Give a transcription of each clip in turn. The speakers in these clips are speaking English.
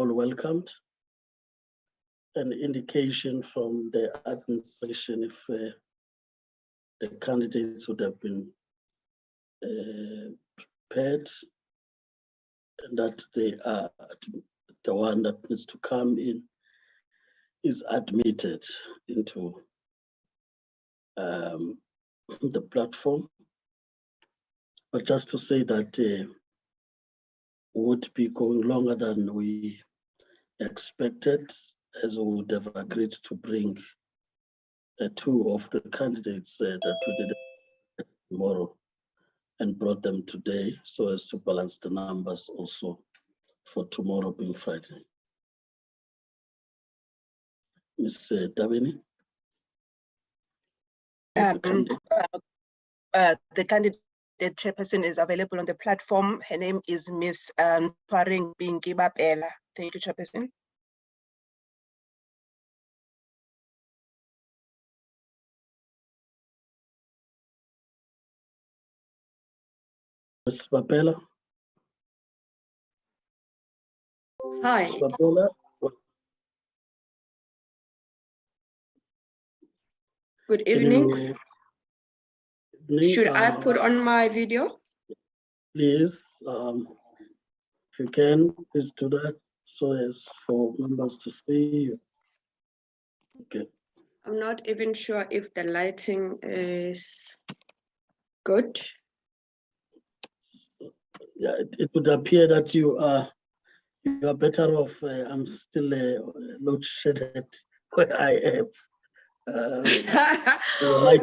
all welcomed. An indication from the administration if the candidates would have been prepared and that they are the one that needs to come in is admitted into the platform. But just to say that would be going longer than we expected, as we would have agreed to bring two of the candidates that we did tomorrow and brought them today so as to balance the numbers also for tomorrow being Friday. Ms. Davini? The candidate chairperson is available on the platform. Her name is Ms. Paring Bingibapela. Thank you, Chairperson. Ms. Bapela? Hi. Ms. Bapela? Good evening. Should I put on my video? Please, if you can, please do that so as for members to see you. Okay. I'm not even sure if the lighting is good. Yeah, it would appear that you are better off. I'm still load shedded where I am.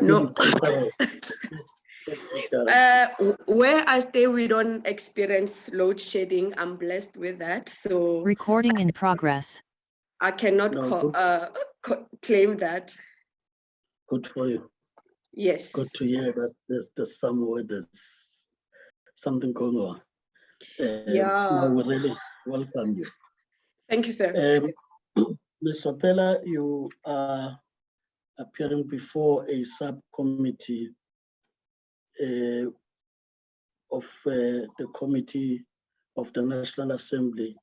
No. Where I stay, we don't experience load shedding. I'm blessed with that. So recording in progress. I cannot claim that. Good for you. Yes. Good to hear that there's somewhere there's something going on. Yeah. No, we really welcome you. Thank you, sir. Ms. Opela, you are appearing before a subcommittee of the Committee of the National Assembly,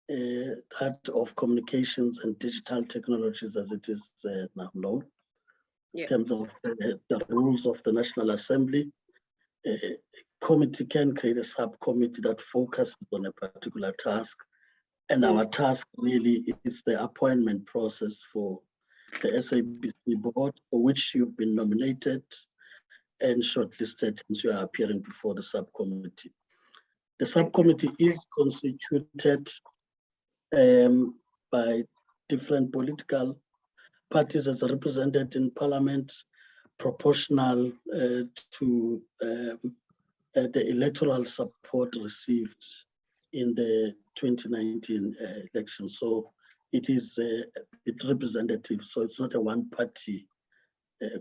that of Communications and Digital Technologies, as it is now known. Yeah. In terms of the rules of the National Assembly, a committee can create a subcommittee that focuses on a particular task. And our task really is the appointment process for the SABC board, for which you've been nominated and shortlisted since you are appearing before the subcommittee. The subcommittee is constituted by different political parties as represented in Parliament, proportional to the electoral support received in the 2019 election. So it is representative, so it's not a one-party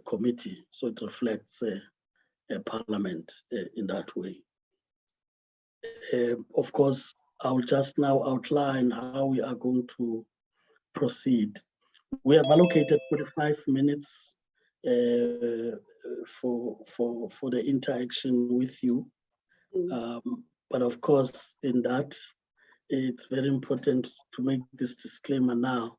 committee, so it reflects a Parliament in that way. Of course, I'll just now outline how we are going to proceed. We have allocated 45 minutes for the interaction with you. But of course, in that, it's very important to make this disclaimer now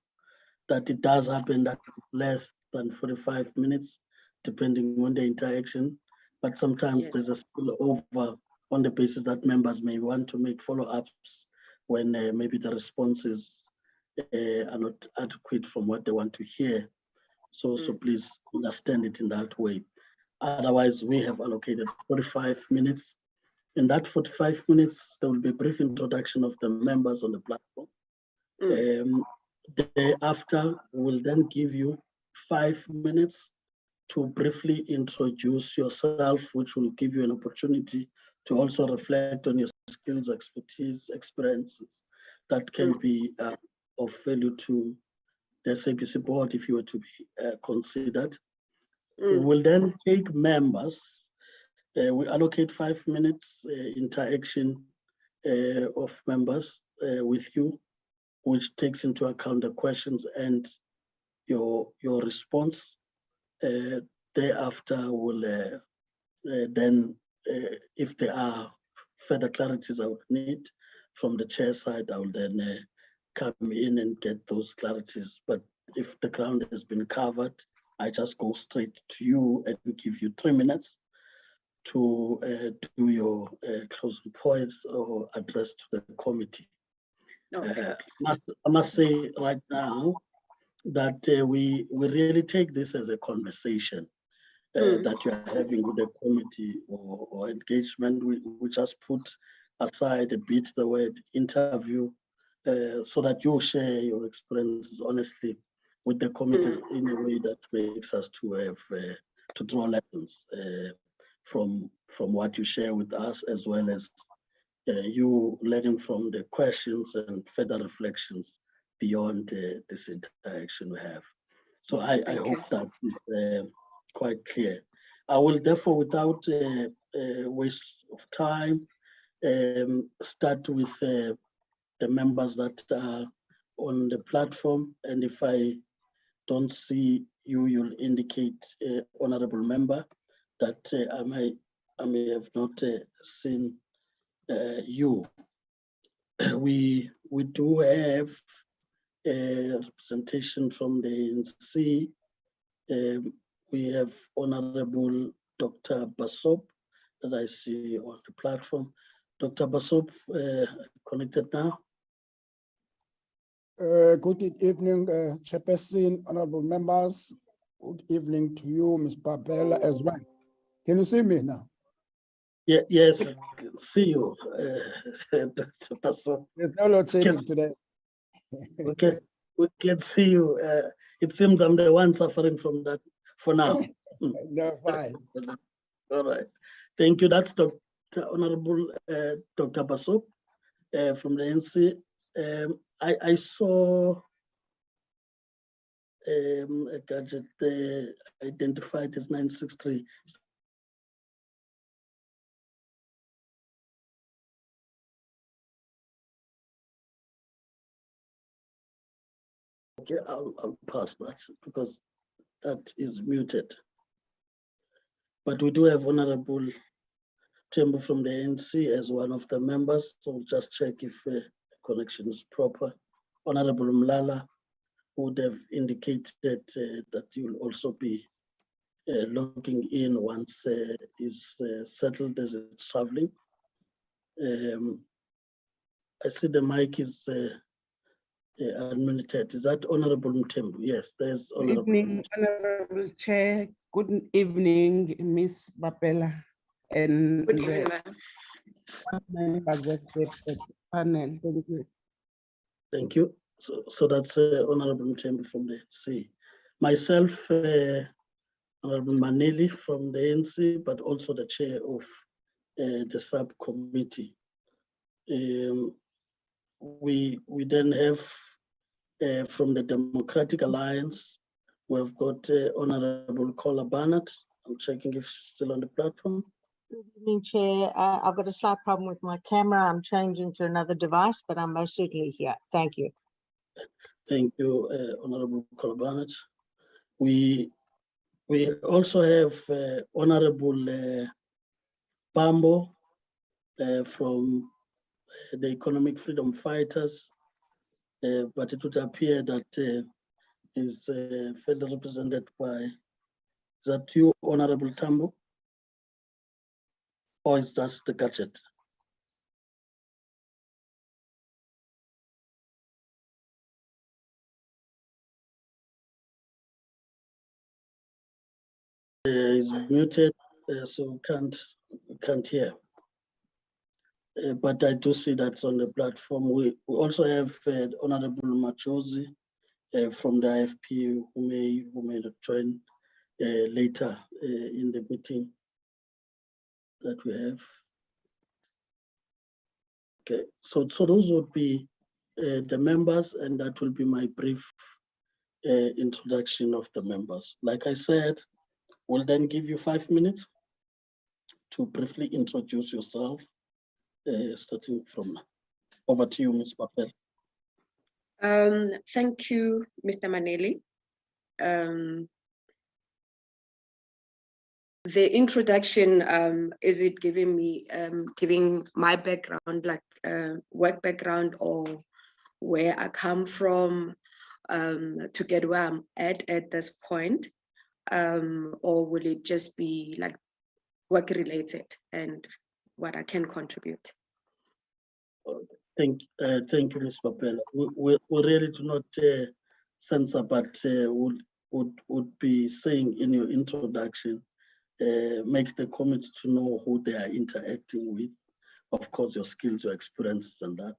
that it does happen that less than 45 minutes, depending on the interaction. But sometimes there's a spillover on the basis that members may want to make follow-ups when maybe the responses are not adequate from what they want to hear. So please understand it in that way. Otherwise, we have allocated 45 minutes. In that 45 minutes, there will be a brief introduction of the members on the platform. Thereafter, we'll then give you 5 minutes to briefly introduce yourself, which will give you an opportunity to also reflect on your skills, expertise, experiences that can be of value to the SABC board if you were to be considered. We will then take members. We allocate 5 minutes interaction of members with you, which takes into account the questions and your response. Thereafter, we'll then, if there are further clarities I would need from the chair side, I will then come in and get those clarities. But if the ground has been covered, I just go straight to you and give you 3 minutes to do your closing points or address to the committee. Okay. I must say right now that we really take this as a conversation that you are having with the committee or engagement. We just put aside a bit the word interview so that you share your experiences honestly with the committee in a way that makes us to have to draw lessons from what you share with us, as well as you learning from the questions and further reflections beyond this interaction we have. So I hope that is quite clear. I will therefore, without waste of time, start with the members that are on the platform. And if I don't see you, you'll indicate, honorable member, that I may have not seen you. We do have a representation from the ANC. We have Honorable Dr. Basop that I see on the platform. Dr. Basop, connected now. Good evening, Chairperson, honorable members. Good evening to you, Ms. Barbella, as well. Can you see me now? Yeah, yes, I can see you, Dr. Basop. There's no load shedding today. Okay, we can see you. It seems I'm the one suffering from that for now. No, fine. All right. Thank you. That's Dr. Honorable Dr. Basop from the NC. I saw a gadget identified as 963. Okay, I'll pass that because that is muted. But we do have Honorable Tembu from the ANC as one of the members, so we'll just check if connection is proper. Honorable Mlala would have indicated that you will also be logging in once is settled as it's traveling. I see the mic is unmuted. Is that Honorable Mtembu? Yes, there's Honorable. Good evening, Honorable Chair. Good evening, Ms. Barbella, and Good evening, the members of the panel. Thank you. Thank you. So that's Honorable Mtembu from the ANC. Myself, Honorable Maneli from the ANC, but also the chair of the subcommittee. We then have from the Democratic Alliance, we've got Honorable Kola Barnett. I'm checking if she's still on the platform. Good evening, Chair. I've got a slight problem with my camera. I'm changing to another device, but I'm most certainly here. Thank you. Thank you, Honorable Kola Barnett. We also have Honorable Bambo from the Economic Freedom Fighters, but it would appear that is further represented by, is that you, Honorable Tambo? Or is that the gadget? Is muted, so can't hear. But I do see that's on the platform. We also have Honorable Machozi from the IFP who may join later in the meeting that we have. Okay, so those would be the members, and that will be my brief introduction of the members. Like I said, we'll then give you 5 minutes to briefly introduce yourself, starting from now. Over to you, Ms. Papel. Thank you, Mr. Maneli. The introduction is it giving me giving my background, like work background or where I come from to get where I'm at this point, or will it just be like work related and what I can contribute? Thank you, Ms. Papela. We really do not censor, but would be saying in your introduction, make the committee to know who they are interacting with. Of course, your skills, your experiences, and that.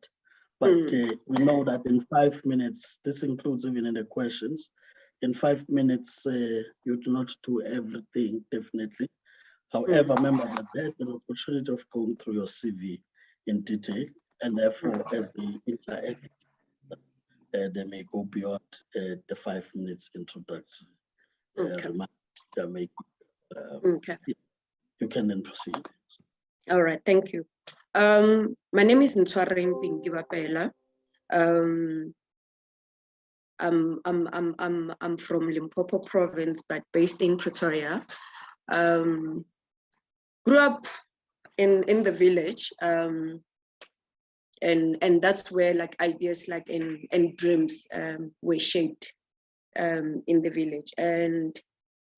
But we know that in 5 minutes, this includes even in the questions, in 5 minutes, you do not do everything, definitely. However, members have had an opportunity of going through your CV in detail, and therefore, as they interact, they may go beyond the 5 minutes introduction. Remarks they make. Okay. You can then proceed. All right, thank you. My name is Ntwareng Bingibapela. I'm from Limpopo province, but based in Pretoria. Grew up in the village, and that's where like ideas like and dreams were shaped in the village. And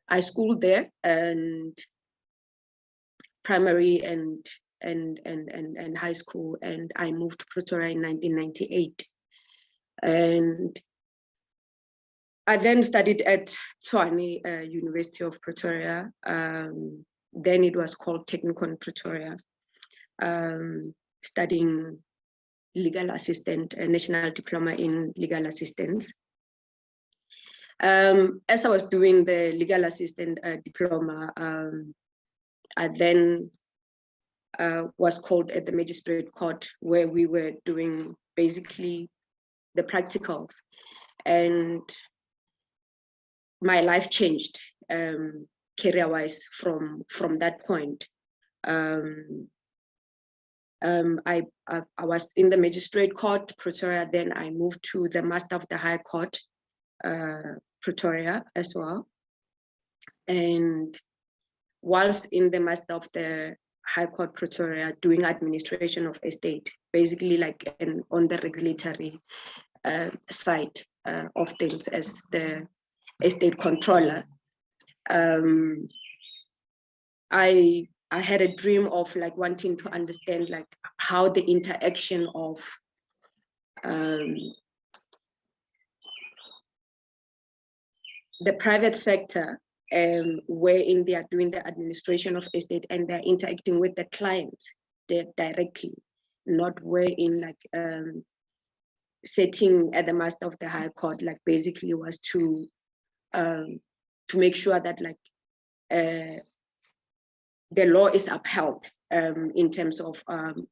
I schooled there, and primary and high school, and I moved to Pretoria in 1998. And I then studied at Tshwane University of Pretoria. Then it was called Technikon Pretoria, studying legal assistant, a national diploma in legal assistance. As I was doing the legal assistant diploma, I then was called at the magistrate court, where we were doing basically the practicals, and my life changed career-wise from that point. I was in the magistrate court, Pretoria, then I moved to the Master of the High Court, Pretoria as well. And whilst in the Master of the High Court, Pretoria, doing administration of estate, basically like on the regulatory side of things as the estate controller. I had a dream of like wanting to understand like how the interaction of the private sector, wherein they are doing the administration of estate and they're interacting with the client directly, not wherein like sitting at the Master of the High Court, like basically was to make sure that like the law is upheld in terms of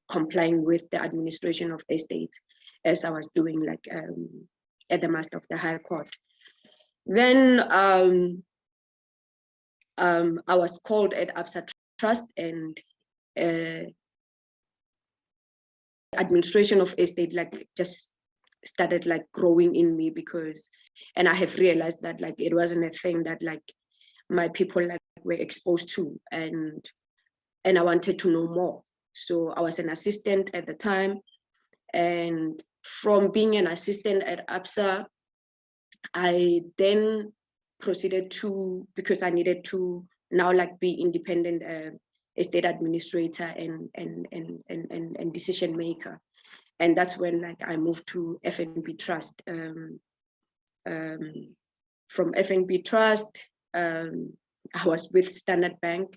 complying with the administration of estates, as I was doing like at the Master of the High Court. Then I was called at Absa Trust, and administration of estate like just started like growing in me, because, and I have realized that like it wasn't a thing that like my people like were exposed to, and I wanted to know more. So I was an assistant at the time, and from being an assistant at Absa, I then proceeded to, because I needed to now like be independent estate administrator and decision maker. And that's when like I moved to FNB Trust. From FNB Trust, I was with Standard Bank.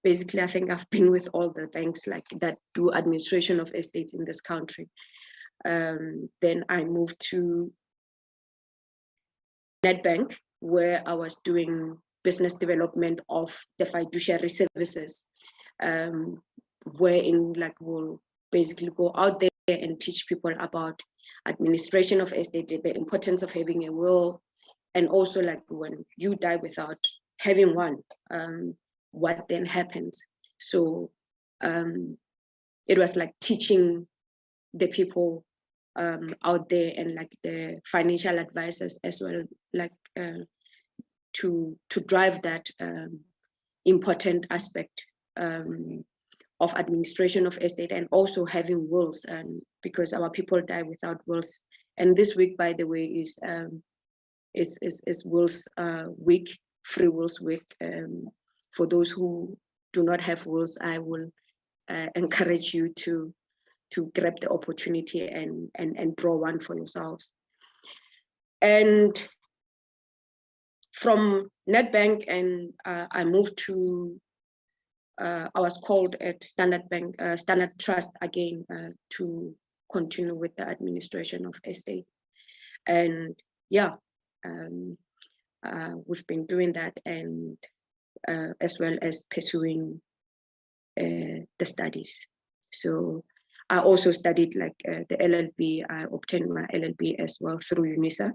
Basically, I think I've been with all the banks like that do administration of estates in this country. Then I moved to Nedbank, where I was doing business development of the fiduciary services, wherein like we'll basically go out there and teach people about administration of estate, the importance of having a will, and also like when you die without having one, what then happens. So it was like teaching the people out there and like the financial advisors as well, like to drive that important aspect of administration of estate, and also having wills, because our people die without wills. And this week, by the way, is wills week, free wills week. For those who do not have wills, I will encourage you to grab the opportunity and draw one for yourselves. And from Nedbank, and I moved to, I was called at Standard Bank, Standard Trust again, to continue with the administration of estate. And yeah, we've been doing that, and as well as pursuing the studies. So I also studied like the LLB. I obtained my LLB as well through UNISA.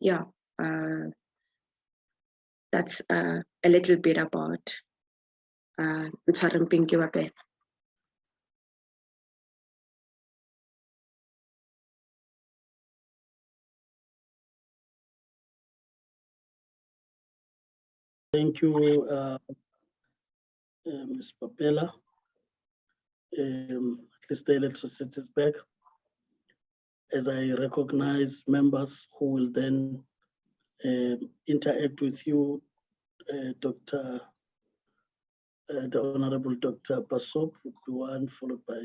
Yeah, that's a little bit about Ntshwareng Pinkiwape. Thank you, Ms. Papela. At least the electricity is back. As I recognize members who will then interact with you, the Honorable Dr. Basop, one followed by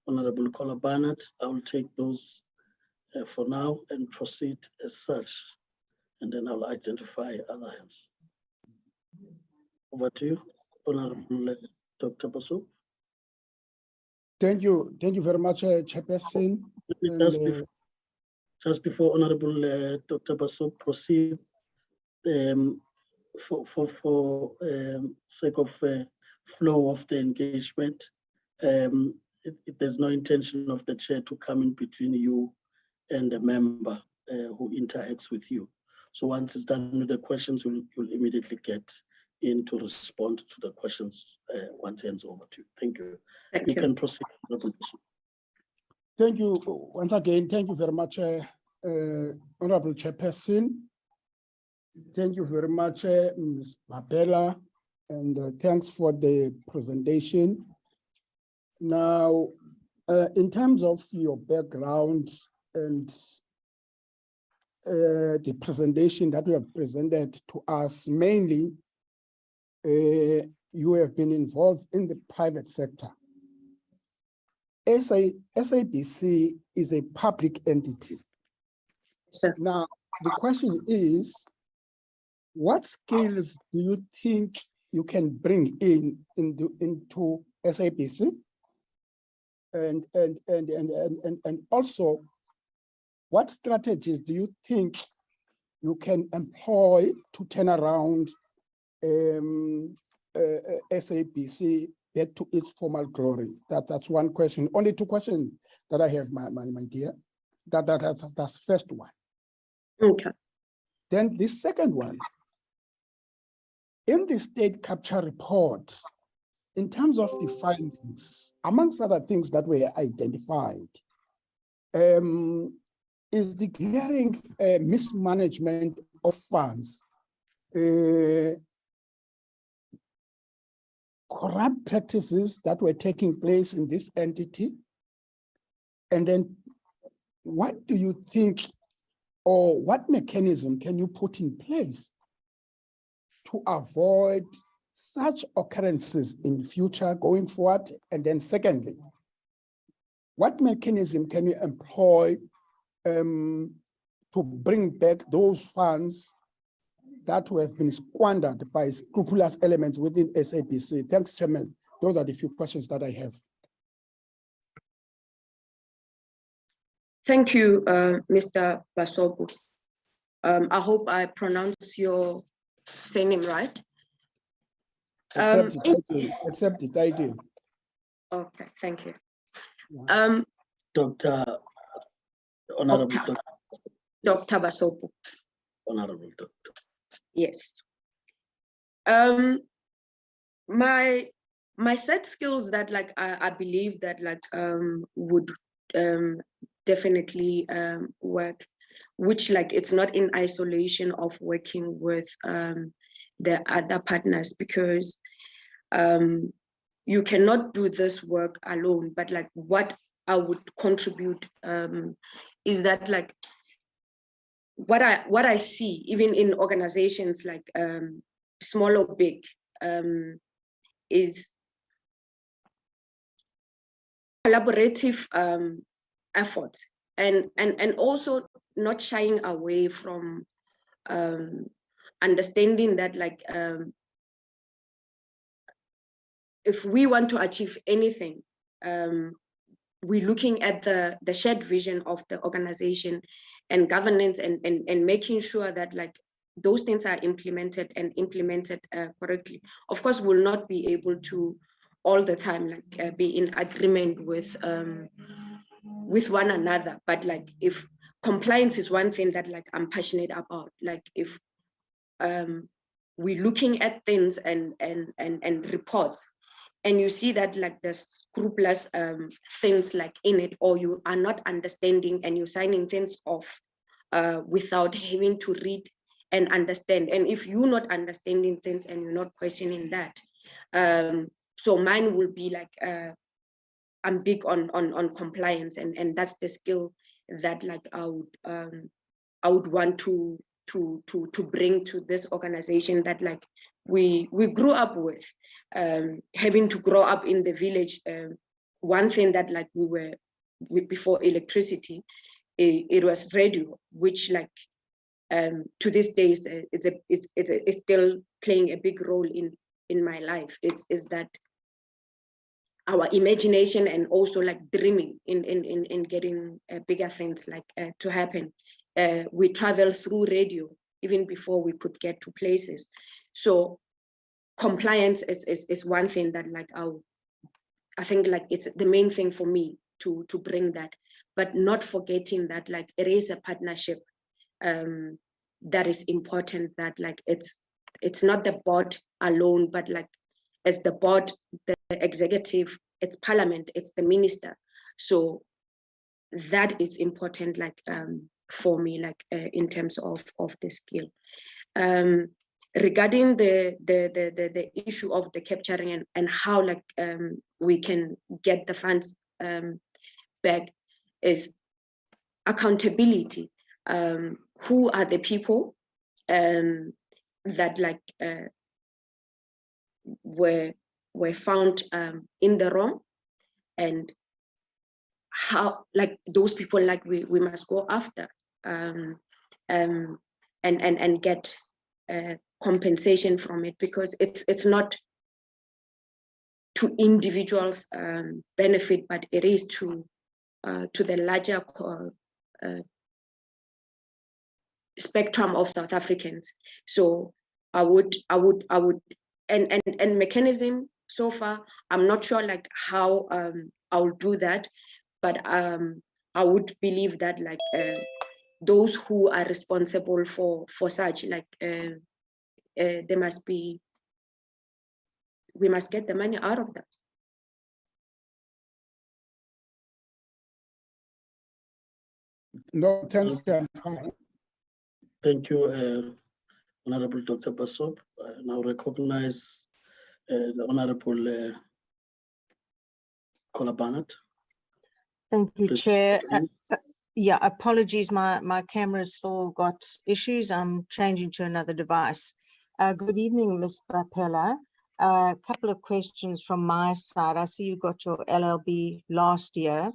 Honorable Kola Barnett. I will take those for now and proceed as such, and then I'll identify other hands. Over to you, Honorable Dr. Basop. Thank you very much, Chairperson. Just before Honorable Dr. Basop proceed, for sake of flow of the engagement, there's no intention of the chair to come in between you and the member who interacts with you. So once it's done with the questions, you'll immediately get in to respond to the questions once it hands over to you. Thank you. You can proceed. Thank you once again. Thank you very much, Honorable Chairperson. Thank you very much, Ms. Papela, and thanks for the presentation. Now, in terms of your background and the presentation that you have presented to us, mainly you have been involved in the private sector. SABC is a public entity. Sir. Now, the question is, what skills do you think you can bring into SABC? And also, what strategies do you think you can employ to turn around SABC back to its formal glory? That's one question. Only two questions that I have, my dear. That's the first one. Okay. Then the second one, in the state capture report, in terms of the findings, amongst other things that were identified, is the glaring mismanagement of funds, corrupt practices that were taking place in this entity. And then what do you think, or what mechanism can you put in place to avoid such occurrences in future going forward? And then secondly, what mechanism can you employ to bring back those funds that have been squandered by scrupulous elements within SABC? Thanks, Chairman. Those are the few questions that I have. Thank you, Mr. Basobu. I hope I pronounce your surname right. Accept it, I do. Okay, thank you. Yeah. Honorable Dr. Basobu. Honorable Doctor. Yes. My set skills that like I believe that like would definitely work, which like it's not in isolation of working with the other partners, because you cannot do this work alone, but like what I would contribute is that like what I see even in organizations like small or big is collaborative efforts and also not shying away from understanding that like if we want to achieve anything, we're looking at the shared vision of the organization and governance and making sure that like those things are implemented correctly. Of course, we'll not be able to all the time like be in agreement with one another, but like if compliance is one thing that like I'm passionate about, like if we're looking at things and reports and you see that like there's scrupulous things like in it, or you are not understanding and you're signing things off without having to read and understand. And if you're not understanding things and you're not questioning that, so mine will be like I'm big on compliance, and that's the skill that like I would want to bring to this organization that like we grew up with, having to grow up in the village. One thing that like before electricity, it was radio, which like to this day it's still playing a big role in my life. Is that our imagination and also like dreaming in getting bigger things like to happen. We travel through radio even before we could get to places. So compliance is one thing that like I think like it's the main thing for me to bring that, but not forgetting that like it is a partnership that is important, that like it's not the board alone, but like it's the board, the executive, it's parliament, it's the minister. So that is important like for me, like in terms of the skill. Regarding the issue of the capturing and how like we can get the funds back, is accountability. Who are the people that like were found in the wrong, and how like those people like we must go after and get compensation from it, because it's not to individuals benefit, but it is to the larger spectrum of South Africans. So I would and mechanism so far, I'm not sure like how I'll do that, but I would believe that like those who are responsible for such like there must be, we must get the money out of that. No, thanks. Fine. Thank you, Honorable Dr. Basop. I now recognize the Honorable Kola Barnett. Thank you, Please Chair. continue. Yeah, apologies, my camera's still got issues. I'm changing to another device. Good evening, Ms. Bapela. A couple of questions from my side. I see you got your LLB last year.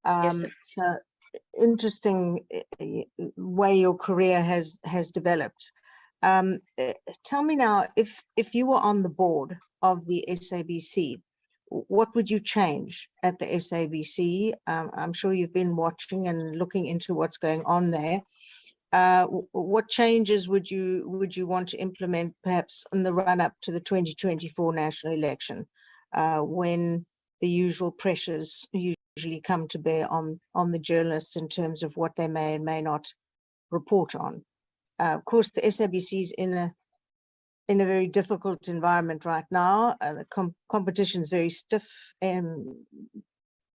Yes, sir. So interesting way your career has developed. Tell me now, if you were on the board of the SABC, what would you change at the SABC? I'm sure you've been watching and looking into what's going on there. What changes would you want to implement perhaps in the run-up to the 2024 national election, when the usual pressures usually come to bear on the journalists in terms of what they may and may not report on? Of course, the SABC is in a very difficult environment right now. The competition is very stiff, and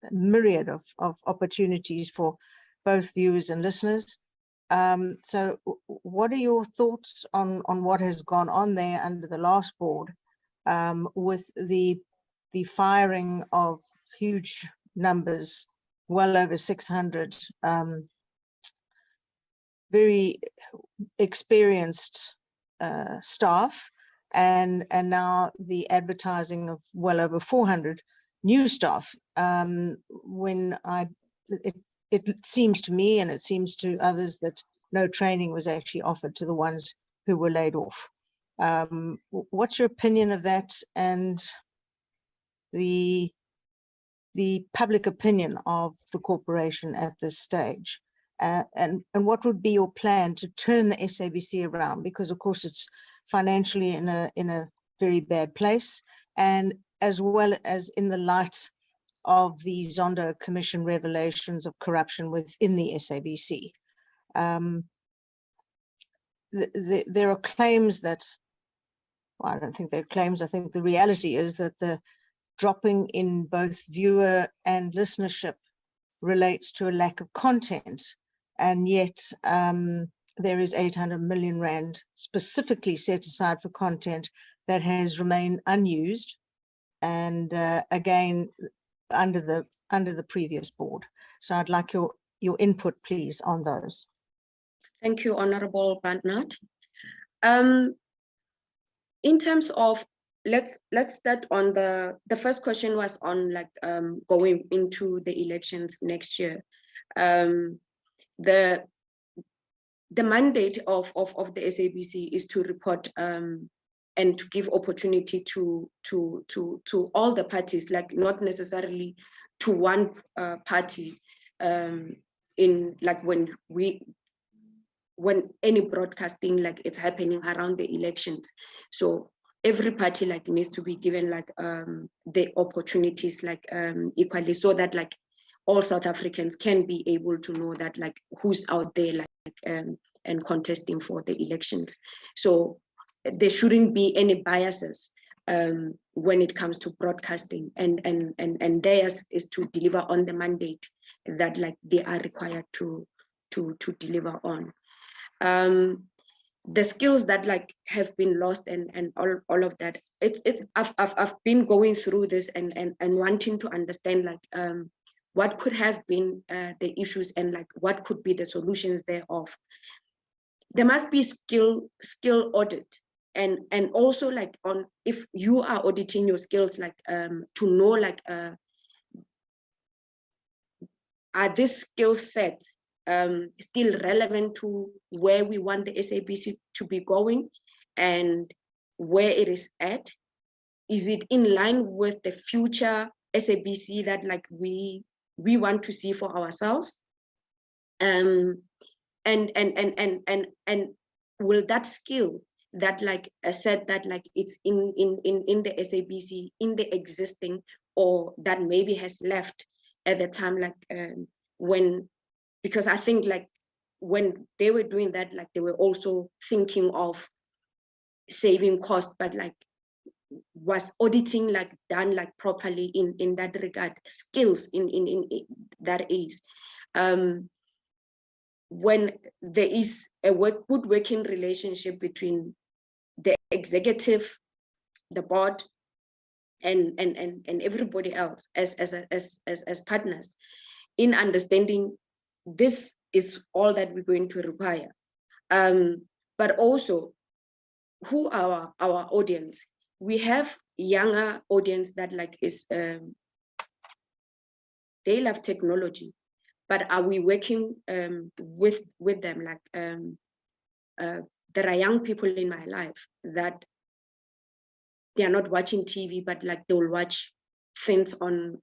myriad of opportunities for both viewers and listeners. So what are your thoughts on what has gone on there under the last board, with the firing of huge numbers, well over 600 very experienced staff, and now the advertising of well over 400 new staff. It seems to me, and it seems to others, that no training was actually offered to the ones who were laid off. What's your opinion of that, and the public opinion of the corporation at this stage? And what would be your plan to turn the SABC around? Because of course it's financially in a very bad place, and as well as in the light of the Zondo Commission revelations of corruption within the SABC. There are claims that, well, I don't think they're claims, I think the reality is that the dropping in both viewer and listenership relates to a lack of content, and yet there is 800 million rand specifically set aside for content that has remained unused, and again under the previous board. So I'd like your input, please, on those. Thank you, Honorable Barnard. In terms of, let's start on the first question was on like going into the elections next year. The mandate of the SABC is to report and to give opportunity to all the parties, like not necessarily to one party, in like when any broadcasting like it's happening around the elections. So every party like needs to be given like the opportunities like equally, so that like all South Africans can be able to know that like who's out there like and contesting for the elections. So there shouldn't be any biases when it comes to broadcasting, and theirs is to deliver on the mandate that like they are required to deliver on. The skills that like have been lost and all of that, I've been going through this and wanting to understand like what could have been the issues and like what could be the solutions thereof. There must be skill audit, and also like on if you are auditing your skills, like to know like are this skill set still relevant to where we want the SABC to be going and where it is at? Is it in line with the future SABC that like we want to see for ourselves? And will that skill that like I said that like it's in the SABC, in the existing, or that maybe has left at the time, like when, because I think like when they were doing that, like they were also thinking of saving cost, but like was auditing like done like properly in that regard? Skills in that is when there is a good working relationship between the executive, the board, and everybody else as partners in understanding this is all that we're going to require, but also who are our audience. We have younger audience that like is they love technology, but are we working with them? Like there are young people in my life that they are not watching TV, but like they'll watch things on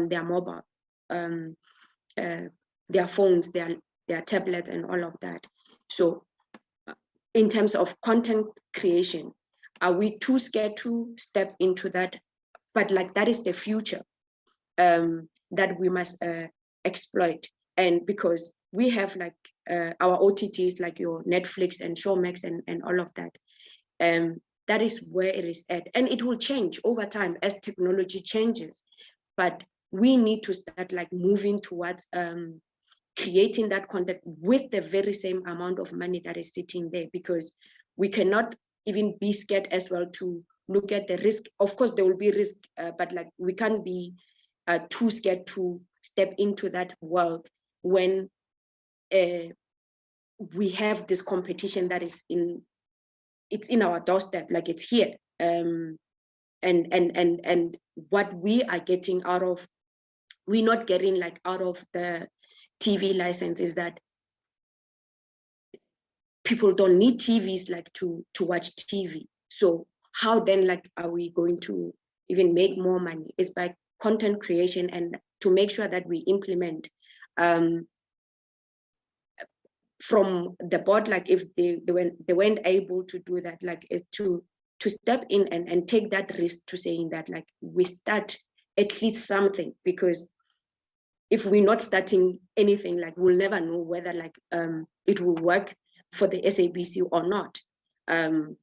their mobile, their phones, their tablets, and all of that. So in terms of content creation, are we too scared to step into that? But like that is the future that we must exploit. And because we have like our OTTs, like your Netflix and Showmax and all of that, that is where it is at. And it will change over time as technology changes. But we need to start like moving towards creating that content with the very same amount of money that is sitting there, because we cannot even be scared as well to look at the risk. Of course, there will be risk, but like we can't be too scared to step into that world when we have this competition that is it's in our doorstep, like it's here. And what we are getting out of, we're not getting like out of the TV license is that people don't need TVs like to watch TV. So how then like are we going to even make more money? It's by content creation and to make sure that we implement from the board, like if they weren't able to do that, like is to step in and take that risk to saying that like we start at least something, because if we're not starting anything, like we'll never know whether like it will work for the SABC or not. And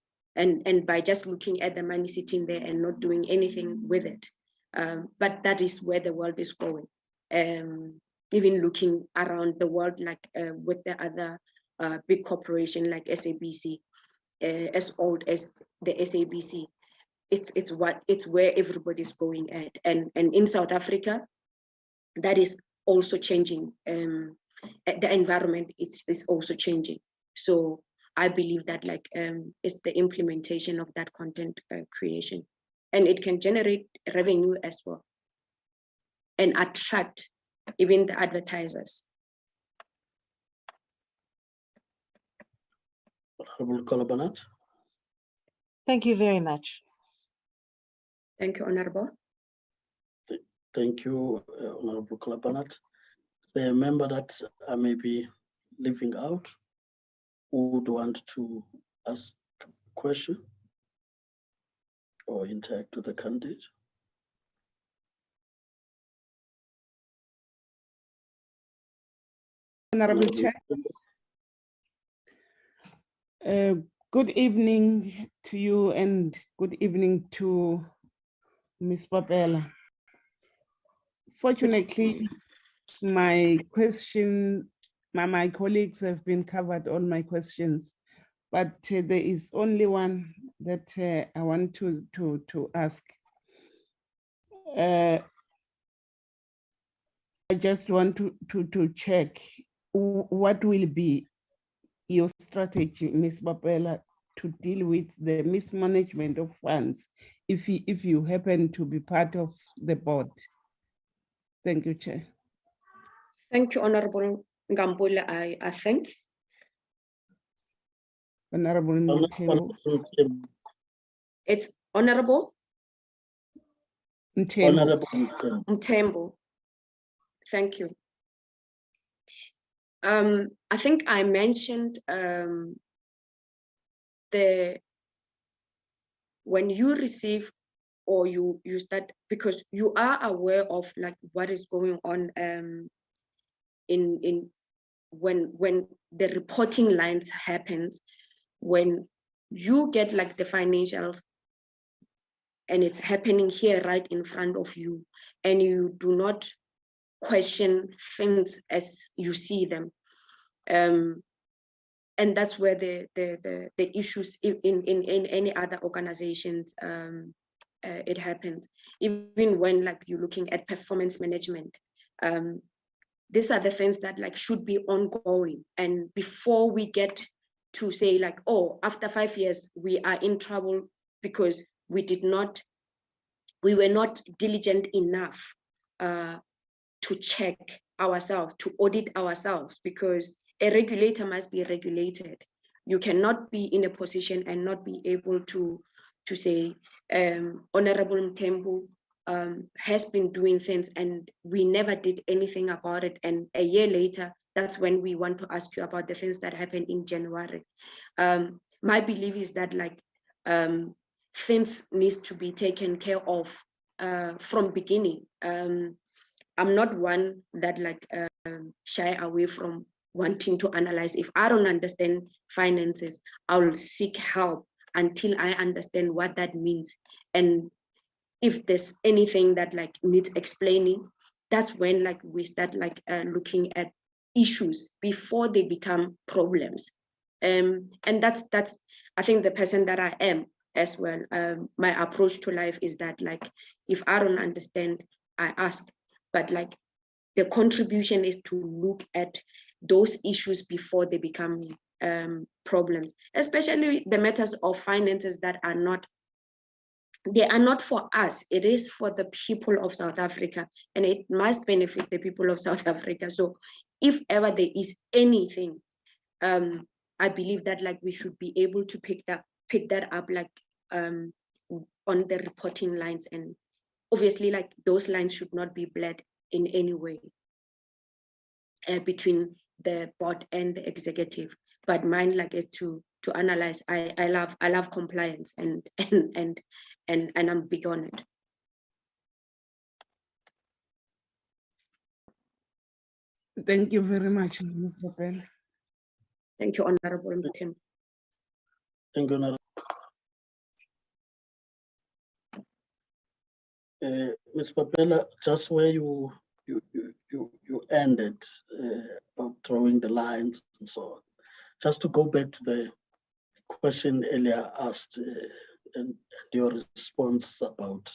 by just looking at the money sitting there and not doing anything with it. But that is where the world is going. Even looking around the world, like with the other big corporation like SABC, as old as the SABC, it's where everybody's going at. And in South Africa, that is also changing. The environment is also changing. So I believe that like it's the implementation of that content creation, and it can generate revenue as well and attract even the advertisers. Honorable Kolabanat. Thank you very much. Thank you, Honorable. Thank you, Honorable Kolabanat. Is there a member that I may be leaving out who would want to ask a question or interact with the candidate? Honorable Chair. Good evening to you and good evening to Ms. Babela. Fortunately, my colleagues have been covered all my questions, but there is only one that I want to ask. I just want to check what will be your strategy, Ms. Babela, to deal with the mismanagement of funds if you happen to be part of the board. Thank you, Chair. Thank you, Honorable Ngambula, I think. Honorable Mtembu. It's Honorable Mtembu. Thank you. I think I mentioned when you receive or you start, because you are aware of like what is going on in when the reporting lines happens, when you get like the financials and it's happening here right in front of you and you do not question things as you see them. And that's where the issues in any other organizations it happens. Even when like you're looking at performance management, these are the things that like should be ongoing. And before we get to say like, oh, after 5 years, we are in trouble because we were not diligent enough to check ourselves, to audit ourselves, because a regulator must be regulated. You cannot be in a position and not be able to say, Honorable Mtembu has been doing things and we never did anything about it. And a year later, that's when we want to ask you about the things that happened in January. My belief is that like things needs to be taken care of from beginning. I'm not one that like shy away from wanting to analyze. If I don't understand finances, I will seek help until I understand what that means. And if there's anything that like needs explaining, that's when like we start like looking at issues before they become problems. And that's I think the person that I am. as well. My approach to life is that like, if I don't understand, I ask, but like the contribution is to look at those issues before they become problems, especially the matters of finances that are not, they are not for us, it is for the people of South Africa, and it must benefit the people of South Africa. So if ever there is anything, I believe that like we should be able to pick that up like on the reporting lines, and obviously like those lines should not be blurred in any way between the board and the executive. But mine like is to analyze. I love compliance and I'm big on it. Thank you very much, Ms. Bapela. Thank you, Honorable Tim. Thank you, Honorable. Ms. Bapela, just where you ended of drawing the lines and so on, just to go back to the question earlier asked and your response about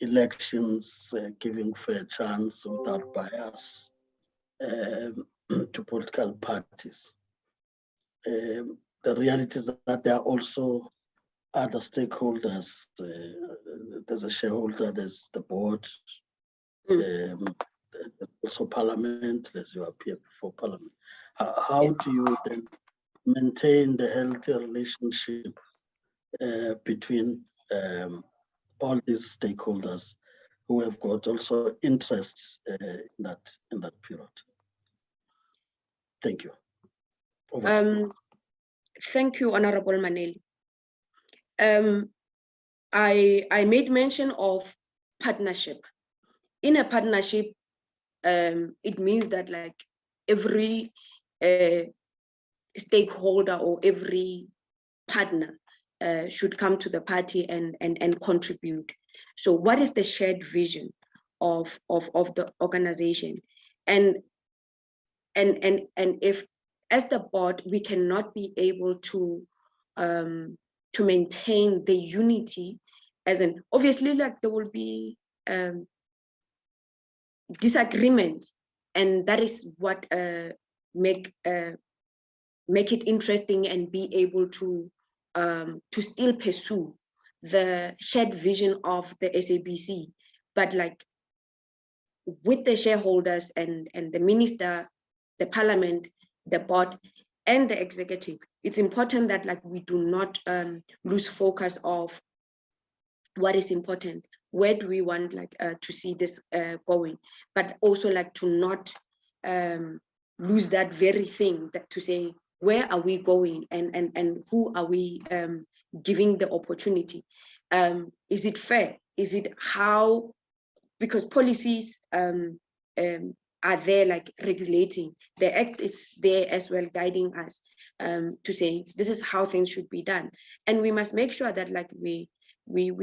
elections giving fair chance without bias to political parties. The reality is that there are also other stakeholders. There's a shareholder, there's the board, there's also Parliament, as you appear before Parliament. How Yes. do you then maintain the healthy relationship between all these stakeholders who have got also interests in that period? Thank you. Over to you. Thank you, Honorable Maneli. I made mention of partnership. In a partnership, it means that like every stakeholder or every partner should come to the party and contribute. So what is the shared vision of the organization? And if as the board, we cannot be able to maintain the unity, as in obviously like there will be disagreements, and that is what make it interesting and be able to still pursue the shared vision of the SABC. But like with the shareholders and the minister, the parliament, the board, and the executive, it's important that like we do not lose focus of what is important. Where do we want like to see this going? But also like to not lose that very thing, that to say, where are we going and who are we giving the opportunity? Is it fair? Is it how? Because policies are there like regulating. The act is there as well guiding us to say this is how things should be done, and we must make sure that like we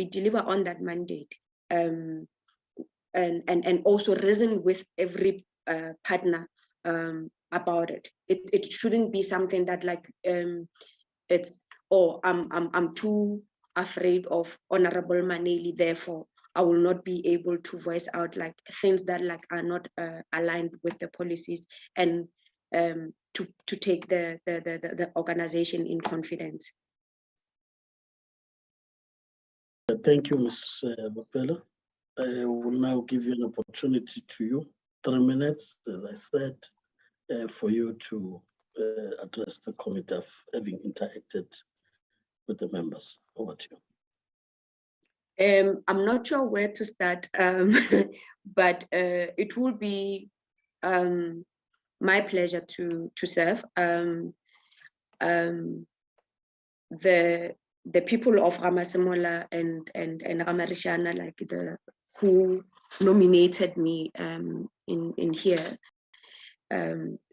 deliver on that mandate, and also reason with every partner about it. It shouldn't be something that like it's, oh, I'm too afraid of Honorable Maneli, therefore I will not be able to voice out like things that like are not aligned with the policies, and to take the organization in confidence. Thank you, Ms. Bapela. I will now give you an opportunity to you, 3 minutes, as I said, for you to address the committee of having interacted with the members. Over to you. I'm not sure where to start, but it will be my pleasure to serve. The people of Ramasemola and Ramarishana, like who nominated me in here.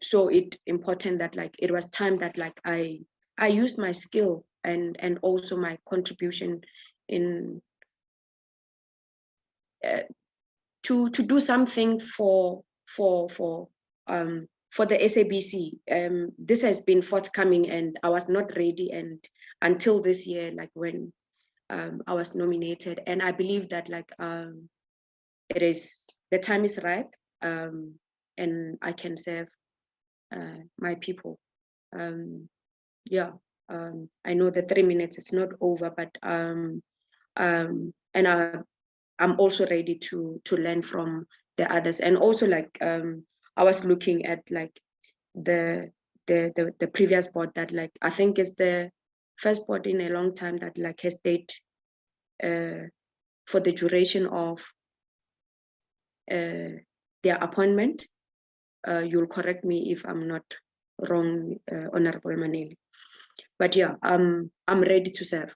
So it's important that like it was time that like I used my skill and also my contribution in to do something for for the SABC, this has been forthcoming, and I was not ready, and until this year, like when I was nominated, and I believe that like the time is ripe, and I can serve my people. Yeah, I know the 3 minutes is not over, but and I'm also ready to learn from the others, and also like I was looking at like the previous board that like I think is the first board in a long time that like has stayed for the duration of their appointment. You'll correct me if I'm not wrong, Honorable Maneli. But yeah, I'm ready to serve.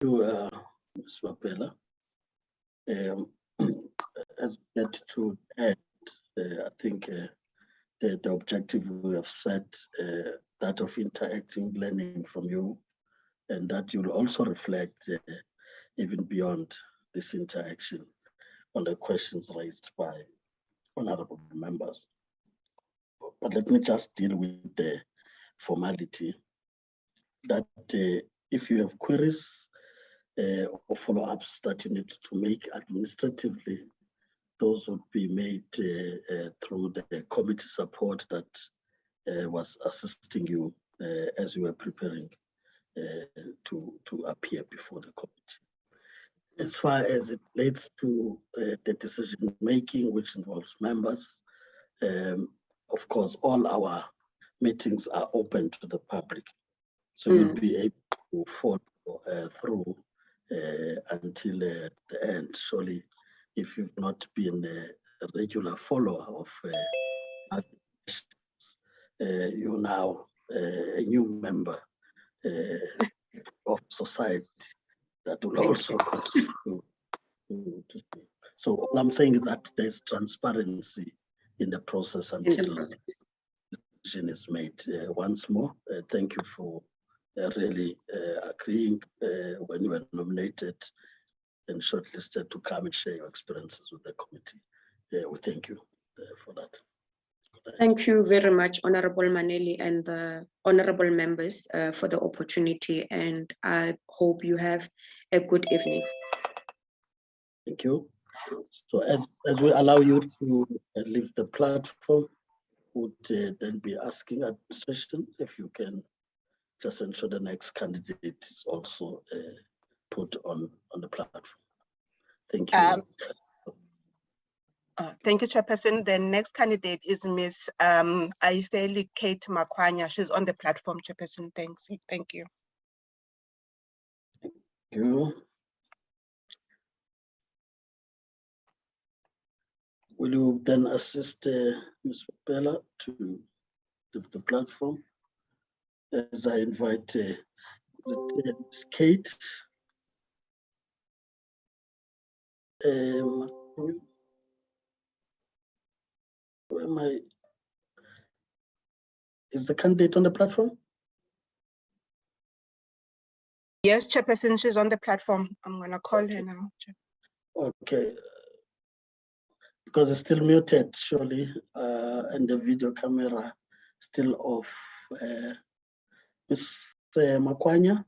To Ms. Mapela, as we get to end, I think the objective we have set, that of interacting, learning from you, and that you'll also reflect even beyond this interaction on the questions raised by honorable members. But let me just deal with the formality that if you have queries or follow-ups that you need to make administratively, those would be made through the committee support that was assisting you as you were preparing to appear before the committee. As far as it relates to the decision making, which involves members, of course, all our meetings are open to the public. So you'll be able to follow through until the end. Surely, if you've not been a regular follower of you're now a new member of society that will also contribute to. So all I'm saying is that there's transparency in the process until the decision is made. Once more, thank you for really agreeing when you were nominated and shortlisted to come and share your experiences with the committee. We thank you for that. Thank you very much, Honorable Maneli and the honorable members for the opportunity, and I hope you have a good evening. Thank you. So as we allow you to leave the platform, would then be asking administration if you can just ensure the next candidate is also put on the platform. Thank you. Thank you, Chairperson. The next candidate is Ms. Aifeli Kate Makwanya. She's on the platform, Chairperson. Thanks. Thank you. Thank you. Will you then assist Ms. Bella to the platform as I invite Ms. Kate. Where am I? Is the candidate on the platform? Yes, Chairperson, she's on the platform. I'm going to call her now. Okay. Because it's still muted, surely, and the video camera still off. Ms. Makwanya?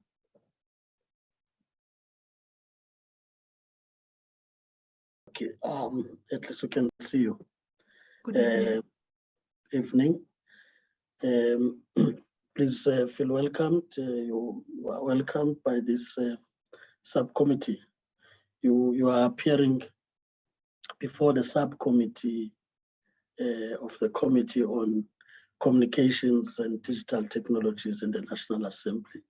Okay, at least we can see you. Good evening. Please feel welcomed. You are welcomed by this subcommittee. You are appearing before the subcommittee of the Committee on Communications and Digital Technologies in the National Assembly.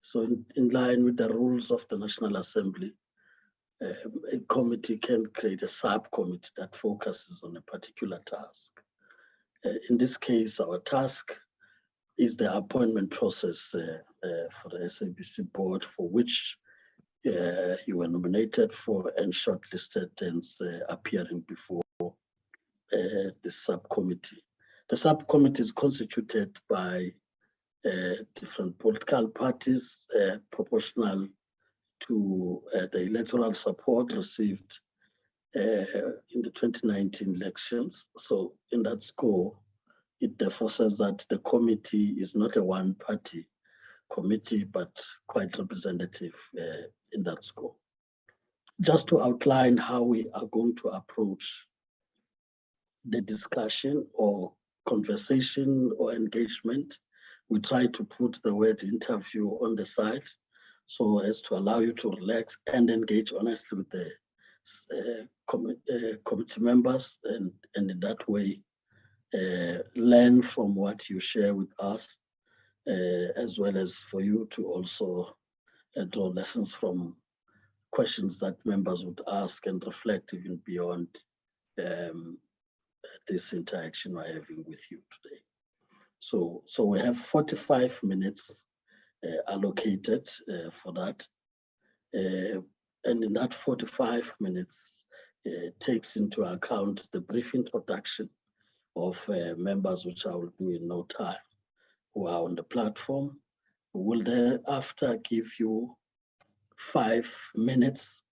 So in line with the rules of the National Assembly, a committee can create a subcommittee that focuses on a particular task. In this case, our task is the appointment process for the SABC board, for which you were nominated for and shortlisted and appearing before the subcommittee. The subcommittee is constituted by different political parties proportional to the electoral support received in the 2019 elections. So in that score, it therefore says that the committee is not a one-party committee, but quite representative in that score. Just to outline how we are going to approach the discussion or conversation or engagement, we try to put the word interview on the side so as to allow you to relax and engage honestly with the committee members, and in that way learn from what you share with us, as well as for you to also draw lessons from questions that members would ask and reflect even beyond this interaction we're having with you today. So we have 45 minutes allocated for that. And in that 45 minutes, takes into account the brief introduction of members, which I will do in no time, who are on the platform. We will thereafter give you 5 minutes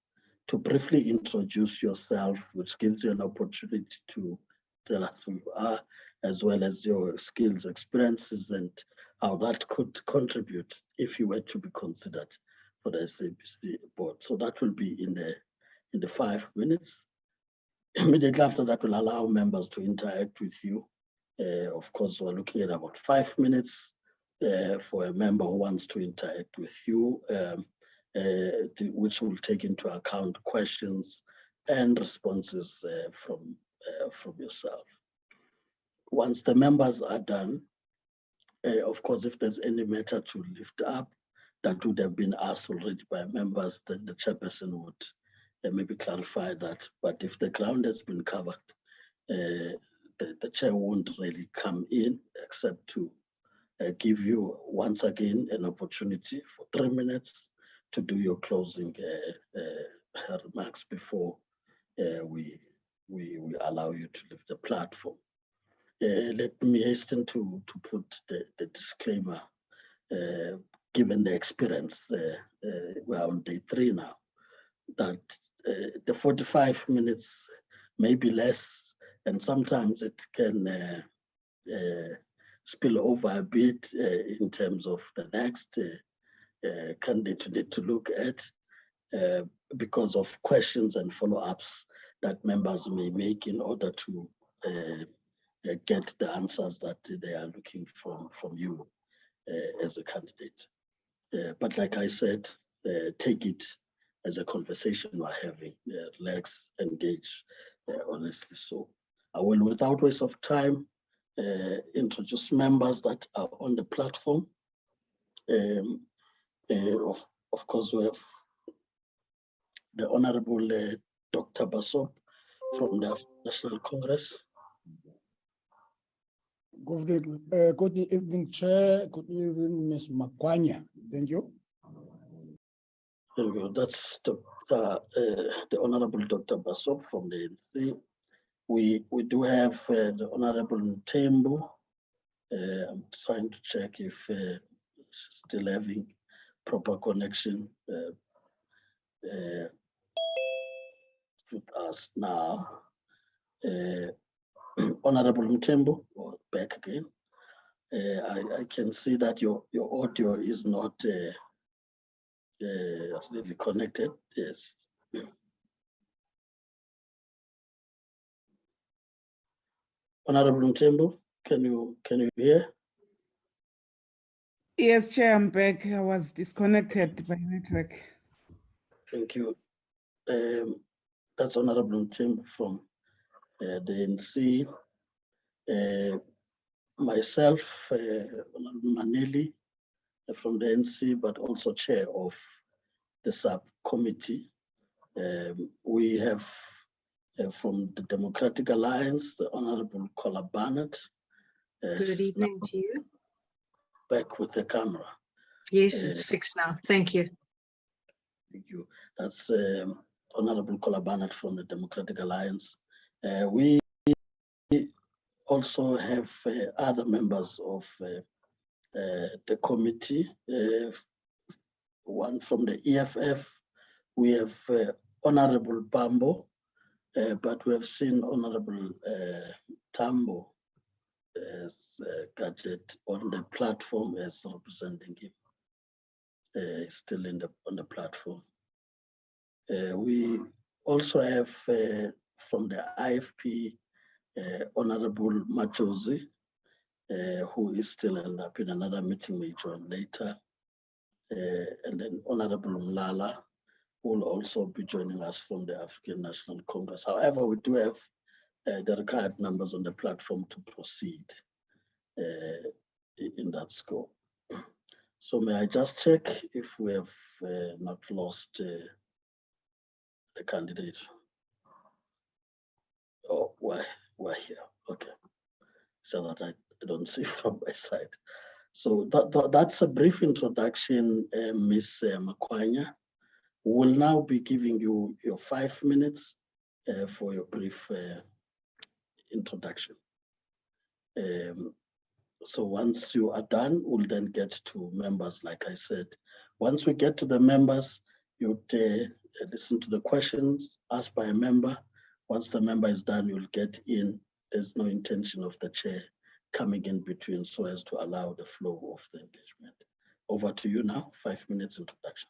to briefly introduce yourself, which gives you an opportunity to tell us who you are, as well as your skills, experiences, and how that could contribute if you were to be considered for the SABC board. So that will be in the 5 minutes. Immediately after that will allow members to interact with you. Of course, we're looking at about 5 minutes for a member who wants to interact with you, which will take into account questions and responses from yourself. Once the members are done, of course, if there's any matter to lift up that would have been asked already by members, then the chairperson would maybe clarify that. But if the ground has been covered, the chair won't really come in except to give you once again an opportunity for 3 minutes to do your closing remarks before we allow you to leave the platform. Let me hasten to put the disclaimer, given the experience, we're on day 3 now, that the 45 minutes may be less, and sometimes it can spill over a bit in terms of the next candidate you need to look at because of questions and follow-ups that members may make in order to get the answers that they are looking from you as a candidate. But like I said, take it as a conversation we're having, relax, engage, honestly. So I will, without waste of time, introduce members that are on the platform. Of course, we have the Honorable Dr. Basop from the National Congress. Good evening, Chair. Good evening, Ms. Makwanya. Thank you. Thank you. That's the Honorable Dr. Basop from the ANC. We do have the Honorable Ntembu. I'm trying to check if she's still having proper connection with us now. Honorable Ntembu, back again. I can see that your audio is not really connected. Yes. Honorable Ntembu, can you hear? Yes, Chair, I'm back. I was disconnected by network. Thank you. That's Honorable Ntembu from the ANC. Myself, Honorable Maneli from the ANC, but also chair of the subcommittee. We have from the Democratic Alliance, the Honorable Kola Barnett. Good evening to you. Back with the camera. Yes, it's fixed now. Thank you. Thank you. That's Honorable Kola Barnett from the Democratic Alliance. We also have other members of the committee. One from the EFF. We have Honorable Bambo but we have seen Honorable Tambo as Gadget on the platform as representing him, still on the platform. We also have from the IFP, Honorable Machozi, who is still held up in another meeting we join later. And then Honorable Mlala will also be joining us from the African National Congress. However, we do have the required numbers on the platform to proceed in that scope. So may I just check if we have not lost the candidate? Oh, we're here, okay. So that I don't see from my side. So that's a brief introduction, Ms. Makwanya. We'll now be giving you your 5 minutes for your brief introduction. So once you are done, we'll then get to members, like I said. Once we get to the members, you'd listen to the questions asked by a member. Once the member is done, you'll get in. There's no intention of the chair coming in between so as to allow the flow of the engagement. Over to you now, 5 minutes introduction.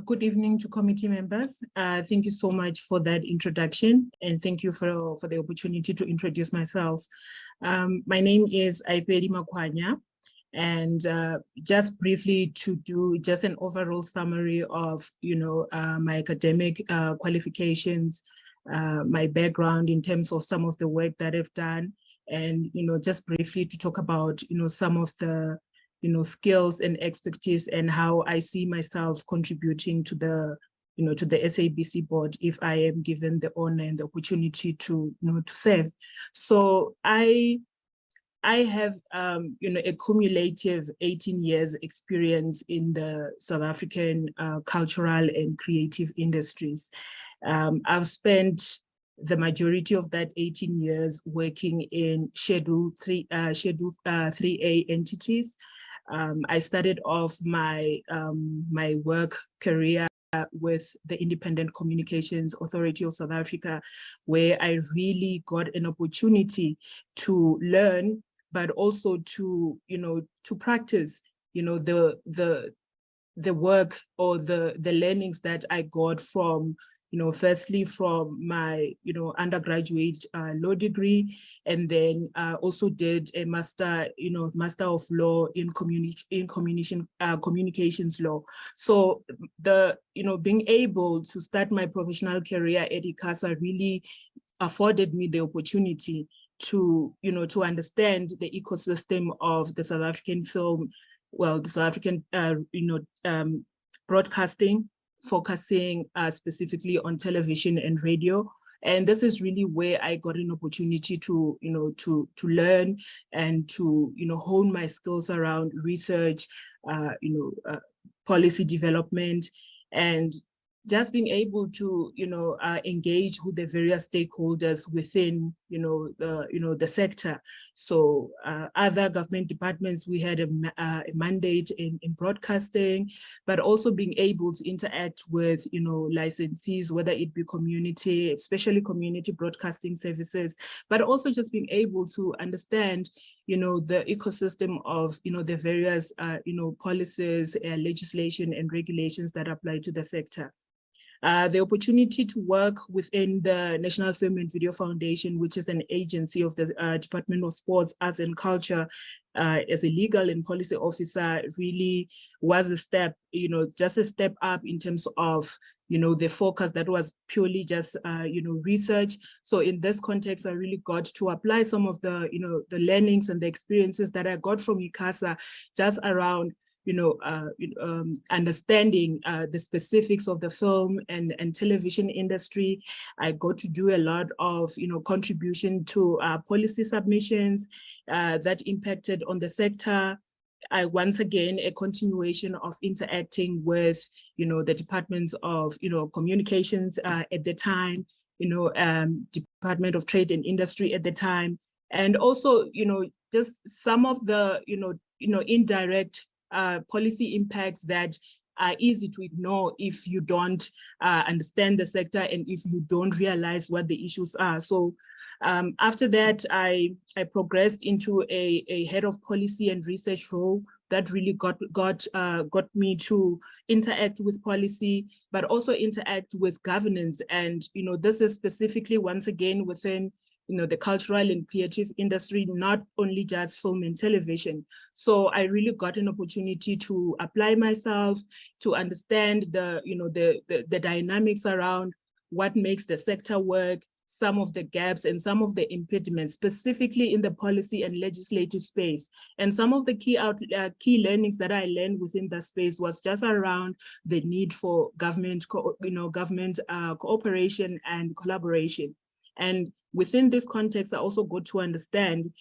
Good evening to committee members. Thank you so much for that introduction, and thank you for the opportunity to introduce myself. My name is Aipeli Makwanya, and just briefly to do just an overall summary of my academic qualifications, my background in terms of some of the work that I've done, and just briefly to talk about some of the skills and expertise and how I see myself contributing to the to the SABC board if I am given the honor and the opportunity to to serve. So I have a cumulative 18 years experience in the South African cultural and creative industries. I've spent the majority of that 18 years working in Schedule 3A entities. I started off my my work career with the Independent Communications Authority of South Africa, where I really got an opportunity to learn, but also to to practice the work or the learnings that I got from firstly from my undergraduate law degree, and then also did a master of law in communications law. So the being able to start my professional career at ICASA really afforded me the opportunity to to understand the ecosystem of the South African film, well, the South African broadcasting, focusing specifically on television and radio. And this is really where I got an opportunity to to learn and to hone my skills around research, policy development, and just being able to engage with the various stakeholders within the sector. So other government departments, we had a mandate in broadcasting, but also being able to interact with licensees, whether it be community, especially community broadcasting services, but also just being able to understand the ecosystem of the various policies, legislation and regulations that apply to the sector. The opportunity to work within the National Film and Video Foundation, which is an agency of the Department of Sports, Arts and Culture, as a legal and policy officer, really was a step, just a step up in terms of, the focus that was purely just, research. So in this context, I really got to apply some of the, the learnings and the experiences that I got from ICASA just around understanding the specifics of the film and television industry. I got to do a lot of contribution to policy submissions that impacted on the sector. Once again, a continuation of interacting with the departments of communications at the time, Department of Trade and Industry at the time, and also just some of the indirect policy impacts that are easy to ignore if you don't understand the sector and if you don't realize what the issues are. So after that, I progressed into a head of policy and research role that really got me to interact with policy, but also interact with governance. And this is specifically, once again, within the cultural and creative industry, not only just film and television. So I really got an opportunity to apply myself, to understand the dynamics around what makes the sector work, some of the gaps and some of the impediments, specifically in the policy and legislative space. And some of the key learnings that I learned within that space was just around the need for government cooperation and collaboration. And within this context, I also got to understand,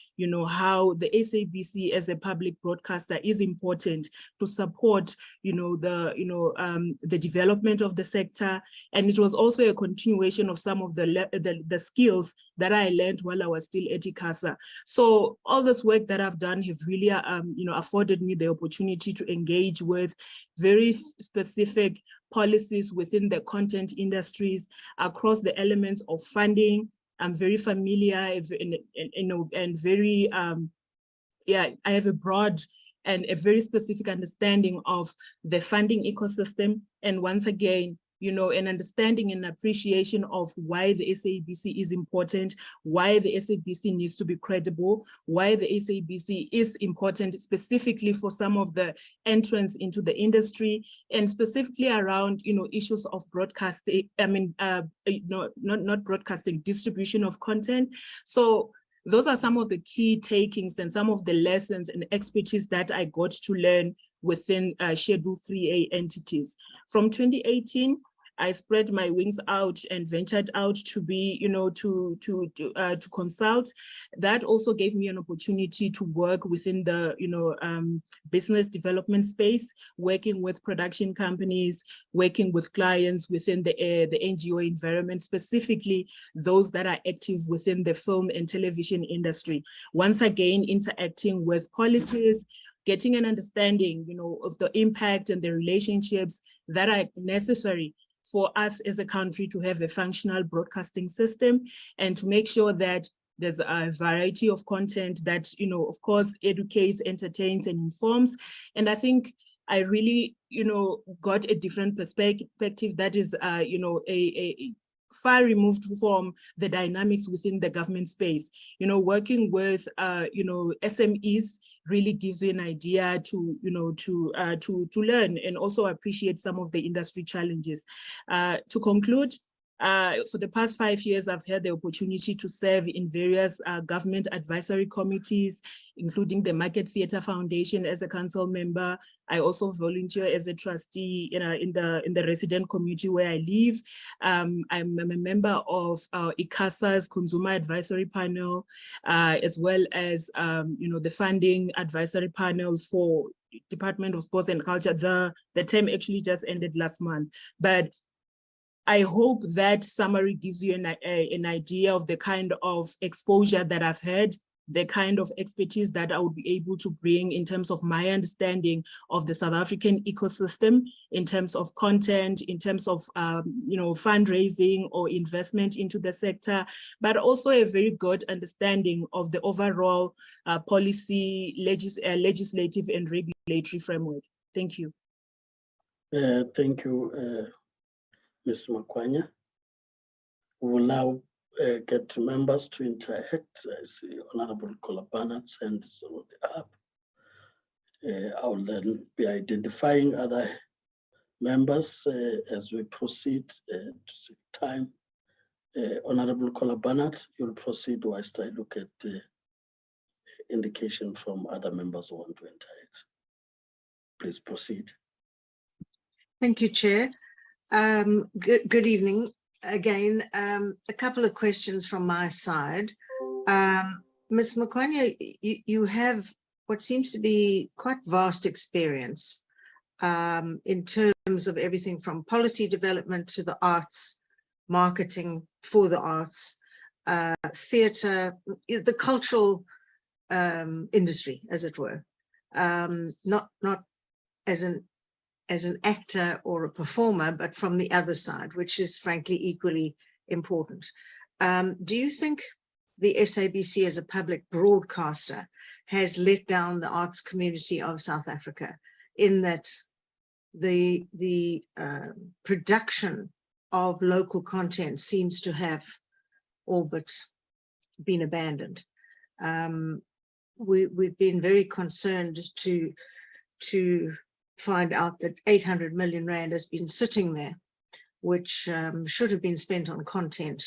how the SABC as a public broadcaster is important to support, the development of the sector. And it was also a continuation of some of the skills that I learned while I was still at ICASA. So all this work that I've done have really, afforded me the opportunity to engage with very specific policies within the content industries across the elements of funding. I'm very familiar and very, I have a broad and a very specific understanding of the funding ecosystem. And once again, an understanding and appreciation of why the SABC is important, why the SABC needs to be credible, why the SABC is important specifically for some of the entrants into the industry, and specifically around, issues of broadcasting, not broadcasting, distribution of content. So those are some of the key takings and some of the lessons and expertise that I got to learn within Schedule 3A entities. From 2018, I spread my wings out and ventured out to be, to consult. That also gave me an opportunity to work within the, business development space, working with production companies, working with clients within the NGO environment, specifically those that are active within the film and television industry. Once again, interacting with policies, getting an understanding, of the impact and the relationships that are necessary for us as a country to have a functional broadcasting system, and to make sure that there's a variety of content that, of course, educates, entertains, and informs. And I think I really, got a different perspective that is, a far removed from the dynamics within the government space. Working with, SMEs really gives you an idea to learn and also appreciate some of the industry challenges. To conclude, for the past 5 years, I've had the opportunity to serve in various government advisory committees, including the Market Theatre Foundation as a council member. I also volunteer as a trustee in the resident community where I live. I'm a member of ICASA's Consumer Advisory Panel, as well as the funding advisory panel for Department of Sports and Culture. The term actually just ended last month, but I hope that summary gives you an idea of the kind of exposure that I've had, the kind of expertise that I would be able to bring in terms of my understanding of the South African ecosystem, in terms of content, in terms of fundraising or investment into the sector, but also a very good understanding of the overall policy, legislative and regulatory framework. Thank you. Thank you, Ms. Makwanya. We will now get members to interact. I see Honorable Kolabana send somebody up. I will then be identifying other members as we proceed to save time. Honorable Kolabana, you'll proceed whilst I look at the indication from other members who want to interact. Please proceed. Thank you, Chair. Good evening again. A couple of questions from my side. Ms. Makwanya, you have what seems to be quite vast experience in terms of everything from policy development to the arts, marketing for the arts, theatre, the cultural industry, as it were. Not as an as an actor or a performer, but from the other side, which is frankly equally important. Do you think the SABC as a public broadcaster has let down the arts community of South Africa in that the production of local content seems to have all but been abandoned? We've been very concerned to find out that 800 million rand has been sitting there, which should have been spent on content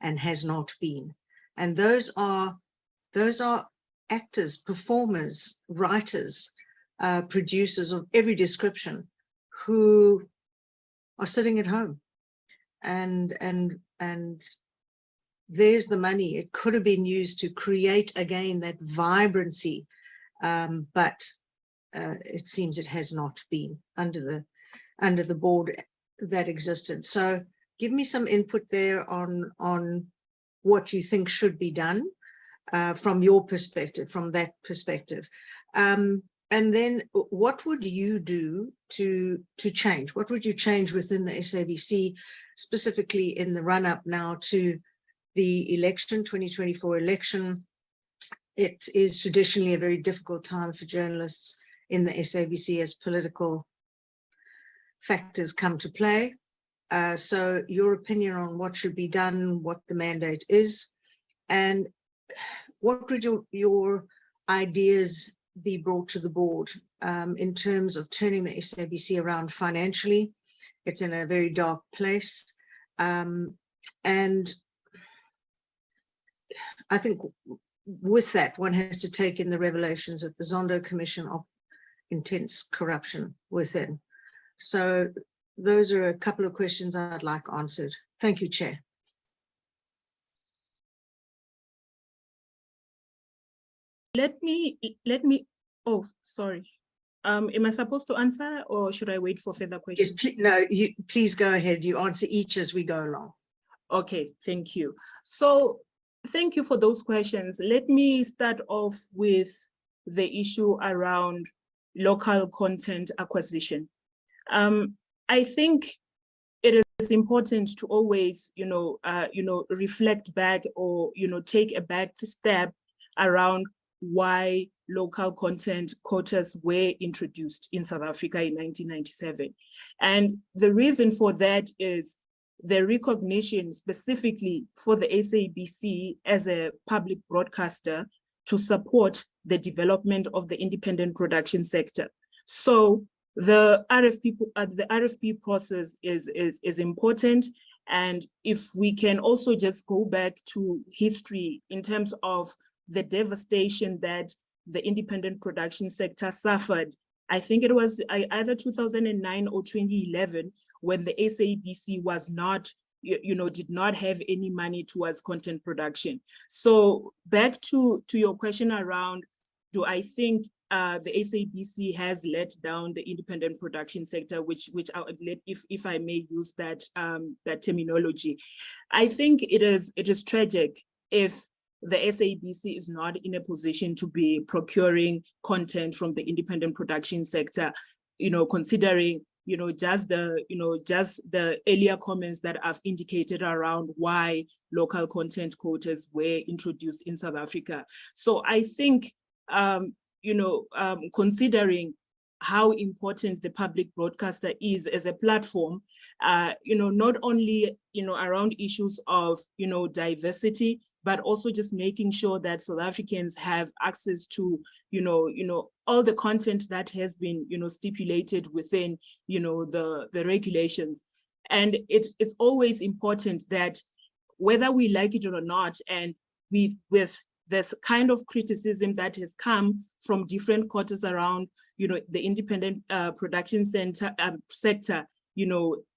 and has not been. And those are actors, performers, writers, producers of every description who are sitting at home. And there's the money. It could have been used to create again that vibrancy, but it seems it has not been under the board that existed. So give me some input there on what you think should be done from your perspective, from that perspective. And then what would you do to change? What would you change within the SABC, specifically in the run-up now to the election, 2024 election? It is traditionally a very difficult time for journalists in the SABC as political factors come to play. So your opinion on what should be done, what the mandate is, and what would your ideas be brought to the board in terms of turning the SABC around financially? It's in a very dark place. And I think with that, one has to take in the revelations of the Zondo Commission of intense corruption within. So those are a couple of questions I'd like answered. Thank you, Chair. Let me, oh, sorry. Am I supposed to answer or should I wait for further questions? Yes, no, please go ahead. You answer each as we go along. Okay, thank you. So thank you for those questions. Let me start off with the issue around local content acquisition. I think it is important to always, reflect back or, take a back step around why local content quotas were introduced in South Africa in 1997. And the reason for that is the recognition specifically for the SABC as a public broadcaster to support the development of the independent production sector. So the RFP process is important. And if we can also just go back to history in terms of the devastation that the independent production sector suffered, I think it was either 2009 or 2011 when the SABC was not, did not have any money towards content production. So back to your question around, do I think the SABC has let down the independent production sector, which if I may use that terminology? I think it is tragic if the SABC is not in a position to be procuring content from the independent production sector, considering just the earlier comments that I've indicated around why local content quotas were introduced in South Africa. So I think considering how important the public broadcaster is as a platform, not only around issues of diversity, but also just making sure that South Africans have access to all the content that has been stipulated within the regulations. And it's always important that whether we like it or not, and with this kind of criticism that has come from different quarters around the independent production sector,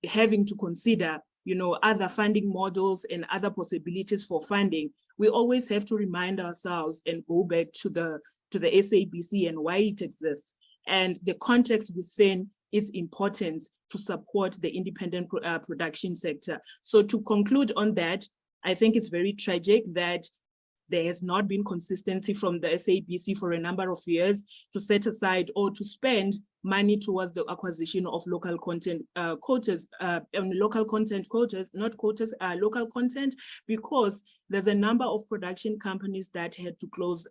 having to consider other funding models and other possibilities for funding, we always have to remind ourselves and go back to the SABC and why it exists. And the context within its importance to support the independent production sector. So to conclude on that, I think it's very tragic that there has not been consistency from the SABC for a number of years to set aside or to spend money towards the acquisition of local content quotas, local content quotas, not quotas, local content, because there's a number of production companies that had to close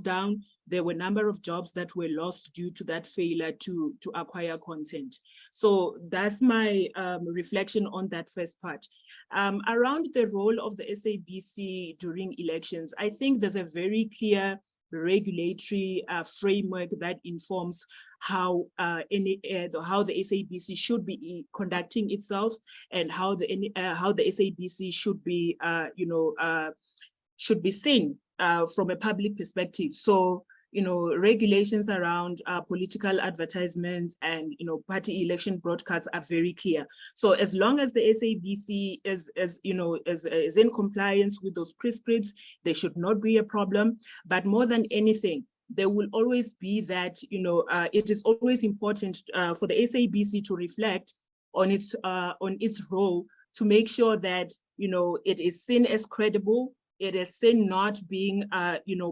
down. There were a number of jobs that were lost due to that failure to acquire content. So that's my reflection on that first part. Around the role of the SABC during elections, I think there's a very clear regulatory framework that informs how how the SABC should be conducting itself, and how the SABC should be seen from a public perspective. So regulations around political advertisements and party election broadcasts are very clear. So as long as the SABC is in compliance with those prescripts, there should not be a problem. But more than anything, there will always be that it is always important for the SABC to reflect on its role, to make sure that it is seen as credible. It is seen not being,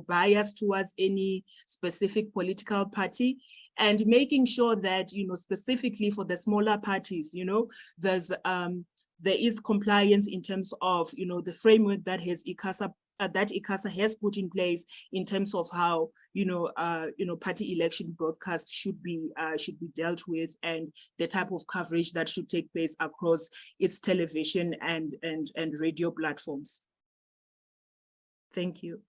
biased towards any specific political party, and making sure that, specifically for the smaller parties, there is compliance in terms of, the framework that has ICASA has put in place in terms of how, party election broadcast should be dealt with, and the type of coverage that should take place across its television and radio platforms. Thank you.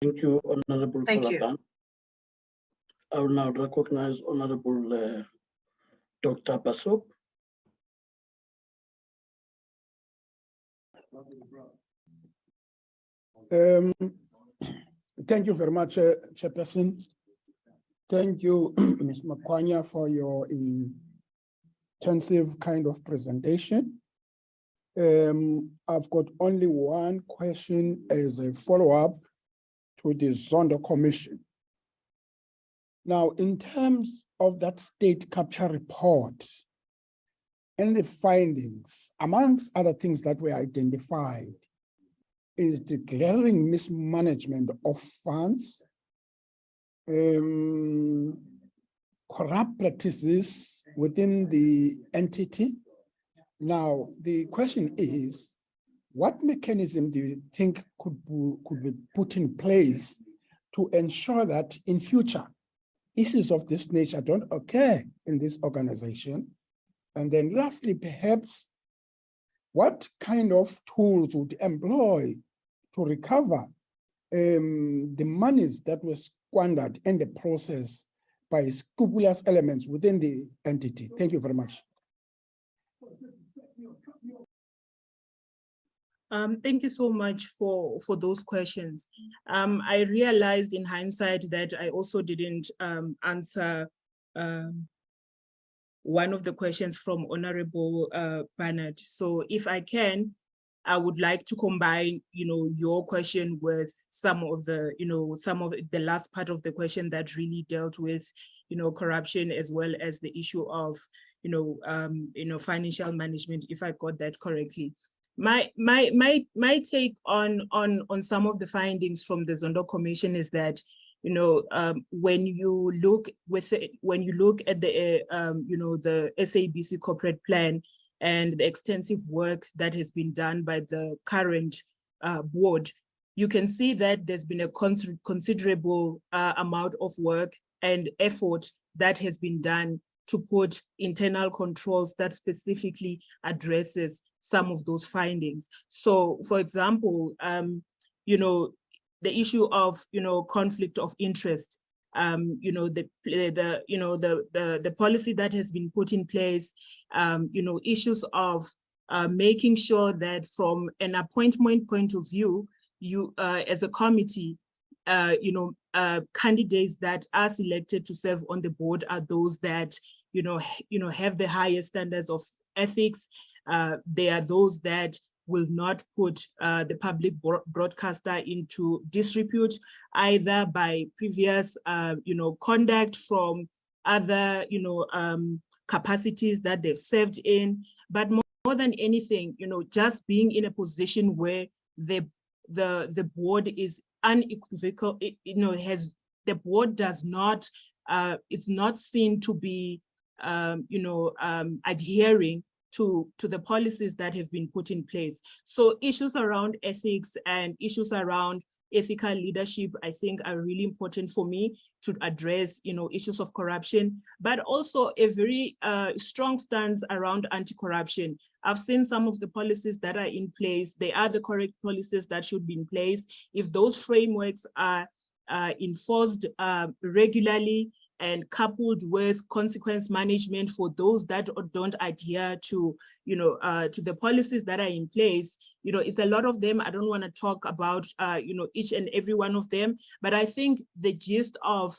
Thank you, Honorable Thank you. Kalaban. I will now recognize Honorable Dr. Basop. Thank you very much, Chairperson. Thank you, Ms. Makwanya, for your intensive kind of presentation. I've got only one question as a follow-up to the Zondo Commission. Now, in terms of that state capture report and the findings, amongst other things that were identified, is the glaring mismanagement of funds, corrupt practices within the entity. Now, the question is, what mechanism do you think could be put in place to ensure that in future issues of this nature don't occur in this organization? And then lastly, perhaps, what kind of tools would employ to recover the monies that were squandered in the process by scrupulous elements within the entity? Thank you very much. Thank you so much for those questions. I realized in hindsight that I also didn't answer one of the questions from Honorable Bernard. So if I can, I would like to combine, your question with some of the last part of the question that really dealt with, corruption, as well as the issue of, financial management, if I got that correctly. My take on some of the findings from the Zondo Commission is that, when you look at the the SABC corporate plan and the extensive work that has been done by the current board, you can see that there's been a considerable amount of work and effort that has been done to put internal controls that specifically addresses some of those findings. So, for example, the issue of conflict of interest, the policy that has been put in place, issues of making sure that from an appointment point of view, you as a committee, candidates that are selected to serve on the board are those that have the highest standards of ethics. They are those that will not put the public broadcaster into disrepute, either by previous conduct from other capacities that they've served in, but more than anything, just being in a position where the board is unequivocal, the board does not, is not seen to be, adhering to the policies that have been put in place. So issues around ethics and issues around ethical leadership, I think, are really important for me to address, issues of corruption, but also a very strong stance around anti-corruption. I've seen some of the policies that are in place. They are the correct policies that should be in place. If those frameworks are enforced regularly and coupled with consequence management for those that don't adhere to, to the policies that are in place, it's a lot of them. I don't want to talk about, each and every one of them, but I think the gist of,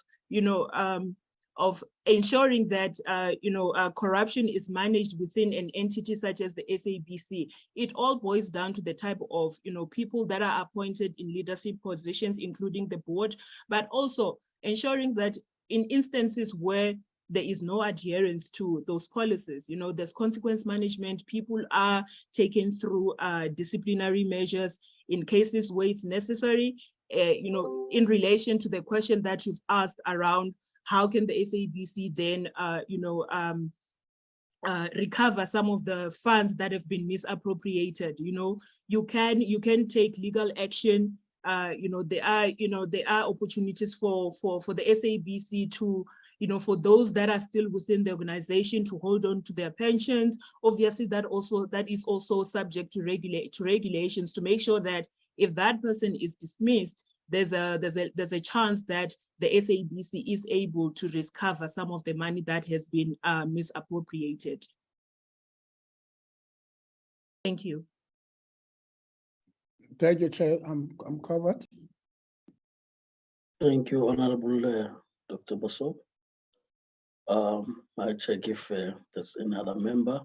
of ensuring that, corruption is managed within an entity such as the SABC, it all boils down to the type of, people that are appointed in leadership positions, including the board, but also ensuring that in instances where there is no adherence to those policies, there's consequence management, people are taken through disciplinary measures in cases where it's necessary, in relation to the question that you've asked around how can the SABC then, recover some of the funds that have been misappropriated. You can take legal action. There are opportunities for the SABC to, for those that are still within the organization to hold on to their pensions. Obviously, that is also subject to regulations to make sure that if that person is dismissed, there's a chance that the SABC is able to recover some of the money that has been misappropriated. Thank you. Thank you, Chair. I'm covered. Thank you, Honorable Dr. Basso. I check if there's any other member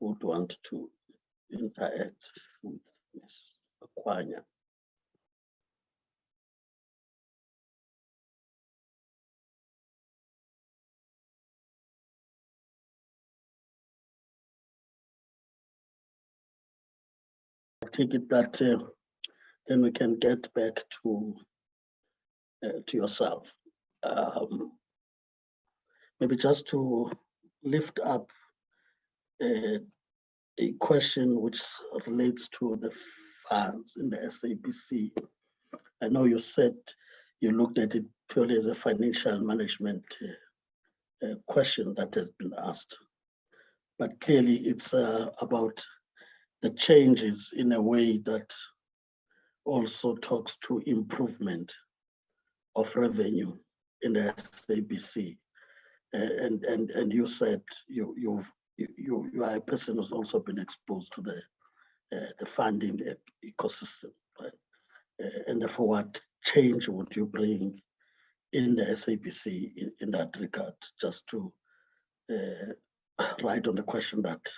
who would want to interact with Ms. Makwanya. I take it that then we can get back to yourself. Maybe just to lift up a question which relates to the funds in the SABC. I know you said you looked at it purely as a financial management question that has been asked, but clearly it's about the changes in a way that also talks to improvement of revenue in the SABC. And you said you are a person who's also been exposed to the funding ecosystem, right? And therefore, what change would you bring in the SABC in that regard? Just to write on the question that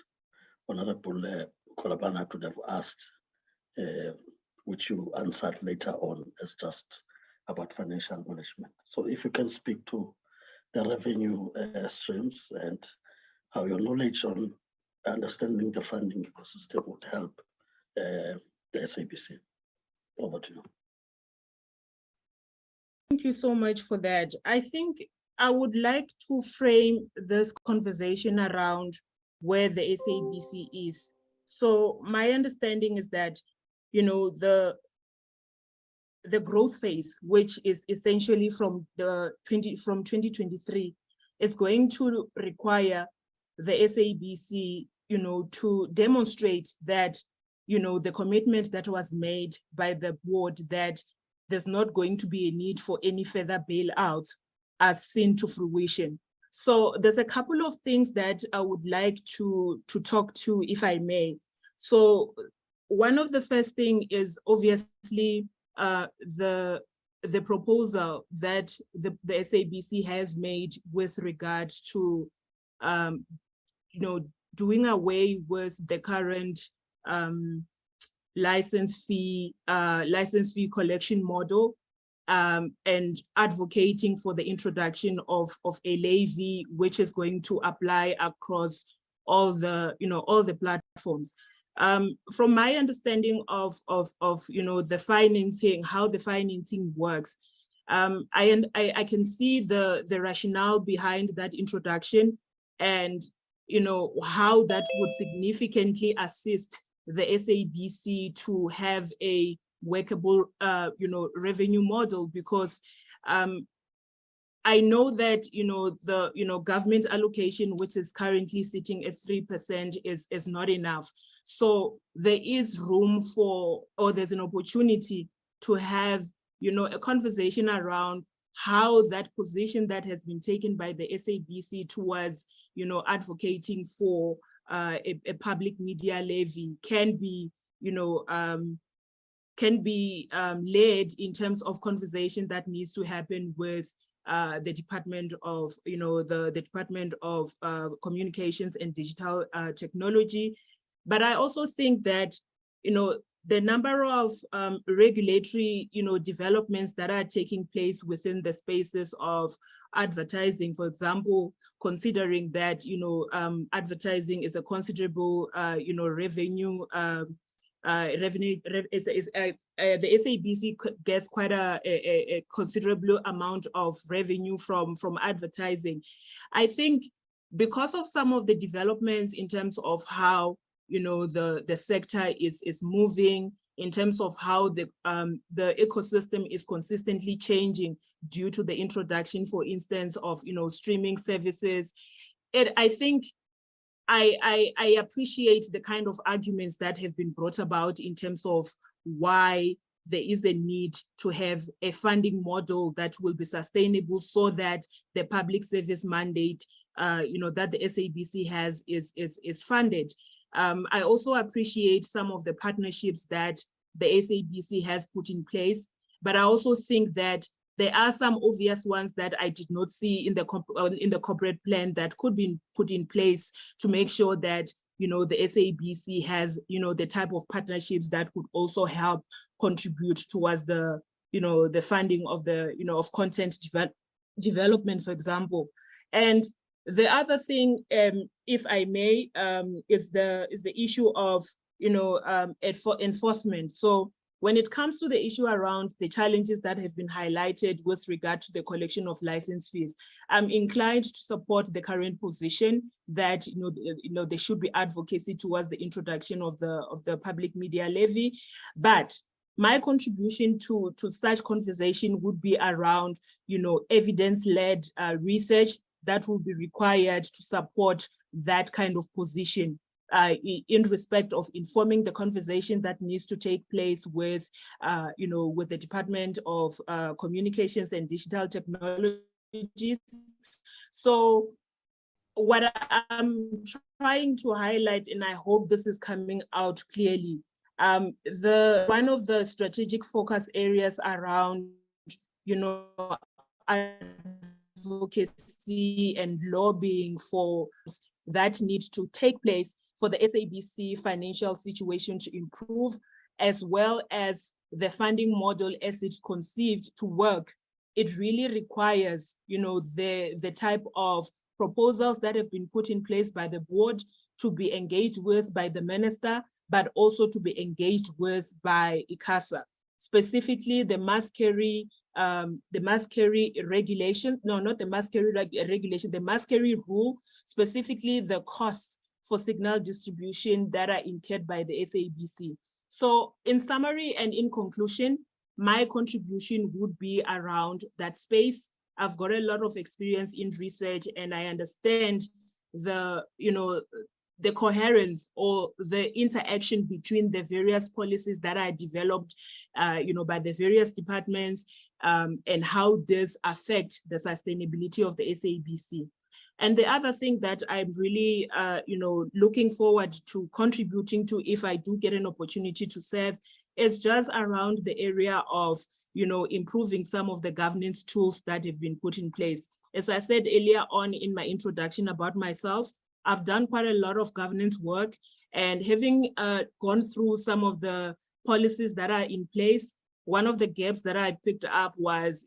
Honorable Kolabana could have asked, which you answered later on as just about financial management. So if you can speak to the revenue streams and how your knowledge on understanding the funding ecosystem would help the SABC. Over to you. Thank you so much for that. I think I would like to frame this conversation around where the SABC is. So my understanding is that, the growth phase, which is essentially from 2023, is going to require the SABC, to demonstrate that, the commitment that was made by the board that there's not going to be a need for any further bailouts as seen to fruition. So there's a couple of things that I would like to talk to, if I may. So one of the first thing is obviously the proposal that the SABC has made with regard to, doing away with the current license fee collection model, and advocating for the introduction of a levy which is going to apply across all the platforms. From my understanding of the financing, how the financing works, I can see the rationale behind that introduction, and how that would significantly assist the SABC to have a workable revenue model, because I know that the government allocation, which is currently sitting at 3%, is not enough. So there is room for, or there's an opportunity to have a conversation around how that position that has been taken by the SABC towards advocating for a public media levy can be led in terms of conversation that needs to happen with the Department of the Department of Communications and Digital Technology. But I also think that the number of regulatory developments that are taking place within the spaces of advertising, for example, considering that advertising is a considerable revenue. The SABC gets quite a considerable amount of revenue from advertising. I think because of some of the developments in terms of how the sector is moving, in terms of how the ecosystem is consistently changing due to the introduction, for instance, of streaming services, I think I appreciate the kind of arguments that have been brought about in terms of why there is a need to have a funding model that will be sustainable, so that the public service mandate that the SABC has is funded. I also appreciate some of the partnerships that the SABC has put in place, but I also think that there are some obvious ones that I did not see in the corporate plan that could be put in place to make sure that the SABC has the type of partnerships that could also help contribute towards the the funding of the of content development, for example. And the other thing, if I may, is the issue of enforcement. So when it comes to the issue around the challenges that have been highlighted with regard to the collection of license fees, I'm inclined to support the current position that there should be advocacy towards the introduction of the public media levy. But my contribution to such conversation would be around evidence-led research that will be required to support that kind of position. In respect of informing the conversation that needs to take place with, with the Department of Communications and Digital Technologies. So what I'm trying to highlight, and I hope this is coming out clearly, one of the strategic focus areas around, advocacy and lobbying for that need to take place for the SABC financial situation to improve, as well as the funding model as it's conceived to work. It really requires, the type of proposals that have been put in place by the board to be engaged with by the minister, but also to be engaged with by ICASA, specifically the mass carry regulation, no, not the mass carry regulation, the mass carry rule, specifically the costs for signal distribution that are incurred by the SABC. So in summary and in conclusion, my contribution would be around that space. I've got a lot of experience in research, and I understand the coherence or the interaction between the various policies that are developed by the various departments, and how this affects the sustainability of the SABC. And the other thing that I'm really looking forward to contributing to, if I do get an opportunity to serve, is just around the area of improving some of the governance tools that have been put in place. As I said earlier on in my introduction about myself, I've done quite a lot of governance work, and having gone through some of the policies that are in place, one of the gaps that I picked up was,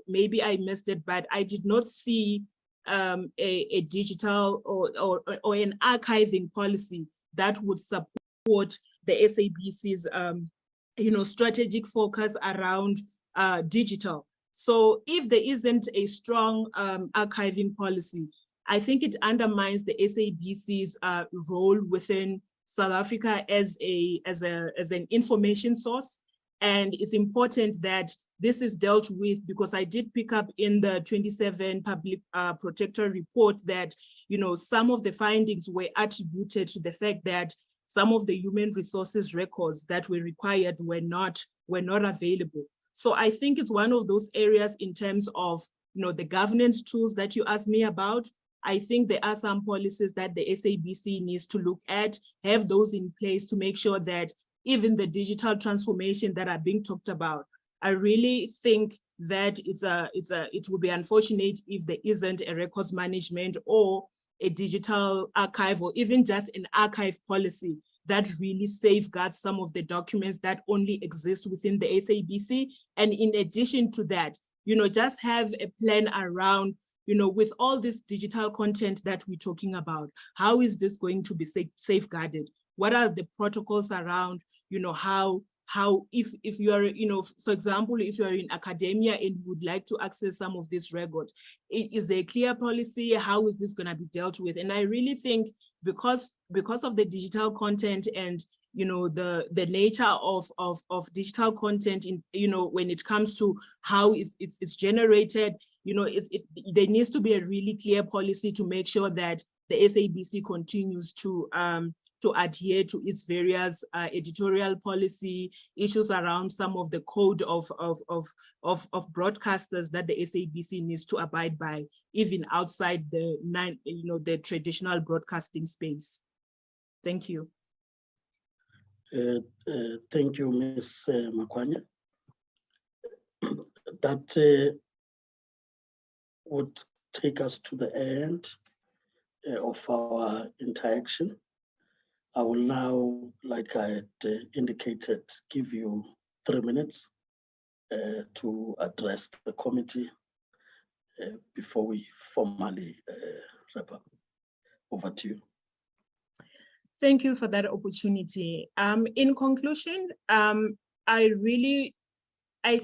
maybe I missed it, but I did not see a digital or an archiving policy that would support support the SABC's strategic focus around digital. So if there isn't a strong archiving policy, I think it undermines the SABC's role within South Africa as an information source. And it's important that this is dealt with, because I did pick up in the 27 Public Protector report that, some of the findings were attributed to the fact that some of the human resources records that were required were not available. So I think it's one of those areas in terms of, the governance tools that you asked me about. I think there are some policies that the SABC needs to look at, have those in place to make sure that even the digital transformation that are being talked about, I really think that it would be unfortunate if there isn't a records management or a digital archive, or even just an archive policy that really safeguards some of the documents that only exist within the SABC. And in addition to that, just have a plan around, with all this digital content that we're talking about, how is this going to be safeguarded? What are the protocols around, how if you are, for example, if you are in academia and would like to access some of this record, is there a clear policy? How is this going to be dealt with? And I really think because of the digital content and the nature of digital content in when it comes to how it's generated, there needs to be a really clear policy to make sure that the SABC continues to adhere to its various editorial policy issues around some of the code of broadcasters that the SABC needs to abide by, even outside the traditional broadcasting space. Thank you. Thank you, Ms. Makwanya. That would take us to the end of our interaction. I will now, like I had indicated, give you 3 minutes to address the committee before we formally wrap up. Over to you. Thank you for that opportunity. In conclusion, I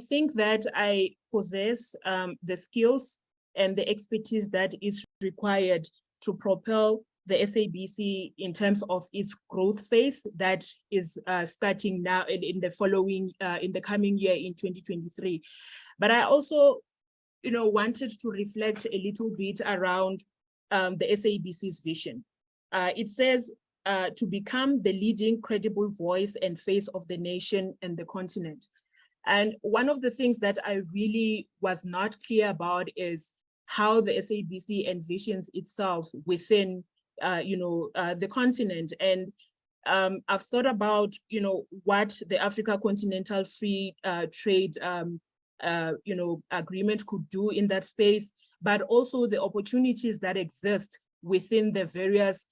think that I possess the skills and the expertise that is required to propel the SABC in terms of its growth phase that is starting now in the coming year in 2023. But I also, wanted to reflect a little bit around the SABC's vision. It says to become the leading credible voice and face of the nation and the continent. And one of the things that I really was not clear about is how the SABC envisions itself within the continent. And I've thought about, what the Africa Continental Free Trade, agreement could do in that space, but also the opportunities that exist within the various,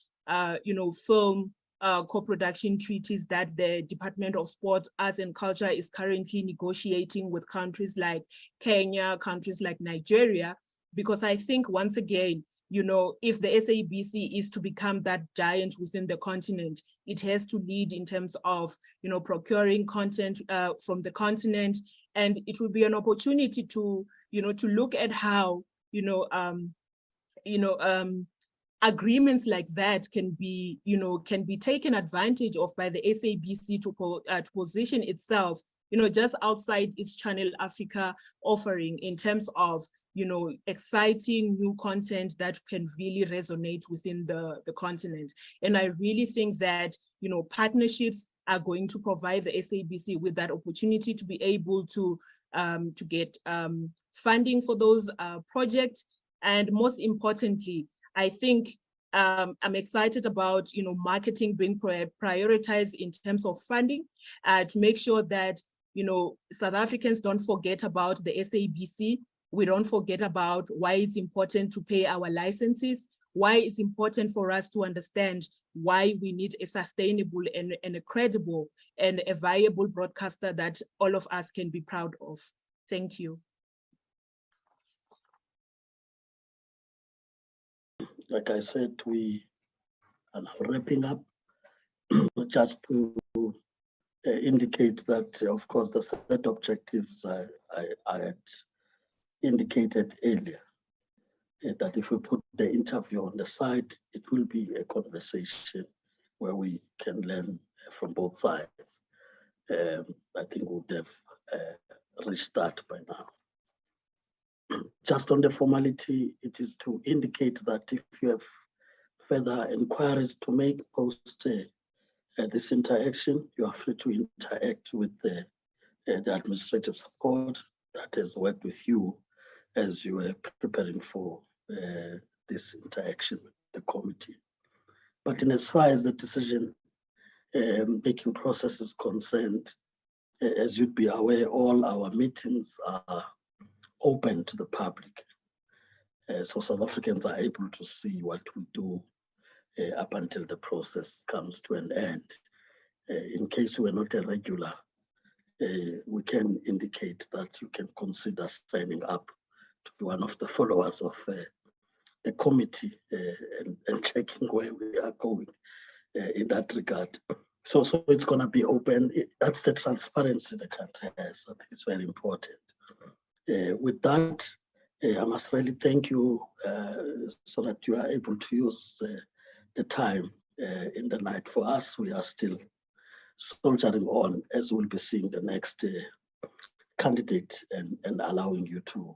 film co-production treaties that the Department of Sport, Arts and Culture is currently negotiating with countries like Kenya, countries like Nigeria, because I think once again, if the SABC is to become that giant within the continent, it has to lead in terms of, procuring content from the continent. And it will be an opportunity to, to look at how, agreements like that can be taken advantage of by the SABC to position itself, just outside its Channel Africa offering in terms of, exciting new content that can really resonate within the continent. And I really think that, partnerships are going to provide the SABC with that opportunity to be able to get funding for those projects. And most importantly, I think I'm excited about, marketing being prioritized in terms of funding to make sure that, South Africans don't forget about the SABC. We don't forget about why it's important to pay our licenses, why it's important for us to understand why we need a sustainable and a credible and a viable broadcaster that all of us can be proud of. Thank you. Like I said, we are now wrapping up. just to indicate that, of course, the third objectives I had indicated earlier, that if we put the interview on the side, it will be a conversation where we can learn from both sides. I think we would have reached that by now. Just on the formality, it is to indicate that if you have further inquiries to make post this interaction, you are free to interact with the administrative support that has worked with you as you were preparing for this interaction with the committee. But in as far as the decision making process is concerned, as you'd be aware, all our meetings are open to the public. So South Africans are able to see what we do up until the process comes to an end. In case you are not a regular, we can indicate that you can consider signing up to be one of the followers of the committee and checking where we are going in that regard. So it's going to be open. That's the transparency the country has. I think it's very important. With that, I must really thank you so that you are able to use the time in the night. For us, we are still soldiering on as we'll be seeing the next candidate and allowing you to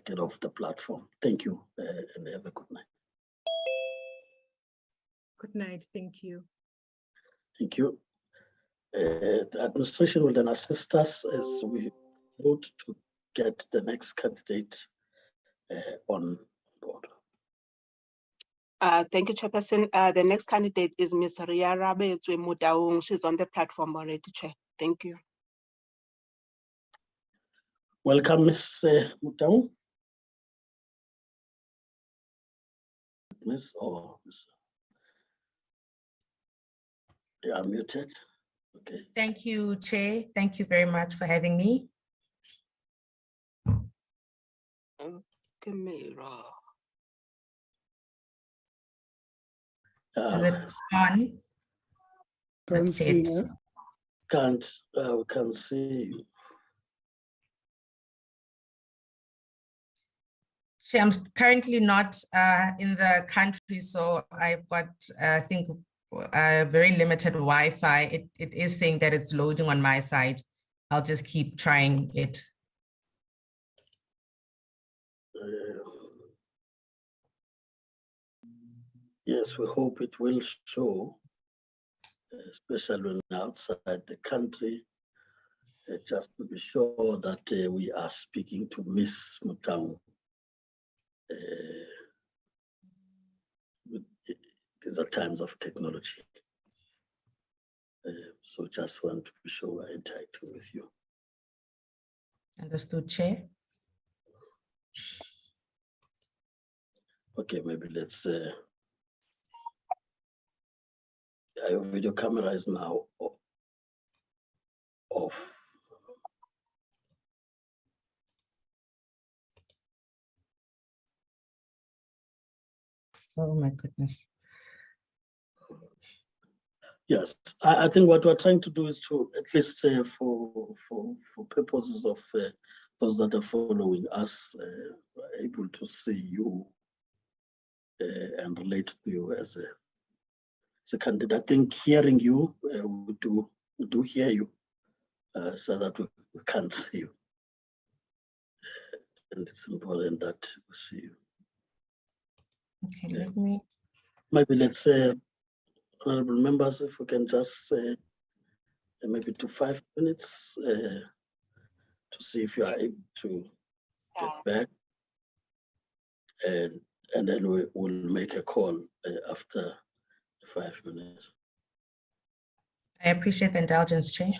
get off the platform. Thank you and have a good night. Good night. Thank you. Thank you. The administration will then assist us as we vote to get the next candidate on board. Thank you, Chairperson. The next candidate is Ms. Ria Rabetswe Mudaung. She's on the platform already, Chair. Thank you. Welcome, Ms. Mudaung. Miss or Ms. You are muted. Okay. Thank you, Chair. Thank you very much for having me. Camera. Is it on? Can't see her. We can't see you. Chair, I'm currently not in the country, so I've got, I think, very limited Wi-Fi. It is saying that it's loading on my side. I'll just keep trying it. Yes, we hope it will show, especially when outside the country, just to be sure that we are speaking to Miss Mudaung. These are times of technology. So just want to be sure we're interacting with you. Understood, Chair. Okay, maybe let's, your video camera is now off. Oh my goodness. Yes, I think what we're trying to do is to, at least for purposes of those that are following us, able to see you and relate to you as a candidate. I think hearing you, we do hear you, so that we can't see you. And it's important that we see you. Okay, let me. Maybe let's say, honorable members, if we can just maybe to 5 minutes to see if you are able to get back, and then we will make a call after 5 minutes. I appreciate the indulgence, Chair.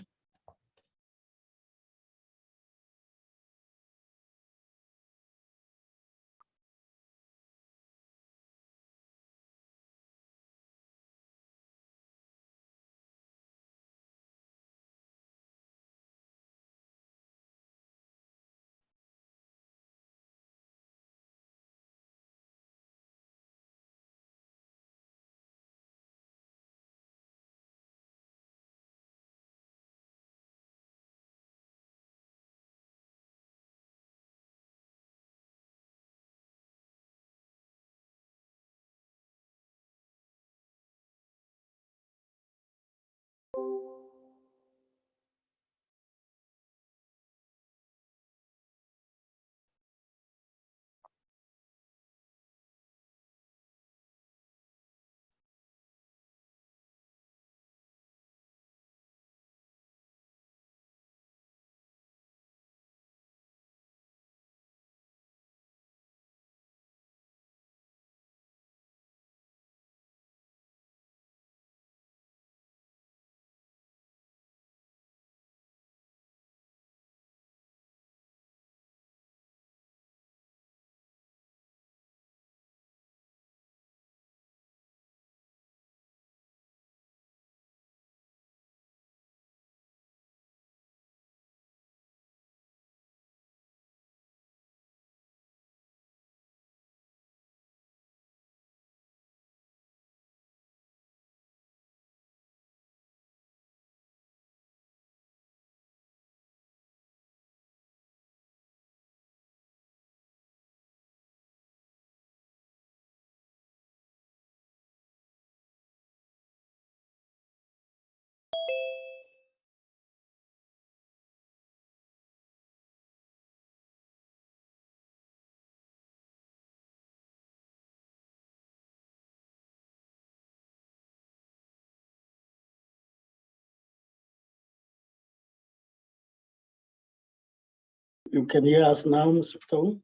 You can hear us now, Mr. Stone?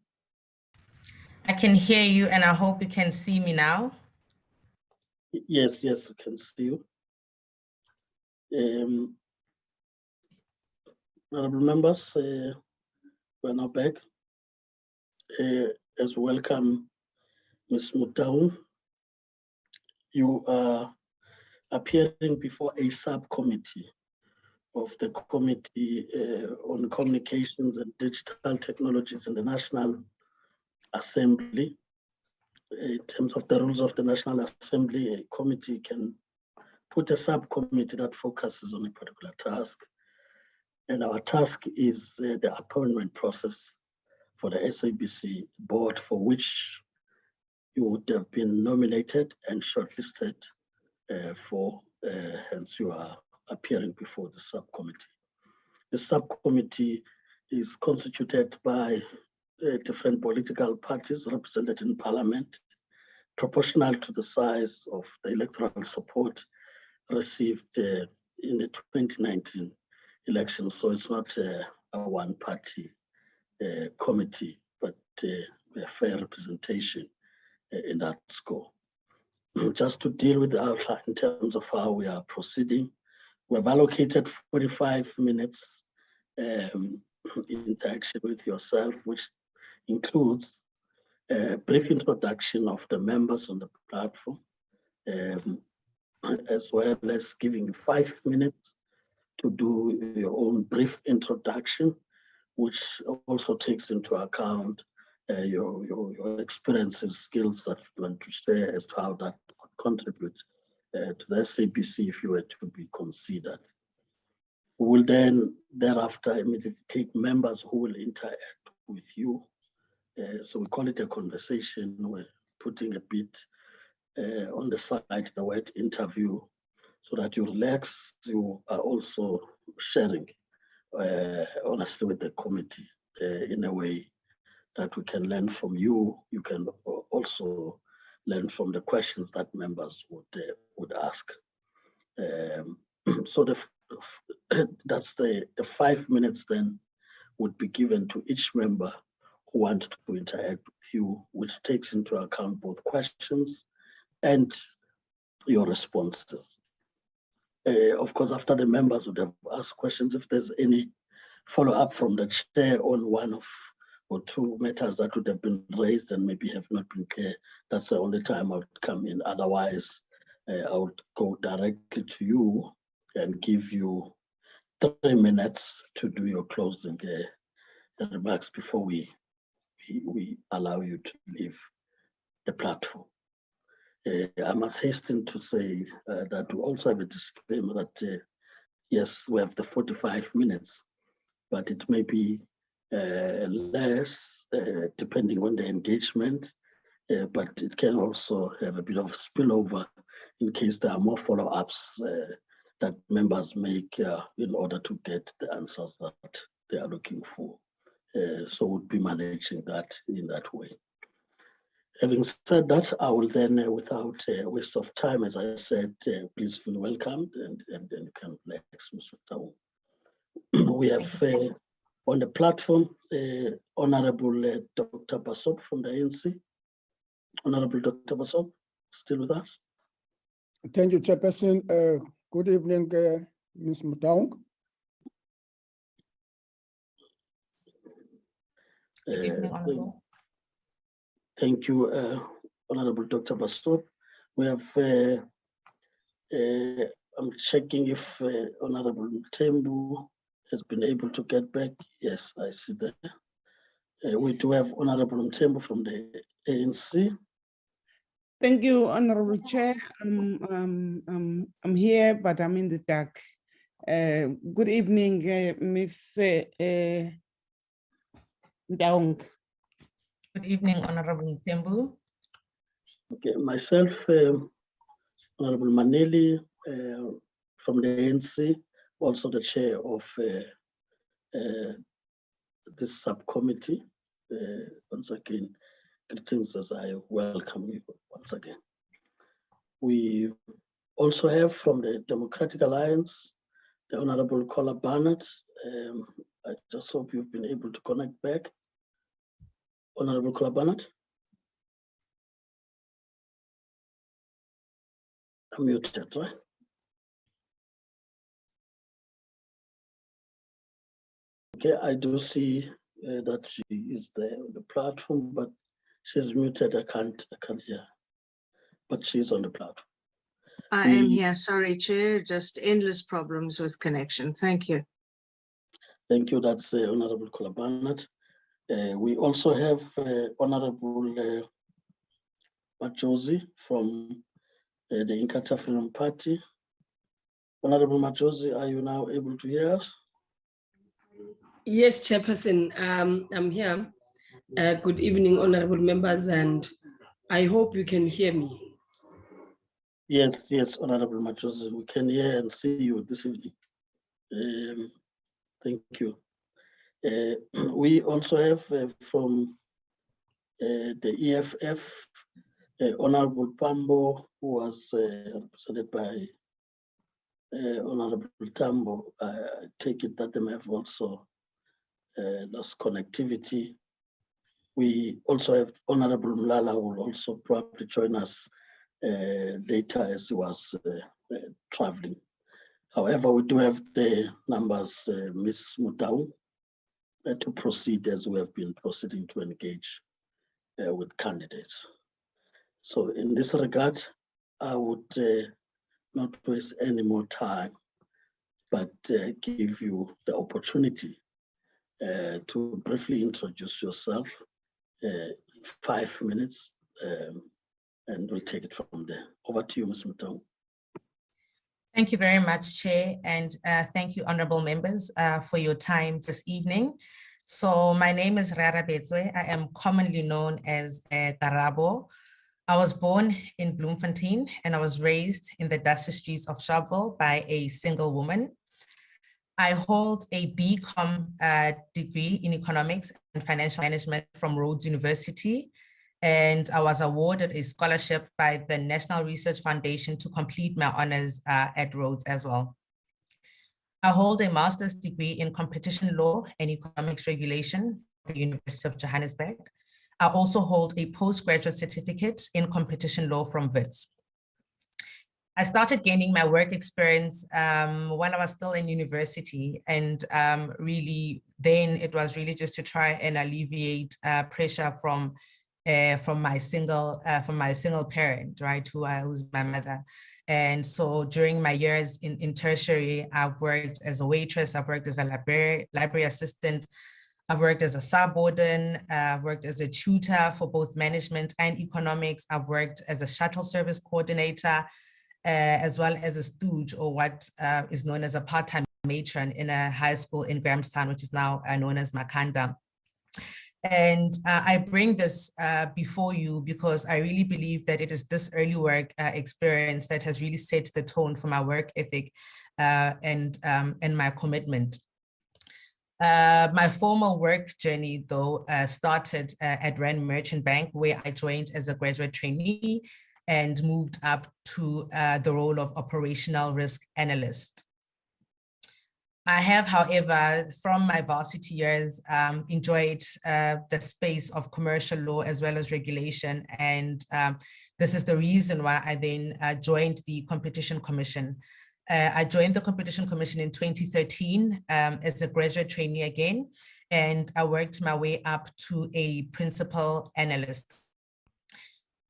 I can hear you and I hope you can see me now. Yes, yes, we can see you. Honorable members, we're now back. As welcome, Ms. Mutau. You are appearing before a subcommittee of the Committee on Communications and Digital Technologies in the National Assembly. In terms of the rules of the National Assembly, a committee can put a subcommittee that focuses on a particular task. And our task is the appointment process for the SABC board, for which you would have been nominated and shortlisted for, hence you are appearing before the subcommittee. The subcommittee is constituted by different political parties represented in Parliament, proportional to the size of the electoral support received in the 2019 elections. So it's not a one-party committee, but a fair representation in that score. Just to deal with the outline in terms of how we are proceeding, we have allocated 45 minutes interaction with yourself, which includes a brief introduction of the members on the platform, as well as giving 5 minutes to do your own brief introduction, which also takes into account your experiences, skills that you want to share as to how that could contribute to the SABC if you were to be considered. We will then thereafter immediately take members who will interact with you. So we call it a conversation. We're putting a bit on the side the word interview so that you relax. You are also sharing honestly with the committee in a way that we can learn from you. You can also learn from the questions that members would ask. So that's the 5 minutes then would be given to each member who wants to interact with you, which takes into account both questions and your responses. Of course, after the members would have asked questions, if there's any follow-up from the chair on one or two matters that would have been raised and maybe have not been clear, that's the only time I would come in. Otherwise, I would go directly to you and give you 3 minutes to do your closing remarks before we allow you to leave the platform. I must hasten to say that we also have a disclaimer that yes, we have the 45 minutes, but it may be less depending on the engagement, but it can also have a bit of spillover in case there are more follow-ups that members make in order to get the answers that they are looking for. So we'll be managing that in that way. Having said that, I will then, without a waste of time, as I said, please feel welcomed and you can relax, Mr. Tau. We have on the platform, Honorable Dr. Basop from the ANC. Honorable Dr. Basop, still with us? Thank you, Chairperson. Good evening, Ms. Mutaung. Good evening, Honorable. Thank you, Honorable Dr. Basop. We have, I'm checking if Honorable Tembu has been able to get back. Yes, I see that. We do have Honorable Tembu from the ANC. Thank you, Honorable Chair. I'm here, but I'm in the dark. Good evening, Ms. Daung. Good evening, Honorable Tembu. Okay, myself, Honorable Maneli from the ANC, also the chair of this subcommittee. Once again, greetings as I welcome you once again. We also have from the Democratic Alliance, the Honorable Kola Barnett. I just hope you've been able to connect back. Honorable Kulabanat. I'm muted, right? Okay, I do see that she is there on the platform, but she's muted. I can't hear, but she's on the platform. I am here. Sorry, Chair. Just endless problems with connection. Thank you. Thank you. That's Honorable Kulabanat. We also have Honorable Majosi from the Inkatha Freedom Party. Honorable Majosi, are you now able to hear us? Yes, Chairperson, I'm here. Good evening, honorable members, and I hope you can hear me. Yes, Honorable Majosi, we can hear and see you this evening. Thank you. We also have from the EFF, Honorable Pambo, who was represented by Honorable Tambo. I take it that they may have also lost connectivity. We also have Honorable Mlala, who will also probably join us later as he was traveling. However, we do have the numbers, Ms. Mutau, to proceed as we have been proceeding to engage with candidates. So in this regard, I would not waste any more time, but give you the opportunity to briefly introduce yourself, 5 minutes, and we'll take it from there. Over to you, Ms. Mutau. Thank you very much, Chair, and thank you, honorable members, for your time this evening. So my name is Rara Betswe. I am commonly known as Karabo. I was born in Bloemfontein and I was raised in the dusty streets of Sharpeville by a single woman. I hold a BCom degree in economics and financial management from Rhodes University, and I was awarded a scholarship by the National Research Foundation to complete my honors at Rhodes as well. I hold a master's degree in competition law and economics regulation at the University of Johannesburg. I also hold a postgraduate certificate in competition law from WITS. I started gaining my work experience while I was still in university, and really then it was really just to try and alleviate pressure from my single parent, right, who's my mother. And so during my years in tertiary, I've worked as a waitress, I've worked as a library assistant, I've worked as a sub-warden, I've worked as a tutor for both management and economics, I've worked as a shuttle service coordinator, as well as a stooge, or what is known as a part-time matron in a high school in Grahamstown, which is now known as Makanda. And I bring this before you because I really believe that it is this early work experience that has really set the tone for my work ethic and my commitment. My formal work journey, though, started at Rand Merchant Bank, where I joined as a graduate trainee and moved up to the role of operational risk analyst. I have, however, from my varsity years, enjoyed the space of commercial law as well as regulation. And this is the reason why I then joined the Competition Commission. I joined the Competition Commission in 2013 as a graduate trainee again, and I worked my way up to a principal analyst.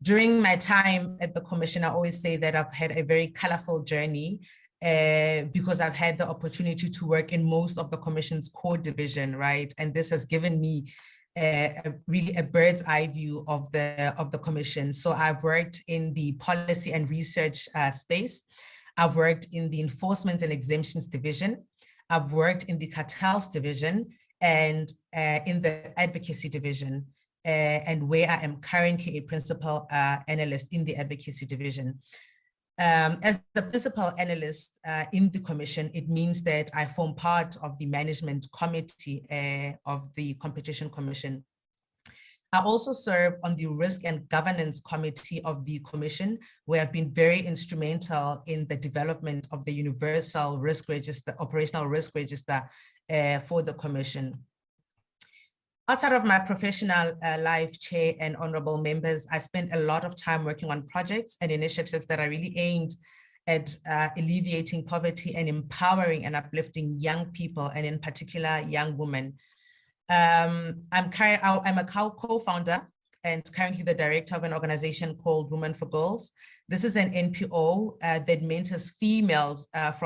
During my time at the Commission, I always say that I've had a very colorful journey because I've had the opportunity to work in most of the Commission's core division, right? And this has given me really a bird's eye view of the Commission. So I've worked in the policy and research space. I've worked in the enforcement and exemptions division. I've worked in the cartels division and in the advocacy division, and where I am currently a principal analyst in the advocacy division. As the principal analyst in the Commission, it means that I form part of the management committee of the Competition Commission. I also serve on the Risk and Governance Committee of the Commission, where I've been very instrumental in the development of the Universal Risk Register, Operational Risk Register for the Commission. Outside of my professional life, Chair and honorable members, I spent a lot of time working on projects and initiatives that are really aimed at alleviating poverty and empowering and uplifting young people, and in particular, young women. I'm a co-founder and currently the director of an organization called Women for Girls. This is an NPO that mentors females that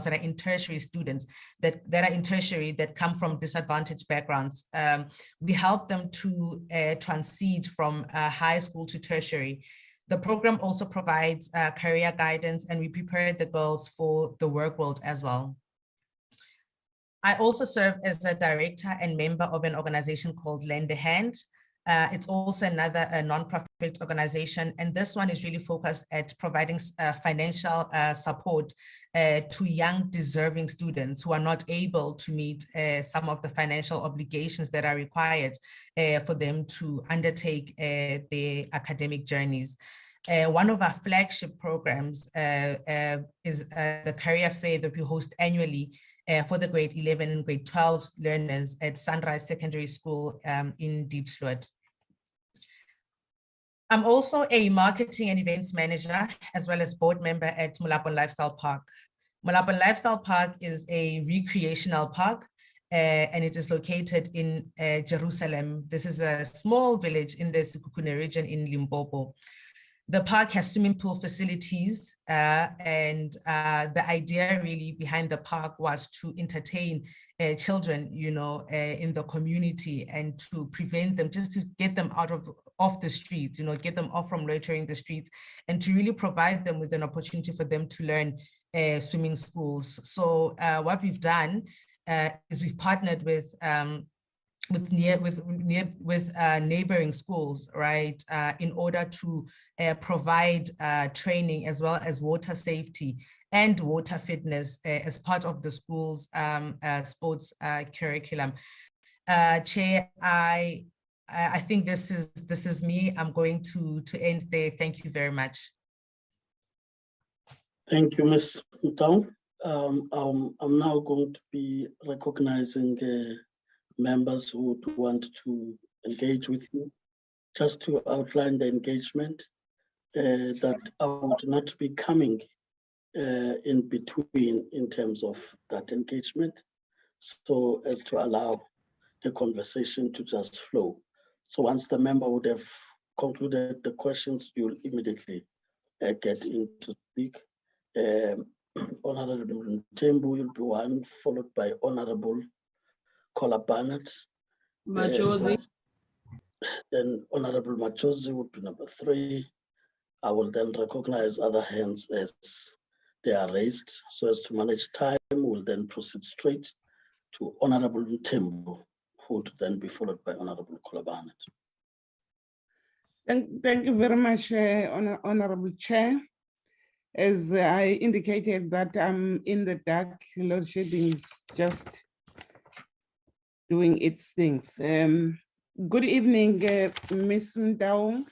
are in tertiary students, that are in tertiary that come from disadvantaged backgrounds. We help them to transit from high school to tertiary. The program also provides career guidance, and we prepare the girls for the work world as well. I also serve as a director and member of an organization called Lend a Hand. It's also another non-profit organization, and this one is really focused at providing financial support to young deserving students who are not able to meet some of the financial obligations that are required for them to undertake their academic journeys. One of our flagship programs is the career fair that we host annually for the grade 11 and grade 12 learners at Sunrise Secondary School in Diepsloot. I'm also a marketing and events manager, as well as board member at Mulapon Lifestyle Park. Mulapon Lifestyle Park is a recreational park, and it is located in Jerusalem. This is a small village in the Sekhukhune region in Limpopo. The park has swimming pool facilities, and the idea really behind the park was to entertain children, in the community, and to prevent them, just to get them off the streets, get them off from loitering the streets, and to really provide them with an opportunity for them to learn swimming schools. So what we've done is we've partnered with neighboring schools, right, in order to provide training as well as water safety and water fitness as part of the school's sports curriculum. Chair, I think this is me. I'm going to end there. Thank you very much. Thank you, Ms. Mtao. I'm now going to be recognizing members who would want to engage with you. Just to outline the engagement, that I would not be coming in between in terms of that engagement, so as to allow the conversation to just flow. So once the member would have concluded the questions, you'll immediately get in to speak. Honorable Tembu will be one, followed by Honorable Kola Barnett. Majosi. Then Honorable Majosi would be number 3. I will then recognize other hands as they are raised. So as to manage time, we'll then proceed straight to Honorable Tembu, who would then be followed by Honorable Kola Barnett. Thank you very much, Honorable Chair. As I indicated that I'm in the dark, load shedding is just doing its things. Good evening, Ms. Mtao.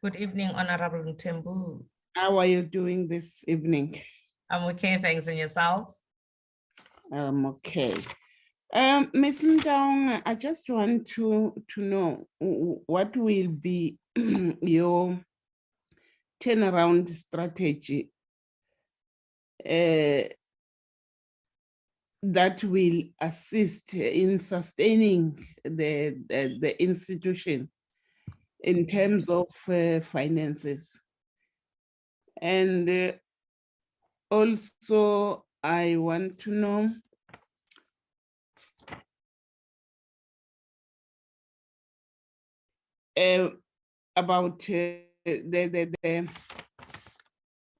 Good evening, Honorable Tembu. How are you doing this evening? I'm okay, thanks. And yourself? I'm okay. Ms. Mtao, I just want to know what will be your turnaround strategy that will assist in sustaining the institution in terms of finances. And also, I want to know about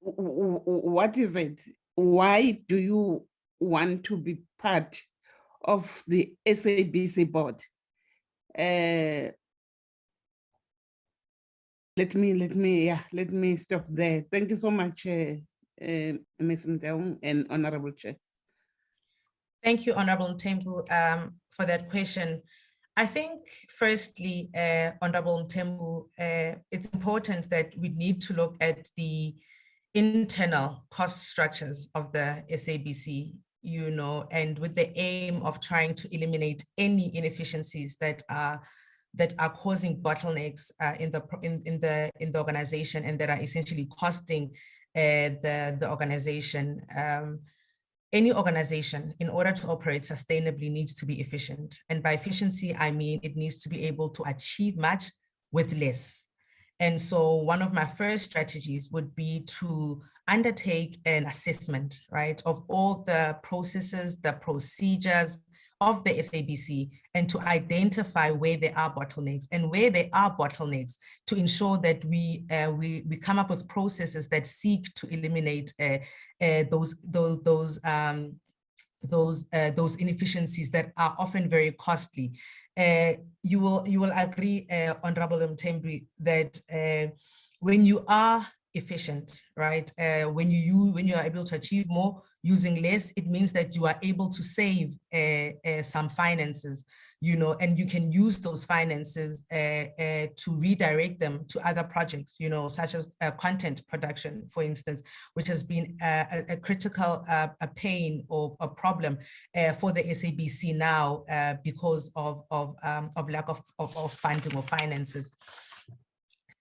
what is it? Why do you want to be part of the SABC board? Let me stop there. Thank you so much, Ms. Mtao and Honorable Chair. Thank you, Honorable Tembu, for that question. I think, firstly, Honorable Mthembu, it's important that we need to look at the internal cost structures of the SABC, and with the aim of trying to eliminate any inefficiencies that are causing bottlenecks in the organization and that are essentially costing the organization. Any organization, in order to operate sustainably, needs to be efficient. And by efficiency, I mean it needs to be able to achieve much with less. And so one of my first strategies would be to undertake an assessment, right, of all the processes, the procedures of the SABC, and to identify where there are bottlenecks, and where there are bottlenecks, to ensure that we come up with processes that seek to eliminate those inefficiencies that are often very costly. You will agree, Honorable Mthembu, that when you are efficient, right, when you are able to achieve more using less, it means that you are able to save some finances, and you can use those finances to redirect them to other projects, such as content production, for instance, which has been a critical pain or a problem for the SABC now because of lack of funding or finances.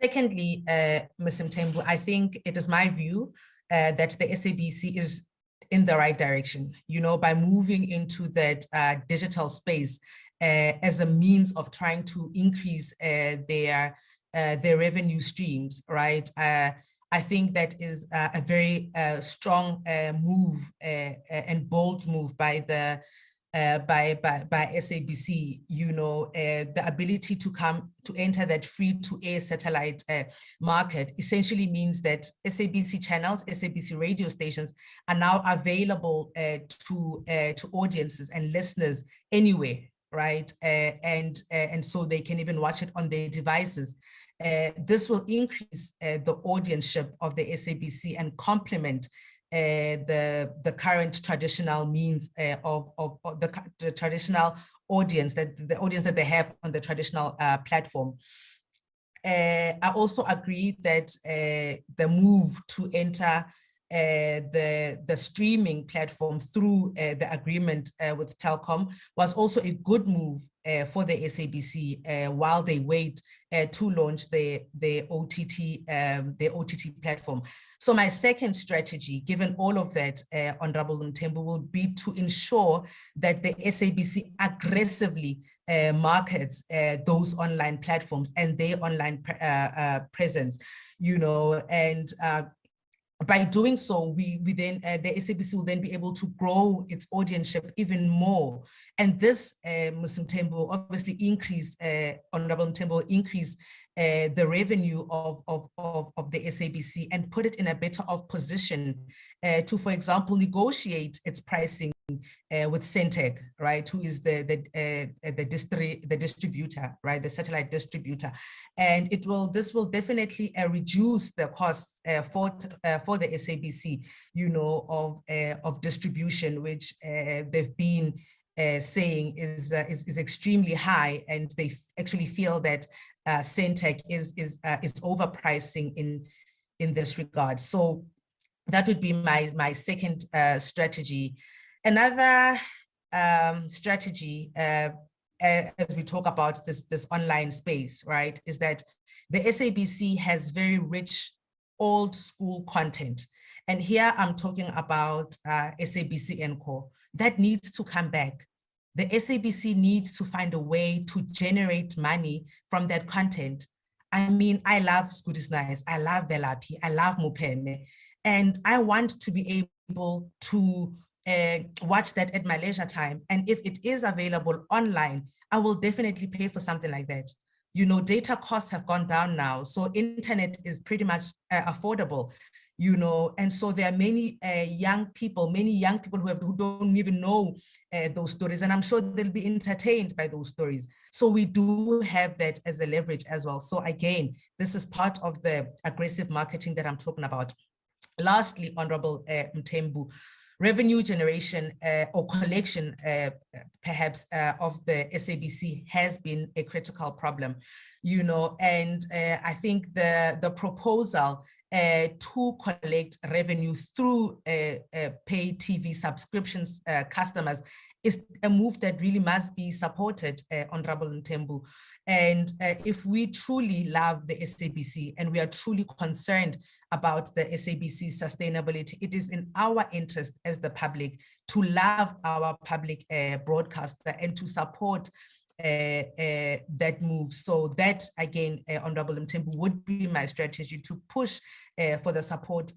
Secondly, Ms. Mthembu, I think it is my view that the SABC is in the right direction, by moving into that digital space as a means of trying to increase their revenue streams, right? I think that is a very strong move and bold move by the SABC, the ability to enter that free-to-air satellite market essentially means that SABC channels, SABC radio stations are now available to audiences and listeners anywhere, right? And so they can even watch it on their devices. This will increase the audienceship of the SABC and complement the current traditional means of the traditional audience, the audience that they have on the traditional platform. I also agree that the move to enter the streaming platform through the agreement with Telkom was also a good move for the SABC while they wait to launch the OTT platform. So my second strategy, given all of that, Honorable Mthembu, will be to ensure that the SABC aggressively markets those online platforms and their online presence, and by doing so, we then the SABC will then be able to grow its audienceship even more. And this, Mr. Mthembu, obviously increase, Honorable Mthembu, increase the revenue of the SABC and put it in a better off position to, for example, negotiate its pricing with Sapc, right, who is the distributor, right, the satellite distributor, and this will definitely reduce the costs for the SABC, of distribution, which they've been saying is extremely high, and they actually feel that Sapc is overpricing in this regard. So that would be my second strategy. Another strategy, as we talk about this online space, right, is that the SABC has very rich old school content. And here I'm talking about SABC Encore. That needs to come back. The SABC needs to find a way to generate money from that content. I mean, I love Scootie's Nice, I love Velapi, I love Mupeme, and I want to be able to watch that at my leisure time. And if it is available online, I will definitely pay for something like that. Data costs have gone down now, so internet is pretty much affordable, and so there are many young people who don't even know those stories, and I'm sure they'll be entertained by those stories. So we do have that as a leverage as well. So again, this is part of the aggressive marketing that I'm talking about. Lastly, Honorable Mthembu, revenue generation or collection, perhaps, of the SABC has been a critical problem, you know, and I think the proposal to collect revenue through pay TV subscriptions customers is a move that really must be supported, Honorable Mthembu. And if we truly love the SABC and we are truly concerned about the SABC sustainability, it is in our interest as the public to love our public broadcaster and to support that move. So that, again, Honorable Mthembu, would be my strategy to push for the support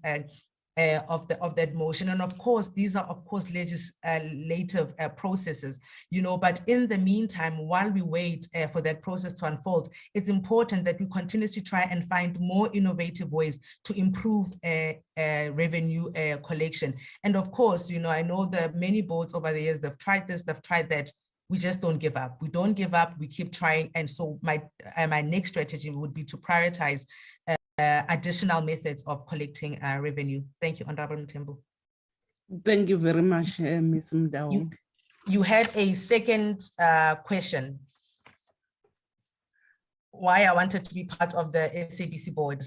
of that motion. And of course, these are of course legislative processes, you know, but in the meantime, while we wait for that process to unfold, it's important that we continuously try and find more innovative ways to improve revenue collection. And of course, you know, I know the many boards over the years, they've tried this, they've tried that. We just don't give up. We don't give up, we keep trying. And so my next strategy would be to prioritize additional methods of collecting revenue. Thank you, Honorable Mthembu. Thank you very much, Ms. Mdau. You had a second question. Why I wanted to be part of the SABC board.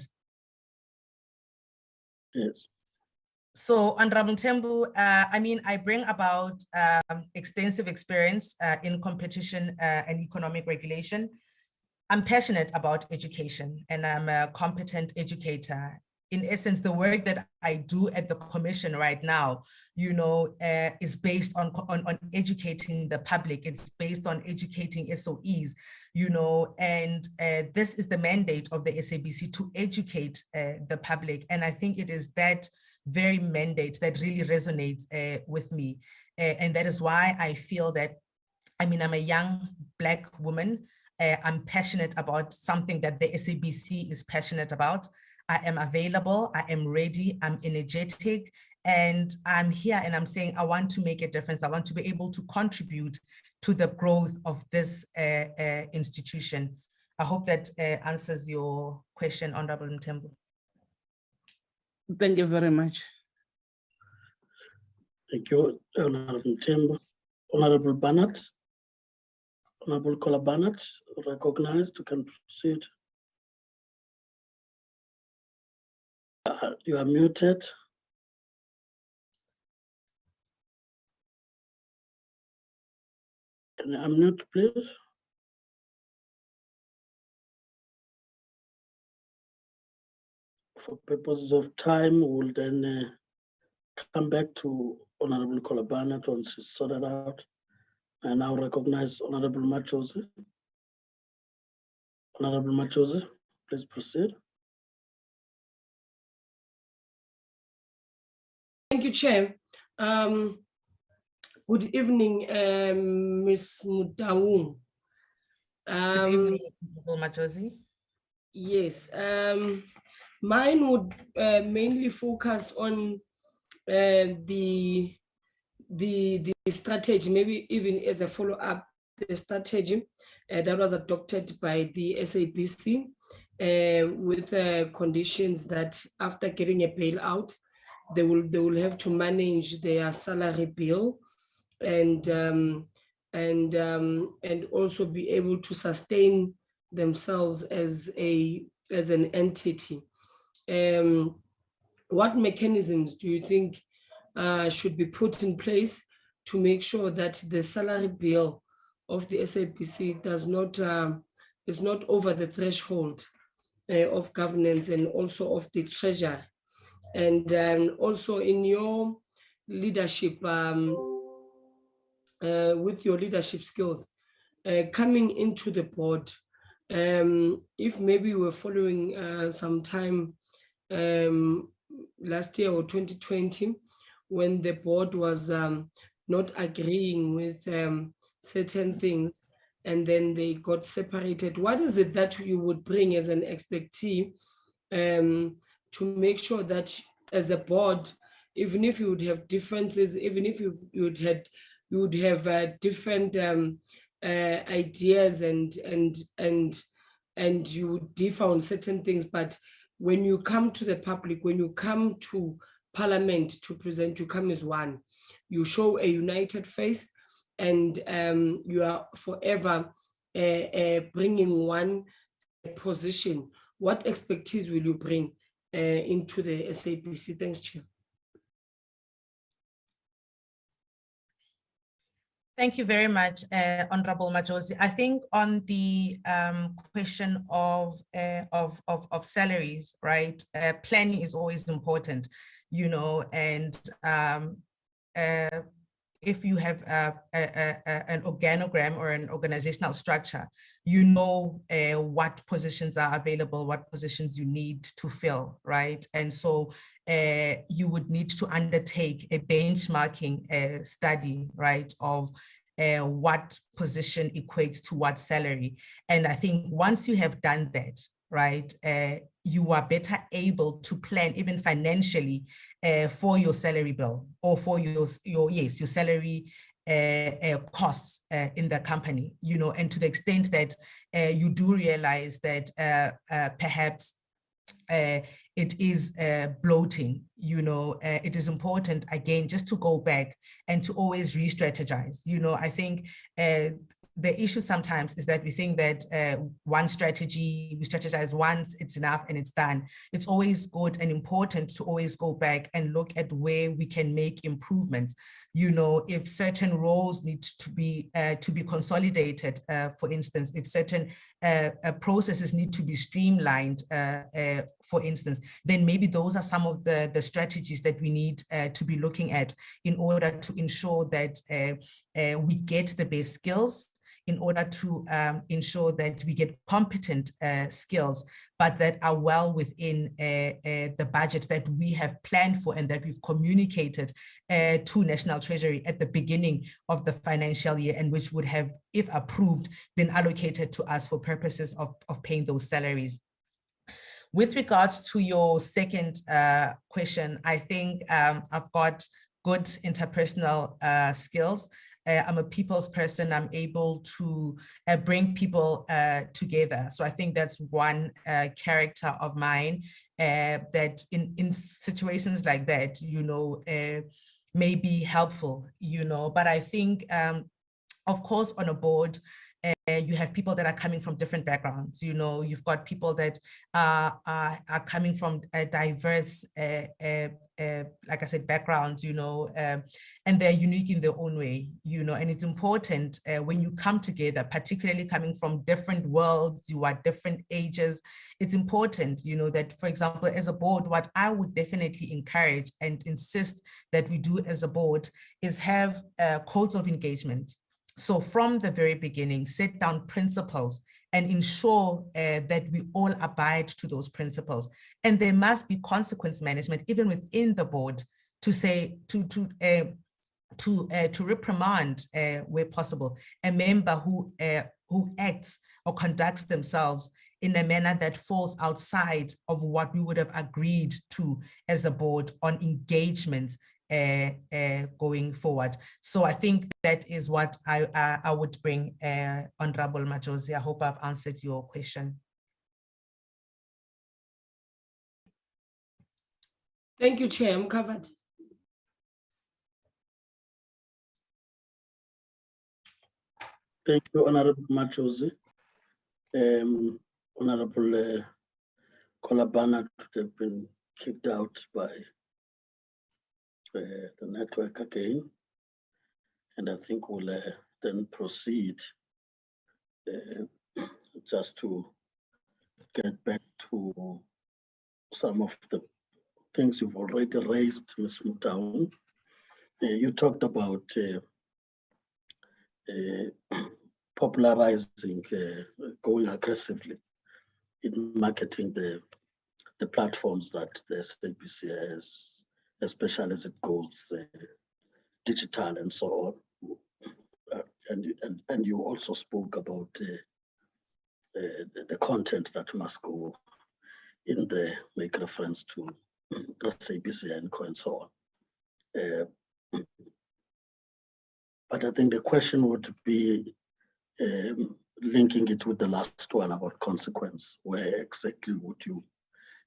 Yes. So, Honorable Mthembu, I mean, I bring about extensive experience in competition and economic regulation. I'm passionate about education and I'm a competent educator. In essence, the work that I do at the commission right now, you know, is based on educating the public. It's based on educating SOEs, you know, and this is the mandate of the SABC, to educate the public. And I think it is that very mandate that really resonates with me. And that is why I feel that, I mean, I'm a young Black woman. I'm passionate about something that the SABC is passionate about. I am available, I am ready, I'm energetic, and I'm here and I'm saying I want to make a difference. I want to be able to contribute to the growth of this institution. I hope that answers your question, Honorable Mthembu. Thank you very much. Thank you, Honorable Mthembu. Honorable Barnett, Honorable Kola Barnett, recognized, you can proceed. You are muted. Can you unmute, please? For purposes of time, we'll then come back to Honorable Kola Barnett once he's sorted out. I now recognize Honorable Machozi. Honorable Machozi, please proceed. Thank you, Chair. Good evening, Ms. Mdau. Good evening, Honorable Machozi. Yes, mine would mainly focus on the strategy, maybe even as a follow-up, the strategy that was adopted by the SABC with conditions that after getting a bailout, they will have to manage their salary bill and also be able to sustain themselves as an entity. What mechanisms do you think should be put in place to make sure that the salary bill of the SABC is not over the threshold of governance and also of the treasury? And also in your leadership, with your leadership skills, coming into the board, if maybe you were following some time last year or 2020, when the board was not agreeing with certain things, and then they got separated, what is it that you would bring as an expertise to make sure that as a board, even if you would have differences, even if you would have different ideas and you would differ on certain things, but when you come to the public, when you come to Parliament to present, you come as one. You show a united face, and you are forever bringing one position. What expertise will you bring into the SABC? Thanks, Chair. Thank you very much, Honorable Majosi. I think on the question of salaries, right? Planning is always important, you know, and if you have an organogram or an organizational structure, you know what positions are available, what positions you need to fill, right? And so you would need to undertake a benchmarking study, right, of what position equates to what salary. And I think once you have done that, right, you are better able to plan even financially for your salary bill or for your salary costs in the company, you know, and to the extent that you do realize that perhaps it is bloating, you know, it is important, again, just to go back and to always re-strategize. You know, I think the issue sometimes is that we think that one strategy, we strategize once, it's enough and it's done. It's always good and important to always go back and look at where we can make improvements. You know, if certain roles need to be consolidated, for instance, if certain processes need to be streamlined, for instance, then maybe those are some of the strategies that we need to be looking at in order to ensure that we get the best skills, in order to ensure that we get competent skills, but that are well within the budget that we have planned for and that we've communicated to National Treasury at the beginning of the financial year, and which would have, if approved, been allocated to us for purposes of paying those salaries. With regards to your second question, I think I've got good interpersonal skills. I'm a people's person. I'm able to bring people together. So I think that's one character of mine that in situations like that, you know, may be helpful, you know. But I think, of course, on a board, you have people that are coming from different backgrounds. You know, you've got people that are coming from diverse, like I said, backgrounds, you know, and they're unique in their own way, you know, and it's important when you come together, particularly coming from different worlds, you are different ages. It's important, you know, that, for example, as a board, what I would definitely encourage and insist that we do as a board is have codes of engagement. So from the very beginning, set down principles and ensure that we all abide to those principles. And there must be consequence management, even within the board, to say, to reprimand, where possible, a member who acts or conducts themselves in a manner that falls outside of what we would have agreed to as a board on engagements going forward. So I think that is what I would bring, Honorable Majosi. I hope I've answered your question. Thank you, Chair. I'm covered. Thank you, Honorable Majosi. Honorable Kolabana could have been kicked out by the network again, and I think we'll then proceed just to get back to some of the things you've already raised, Ms. Mutaung. You talked about popularizing, going aggressively in marketing the platforms that the SABC has, especially as it goes digital and so on. And you also spoke about the content that must go in the make reference to SABC and so on. But I think the question would be linking it with the last one about consequence. Where exactly would you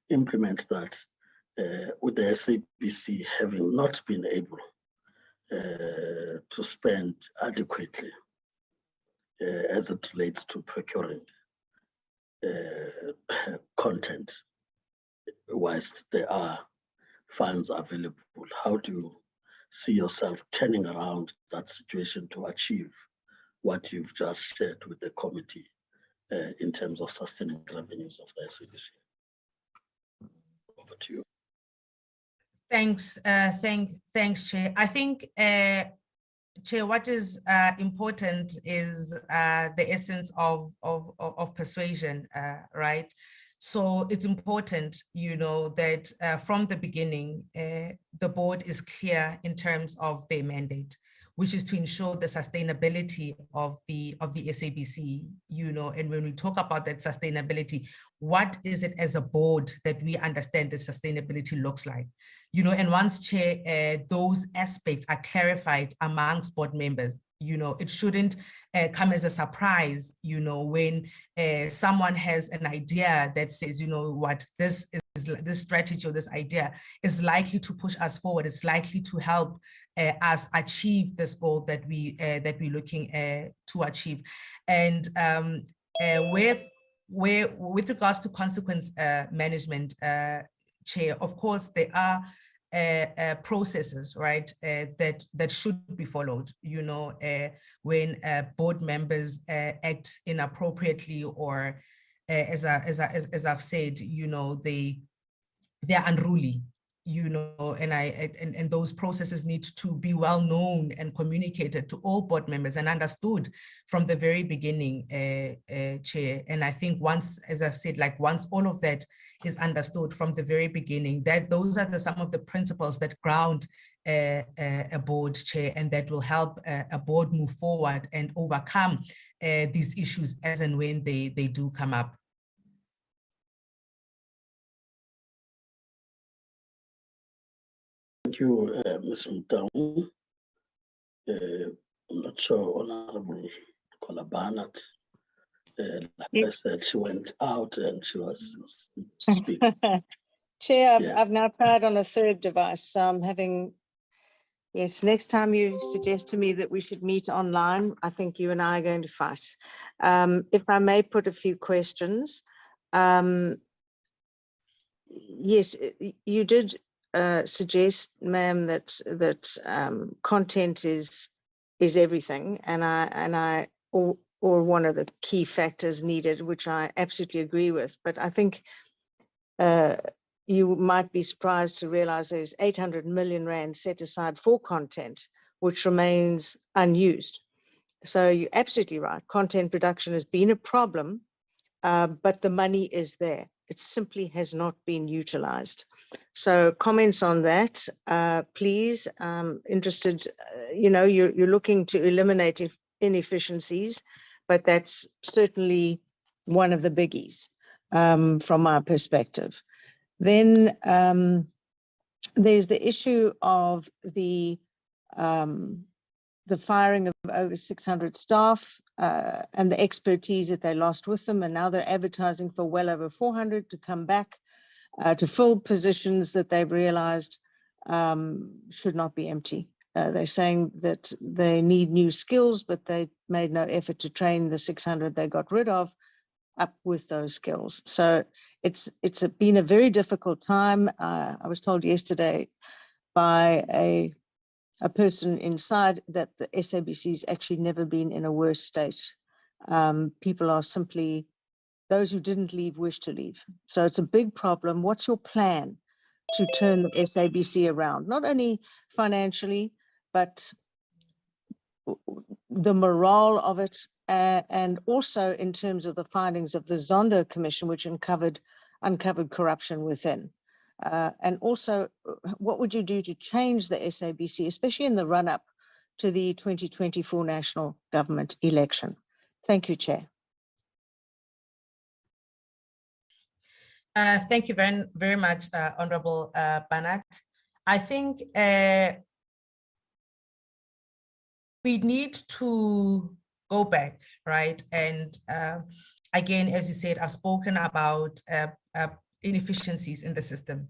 implement that? with the SABC having not been able to spend adequately as it relates to procuring content, whilst there are funds available. How do you see yourself turning around that situation to achieve what you've just shared with the committee in terms of sustaining revenues of the SABC? Over to you. Thanks, thanks, Chair. I think, Chair, what is important is the essence of persuasion, right? So it's important, you know, that from the beginning, the board is clear in terms of their mandate, which is to ensure the sustainability of the SABC, you know. And when we talk about that sustainability, what is it as a board that we understand the sustainability looks like? You know, and once, Chair, those aspects are clarified amongst board members, you know, it shouldn't come as a surprise, you know, when someone has an idea that says, you know what, this strategy or this idea is likely to push us forward. It's likely to help us achieve this goal that we're looking to achieve. And where with regards to consequence management, Chair, of course, there are processes, right, that should be followed, you know, when board members act inappropriately, or as I've said, you know, they're unruly, you know, and those processes need to be well known and communicated to all board members and understood from the very beginning, Chair. And I think once, as I've said, like once all of that is understood from the very beginning, that those are some of the principles that ground a board, Chair, and that will help a board move forward and overcome these issues as and when they do come up. Thank you, Ms. Mtaung. I'm not sure, Honorable Kolabanat. Like I said, she went out and she was speaking. Chair, Yeah. I've now tried on a third device, so I'm having, yes, next time you suggest to me that we should meet online, I think you and I are going to fight. If I may put a few questions. Yes, you did suggest, ma'am, that content is everything, or one of the key factors needed, which I absolutely agree with. But I think you might be surprised to realize there's 800 million rand set aside for content, which remains unused. So you're absolutely right. Content production has been a problem, but the money is there. It simply has not been utilized. So comments on that, please. Interested, you know, you're looking to eliminate inefficiencies, but that's certainly one of the biggies from my perspective. Then there's the issue of the firing of over 600 staff and the expertise that they lost with them. And now they're advertising for well over 400 to come back to fill positions that they've realized should not be empty. They're saying that they need new skills, but they made no effort to train the 600 they got rid of up with those skills. So it's been a very difficult time. I was told yesterday by a person inside that the SABC's actually never been in a worse state. People are simply, those who didn't leave wish to leave. So it's a big problem. What's your plan to turn the SABC around? Not only financially, but the morale of it, and also in terms of the findings of the Zondo Commission, which uncovered corruption within. And also, what would you do to change the SABC, especially in the run-up to the 2024 national government election? Thank you, Chair. Thank you very, very much, Honorable Banat. I think we need to go back, right? And again, as you said, I've spoken about inefficiencies in the system.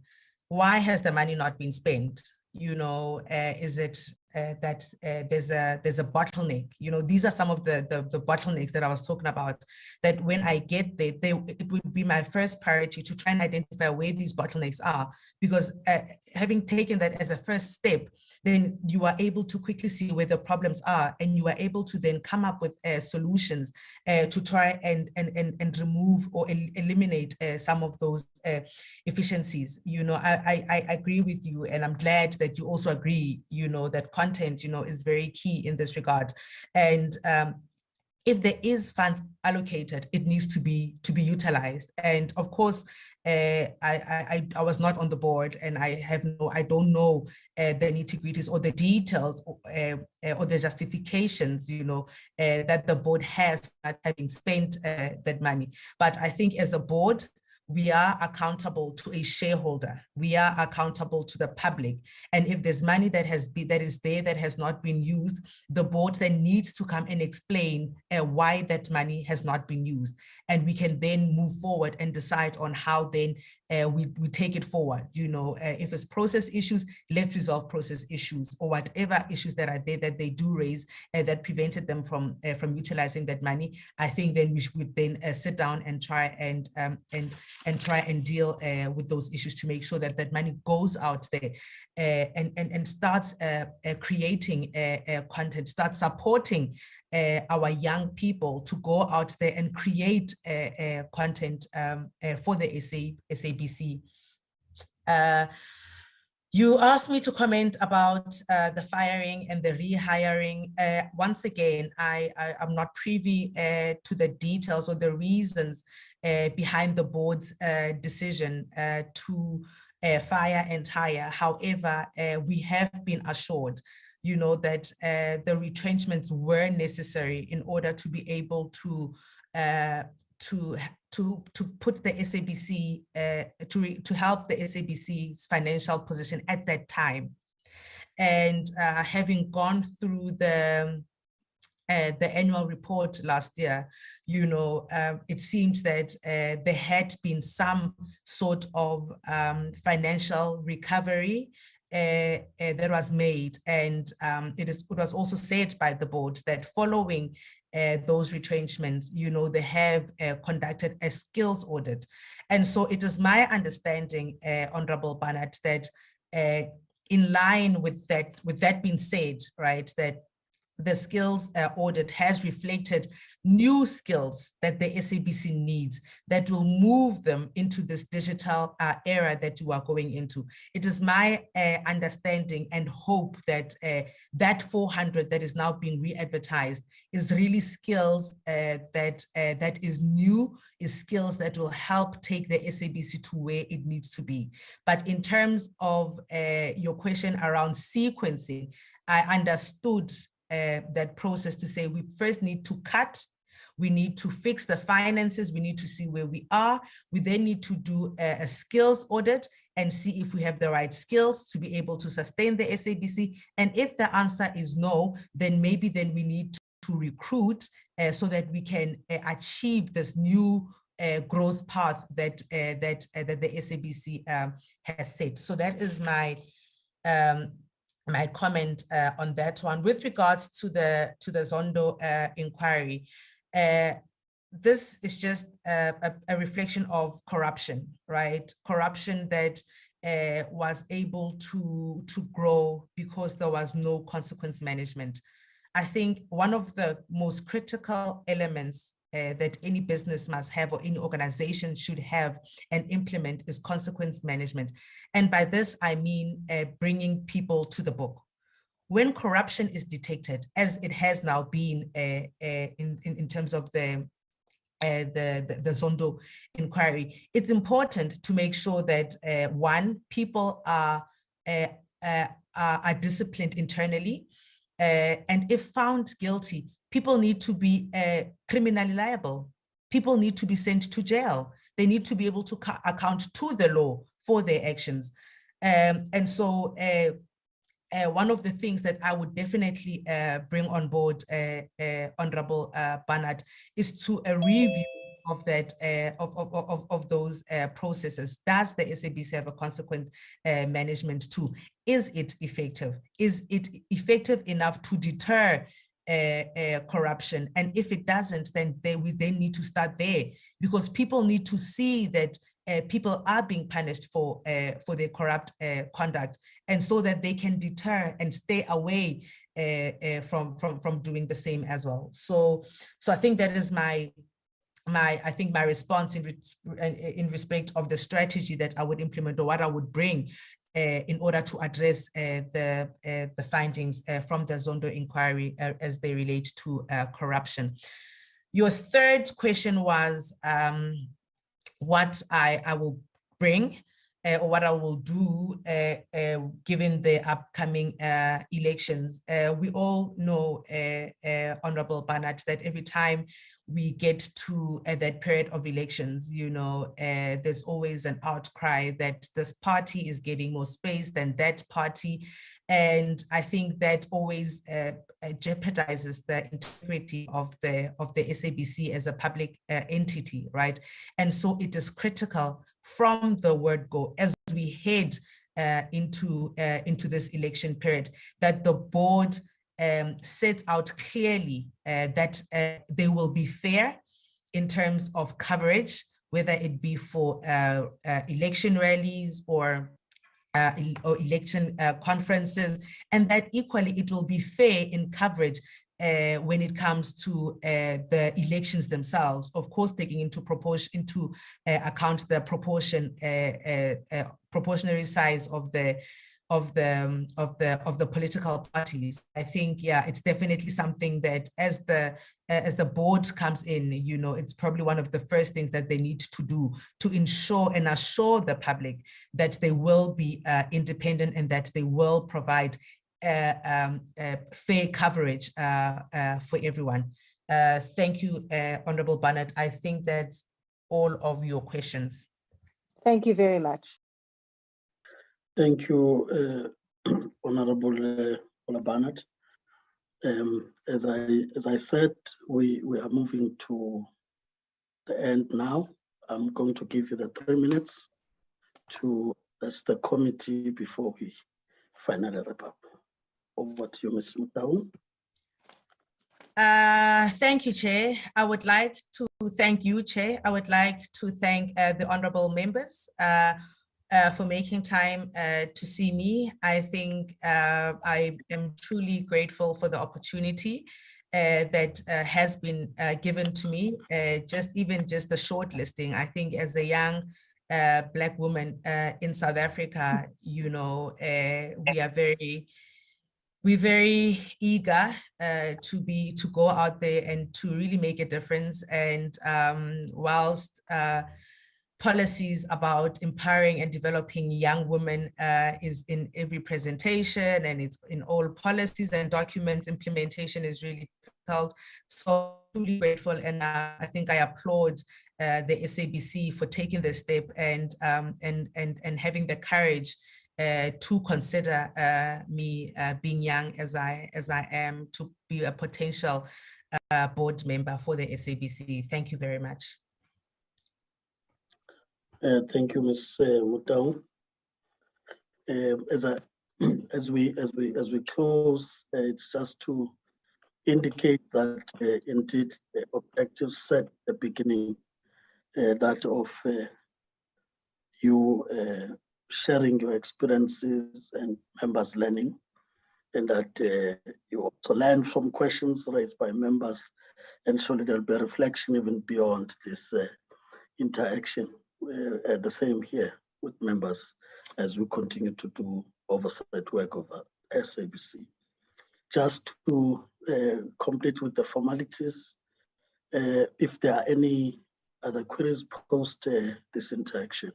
why has the money not been spent? You know, is it that there's a bottleneck? You know, these are some of the bottlenecks that I was talking about, that when I get there, it would be my first priority to try and identify where these bottlenecks are, because having taken that as a first step, then you are able to quickly see where the problems are, and you are able to then come up with solutions to try and remove or eliminate some of those efficiencies. You know, I agree with you, and I'm glad that you also agree, you know, that content, you know, is very key in this regard. And if there is funds allocated, it needs to be utilized. And of course, I was not on the board, and I don't know the nitty-gritties or the details or the justifications, you know, that the board has at having spent that money. But I think as a board, we are accountable to a shareholder. We are accountable to the public. And if there's money that is there that has not been used, the board then needs to come and explain why that money has not been used. And we can then move forward and decide on how then we take it forward. You know, if it's process issues, let's resolve process issues, or whatever issues that are there that they do raise that prevented them from utilizing that money. I think then we should then sit down and try and deal with those issues to make sure that that money goes out there and starts creating content, starts supporting our young people to go out there and create content for the SABC. You asked me to comment about the firing and the rehiring. Once again, I'm not privy to the details or the reasons behind the board's decision to fire and hire. However, we have been assured, you know, that the retrenchments were necessary in order to be able to put the SABC, to help the SABC's financial position at that time. And having gone through the annual report last year, you know, it seems that there had been some sort of financial recovery that was made. And it was also said by the board that following those retrenchments, you know, they have conducted a skills audit. And so it is my understanding, Honorable Barnett, that in line with that being said, right, that the skills audit has reflected new skills that the SABC needs that will move them into this digital era that you are going into. It is my understanding and hope that that 400 that is now being re-advertised is really skills that is new, is skills that will help take the SABC to where it needs to be. But in terms of your question around sequencing, I understood that process to say we first need to cut, we need to fix the finances, we need to see where we are, we then need to do a skills audit and see if we have the right skills to be able to sustain the SABC. And if the answer is no, then maybe then we need to recruit so that we can achieve this new growth path that the SABC has set. So that is my my comment on that one. With regards to the Zondo inquiry, this is just a reflection of corruption, right? Corruption that was able to grow because there was no consequence management. I think one of the most critical elements that any business must have or any organization should have and implement is consequence management. And by this, I mean bringing people to the book. When corruption is detected, as it has now been in terms of the Zondo inquiry, it's important to make sure that one, people are disciplined internally, and if found guilty, people need to be criminally liable. People need to be sent to jail. They need to be able to account to the law for their actions. And so one of the things that I would definitely bring on board, Honorable Barnett, is to review of that of those processes. Does the SABC have a consequent management tool? Is it effective? Is it effective enough to deter corruption? And if it doesn't, then we need to start there, because people need to see that people are being punished for their corrupt conduct, and so that they can deter and stay away from doing the same as well. So I think that is my response in respect of the strategy that I would implement, or what I would bring in order to address the findings from the Zondo inquiry as they relate to corruption. Your third question was what I will bring or what I will do given the upcoming elections. We all know, Honorable Barnett, that every time we get to that period of elections, you know, there's always an outcry that this party is getting more space than that party. And I think that always jeopardizes the integrity of the SABC as a public entity, right? And so it is critical from the word go, as we head into this election period, that the board sets out clearly that they will be fair in terms of coverage, whether it be for election rallies or election conferences, and that equally it will be fair in coverage when it comes to the elections themselves, of course, taking into account the proportionary size of the political parties. I think, yeah, it's definitely something that as the board comes in, you know, it's probably one of the first things that they need to do to ensure and assure the public that they will be independent and that they will provide fair coverage for everyone. Thank you, Honorable Barnett. I think that's all of your questions. Thank you very much. Thank you, Honorable Barnett. As I said, we are moving to the end now. I'm going to give you the 3 minutes to address the committee before we finally wrap up. Over to you, Ms. Mutaung. Thank you, Chair. I would like to thank you, Chair. I would like to thank the honorable members for making time to see me. I think I am truly grateful for the opportunity that has been given to me, just the shortlisting. I think as a young Black woman in South Africa, you know, we're very eager to go out there and to really make a difference. And whilst policies about empowering and developing young women is in every presentation, and it's in all policies and documents, implementation is really difficult. So truly grateful, and I think I applaud the SABC for taking this step and having the courage to consider me being young as I am, to be a potential board member for the SABC. Thank you very much. Thank you, Ms. Mutaung. As we close, it's just to indicate that indeed the objective set at the beginning, that of you sharing your experiences and members learning, and that you also learn from questions raised by members, and surely there'll be a reflection even beyond this interaction. The same here with members as we continue to do oversight work over SABC. Just to complete with the formalities, if there are any other queries post this interaction,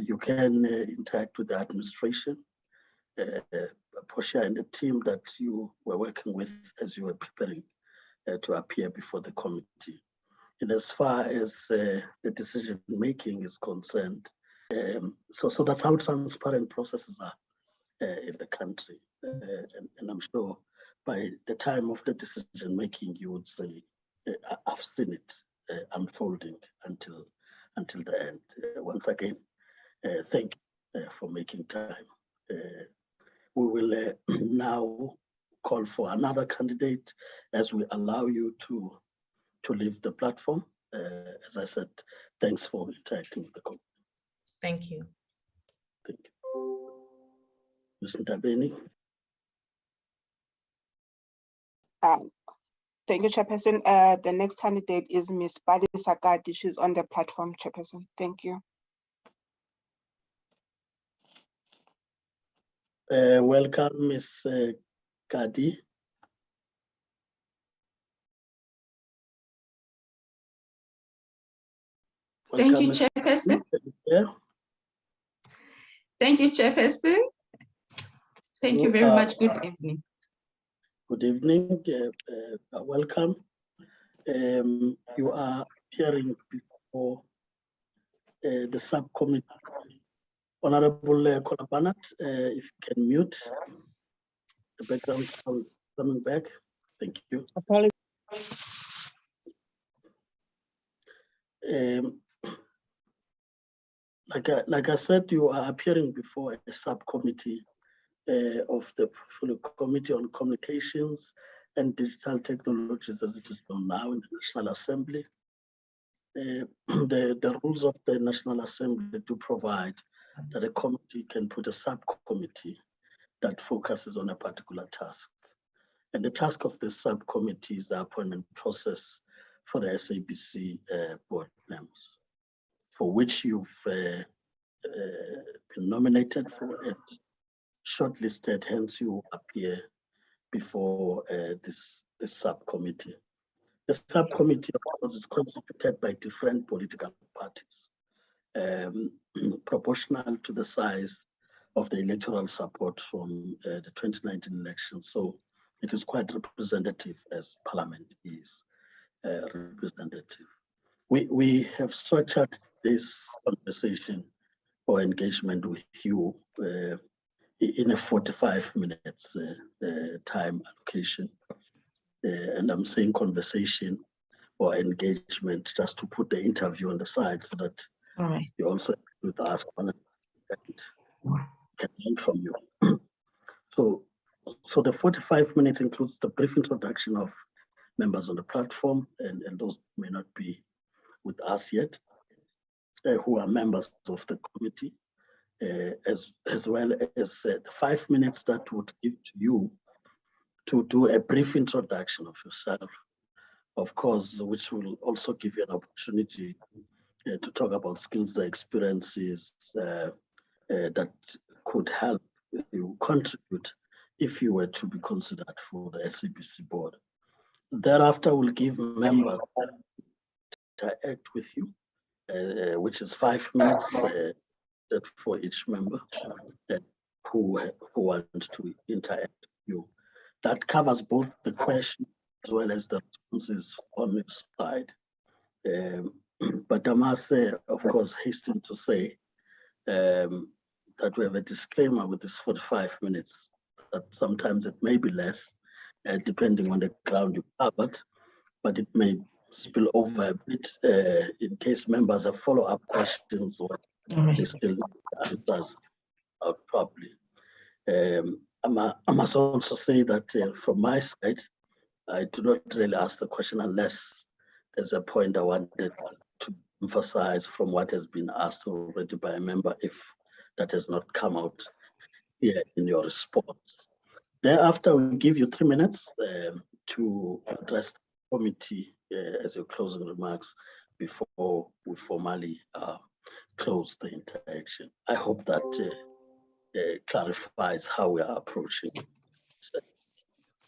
you can interact with the administration, Portia and the team that you were working with as you were preparing to appear before the committee. And as far as the decision making is concerned, so that's how transparent processes are in the country. And I'm sure by the time of the decision making, you would say, I've seen it unfolding until the end. Once again, thank you for making time. We will now call for another candidate as we allow you to leave the platform. As I said, thanks for interacting with the committee. Thank you. Thank you. Ms. Ntabeni. Thank you, Chairperson. The next candidate is Ms. Badi Sakati. She's on the platform, Chairperson. Thank you. Welcome, Ms. Kadi. Thank you, Ms. Chairperson. Yeah. Thank you, Chairperson. Thank you very much. Good evening. Good evening. Welcome. You are appearing before the subcommittee. Honorable Kolabanat, if you can mute the background sound coming back. Thank you. Like I said, you are appearing before a subcommittee of the Portfolio Committee on Communications and Digital Technologies, as it is known now in the National Assembly. The rules of the National Assembly do provide that a committee can put a subcommittee that focuses on a particular task. And the task of the subcommittee is the appointment process for the SABC board members, for which you've been nominated for it, shortlisted, hence you appear before this subcommittee. The subcommittee, of course, is constituted by different political parties, proportional to the size of the electoral support from the 2019 election. So it is quite representative, as Parliament is representative. We have structured this conversation or engagement with you in a 45 minutes time allocation. And I'm saying conversation or engagement just to put the interview on the side so that you also with us and can learn from you. So the 45 minutes includes the brief introduction of members on the platform and those who may not be with us yet, who are members of the committee, as well as the 5 minutes that would give to you to do a brief introduction of yourself, of course, which will also give you an opportunity to talk about skills and experiences that could help you contribute if you were to be considered for the SABC board. Thereafter, we'll give members to interact with you, which is 5 minutes for each member who want to interact with you. That covers both the question as well as the responses on your side. But I must say, of course, hasten to say that we have a disclaimer with this 45 minutes, that sometimes it may be less, depending on the ground you covered, but it may spill over a bit in case members have follow-up questions or they still need answers out properly. I must also say that from my side, I do not really ask the question unless there's a point I wanted to emphasize from what has been asked already by a member, if that has not come out here in your response. Thereafter, we'll give you 3 minutes to address the committee as your closing remarks before we formally close the interaction. I hope that clarifies how we are approaching.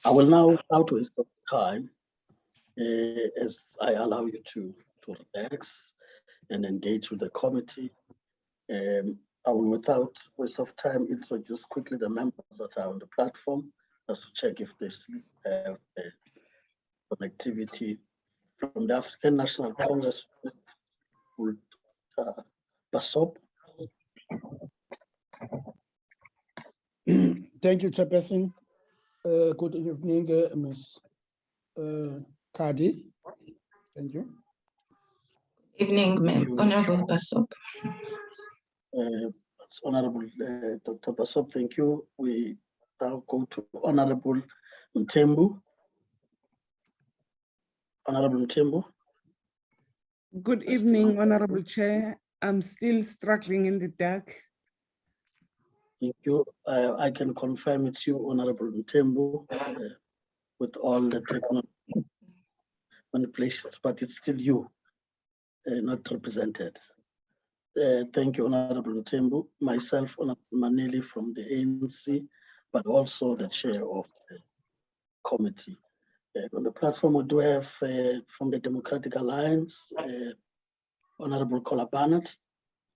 I will now, without waste of time, as I allow you to relax and engage with the committee, I will, without waste of time, introduce quickly the members that are on the platform, just to check if they still have connectivity from the African National Congress. Basop. Thank you, Chairperson. Good evening, Ms. Kadi. Thank you. Evening, Honorable Basop. Honorable Dr. Basop, thank you. We now go to Honorable Mthembu. Honorable Mthembu. Good evening, Honorable Chair. I'm still struggling in the dark. Thank you. I can confirm it's you, Honorable Mthembu, with all the technical manipulations, but it's still you, not represented. Thank you, Honorable Mthembu. Myself, Honorable Maneli from the ANC, but also the chair of the committee. On the platform, we do have from the Democratic Alliance, Honorable Kola Barnett.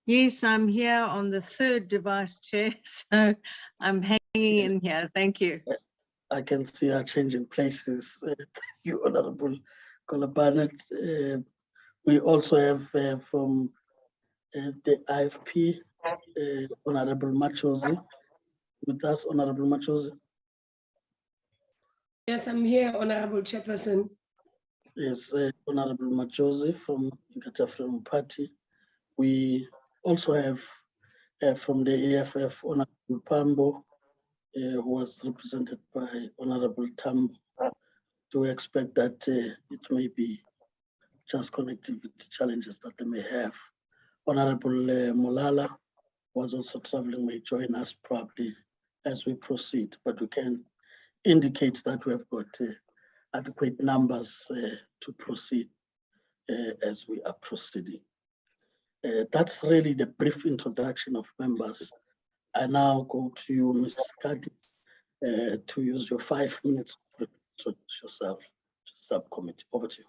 Yes, I'm here on the third device, Chair, so I'm hanging in here. Thank you. I can see our changing places. Thank you, Honorable Kola Barnett. We also have from the IFP, Honorable Machozi. With us, Honorable Machozi. Yes, I'm here, Honorable Chairperson. Yes, Honorable Machozi from Inkatha Freedom Party. We also have from the EFF, Honorable Pambo, who was represented by Honorable Tam. To expect that it may be just connectivity challenges that they may have. Honorable Mulala was also traveling, may join us probably as we proceed, but we can indicate that we have got adequate numbers to proceed as we are proceeding. That's really the brief introduction of members. I now go to you, Ms. Kadis, to use your 5 minutes to introduce yourself to the subcommittee. Over to you.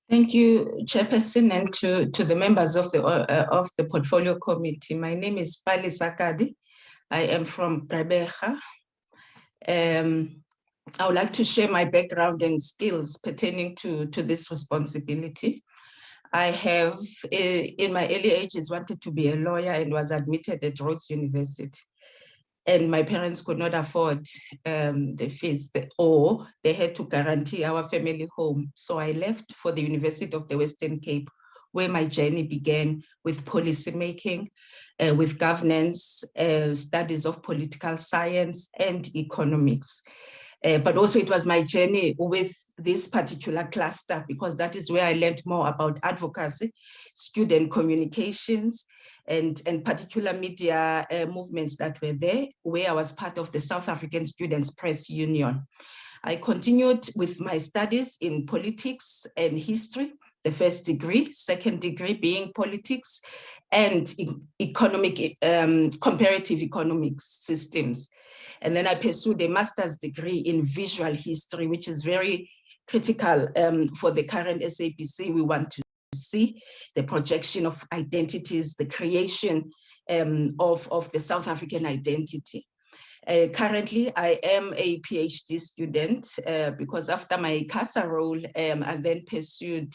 Thank you, Chairperson, and to the members of the Portfolio Committee. My name is Pali Sakadi. I am from Gqeberha. I would like to share my background and skills pertaining to this responsibility. I have, in my early ages, wanted to be a lawyer and was admitted at Rhodes University. And my parents could not afford the fees, or they had to guarantee our family home. So I left for the University of the Western Cape, where my journey began with policy making, with governance, studies of political science and economics. But also it was my journey with this particular cluster, because that is where I learned more about advocacy, student communications, and particular media movements that were there, where I was part of the South African Students Press Union. I continued with my studies in politics and history, the first degree, second degree being politics and economic, comparative economics systems. And then I pursued a master's degree in visual history, which is very critical for the current SABC. We want to see the projection of identities, the creation of the South African identity. Currently, I am a PhD student because after my CASA role, I then pursued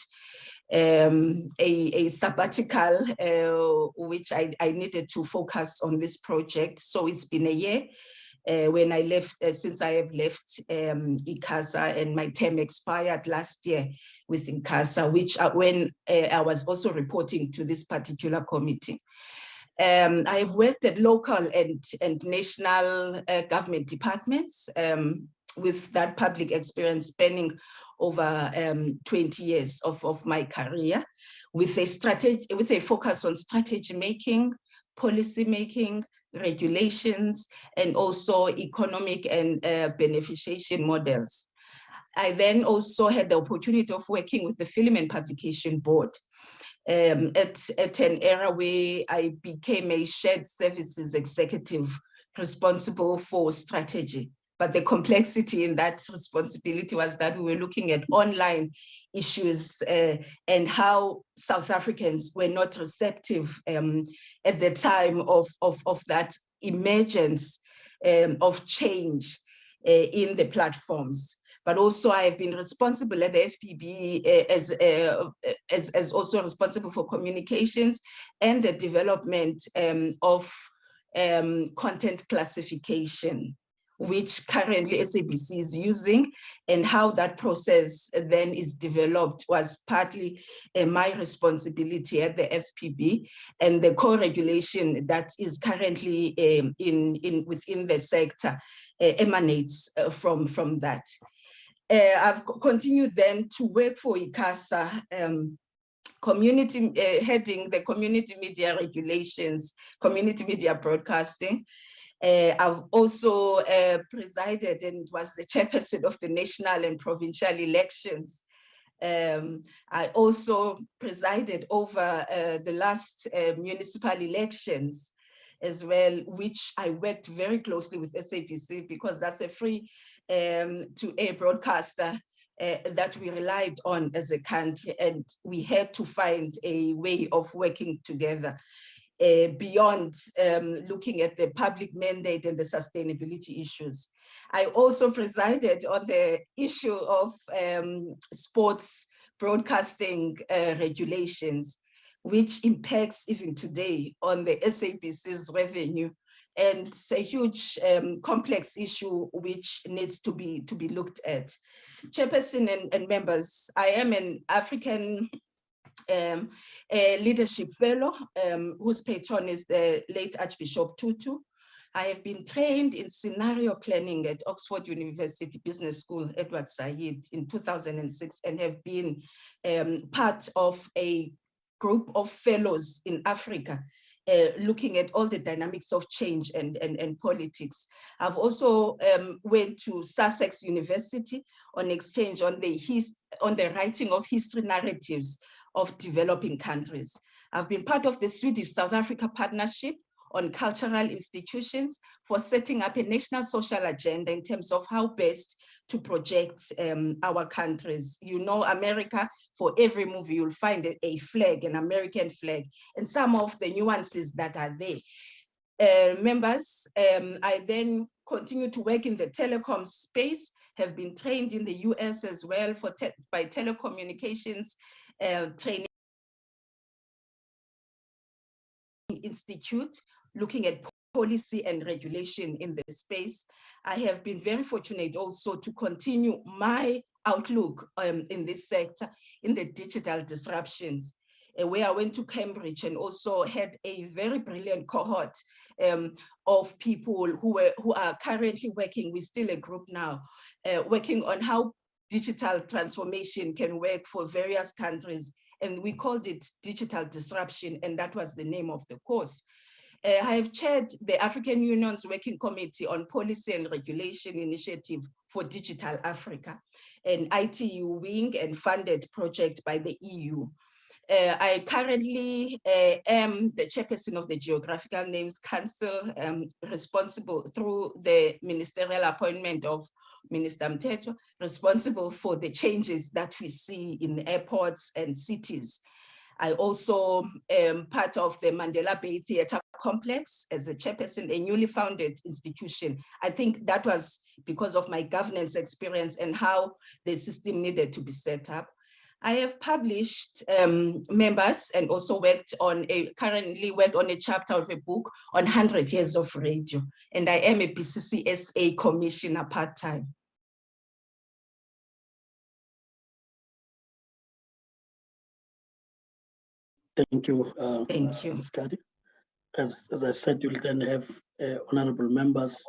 a sabbatical, which I needed to focus on this project. So it's been a year when I left, since I have left ICASA, and my term expired last year with ICASA, which when I was also reporting to this particular committee. I have worked at local and national government departments with that public experience spanning over 20 years of my career, with a focus on strategy making, policy making, regulations, and also economic and beneficiation models. I then also had the opportunity of working with the Film and Publication Board at an era where I became a shared services executive responsible for strategy. But the complexity in that responsibility was that we were looking at online issues and how South Africans were not receptive at the time of that emergence of change in the platforms. But also I have been responsible at the FPB as also responsible for communications and the development of content classification, which currently SABC is using, and how that process then is developed was partly my responsibility at the FPB, and the co-regulation that is currently within the sector emanates from that. I've continued then to work for ICASA, community heading the community media regulations, community media broadcasting. I've also presided and was the chairperson of the national and provincial elections. I also presided over the last municipal elections as well, which I worked very closely with SABC because that's a free to air broadcaster that we relied on as a country, and we had to find a way of working together beyond looking at the public mandate and the sustainability issues. I also presided on the issue of sports broadcasting regulations, which impacts even today on the SABC's revenue. And it's a huge complex issue which needs to be looked at. Chairperson and members, I am an African leadership fellow whose patron is the late Archbishop Tutu. I have been trained in scenario planning at Oxford University Business School, Edward Said, in 2006, and have been part of a group of fellows in Africa looking at all the dynamics of change and politics. I've also went to Sussex University on exchange on the writing of history narratives of developing countries. I've been part of the Swedish-South Africa Partnership on Cultural Institutions for setting up a national social agenda in terms of how best to project our countries. You know, America, for every movie, you'll find a flag, an American flag, and some of the nuances that are there. Members, I then continue to work in the telecom space, have been trained in the US as well by telecommunications training institute, looking at policy and regulation in the space. I have been very fortunate also to continue my outlook in this sector, in the digital disruptions, where I went to Cambridge and also had a very brilliant cohort of people who are currently working, we're still a group now, working on how digital transformation can work for various countries. And we called it digital disruption, and that was the name of the course. I have chaired the African Union's Working Committee on Policy and Regulation Initiative for Digital Africa, an ITU wing and funded project by the EU. I currently am the chairperson of the Geographical Names Council, responsible through the ministerial appointment of Minister Mteto, responsible for the changes that we see in airports and cities. I also am part of the Mandela Bay Theatre Complex as a chairperson, a newly founded institution. I think that was because of my governance experience and how the system needed to be set up. I have published members and also currently worked on a chapter of a book on 100 years of radio. And I am a BCCSA commissioner part-time. Thank you. Thank you. Skadi. As I said, you'll then have honorable members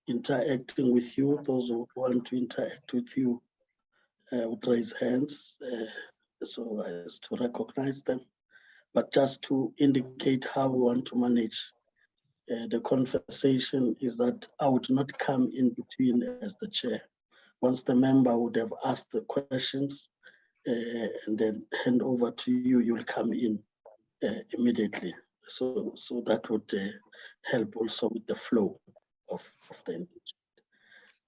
interacting with you. Those who want to interact with you would raise hands so as to recognize them. But just to indicate how we want to manage the conversation is that I would not come in between as the chair. Once the member would have asked the questions and then hand over to you, you'll come in immediately. So that would help also with the flow of the engagement.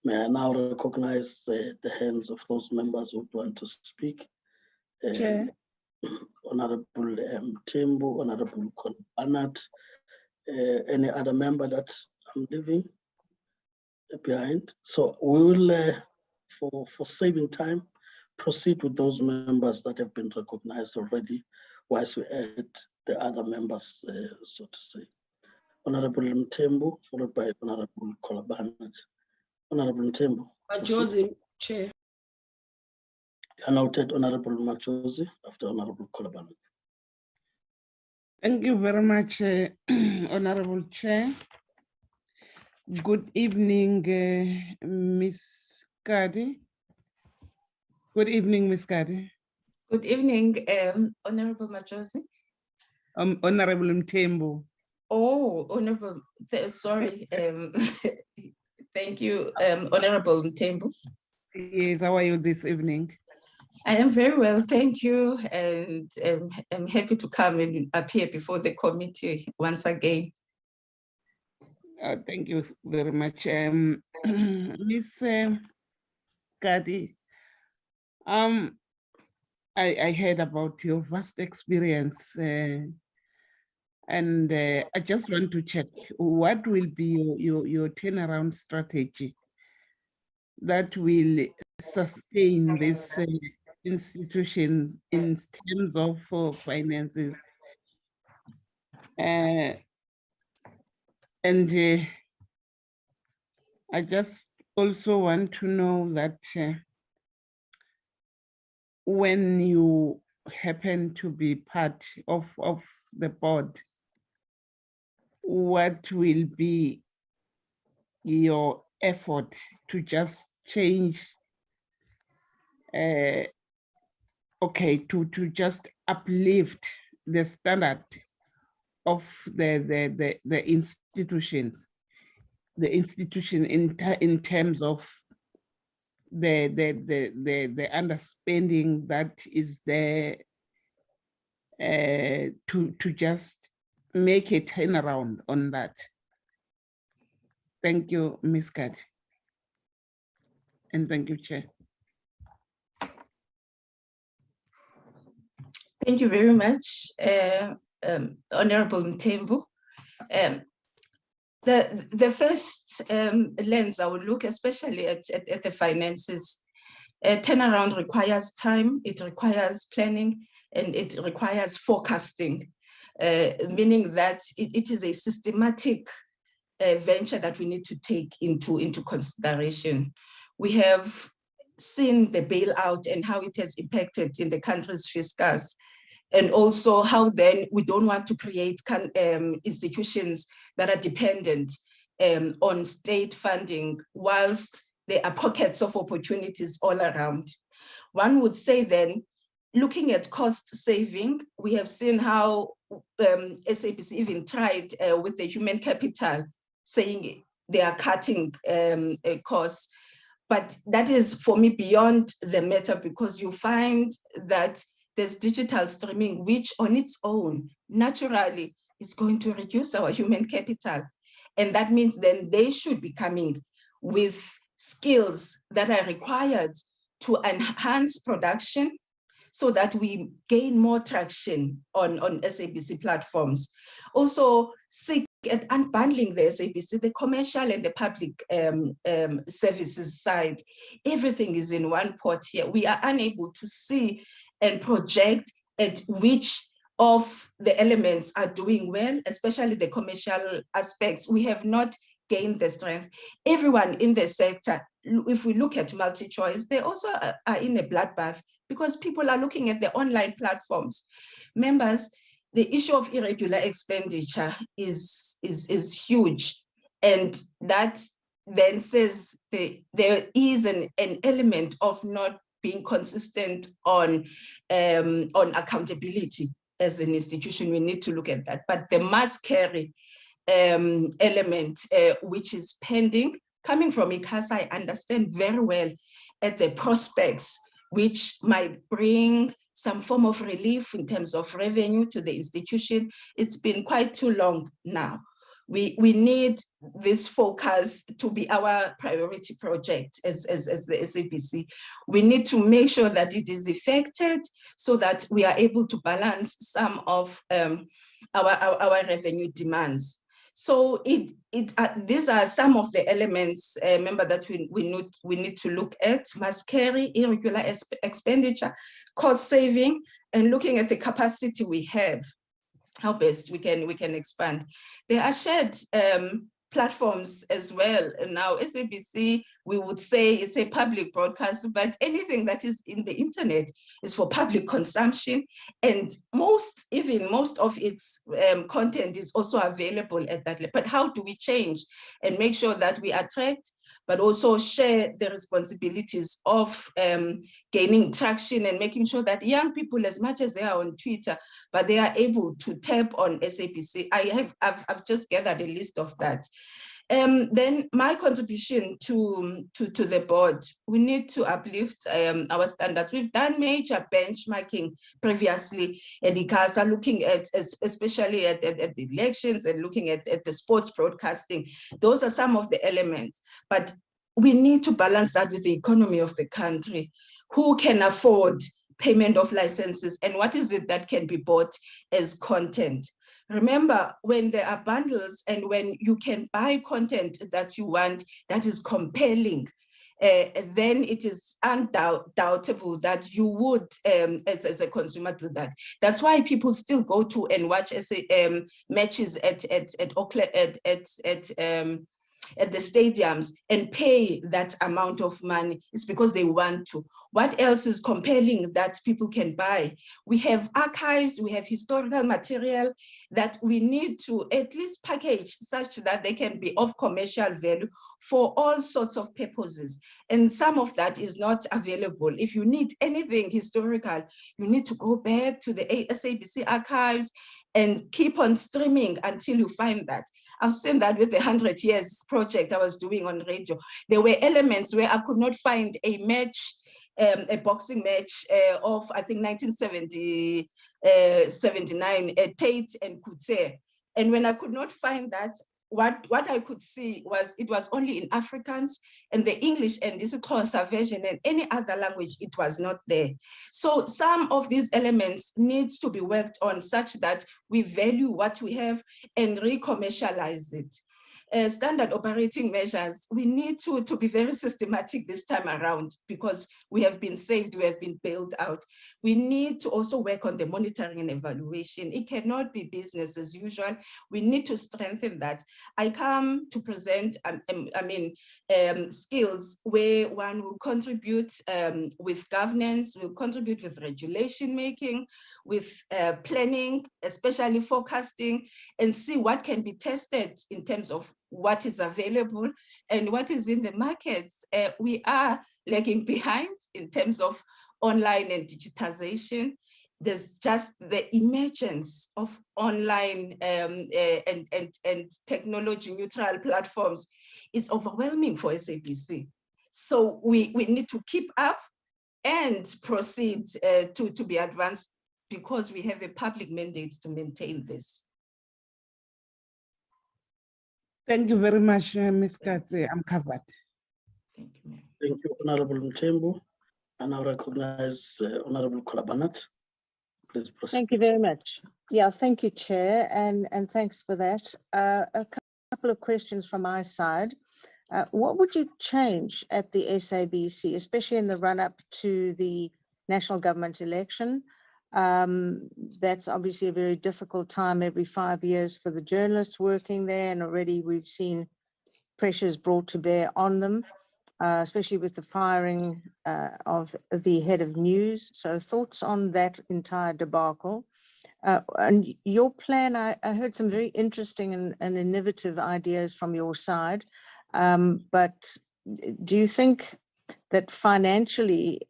May I now recognize the hands of those members who want to speak? Chair. Honorable Timbu, Honorable Anat, any other member that I'm leaving behind? So we will, for saving time, proceed with those members that have been recognized already, whilst we add the other members, so to say. Honorable Mtembu, followed by Honorable Kolabanat. Honorable Ntembo. Majosi, Chair. You are noted, Honorable Machozi, after Honorable Kolabana. Thank you very much, Honorable Chair. Good evening, Ms. Kadi. Good evening, Ms. Kadi. Good evening, Honorable Majosi. Honorable Ntembo. Oh, Honorable, sorry. Thank you, Honorable Ntembo. Yes, how are you this evening? I am very well, thank you. And I'm happy to come and appear before the committee once again. Thank you very much. Ms. Kadi, I heard about your vast experience and I just want to check what will be your turnaround strategy that will sustain these institutions in terms of finances. And I just also want to know that when you happen to be part of the board, what will be your effort to just change, to just uplift the standard of the institutions, the institution in terms of the understanding that is there to just make a turnaround on that. Thank you, Ms. Kadi. And thank you, Chair. Thank you very much, Honorable Ntembo. The first lens I would look especially at the finances. Turnaround requires time, it requires planning, and it requires forecasting, meaning that it is a systematic venture that we need to take into consideration. We have seen the bailout and how it has impacted in the country's fiscus, and also how then we don't want to create institutions that are dependent on state funding, whilst there are pockets of opportunities all around. One would say then, looking at cost saving, we have seen how SABC even tried with the human capital, saying they are cutting costs. But that is, for me, beyond the matter, because you find that there's digital streaming, which on its own, naturally, is going to reduce our human capital. And that means then they should be coming with skills that are required to enhance production so that we gain more traction on SABC platforms. Also, seek at unbundling the SABC, the commercial and the public services side. Everything is in one pot here. We are unable to see and project at which of the elements are doing well, especially the commercial aspects. We have not gained the strength. Everyone in the sector, if we look at MultiChoice, they also are in a bloodbath because people are looking at the online platforms. Members, the issue of irregular expenditure is huge. And that then says there is an element of not being consistent on accountability as an institution. We need to look at that. But the must carry element, which is pending, coming from ICASA, I understand very well at the prospects, which might bring some form of relief in terms of revenue to the institution. It's been quite too long now. We need this focus to be our priority project as the SABC. We need to make sure that it is effected so that we are able to balance some of our revenue demands. So these are some of the elements, remember, that we need to look at: must carry, irregular expenditure, cost saving, and looking at the capacity we have, how best we can expand. There are shared platforms as well. And now SABC, we would say it's a public broadcast, but anything that is in the internet is for public consumption. And most of its content is also available at that level. But how do we change and make sure that we attract, but also share the responsibilities of gaining traction and making sure that young people, as much as they are on Twitter, but they are able to tap on SABC. I've just gathered a list of that. Then my contribution to the board, we need to uplift our standards. We've done major benchmarking previously at ICASA, looking at, especially at the elections and looking at the sports broadcasting. Those are some of the elements, but we need to balance that with the economy of the country. Who can afford payment of licenses, and what is it that can be bought as content? Remember, when there are bundles and when you can buy content that you want, that is compelling, then it is undoubtable that you would, as a consumer, do that. That's why people still go to and watch matches at Auckland, at the stadiums and pay that amount of money. It's because they want to. What else is compelling that people can buy? We have archives, we have historical material that we need to at least package such that they can be of commercial value for all sorts of purposes. And some of that is not available. If you need anything historical, you need to go back to the SABC archives and keep on streaming until you find that. I've seen that with the 100 Years project I was doing on radio. There were elements where I could not find a match, a boxing match of, I think, 1979, Tate and Kutse. And when I could not find that, what I could see was it was only in Afrikaans and the English and this Xhosa version, and any other language, it was not there. So some of these elements needs to be worked on such that we value what we have and re-commercialize it. Standard operating measures, we need to be very systematic this time around because we have been saved, we have been bailed out. We need to also work on the monitoring and evaluation. It cannot be business as usual. We need to strengthen that. I come to present, skills where one will contribute with governance, will contribute with regulation making, with planning, especially forecasting, and see what can be tested in terms of what is available and what is in the markets. We are lagging behind in terms of online and digitization. There's just the emergence of online and technology neutral platforms is overwhelming for SABC. So we need to keep up and proceed to be advanced because we have a public mandate to maintain this. Thank you very much, Ms. Katse. I'm covered. Thank you, ma'am. Thank you, Honorable Mthembu. I now recognize Honorable Kolabanat. Please proceed. Thank you very much. Yeah, thank you, Chair, and thanks for that. A couple of questions from my side. What would you change at the SABC, especially in the run-up to the national government election? That's obviously a very difficult time every 5 years for the journalists working there, and already we've seen pressures brought to bear on them, especially with the firing of the head of news. So thoughts on that entire debacle. And your plan, I heard some very interesting and innovative ideas from your side, but do you think that financially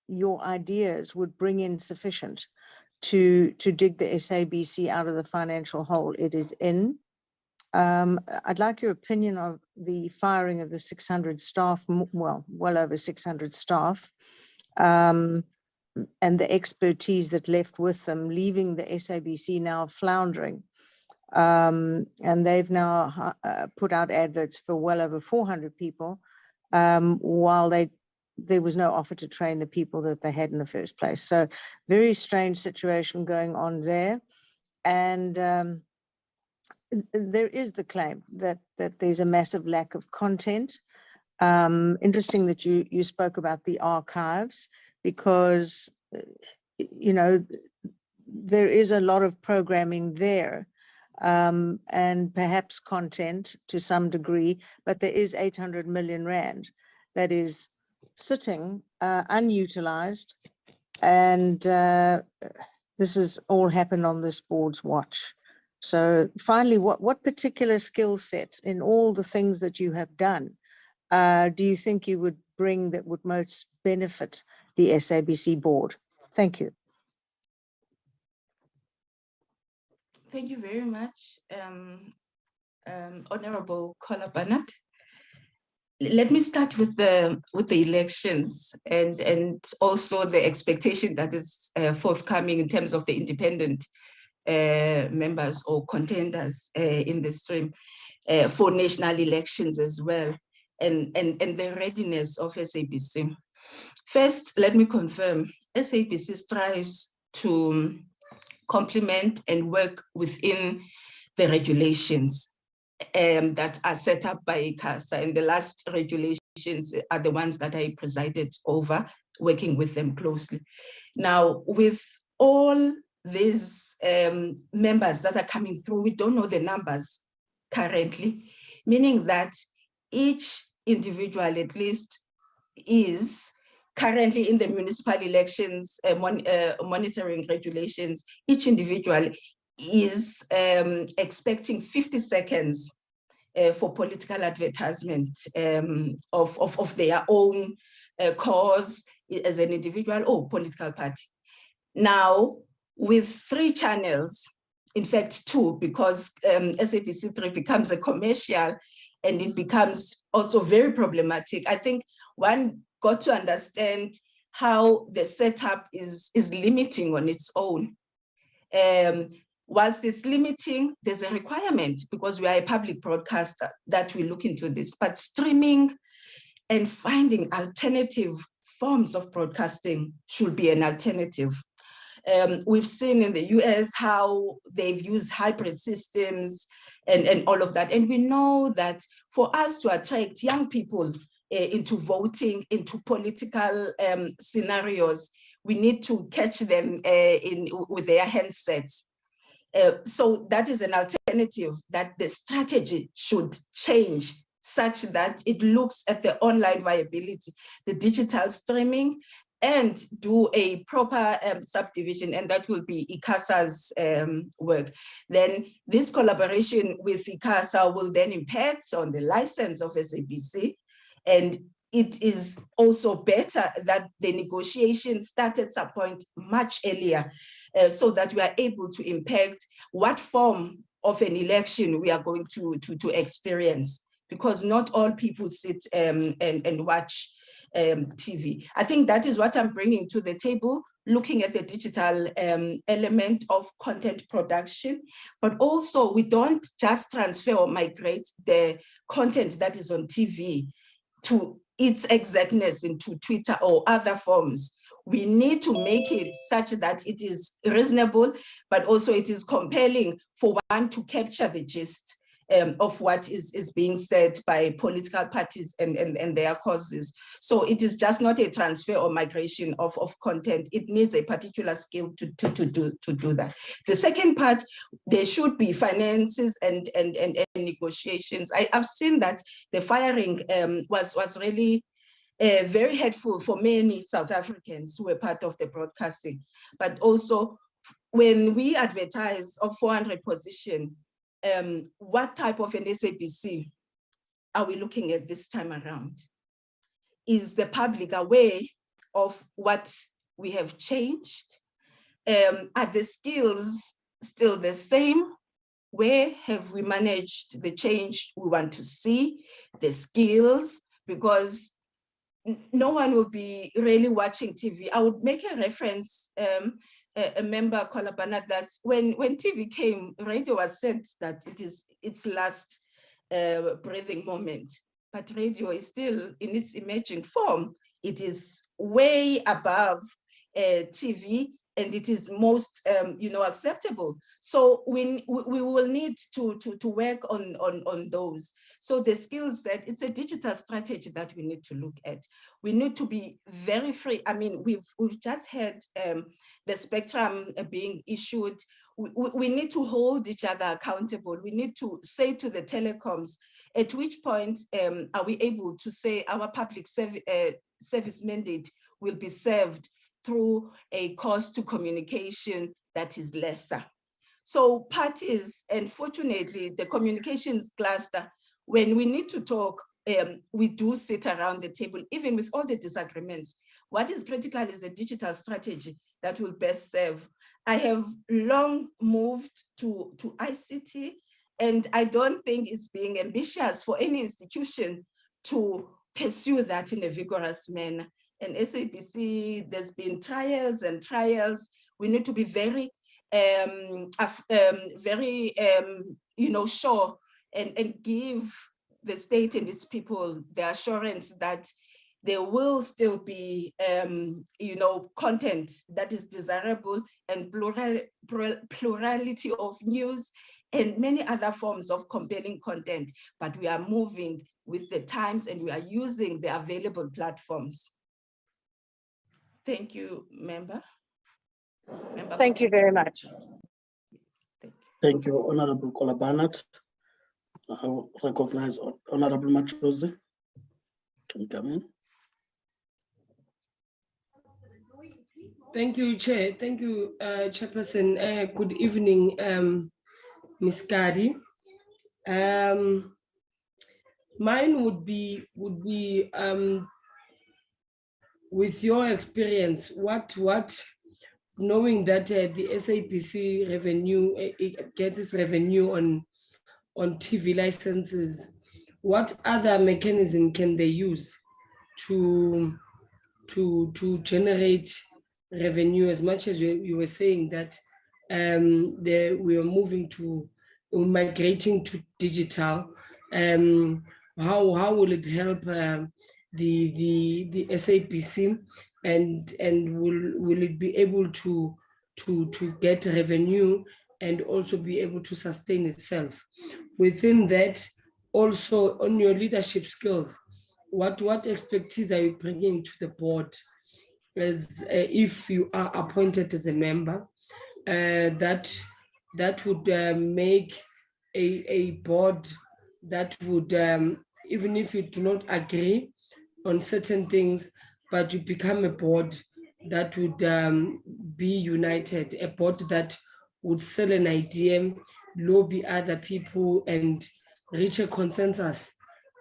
your ideas would bring in sufficient to dig the SABC out of the financial hole it is in? I'd like your opinion of the firing of the 600 staff, well over 600 staff, and the expertise that left with them, leaving the SABC now floundering. And they've now put out adverts for well over 400 people, while there was no offer to train the people that they had in the first place. So very strange situation going on there. And there is the claim that there's a massive lack of content. Interesting that you spoke about the archives, because, you know, there is a lot of programming there. and perhaps content to some degree, but there is 800 million rand that is sitting unutilized, and this has all happened on this board's watch. So finally, what particular skill sets in all the things that you have done do you think you would bring that would most benefit the SABC board? Thank you. Thank you very much, Honorable Kola Barnett. Let me start with the elections and also the expectation that is forthcoming in terms of the independent members or contenders in the stream for national elections as well, and the readiness of SABC. First, let me confirm, SABC strives to complement and work within the regulations that are set up by ICASA, and the last regulations are the ones that I presided over, working with them closely. Now, with all these members that are coming through, we don't know the numbers currently, meaning that each individual at least is currently in the municipal elections monitoring regulations. Each individual is expecting 50 seconds for political advertisement of their own cause as an individual or political party. Now, with 3 channels, in fact 2, because SABC3 becomes a commercial and it becomes also very problematic. I think one got to understand how the setup is limiting on its own. Whilst it's limiting, there's a requirement because we are a public broadcaster that we look into this, but streaming and finding alternative forms of broadcasting should be an alternative. We've seen in the US how they've used hybrid systems and all of that. And we know that for us to attract young people into voting, into political scenarios, we need to catch them with their handsets. So that is an alternative that the strategy should change such that it looks at the online viability, the digital streaming, and do a proper subdivision, and that will be ICASA's work. Then this collaboration with ICASA will then impact on the license of SABC, and it is also better that the negotiation started at some point much earlier so that we are able to impact what form of an election we are going to experience, because not all people sit and watch TV. I think that is what I'm bringing to the table, looking at the digital element of content production, but also we don't just transfer or migrate the content that is on TV to its exactness into Twitter or other forms. We need to make it such that it is reasonable, but also it is compelling for one to capture the gist of what is being said by political parties and their causes. So it is just not a transfer or migration of content. It needs a particular skill to do that. The second part, there should be finances and negotiations. I've seen that the firing was really very helpful for many South Africans who were part of the broadcasting. But also, when we advertise of 400 position, what type of an SABC are we looking at this time around? Is the public aware of what we have changed? Are the skills still the same? Where have we managed the change we want to see? The skills, because no one will be really watching TV. I would make a reference, a member, Kola Barnett, that when TV came, radio was said that it is its last breathing moment, but radio is still in its emerging form. It is way above TV and it is most acceptable. So we will need to work on those. So the skill set, it's a digital strategy that we need to look at. We need to be very free. I mean, we've just had the spectrum being issued. We need to hold each other accountable. We need to say to the telecoms, at which point are we able to say our public service mandate will be served through a cost to communication that is lesser. So parties, and fortunately, the communications cluster, when we need to talk, we do sit around the table, even with all the disagreements. What is critical is a digital strategy that will best serve. I have long moved to ICT, and I don't think it's being ambitious for any institution to pursue that in a vigorous manner. And SABC, there's been trials and trials. We need to be very, sure and give the state and its people the assurance that there will still be, content that is desirable, and plurality of news and many other forms of compelling content. But we are moving with the times, and we are using the available platforms. Thank you, member. Thank you very much. Thank you, Honorable Kolabanat. I will recognize Honorable Machozi. Can come in. Thank you, Chair. Thank you, Chairperson. Good evening, Ms. Kadi. Mine would be with your experience, what knowing that the SABC revenue gets its revenue on TV licenses, what other mechanism can they use to generate revenue? As much as you were saying that we are migrating to digital, how will it help the SABC, and will it be able to get revenue and also be able to sustain itself? Within that, also on your leadership skills, what expertise are you bringing to the board, as if you are appointed as a member, that would make a board that would, even if you do not agree on certain things, but you become a board that would be united, a board that would sell an idea, lobby other people, and reach a consensus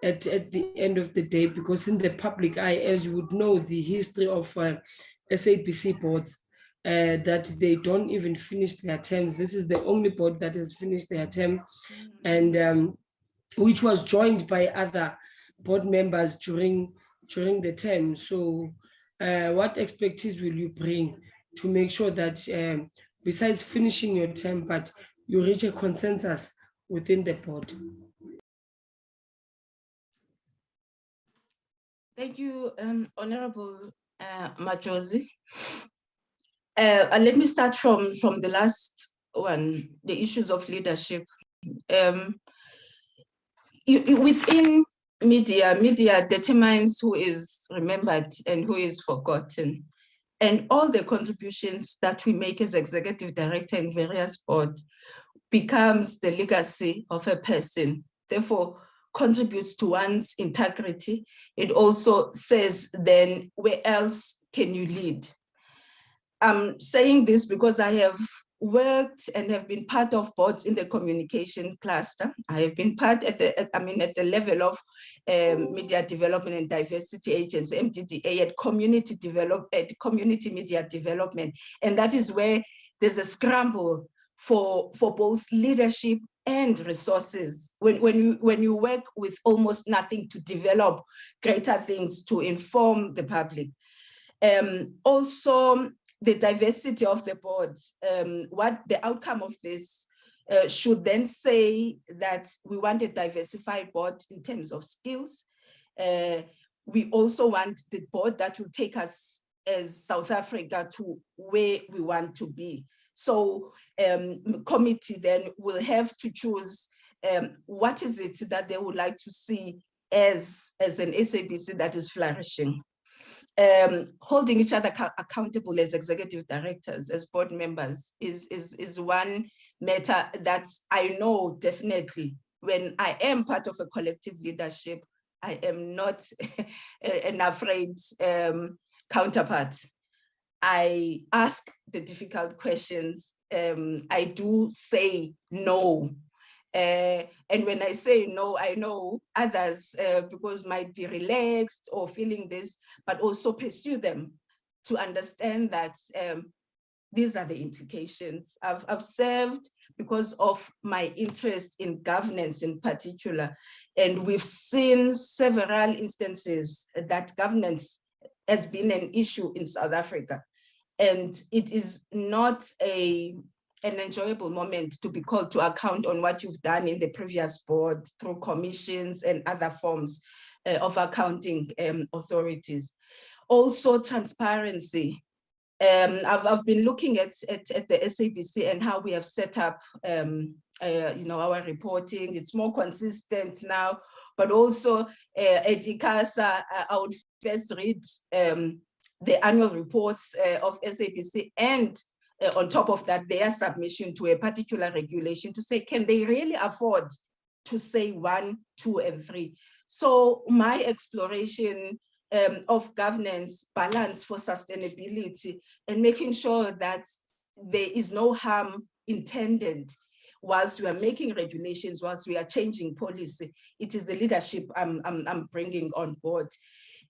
at the end of the day. Because in the public eye, as you would know, the history of SABC boards, that they don't even finish their terms. This is the only board that has finished their term, and which was joined by other board members during the term. So what expertise will you bring to make sure that besides finishing your term, but you reach a consensus within the board? Thank you, Honorable Machozi. Let me start from the last one, the issues of leadership. Within media determines who is remembered and who is forgotten. And all the contributions that we make as executive director in various boards becomes the legacy of a person, therefore contributes to one's integrity. It also says, then where else can you lead? I'm saying this because I have worked and have been part of boards in the communication cluster. I have been part at the level of Media Development and Diversity Agency, MDDA, at community media development. And that is where there's a scramble for both leadership and resources. When you work with almost nothing to develop greater things to inform the public. Also, the diversity of the board, what the outcome of this should then say that we want a diversified board in terms of skills. We also want the board that will take us as South Africa to where we want to be. So committee then will have to choose what is it that they would like to see as an SABC that is flourishing. Holding each other accountable as executive directors, as board members, is one matter that I know definitely when I am part of a collective leadership, I am not an afraid counterpart. I ask the difficult questions. I do say no. And when I say no, I know others, because might be relaxed or feeling this, but also pursue them to understand that these are the implications. I've served because of my interest in governance in particular, and we've seen several instances that governance has been an issue in South Africa. And it is not an enjoyable moment to be called to account on what you've done in the previous board through commissions and other forms of accounting authorities. Also transparency. I've been looking at the SABC and how we have set up our reporting. It's more consistent now, but also at ICASA, I would first read the annual reports of SABC, and on top of that, their submission to a particular regulation to say, can they really afford to say 1, 2, and 3? So my exploration of governance, balance for sustainability, and making sure that there is no harm intended whilst we are making regulations, whilst we are changing policy. It is the leadership I'm bringing on board.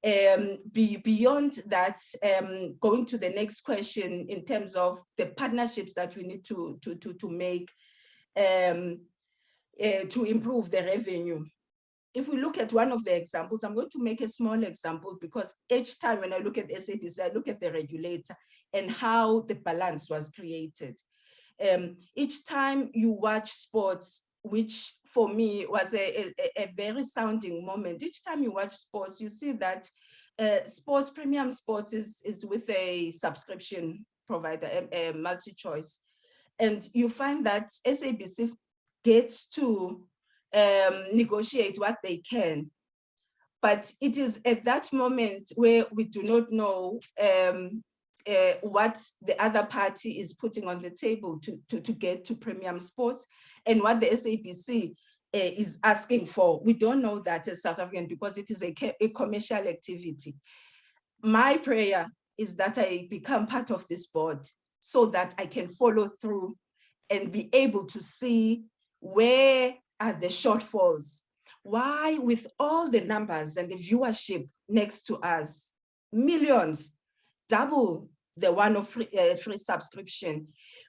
Beyond that, going to the next question in terms of the partnerships that we need to make to improve the revenue. If we look at one of the examples, I'm going to make a small example because each time when I look at SABC, I look at the regulator and how the balance was created. Each time you watch sports, which for me was a very sounding moment. Each time you watch sports, you see that sports, premium sports is with a subscription provider, a multi-choice. And you find that SABC gets to negotiate what they can. But it is at that moment where we do not know what the other party is putting on the table to get to premium sports and what the SABC is asking for. We don't know that as South African because it is a commercial activity. My prayer is that I become part of this board so that I can follow through and be able to see where are the shortfalls. Why, with all the numbers and the viewership next to us, millions, double the one of free subscription,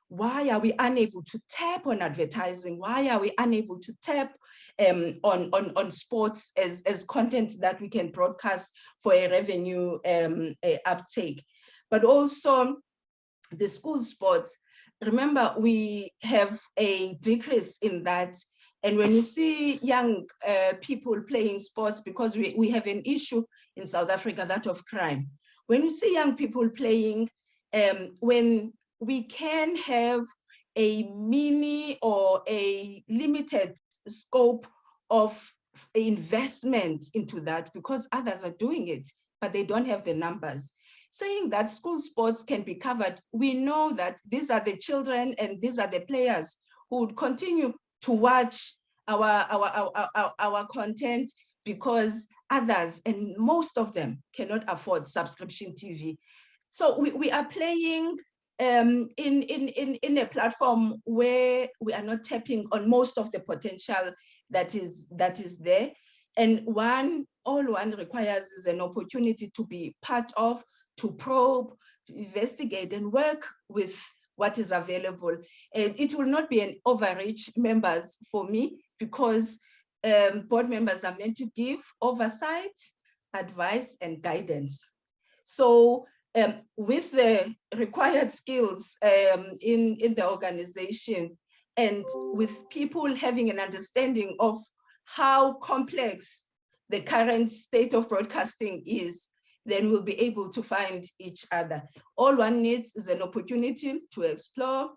why are we unable to tap on advertising? Why are we unable to tap on sports as content that we can broadcast for a revenue uptake? But also the school sports, remember we have a decrease in that. And when you see young people playing sports, because we have an issue in South Africa, that of crime. When you see young people playing, when we can have a mini or a limited scope of investment into that because others are doing it, but they don't have the numbers. Saying that school sports can be covered, we know that these are the children and these are the players who would continue to watch our content because others, and most of them, cannot afford subscription TV. So we are playing in a platform where we are not tapping on most of the potential that is there. And all one requires is an opportunity to be part of, to probe, to investigate and work with what is available. And it will not be an overreach, members, for me, because board members are meant to give oversight, advice, and guidance. So with the required skills in the organization, and with people having an understanding of how complex the current state of broadcasting is, then we'll be able to find each other. All one needs is an opportunity to explore.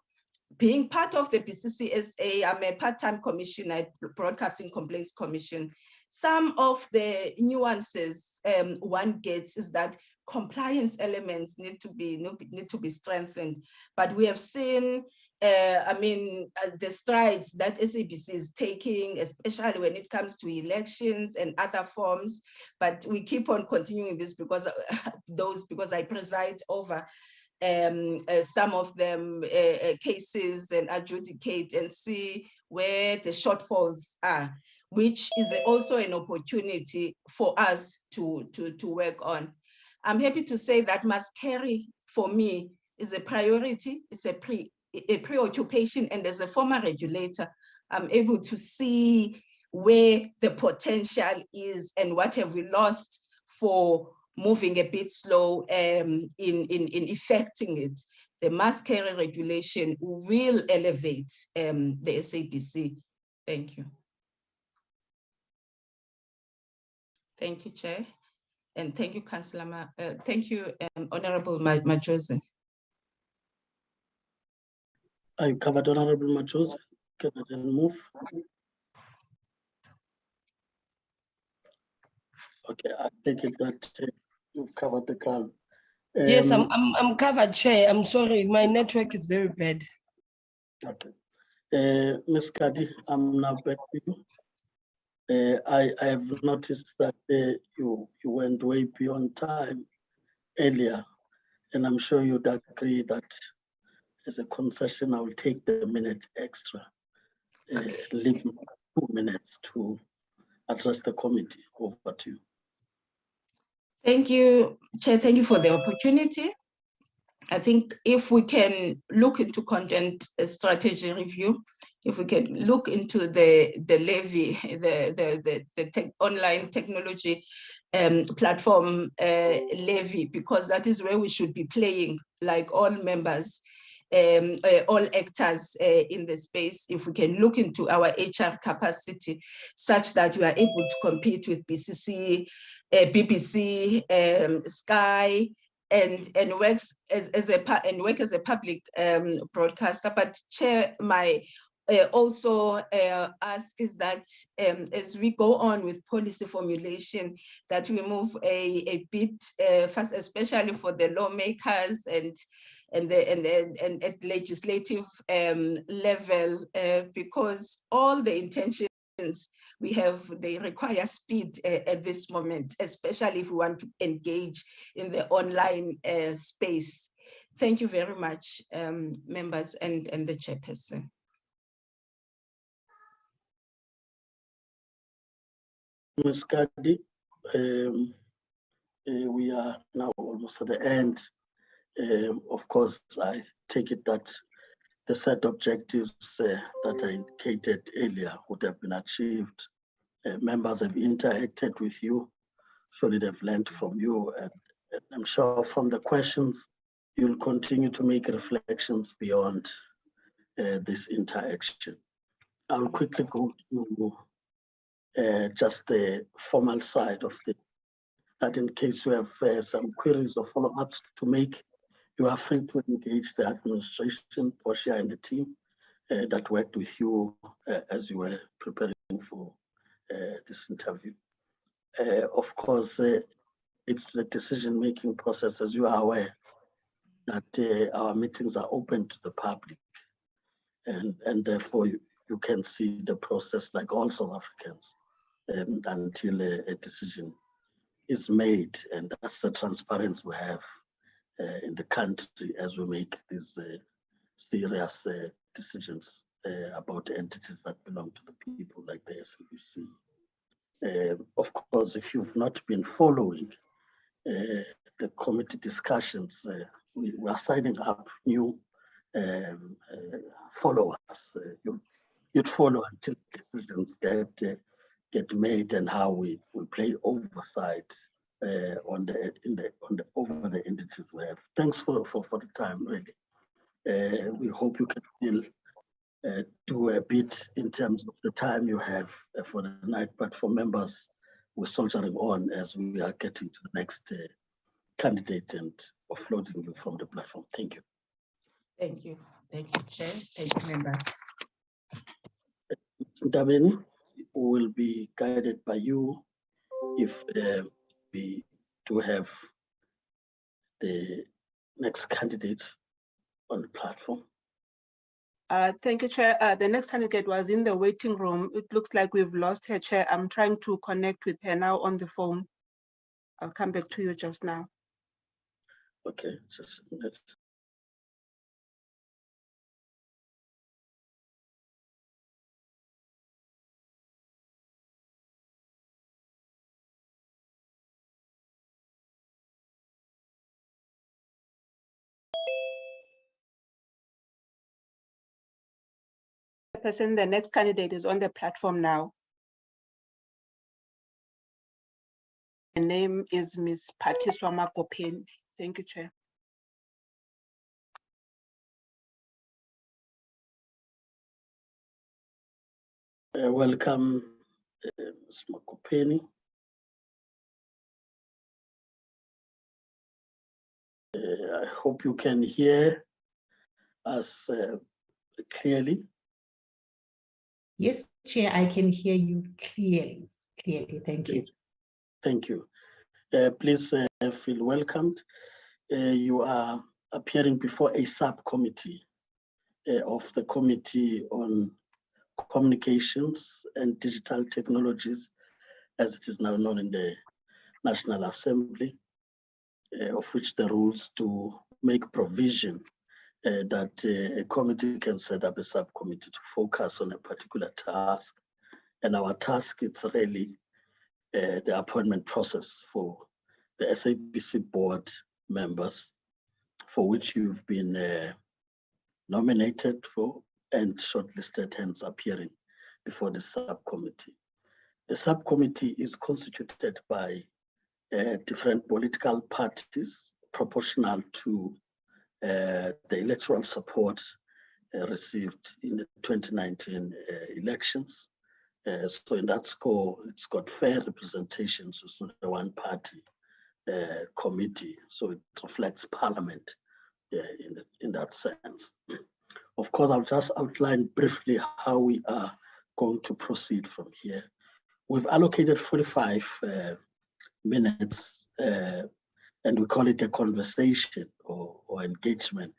Being part of the BCCSA, I'm a part-time commissioner at Broadcasting Complaints Commission. Some of the nuances one gets is that compliance elements need to be strengthened. But we have seen, the strides that SABC is taking, especially when it comes to elections and other forms. But we keep on continuing this because I preside over some of them cases and adjudicate and see where the shortfalls are, which is also an opportunity for us to work on. I'm happy to say that must carry for me is a priority, it's a preoccupation, and as a former regulator, I'm able to see where the potential is and what have we lost for moving a bit slow in effecting it. The mass carry regulation will elevate the SABC. Thank you. Thank you, Chair. And thank you, Councillor. Thank you, Honorable Majosi. I covered Honorable Majosi. Can I then move? Okay, I take it that you've covered the ground. Yes, I'm covered, Chair. I'm sorry, my network is very bad. Okay. Ms. Kadi, I'm now back to you. I have noticed that you went way beyond time earlier, and I'm sure you'd agree that as a concession, I will take the minute extra, leave 2 minutes to address the committee. Over to you. Thank you, Chair. Thank you for the opportunity. I think if we can look into content strategy review, if we can look into the levy, the online technology platform levy, because that is where we should be playing, like all members, all actors in the space. If we can look into our HR capacity such that we are able to compete with BCC, BBC, Sky, and work as a public broadcaster. But Chair, my also ask is that as we go on with policy formulation, that we move a bit fast, especially for the lawmakers and at legislative level, because all the intentions we have, they require speed at this moment, especially if we want to engage in the online space. Thank you very much, members and the chairperson. Ms. Kadi, we are now almost at the end. Of course, I take it that the set objectives that I indicated earlier would have been achieved. Members have interacted with you, surely they've learned from you, and I'm sure from the questions, you'll continue to make reflections beyond this interaction. I'll quickly go to just the formal side of it, that in case you have some queries or follow-ups to make, you are free to engage the administration, Portia, and the team that worked with you as you were preparing for this interview. Of course, it's the decision-making process, as you are aware, that our meetings are open to the public, and therefore you can see the process like all South Africans until a decision is made, and that's the transparency we have in the country as we make these serious decisions about entities that belong to the people, like the SABC. Of course, if you've not been following the committee discussions, we are signing up new followers. You'd follow until decisions get made and how we play oversight over the entities we have. Thanks for the time, really. We hope you can still do a bit in terms of the time you have for the night, but for members, we're soldiering on as we are getting to the next candidate and offloading you from the platform. Thank you. Thank you. Thank you, Chair. Thank you, members. Ndabeni will be guided by you if we do have the next candidate on the platform. Thank you, Chair. The next candidate was in the waiting room. It looks like we've lost her, Chair. I'm trying to connect with her now on the phone. I'll come back to you just now. Okay, just a minute. The next candidate is on the platform now. Her name is Ms. Patiswa Makopeni. Thank you, Chair. Welcome, Ms. Makopeni. I hope you can hear us clearly. Yes, Chair, I can hear you clearly. Thank you. Thank you. Please feel welcomed. You are appearing before a subcommittee of the Committee on Communications and Digital Technologies, as it is now known in the National Assembly, of which the rules to make provision that a committee can set up a subcommittee to focus on a particular task. And our task is really the appointment process for the SABC board members, for which you've been nominated for and shortlisted, hence appearing before the subcommittee. The subcommittee is constituted by different political parties proportional to the electoral support received in the 2019 elections. So in that score, it's got fair representation, so it's not a one-party committee, so it reflects Parliament in that sense. Of course, I'll just outline briefly how we are going to proceed from here. We've allocated 45 minutes, and we call it a conversation or engagement.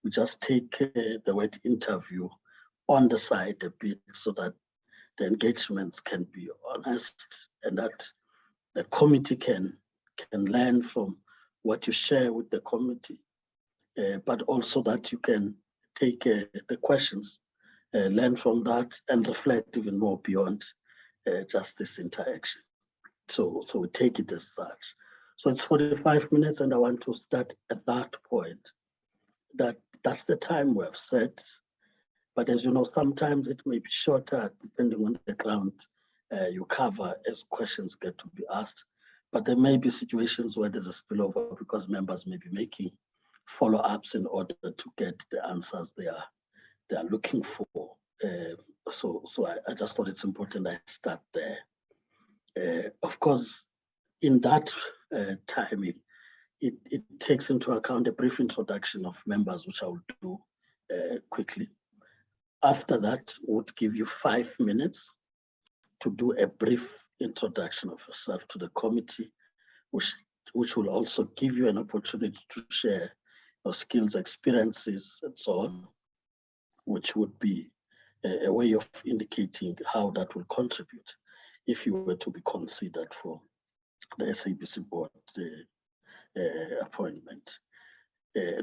We just take the word interview on the side a bit so that the engagements can be honest and that the committee can learn from what you share with the committee, but also that you can take the questions, learn from that and reflect even more beyond just this interaction. So we take it as such. So it's 45 minutes and I want to start at that point. That's the time we have set. But as you know, sometimes it may be shorter depending on the ground you cover as questions get to be asked. But there may be situations where there's a spillover because members may be making follow-ups in order to get the answers they are looking for. So I just thought it's important I start there. Of course, in that timing, it takes into account a brief introduction of members, which I will do quickly. After that, would give you 5 minutes to do a brief introduction of yourself to the committee, which will also give you an opportunity to share your skills, experiences, and so on, which would be a way of indicating how that will contribute if you were to be considered for the SABC board appointment.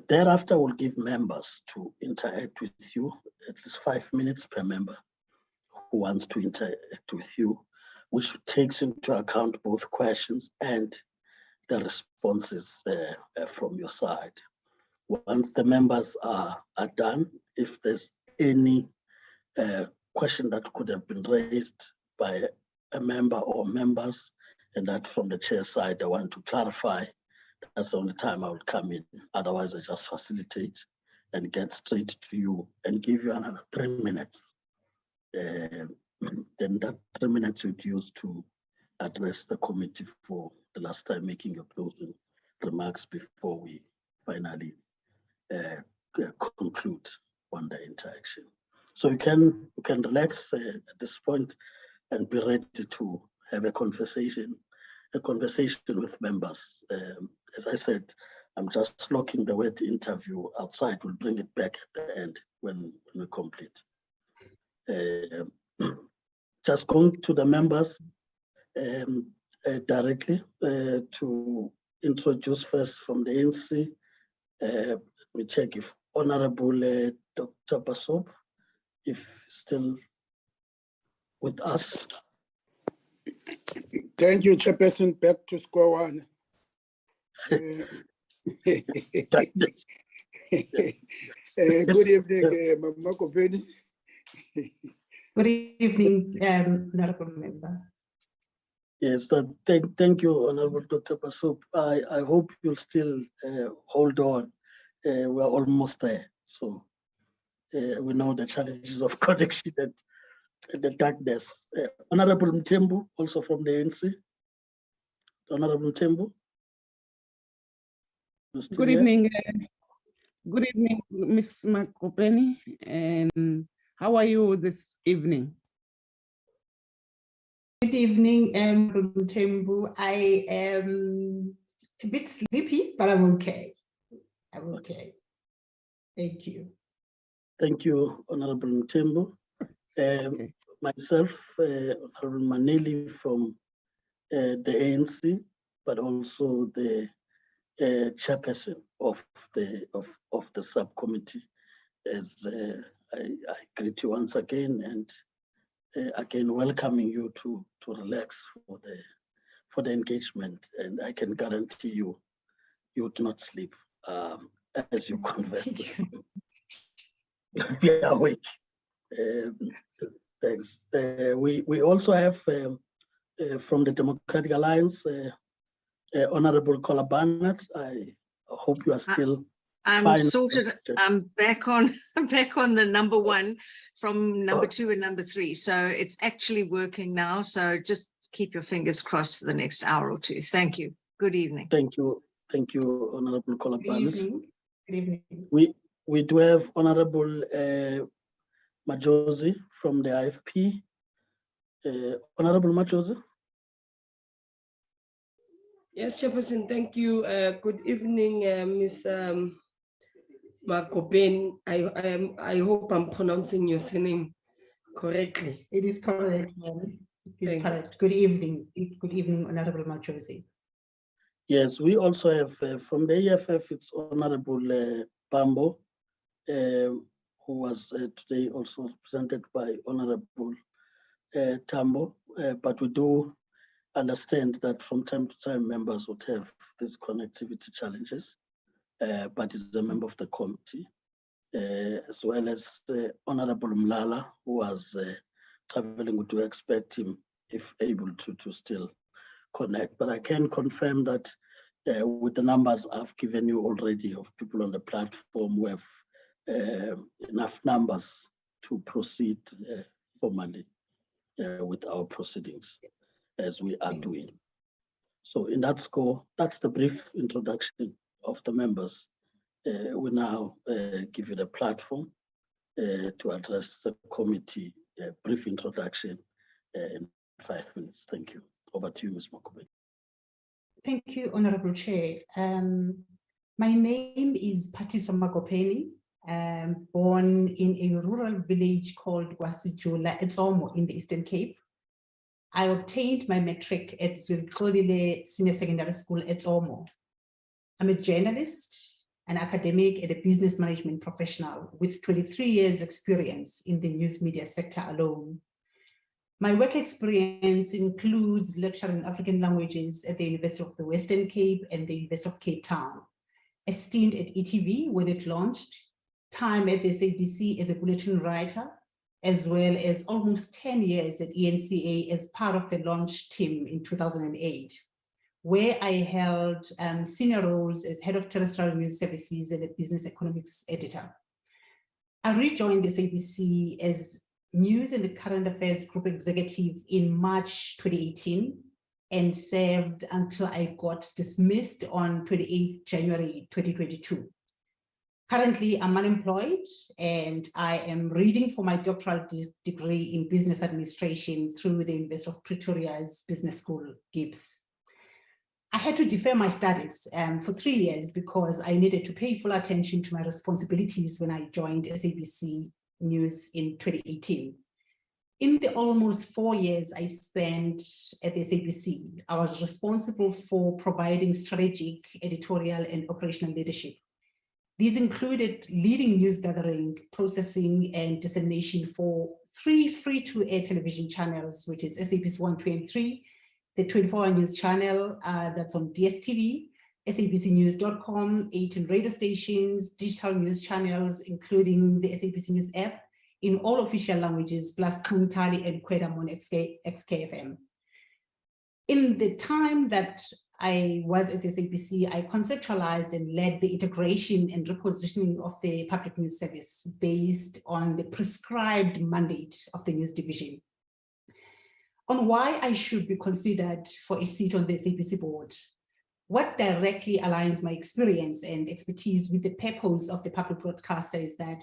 Thereafter, we'll give members to interact with you, at least 5 minutes per member who wants to interact with you, which takes into account both questions and the responses from your side. Once the members are done, if there's any question that could have been raised by a member or members, and that from the chair side, I want to clarify, that's the only time I would come in. Otherwise, I just facilitate and get straight to you and give you another 3 minutes. Then that 3 minutes you'd use to address the committee for the last time, making your closing remarks before we finally conclude on the interaction. So you can relax at this point and be ready to have a conversation with members. As I said, I'm just locking the word interview outside. We'll bring it back at the end when we complete. Just going to the members directly to introduce first from the ANC. Let me check if Honorable Dr. Basop, if still with us. Thank you, Chairperson. Back to square one. Good evening, Mama Kopeni. Good evening, Honorable Member. Yes, thank you, Honorable Dr. Basop. I hope you'll still hold on. We're almost there. So we know the challenges of connection and the darkness. Honorable Mtembu, also from the ANC. Honorable Mtembu. Good evening. Good evening, Ms. Makopeni. And how are you this evening? Good evening, Tembu. I am a bit sleepy, but I'm okay. I'm okay. Thank you. Thank you, Honorable Mtembu. Myself, Honorable Maneli from the ANC, but also the chairperson of the subcommittee. As I greet you once again, and again welcoming you to relax for the engagement. And I can guarantee you would not sleep as you converse. Be awake. Thanks. We also have from the Democratic Alliance, Honorable Kola Barnett. I hope you are still. I'm sorted. I'm back on the number one from number two and number three. So it's actually working now. So just keep your fingers crossed for the next hour or two. Thank you. Good evening. Thank you, Honorable Kola Barnett. Good evening. We do have Honorable Majosi from the IFP. Honorable Majosi. Yes, Chairperson, thank you. Good evening, Ms. Makopen. I hope I'm pronouncing your surname correctly. It is correct, ma'am. It is correct. Good evening. Good evening, Honorable Majosi. Yes, we also have from the EFF, it's Honorable Bambo, who was today also represented by Honorable Tambo, but we do understand that from time to time members would have these connectivity challenges, but is a member of the committee, as well as Honorable Mlala, who was traveling. We do expect him, if able to still connect. But I can confirm that with the numbers I've given you already of people on the platform, we have enough numbers to proceed formally with our proceedings as we are doing. So in that score, that's the brief introduction of the members. We now give you the platform to address the committee, brief introduction in 5 minutes. Thank you. Over to you, Ms. Makope. Thank you, Honorable Chair. My name is Patiso Makopeni. Born in a rural village called Wasijula, Etsomo in the Eastern Cape. I obtained my matric at Zwilixolile Senior Secondary School at Etsomo. I'm a journalist, an academic, and a business management professional with 23 years experience in the news media sector alone. My work experience includes lecturing African languages at the University of the Western Cape and the University of Cape Town, a stint at ETV when it launched, time at the SABC as a bulletin writer, as well as almost 10 years at ENCA as part of the launch team in 2008, where I held senior roles as head of terrestrial news services and a business economics editor. I rejoined the SABC as News and Current Affairs Group Executive in March 2018, and served until I got dismissed on 28 January 2022. Currently, I'm unemployed and I am reading for my doctoral degree in business administration through the University of Pretoria's Business School, GIBS. I had to defer my studies for 3 years because I needed to pay full attention to my responsibilities when I joined SABC News in 2018. In the almost 4 years I spent at the SABC, I was responsible for providing strategic, editorial, and operational leadership. These included leading news gathering, processing, and dissemination for 3 free-to-air television channels, which is SABC 1, 2, and 3, the 24-hour news channel that's on DSTV, sabcnews.com, 18 radio stations, digital news channels, including the SABC News app, in all official languages, plus Kuntali and Kwedam on XKFM. In the time that I was at the SABC, I conceptualized and led the integration and repositioning of the public news service based on the prescribed mandate of the news division. On why I should be considered for a seat on the SABC board, what directly aligns my experience and expertise with the purpose of the public broadcaster is that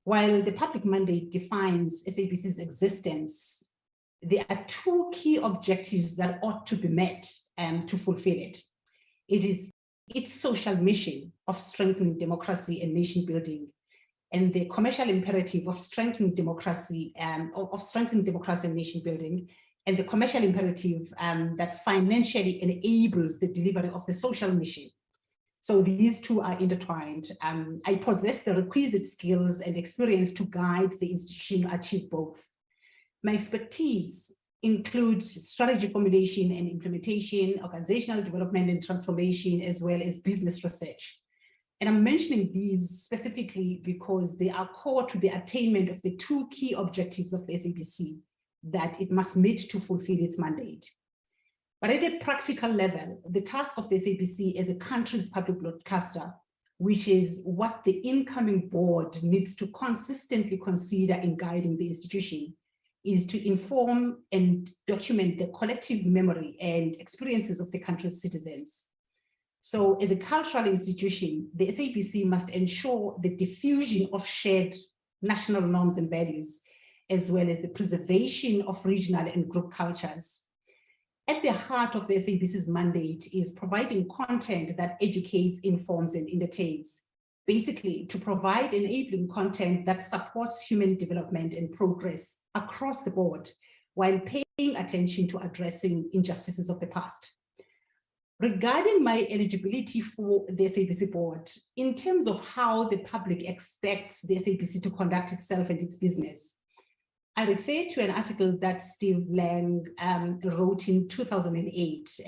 while the public mandate defines SABC's existence, there are 2 key objectives that ought to be met to fulfill it. It is its social mission of strengthening democracy and nation building, and the commercial imperative of strengthening democracy and nation building, and the commercial imperative that financially enables the delivery of the social mission. So these 2 are intertwined. I possess the requisite skills and experience to guide the institution to achieve both. My expertise include strategy formulation and implementation, organizational development and transformation, as well as business research. And I'm mentioning these specifically because they are core to the attainment of the 2 key objectives of the SABC that it must meet to fulfill its mandate. But at a practical level, the task of the SABC as a country's public broadcaster, which is what the incoming board needs to consistently consider in guiding the institution, is to inform and document the collective memory and experiences of the country's citizens. So as a cultural institution, the SABC must ensure the diffusion of shared national norms and values, as well as the preservation of regional and group cultures. At the heart of the SABC's mandate is providing content that educates, informs, and entertains. Basically, to provide enabling content that supports human development and progress across the board, while paying attention to addressing injustices of the past. Regarding my eligibility for the SABC board, in terms of how the public expects the SABC to conduct itself and its business, I refer to an article that Steve Lang wrote in 2008,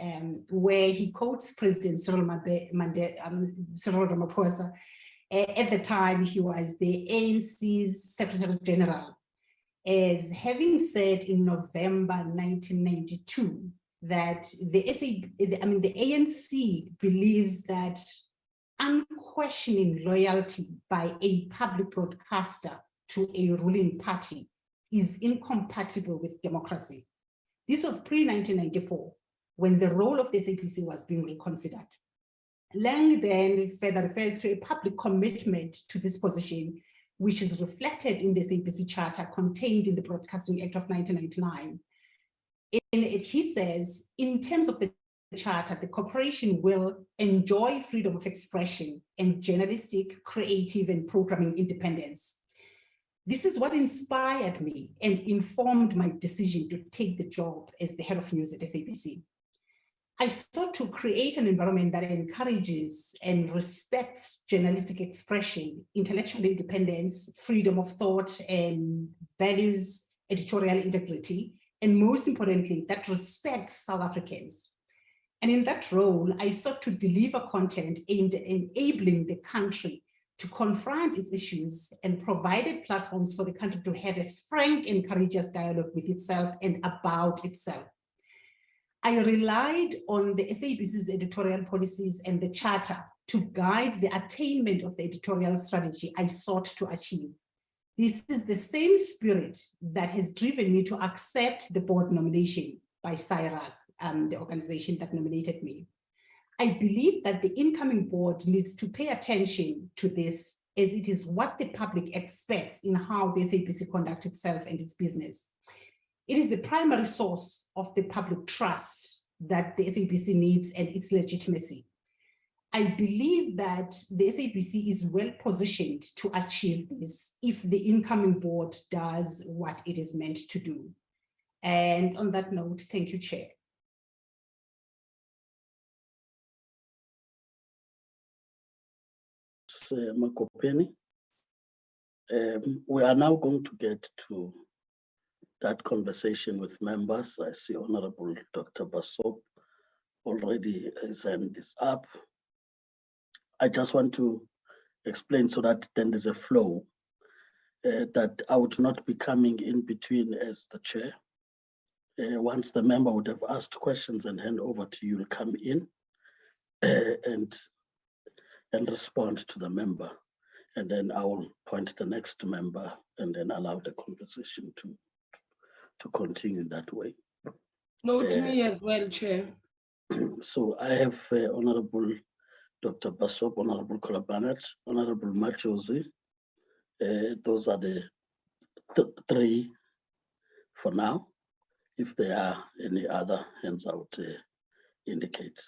where he quotes President Cyril Ramaphosa. At the time, he was the ANC's Secretary General, as having said in November 1992 that the ANC believes that unquestioning loyalty by a public broadcaster to a ruling party is incompatible with democracy. This was pre-1994, when the role of the SABC was being reconsidered. Lang then further refers to a public commitment to this position, which is reflected in the SABC Charter contained in the Broadcasting Act of 1999. In it, he says, in terms of the Charter, the corporation will enjoy freedom of expression and journalistic, creative, and programming independence. This is what inspired me and informed my decision to take the job as the head of news at SABC. I sought to create an environment that encourages and respects journalistic expression, intellectual independence, freedom of thought, and values editorial integrity, and most importantly, that respects South Africans. And in that role, I sought to deliver content aimed at enabling the country to confront its issues and provided platforms for the country to have a frank and courageous dialogue with itself and about itself. I relied on the SABC's editorial policies and the Charter to guide the attainment of the editorial strategy I sought to achieve. This is the same spirit that has driven me to accept the board nomination by Sapc the organization that nominated me. I believe that the incoming board needs to pay attention to this, as it is what the public expects in how the SABC conducts itself and its business. It is the primary source of the public trust that the SABC needs and its legitimacy. I believe that the SABC is well positioned to achieve this if the incoming board does what it is meant to do. And on that note, thank you, Chair. Makopeni. We are now going to get to that conversation with members. I see Honorable Dr. Basop already his hand is up. I just want to explain so that then there's a flow that I would not be coming in between as the chair. Once the member would have asked questions and hand over to you, will come in and respond to the member. And then I will point the next member and then allow the conversation to continue that way. Note me as well, Chair. So I have Honorable Dr. Basop, Honorable Kolabanet, Honorable Machozi. Those are the three for now. If there are any other hands out, indicate.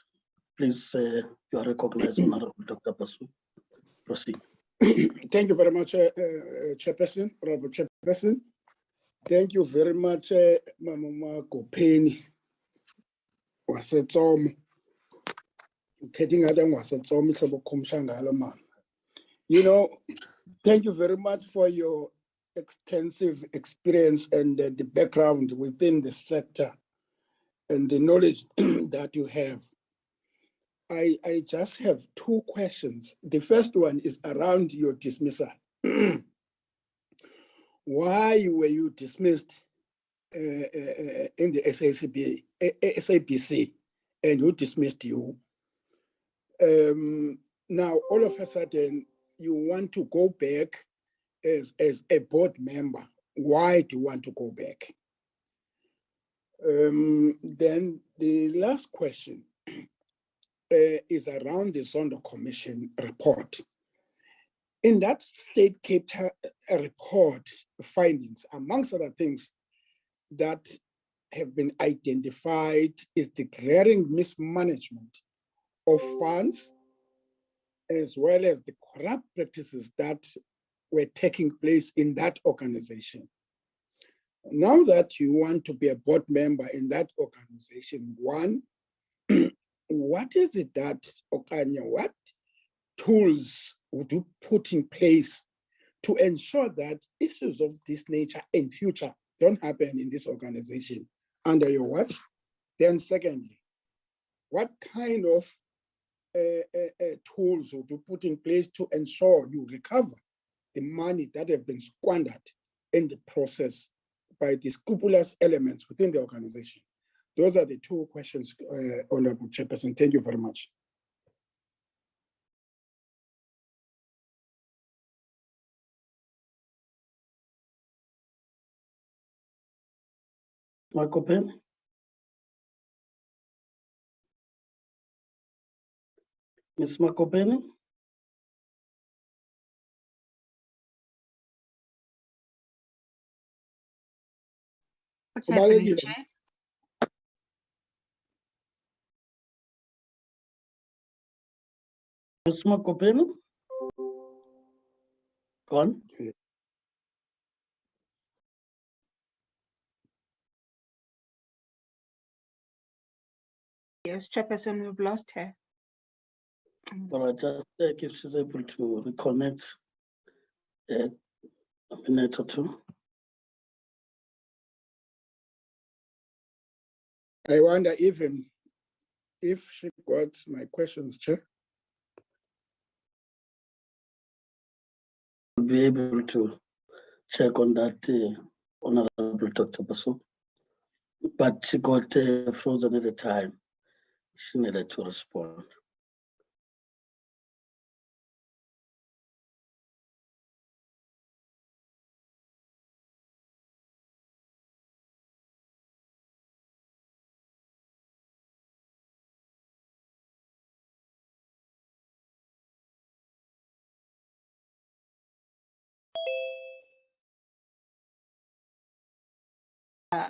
Please, you are recognized, Honorable Dr. Basop. Proceed. Thank you very much, Chairperson, Honorable Chairperson. Thank you very much, Mama Kopeni. Wasetsomo. Taking Adam Wasetsomo Sobokumshangalo. You know, thank you very much for your extensive experience and the background within the sector and the knowledge that you have. I just have two questions. The first one is around your dismissal. Why were you dismissed in the SABC, and who dismissed you? Now, all of a sudden, you want to go back as a board member. Why do you want to go back? Then the last question is around the Zondo Commission report. In that state capture report findings, amongst other things that have been identified, is the glaring mismanagement of funds, as well as the corrupt practices that were taking place in that organization. Now that you want to be a board member in that organization, one, what is it that, Okanya, what tools would you put in place to ensure that issues of this nature in future don't happen in this organization under your watch? Then secondly, what kind of tools would you put in place to ensure you recover the money that have been squandered in the process by the scrupulous elements within the organization? Those are the two questions, Honorable Chairperson. Thank you very much. Makopen? Ms. Makopeni? What's happening, Chair? Ms. Makopeni? Gone? Yes, Chairperson, we've lost her. But I just check if she's able to reconnect a minute or two. I wonder even if she got my questions, Chair. We'll be able to check on that, Honorable Dr. Basu. But she got frozen at the time. She needed to respond.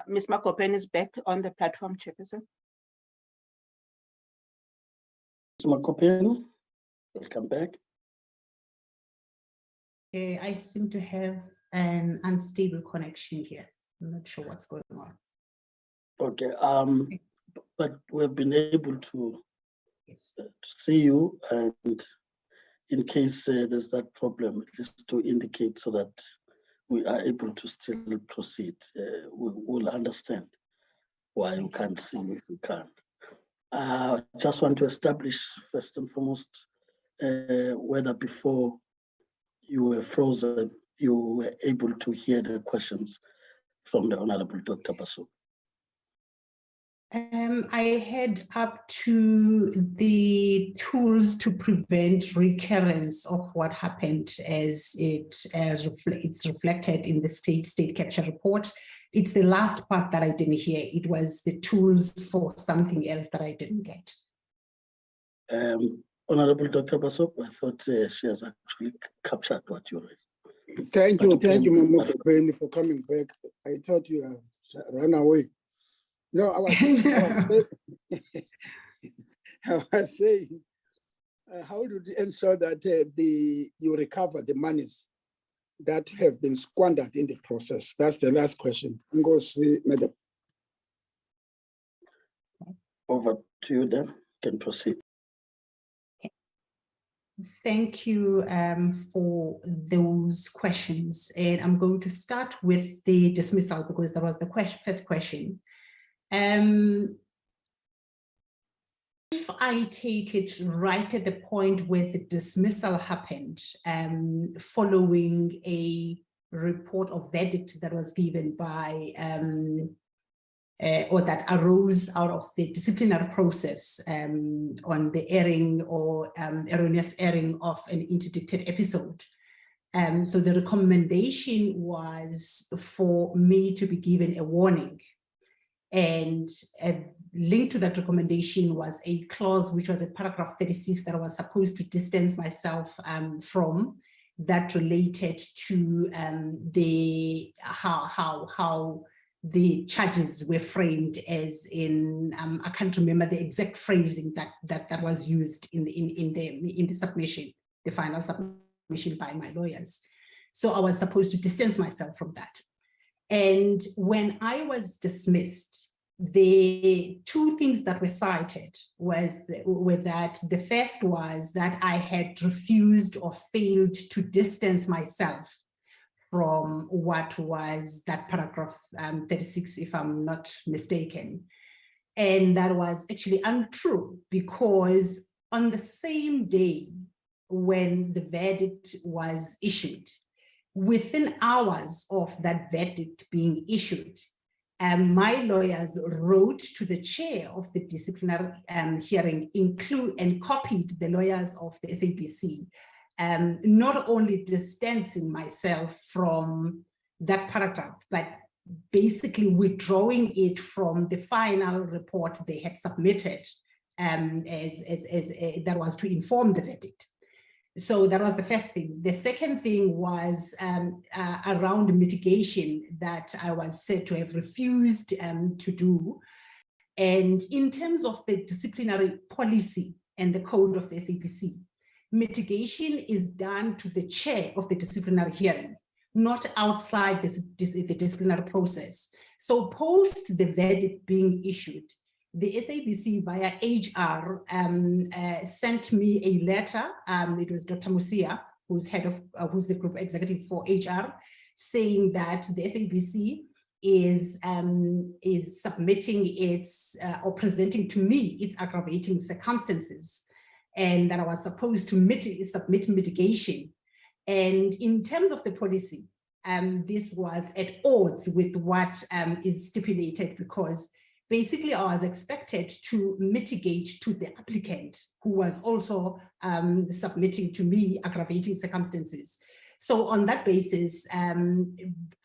Ms. Makopeni is back on the platform, Chairperson. Ms. Makopeni, welcome back. I seem to have an unstable connection here. I'm not sure what's going on. Okay, but we've been able to Yes. see you, and in case there's that problem, just to indicate so that we are able to still proceed. We'll understand why you can't see if you can. Just want to establish first and foremost whether before you were frozen, you were able to hear the questions from the Honorable Dr. Basu. I head up to the tools to prevent recurrence of what happened as it's reflected in the state capture report. It's the last part that I didn't hear. It was the tools for something else that I didn't get. Honorable Dr. Basu, I thought she has actually captured what you read. Thank you, Mama Kopeni, for coming back. I thought you have run away. No, I was saying, how do you ensure that you recover the monies that have been squandered in the process? That's the last question. Madam. Over to you then, you can proceed. Thank you for those questions. And I'm going to start with the dismissal because that was the first question. If I take it right at the point where the dismissal happened, following a report of verdict that was given by, or that arose out of the disciplinary process on the airing or erroneous airing of an interdicted episode. So the recommendation was for me to be given a warning. And linked to that recommendation was a clause, which was a paragraph 36 that I was supposed to distance myself from, that related to how the charges were framed, as in I can't remember the exact phrasing that was used in the submission, the final submission by my lawyers. So I was supposed to distance myself from that. And when I was dismissed, the two things that were cited were that the first was that I had refused or failed to distance myself from what was that paragraph 36, if I'm not mistaken. And that was actually untrue, because on the same day when the verdict was issued, within hours of that verdict being issued, my lawyers wrote to the chair of the disciplinary hearing, and copied the lawyers of the SABC, not only distancing myself from that paragraph, but basically withdrawing it from the final report they had submitted, that was to inform the verdict. So that was the first thing. The second thing was around mitigation that I was said to have refused to do. And in terms of the disciplinary policy and the code of the SABC, mitigation is done to the chair of the disciplinary hearing, not outside the disciplinary process. So post the verdict being issued, the SABC via HR sent me a letter. It was Dr. Musia, who's who's the group executive for HR, saying that the SABC is submitting its or presenting to me its aggravating circumstances, and that I was supposed to submit mitigation. And in terms of the policy, this was at odds with what is stipulated, because basically I was expected to mitigate to the applicant, who was also submitting to me aggravating circumstances. So on that basis,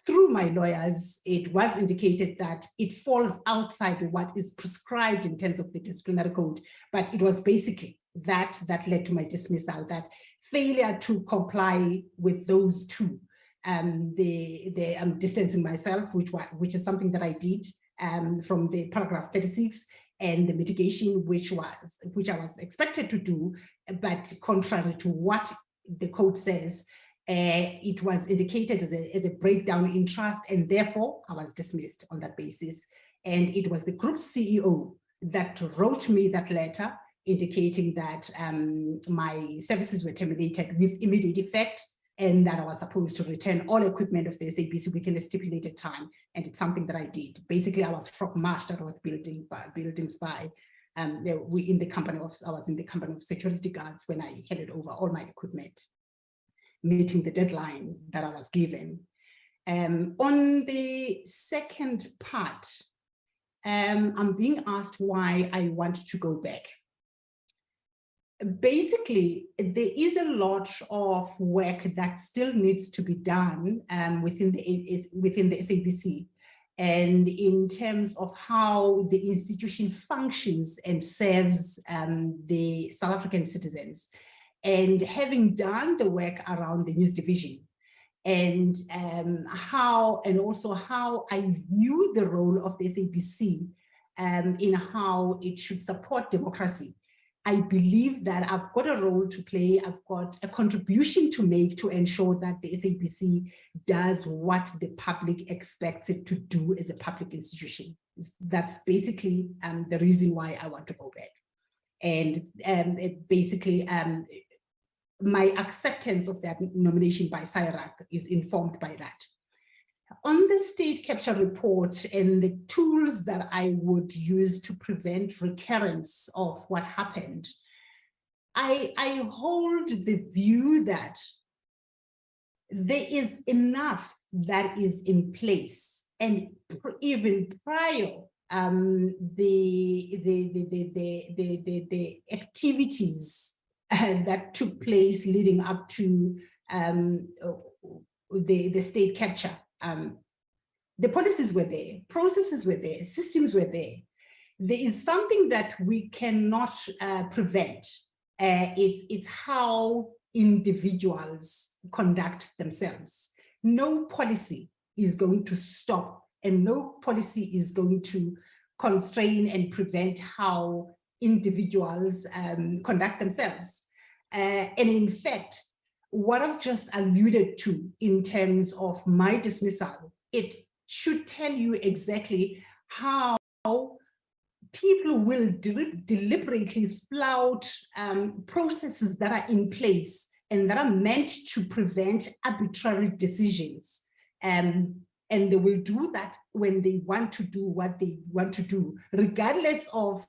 through my lawyers, it was indicated that it falls outside what is prescribed in terms of the disciplinary code, but it was basically that led to my dismissal, that failure to comply with those two I'm distancing myself, which is something that I did from the paragraph 36, and the mitigation, which I was expected to do, but contrary to what the code says, it was indicated as a breakdown in trust, and therefore I was dismissed on that basis. And it was the group CEO that wrote me that letter indicating that my services were terminated with immediate effect, and that I was supposed to return all equipment of the SABC within a stipulated time. And it's something that I did. Basically, I was frog marched out of buildings by I was in the company of security guards when I handed over all my equipment, meeting the deadline that I was given. On the second part, I'm being asked why I want to go back. Basically, there is a lot of work that still needs to be done within the SABC, and in terms of how the institution functions and serves the South African citizens. And having done the work around the news division, and also how I view the role of the SABC in how it should support democracy. I believe that I've got a role to play, I've got a contribution to make to ensure that the SABC does what the public expects it to do as a public institution. That's basically the reason why I want to go back. And my acceptance of that nomination by Sapc is informed by that. On the state capture report and the tools that I would use to prevent recurrence of what happened, I hold the view that there is enough that is in place, and even prior the activities that took place leading up to the state capture. The policies were there, processes were there, systems were there. There is something that we cannot prevent. It's how individuals conduct themselves. No policy is going to stop, and no policy is going to constrain and prevent how individuals conduct themselves. And in fact, what I've just alluded to in terms of my dismissal, it should tell you exactly how people will deliberately flout processes that are in place and that are meant to prevent arbitrary decisions. And they will do that when they want to do what they want to do, regardless of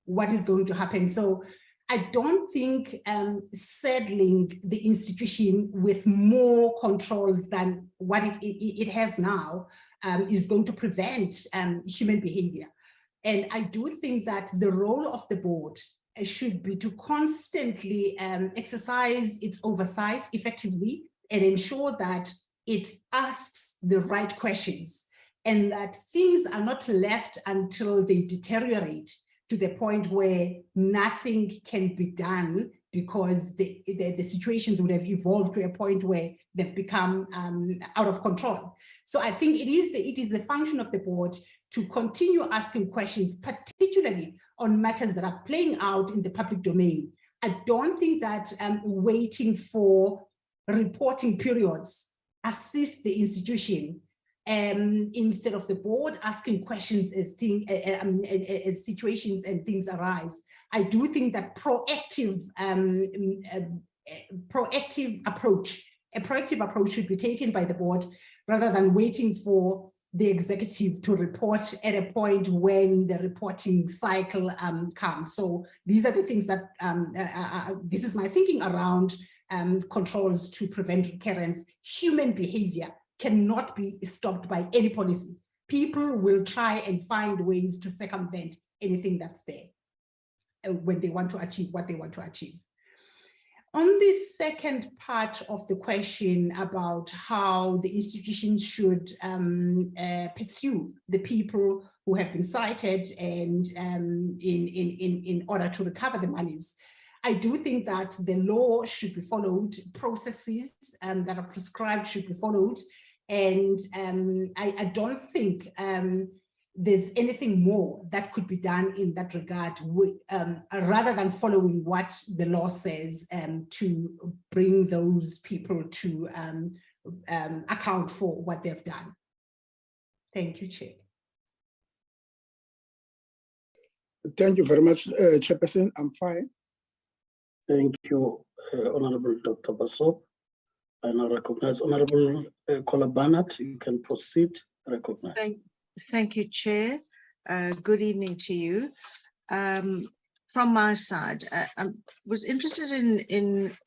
what is going to happen. So I don't think saddling the institution with more controls than what it has now is going to prevent human behavior. And I do think that the role of the board should be to constantly exercise its oversight effectively and ensure that it asks the right questions, and that things are not left until they deteriorate to the point where nothing can be done, because the situations would have evolved to a point where they've become out of control. So I think it is the function of the board to continue asking questions, particularly on matters that are playing out in the public domain. I don't think that waiting for reporting periods assists the institution, instead of the board asking questions as situations and things arise. I do think that proactive approach should be taken by the board, rather than waiting for the executive to report at a point when the reporting cycle comes. So these are the things that, this is my thinking around controls to prevent recurrence. Human behavior cannot be stopped by any policy. People will try and find ways to circumvent anything that's there when they want to achieve what they want to achieve. On the second part of the question about how the institution should pursue the people who have been cited and in order to recover the monies, I do think that the law should be followed, processes that are prescribed should be followed. And I don't think there's anything more that could be done in that regard, with, rather than following what the law says to bring those people to account for what they've done. Thank you, Chair. Thank you very much, Chairperson. I'm fine. Thank you, Honorable Dr. Basso. And I recognize Honorable Kola Barnett. You can proceed. Recognize. Thank you, Chair. Good evening to you. From my side, I was interested in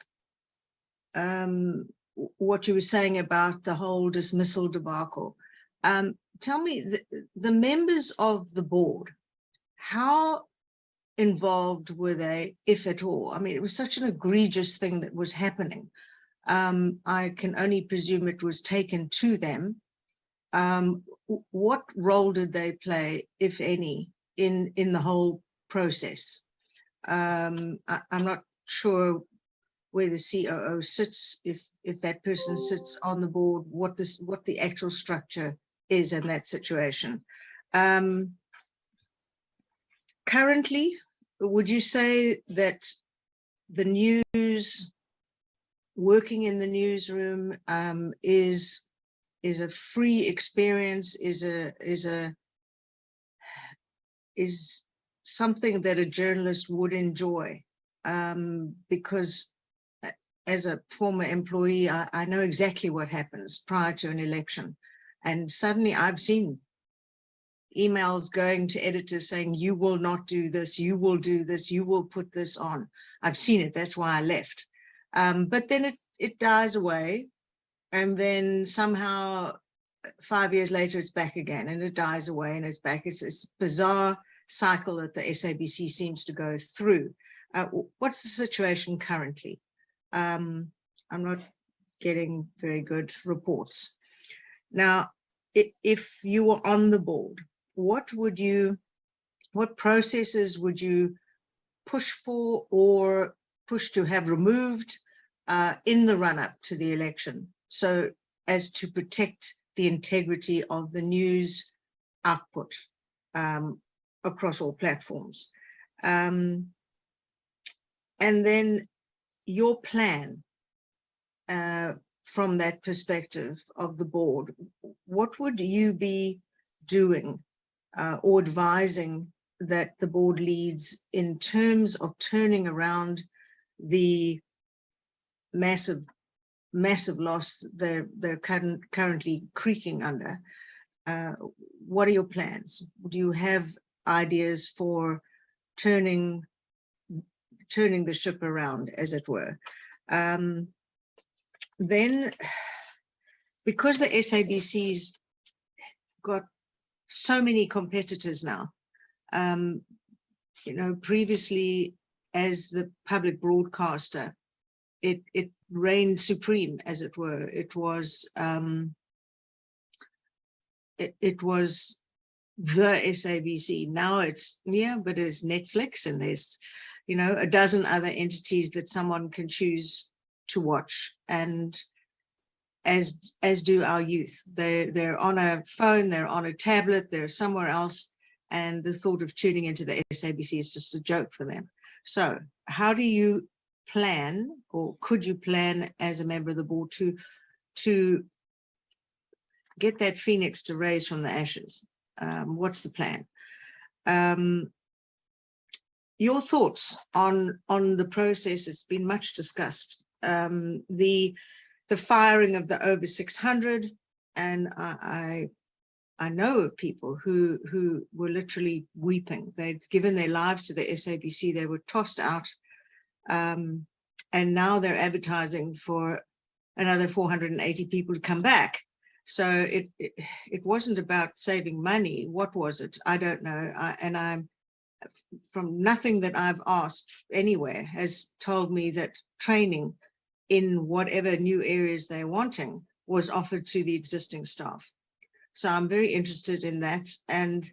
what you were saying about the whole dismissal debacle. Tell me, the members of the board, how involved were they, if at all? I mean, it was such an egregious thing that was happening. I can only presume it was taken to them. What role did they play, if any, in the whole process? I'm not sure where the COO sits, if that person sits on the board, what the actual structure is in that situation. Currently, would you say that the news, working in the newsroom, is a free experience, is something that a journalist would enjoy? Because as a former employee, I know exactly what happens prior to an election. And suddenly I've seen emails going to editors saying, you will not do this, you will do this, you will put this on. I've seen it, that's why I left. But then it dies away. And then somehow 5 years later, it's back again, and it dies away and it's back. It's this bizarre cycle that the SABC seems to go through. What's the situation currently? I'm not getting very good reports. Now, if you were on the board, what processes would you push for or push to have removed in the run-up to the election, so as to protect the integrity of the news output across all platforms? And then your plan from that perspective of the board, what would you be doing or advising that the board leads in terms of turning around the massive loss they're currently creaking under? What are your plans? Do you have ideas for turning the ship around, as it were? Then, because the SABC's got so many competitors now, you know, previously as the public broadcaster, it reigned supreme, as it were. It was the SABC. Now it's, yeah, but there's Netflix and there's, you know, a dozen other entities that someone can choose to watch, and as do our youth. They're on a phone, they're on a tablet, they're somewhere else, and the thought of tuning into the SABC is just a joke for them. So how do you plan, or could you plan as a member of the board to get that phoenix to rise from the ashes? What's the plan? Your thoughts on the process has been much discussed. The firing of the over 600, and I know of people who were literally weeping. They'd given their lives to the SABC, they were tossed out, and now they're advertising for another 480 people to come back. So it wasn't about saving money. What was it? I don't know. And I'm, from nothing that I've asked anywhere, has told me that training in whatever new areas they're wanting was offered to the existing staff. So I'm very interested in that. And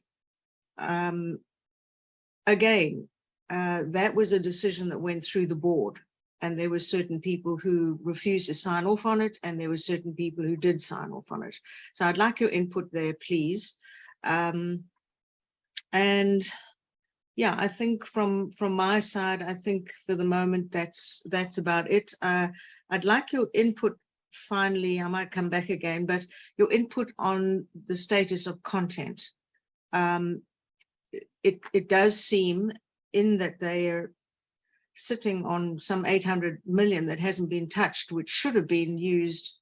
again, that was a decision that went through the board, and there were certain people who refused to sign off on it, and there were certain people who did sign off on it. So I'd like your input there, please. And yeah, I think from my side, I think for the moment that's about it. I'd like your input. Finally, I might come back again, but your input on the status of content. It does seem in that they are sitting on some 800 million that hasn't been touched, which should have been used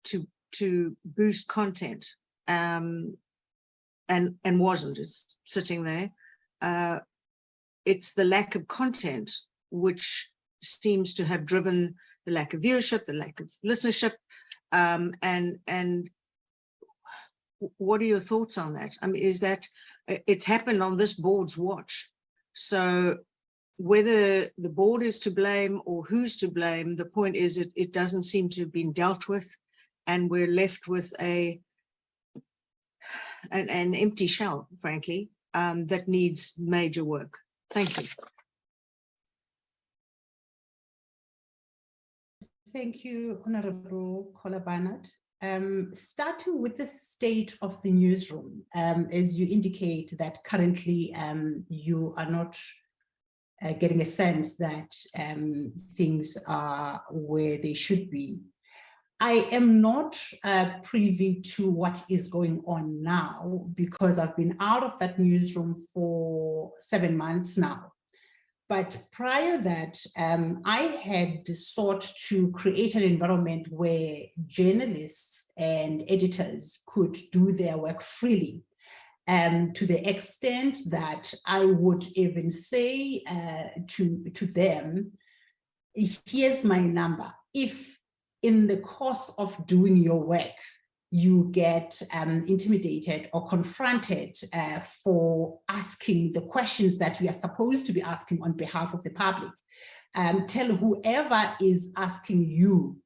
to boost content, and wasn't. It's sitting there. It's the lack of content which seems to have driven the lack of viewership, the lack of listenership, and what are your thoughts on that? I mean, is that it's happened on this board's watch? So whether the board is to blame or who's to blame, the point is it doesn't seem to have been dealt with, and we're left with an empty shell, frankly, that needs major work. Thank you. Thank you, Honorable Kola Barnard. Starting with the state of the newsroom, as you indicate that currently you are not getting a sense that things are where they should be. I am not privy to what is going on now because I've been out of that newsroom for 7 months now. But prior that, I had sought to create an environment where journalists and editors could do their work freely, to the extent that I would even say to them, here's my number. If in the course of doing your work, you get intimidated or confronted for asking the questions that we are supposed to be asking on behalf of the public, tell whoever is asking you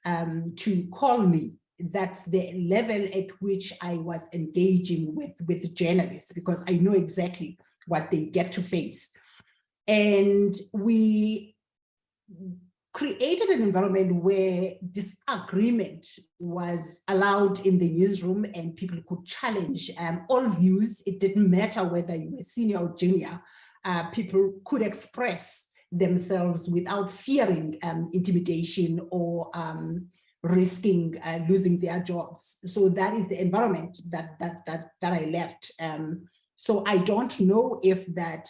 to call me. That's the level at which I was engaging with journalists, because I know exactly what they get to face. And we created an environment where disagreement was allowed in the newsroom and people could challenge all views. It didn't matter whether you were senior or junior. People could express themselves without fearing intimidation or risking losing their jobs. So that is the environment that I left. So I don't know if that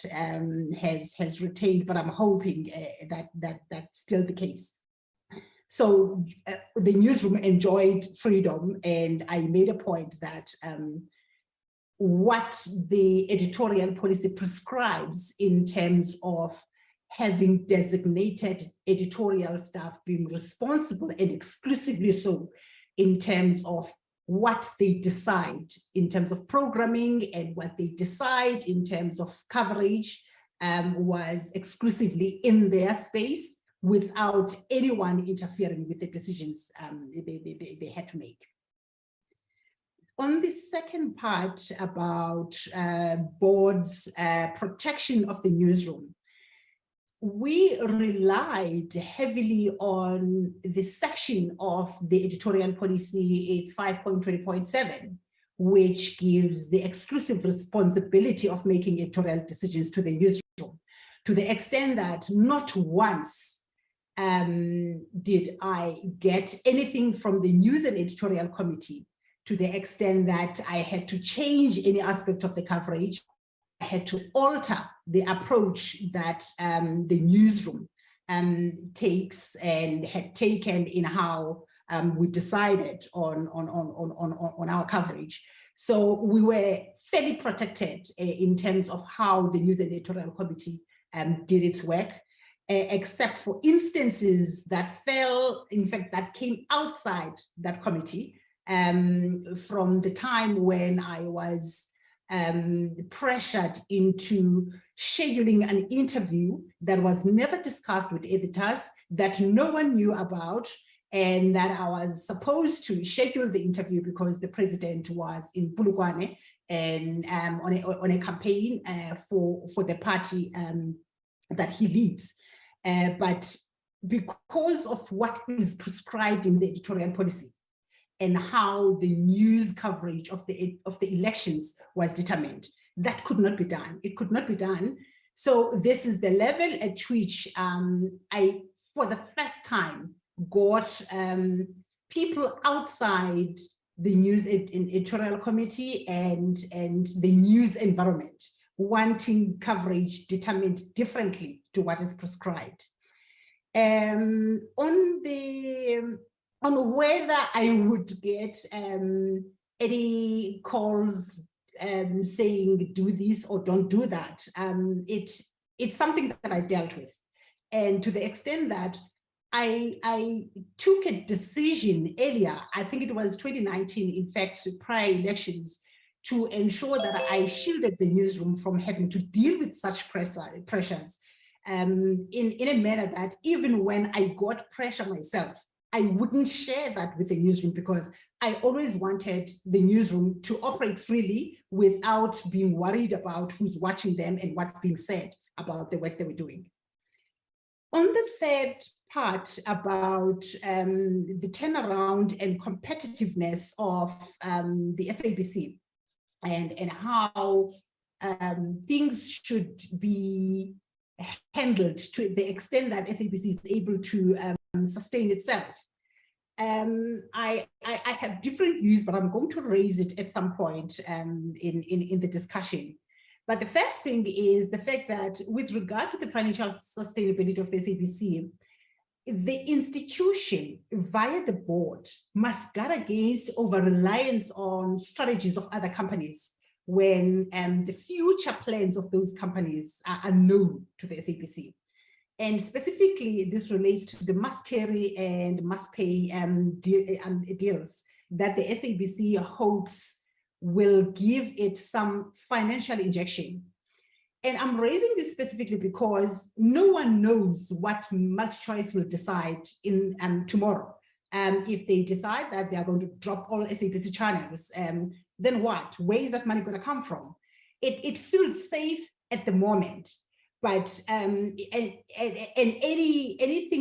has retained, but I'm hoping that that's still the case. So the newsroom enjoyed freedom, and I made a point that what the editorial policy prescribes in terms of having designated editorial staff being responsible, and exclusively so in terms of what they decide in terms of programming and what they decide in terms of coverage, was exclusively in their space without anyone interfering with the decisions they had to make. On the second part about boards' protection of the newsroom, we relied heavily on the section of the editorial policy, it's 5.20.7, which gives the exclusive responsibility of making editorial decisions to the newsroom, to the extent that not once did I get anything from the news and editorial committee to the extent that I had to change any aspect of the coverage. I had to alter the approach that the newsroom takes and had taken in how we decided on our coverage. So we were fairly protected in terms of how the news and editorial committee did its work, except for instances that fell, in fact, that came outside that committee from the time when I was pressured into scheduling an interview that was never discussed with editors, that no one knew about, and that I was supposed to schedule the interview because the president was in Bulugwane and on a campaign for the party that he leads. But because of what is prescribed in the editorial policy and how the news coverage of the elections was determined, that could not be done. It could not be done. So this is the level at which I, for the first time, got people outside the news editorial committee and the news environment wanting coverage determined differently to what is prescribed. On whether I would get any calls saying do this or don't do that, it's something that I dealt with. And to the extent that I took a decision earlier, I think it was 2019, in fact, prior elections, to ensure that I shielded the newsroom from having to deal with such pressures in a manner that even when I got pressure myself, I wouldn't share that with the newsroom, because I always wanted the newsroom to operate freely without being worried about who's watching them and what's being said about the work they were doing. On the third part about the turnaround and competitiveness of the SABC and how things should be handled to the extent that SABC is able to sustain itself. I have different views, but I'm going to raise it at some point in the discussion. But the first thing is the fact that with regard to the financial sustainability of the SABC, the institution via the board must guard against over-reliance on strategies of other companies when the future plans of those companies are unknown to the SABC. And specifically, this relates to the must carry and must pay deals that the SABC hopes will give it some financial injection. And I'm raising this specifically because no one knows what MultiChoice will decide in tomorrow. If they decide that they are going to drop all SABC channels, then what? Where is that money going to come from? It feels safe at the moment, but anything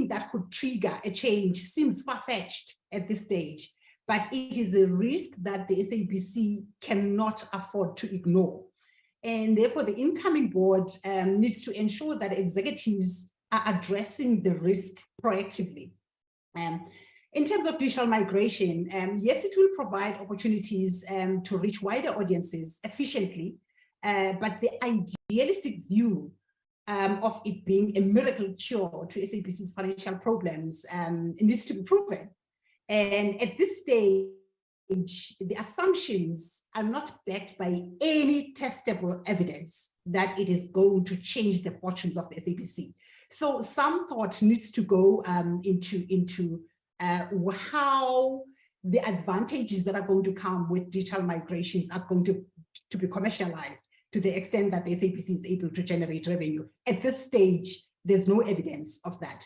that could trigger a change seems far-fetched at this stage. But it is a risk that the SABC cannot afford to ignore. And therefore, the incoming board needs to ensure that executives are addressing the risk proactively. In terms of digital migration, yes, it will provide opportunities to reach wider audiences efficiently, but the idealistic view of it being a miracle cure to SABC's financial problems needs to be proven. And at this stage, the assumptions are not backed by any testable evidence that it is going to change the fortunes of the SABC. So some thought needs to go into how the advantages that are going to come with digital migrations are going to be commercialized to the extent that the SABC is able to generate revenue. At this stage, there's no evidence of that.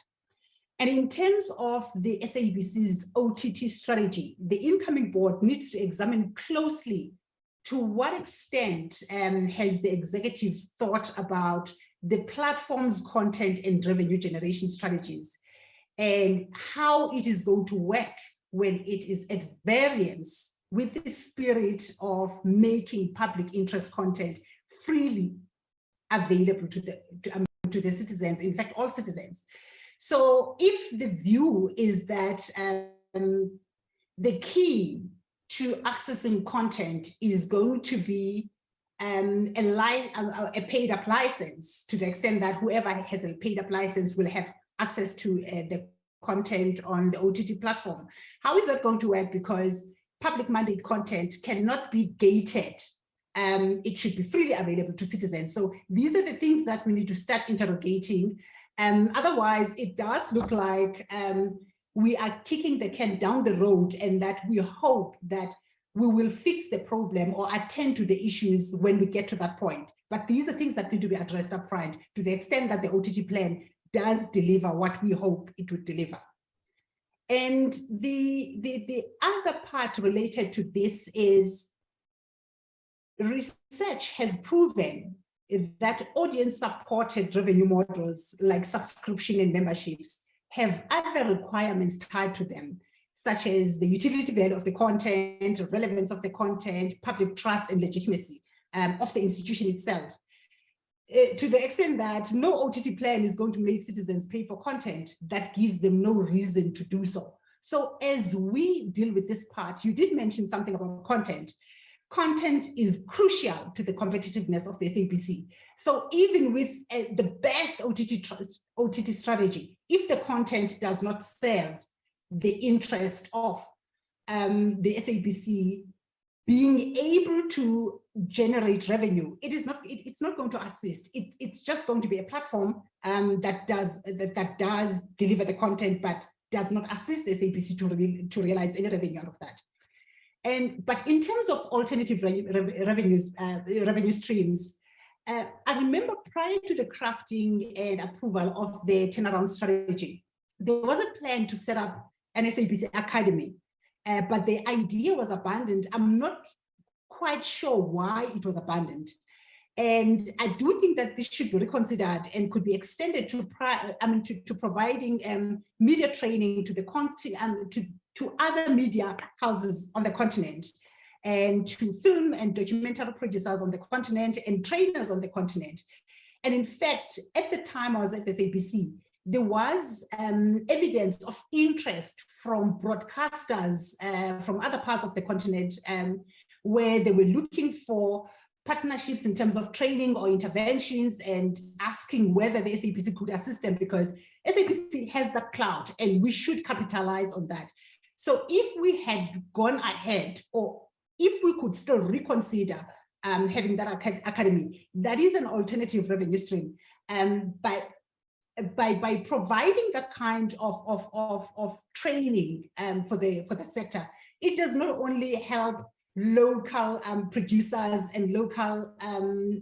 And in terms of the SABC's OTT strategy, the incoming board needs to examine closely to what extent has the executive thought about the platform's content and revenue generation strategies, and how it is going to work when it is at variance with the spirit of making public interest content freely available to the citizens, in fact, all citizens. So if the view is that the key to accessing content is going to be a paid-up license, to the extent that whoever has a paid-up license will have access to the content on the OTT platform, how is that going to work? Because public mandate content cannot be gated. It should be freely available to citizens. So these are the things that we need to start interrogating. Otherwise, it does look like we are kicking the can down the road, and that we hope that we will fix the problem or attend to the issues when we get to that point. But these are things that need to be addressed up front to the extent that the OTT plan does deliver what we hope it would deliver. And the other part related to this is research has proven that audience-supported revenue models like subscription and memberships have other requirements tied to them, such as the utility value of the content, relevance of the content, public trust and legitimacy of the institution itself. To the extent that no OTT plan is going to make citizens pay for content that gives them no reason to do so. So as we deal with this part, you did mention something about content. Content is crucial to the competitiveness of the SABC. So even with the best OTT strategy, if the content does not serve the interest of the SABC being able to generate revenue, it's not going to assist. It's just going to be a platform that does deliver the content, but does not assist the SABC to realize any revenue out of that. But in terms of alternative revenue streams, I remember prior to the crafting and approval of the turnaround strategy, there was a plan to set up an SABC Academy, but the idea was abandoned. I'm not quite sure why it was abandoned. And I do think that this should be reconsidered and could be extended to providing media training to the to other media houses on the continent, and to film and documentary producers on the continent and trainers on the continent. And in fact, at the time I was at the SABC, there was evidence of interest from broadcasters from other parts of the continent where they were looking for partnerships in terms of training or interventions, and asking whether the SABC could assist them, because SABC has that clout and we should capitalize on that. So if we had gone ahead, or if we could still reconsider having that academy, that is an alternative revenue stream. By providing that kind of training for the sector, it does not only help local producers and local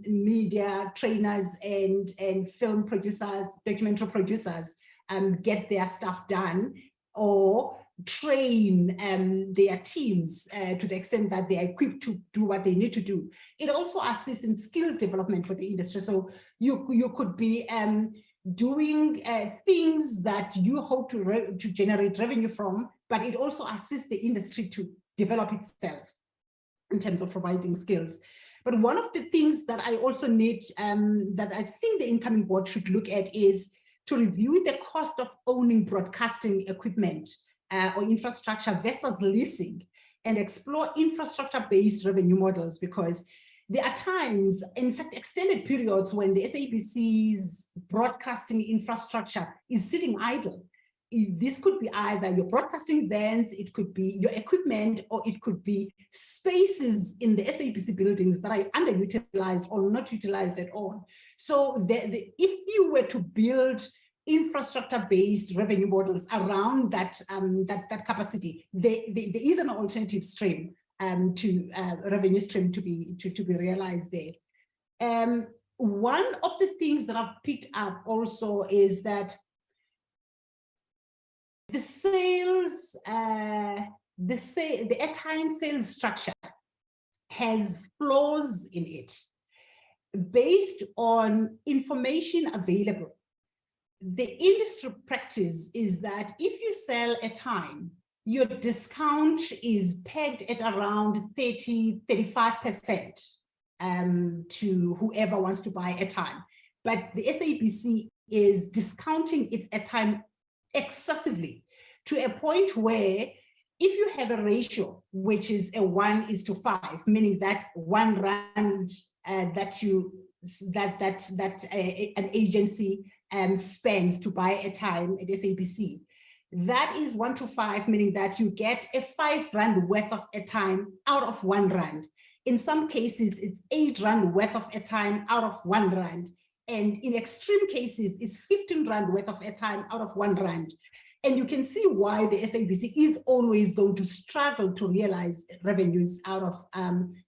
media trainers and film producers, documentary producers get their stuff done, or train their teams to the extent that they are equipped to do what they need to do. It also assists in skills development for the industry. So you could be doing things that you hope to generate revenue from, but it also assists the industry to develop itself in terms of providing skills. But one of the things that I also need, that I think the incoming board should look at, is to review the cost of owning broadcasting equipment or infrastructure versus leasing, and explore infrastructure-based revenue models, because there are times, in fact, extended periods, when the SABC's broadcasting infrastructure is sitting idle. This could be either your broadcasting vans, it could be your equipment, or it could be spaces in the SABC buildings that are underutilized or not utilized at all. So if you were to build infrastructure-based revenue models around that capacity, there is an alternative stream to revenue stream to be realized there. One of the things that I've picked up also is that the sales, the airtime sales structure has flaws in it based on information available. The industry practice is that if you sell airtime, your discount is pegged at around 30–35% to whoever wants to buy airtime. But the SABC is discounting its airtime excessively, to a point where if you have a ratio which is a 1:5, meaning that R1 that an agency spends to buy airtime at SABC, that is 1:5, meaning that you get a R5 worth of airtime out of R1. In some cases, it's R8 worth of airtime out of R1. And in extreme cases, it's R15 worth of airtime out of R1. And you can see why the SABC is always going to struggle to realize revenues out of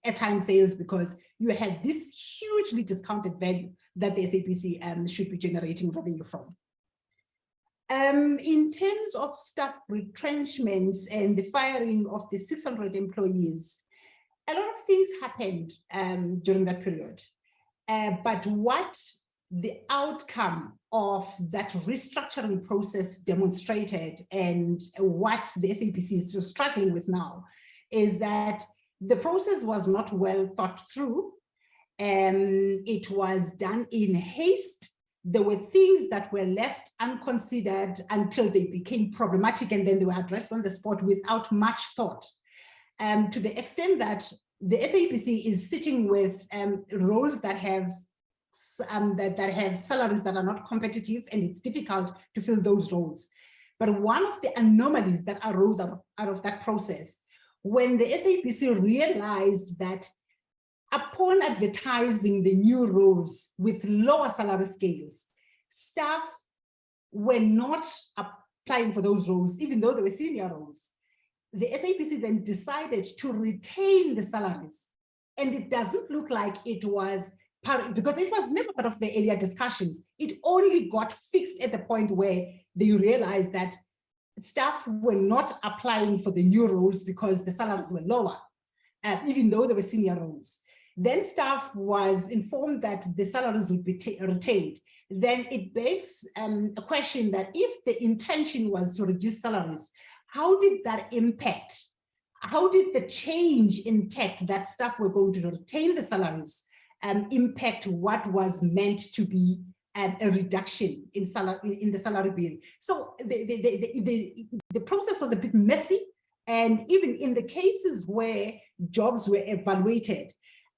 airtime sales, because you have this hugely discounted value that the SABC should be generating revenue from. In terms of staff retrenchments and the firing of the 600 employees, a lot of things happened during that period. But what the outcome of that restructuring process demonstrated, and what the SABC is still struggling with now, is that the process was not well thought through. It was done in haste. There were things that were left unconsidered until they became problematic, and then they were addressed on the spot without much thought. To the extent that the SABC is sitting with roles that have that have salaries that are not competitive, and it's difficult to fill those roles. But one of the anomalies that arose out of that process, when the SABC realized that upon advertising the new roles with lower salary scales, staff were not applying for those roles, even though they were senior roles. The SABC then decided to retain the salaries. And it doesn't look like it was part, because it was never part of the earlier discussions. It only got fixed at the point where they realized that staff were not applying for the new roles because the salaries were lower, even though they were senior roles. Then staff was informed that the salaries would be retained. Then it begs a question that if the intention was to reduce salaries, how did that impact? How did the change in tech that staff were going to retain the salaries impact what was meant to be a reduction in the salary bill? So the process was a bit messy, and even in the cases where jobs were evaluated,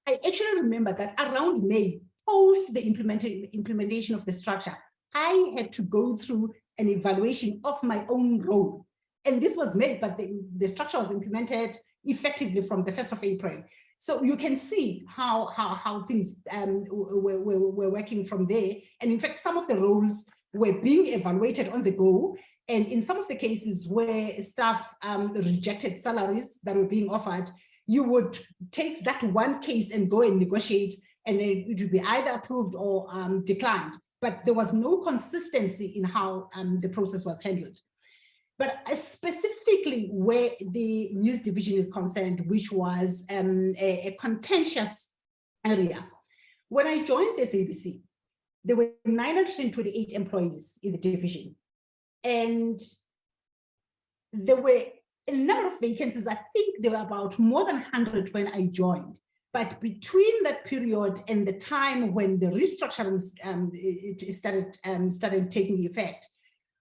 I actually remember that around May, post the implementation of the structure, I had to go through an evaluation of my own role. And this was made, but the structure was implemented effectively from the 1st of April. So you can see how things were working from there. And in fact, some of the roles were being evaluated on the go. And in some of the cases where staff rejected salaries that were being offered, you would take that one case and go and negotiate, and then it would be either approved or declined. But there was no consistency in how the process was handled. But specifically where the news division is concerned, which was a contentious area. When I joined the SABC, there were 928 employees in the division. And there were a number of vacancies. I think there were about more than 100 when I joined. But between that period and the time when the restructuring started taking effect,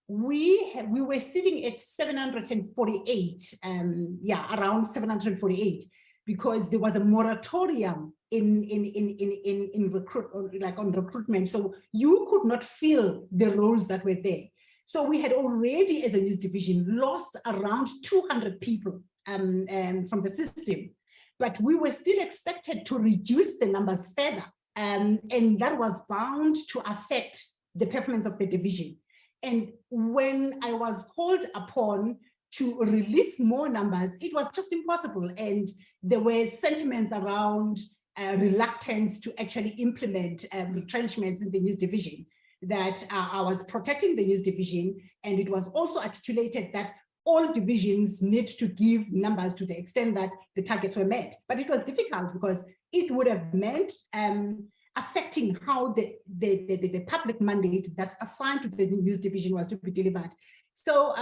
we were sitting at 748, around 748, because there was a moratorium on recruitment. So you could not fill the roles that were there. So we had already, as a news division, lost around 200 people from the system, but we were still expected to reduce the numbers further, and that was bound to affect the performance of the division. And when I was called upon to release more numbers, it was just impossible. And there were sentiments around reluctance to actually implement retrenchments in the news division, that I was protecting the news division. And it was also articulated that all divisions need to give numbers to the extent that the targets were met. But it was difficult because it would have meant affecting how the public mandate that's assigned to the news division was to be delivered. So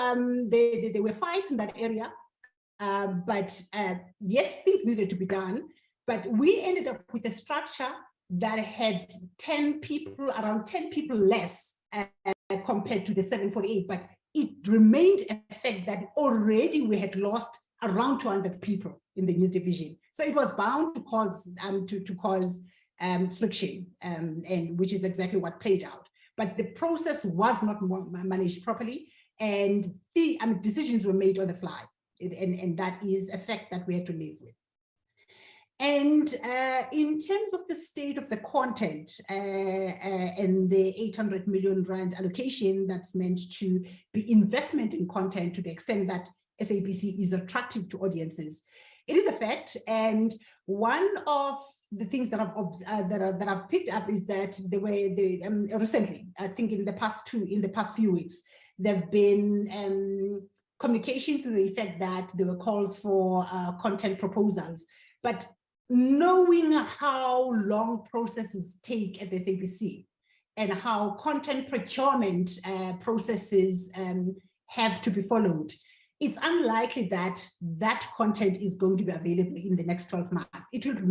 there were fights in that area, but yes, things needed to be done. But we ended up with a structure that had 10 people, around 10 people less compared to the 748, but it remained a fact that already we had lost around 200 people in the news division. So it was bound to cause friction, and which is exactly what played out. But the process was not managed properly, and the decisions were made on the fly, and that is a fact that we had to live with. And in terms of the state of the content and the 800 million rand allocation that's meant to be investment in content to the extent that SABC is attractive to audiences, it is a fact. And one of the things that I've picked up is that there were recently, I think in the past few weeks, there've been communication to the effect that there were calls for content proposals, but knowing how long processes take at the SABC and how content procurement processes have to be followed, it's unlikely that that content is going to be available in the next 12 months. It will be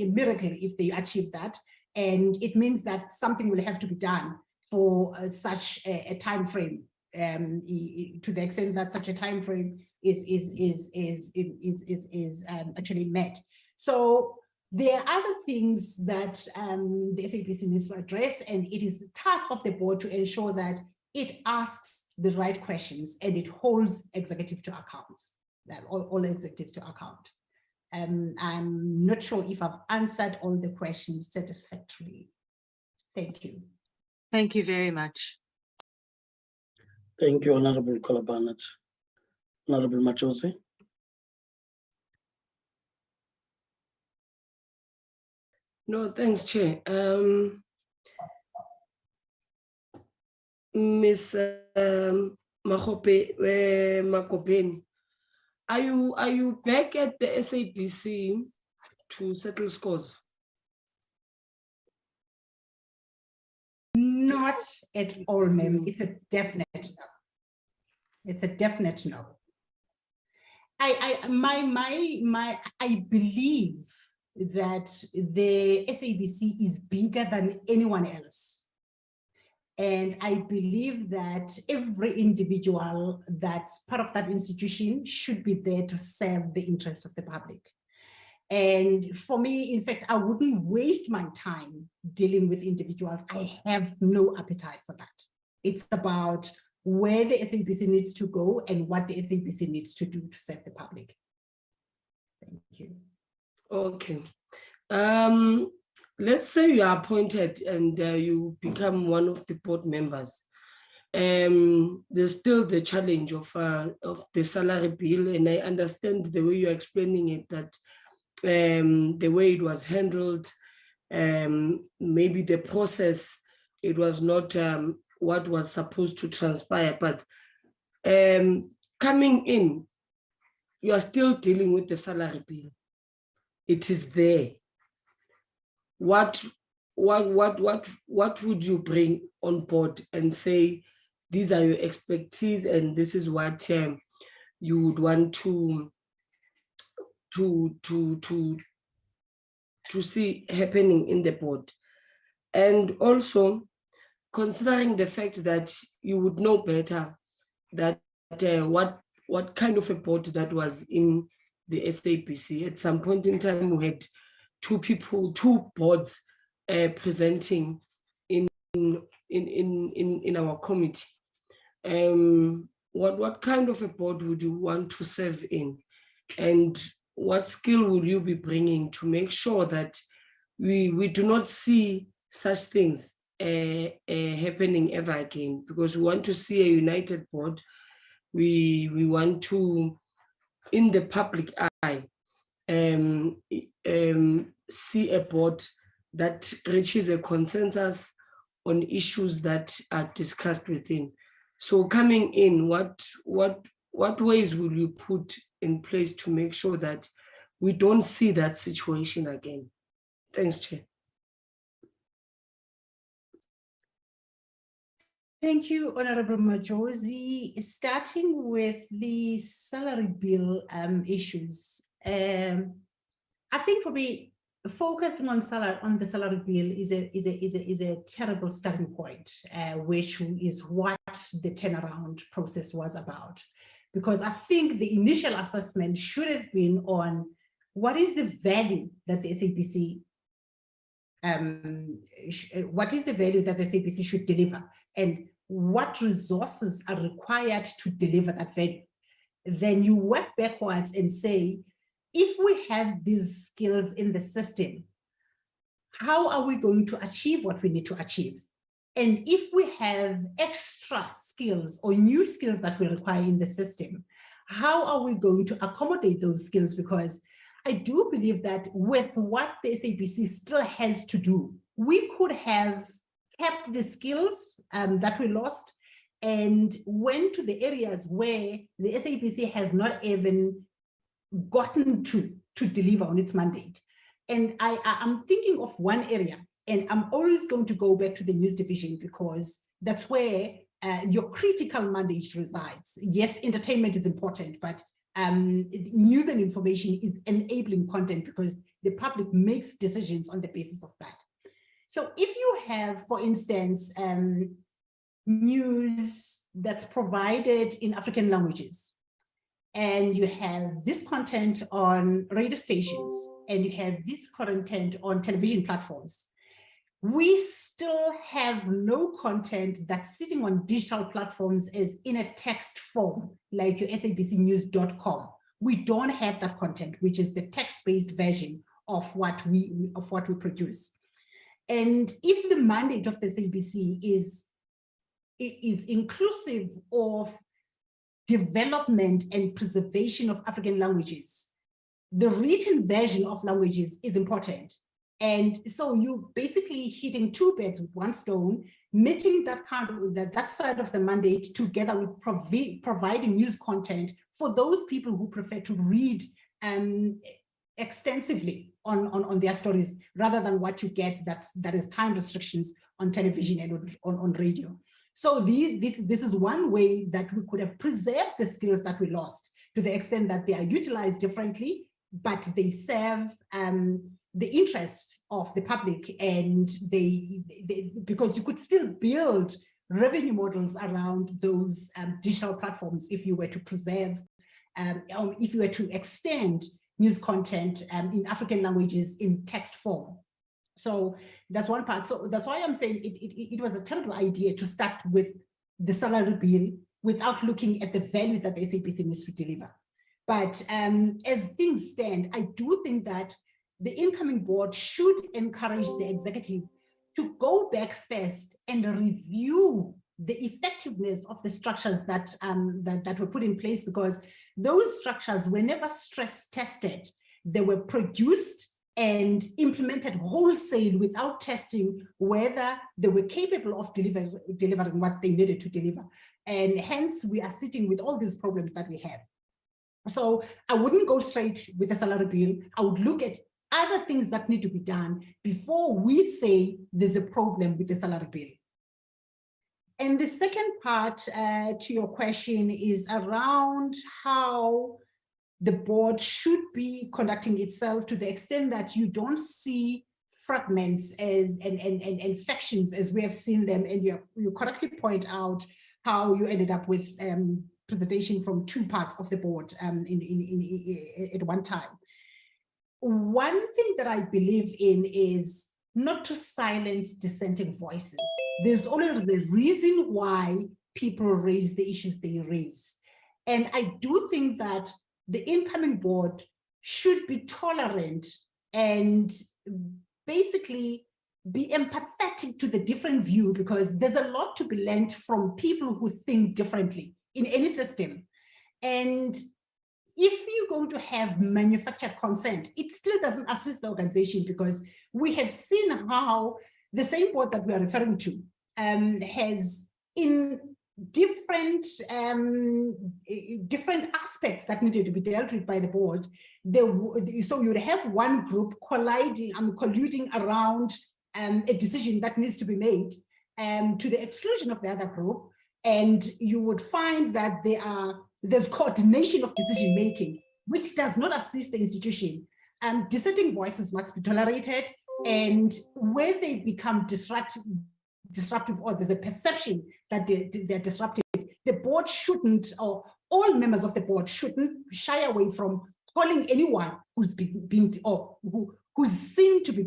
a miracle if they achieve that. And it means that something will have to be done for such a time frame, to the extent that such a time frame is actually met. So there are other things that the SABC needs to address, and it is the task of the board to ensure that it asks the right questions and it holds executive to account, all executives to account. I'm not sure if I've answered all the questions satisfactorily. Thank you. Thank you very much. Thank you, Honorable Kolabanet. Honorable Machosi. No, thanks, Chair. Ms. Makopeni, are you back at the SABC to settle scores? Not at all, ma'am. It's a definite no. It's a definite no. I believe that the SABC is bigger than anyone else. And I believe that every individual that's part of that institution should be there to serve the interests of the public. And for me, in fact, I wouldn't waste my time dealing with individuals. I have no appetite for that. It's about where the SABC needs to go and what the SABC needs to do to serve the public. Thank you. Okay. Let's say you are appointed and you become one of the board members. There's still the challenge of the salary bill, and I understand the way you're explaining it, that the way it was handled, maybe the process, it was not what was supposed to transpire, but coming in, you are still dealing with the salary bill. It is there. What would you bring on board and say, these are your expertise and this is what you would want to see happening in the board? And also considering the fact that you would know better that what kind of a board that was in the SABC. At some point in time, we had two boards presenting in our committee. What kind of a board would you want to serve in? And what skill will you be bringing to make sure that we do not see such things happening ever again? Because we want to see a united board. We want to, in the public eye, see a board that reaches a consensus on issues that are discussed within. So coming in, what ways will you put in place to make sure that we don't see that situation again? Thanks, Chair. Thank you, Honorable Majosi. Starting with the salary bill issues, I think for me, focusing on the salary bill is a terrible starting point, which is what the turnaround process was about. Because I think the initial assessment should have been on what is the value that the SABC should deliver, and what resources are required to deliver that value. Then you work backwards and say, if we have these skills in the system, how are we going to achieve what we need to achieve? And if we have extra skills or new skills that we require in the system, how are we going to accommodate those skills? Because I do believe that with what the SABC still has to do, we could have kept the skills that we lost and went to the areas where the SABC has not even gotten to deliver on its mandate. And I'm thinking of one area, and I'm always going to go back to the news division because that's where your critical mandate resides. Yes, entertainment is important, but news and information is enabling content because the public makes decisions on the basis of that. So if you have, for instance, news that's provided in African languages, and you have this content on radio stations, and you have this content on television platforms, we still have no content that's sitting on digital platforms as in a text form, like your sabcnews.com. We don't have that content, which is the text-based version of what we produce. And if the mandate of the SABC is inclusive of development and preservation of African languages, the written version of languages is important. And so you basically hitting two birds with one stone, meeting that that side of the mandate together with providing news content for those people who prefer to read extensively on their stories, rather than what you get that is time restrictions on television and on radio. So this is one way that we could have preserved the skills that we lost, to the extent that they are utilized differently, but they serve the interest of the public, and because you could still build revenue models around those digital platforms if you were to preserve, if you were to extend news content in African languages in text form. So that's one part. So that's why I'm saying it was a terrible idea to start with the salary bill without looking at the value that the SABC needs to deliver. But as things stand, I do think that the incoming board should encourage the executive to go back first and review the effectiveness of the structures that were put in place, because those structures were never stress tested. They were produced and implemented wholesale without testing whether they were capable of delivering what they needed to deliver. And hence we are sitting with all these problems that we have. So I wouldn't go straight with the salary bill. I would look at other things that need to be done before we say there's a problem with the salary bill. And the second part to your question is around how the board should be conducting itself, to the extent that you don't see fragments as and factions as we have seen them. And you correctly point out how you ended up with presentation from two parts of the board at one time. One thing that I believe in is not to silence dissenting voices. There's always a reason why people raise the issues they raise. And I do think that the incoming board should be tolerant and basically be empathetic to the different view, because there's a lot to be learned from people who think differently in any system. And if you're going to have manufactured consent, it still doesn't assist the organization, because we have seen how the same board that we are referring to has in different aspects that needed to be dealt with by the board. So you'd have one group colluding around a decision that needs to be made to the exclusion of the other group, and you would find that there's coordination of decision making, which does not assist the institution. Dissenting voices must be tolerated, and where they become disruptive, or there's a perception that they're disruptive, the board shouldn't, or all members of the board shouldn't shy away from calling anyone who's who's seen to be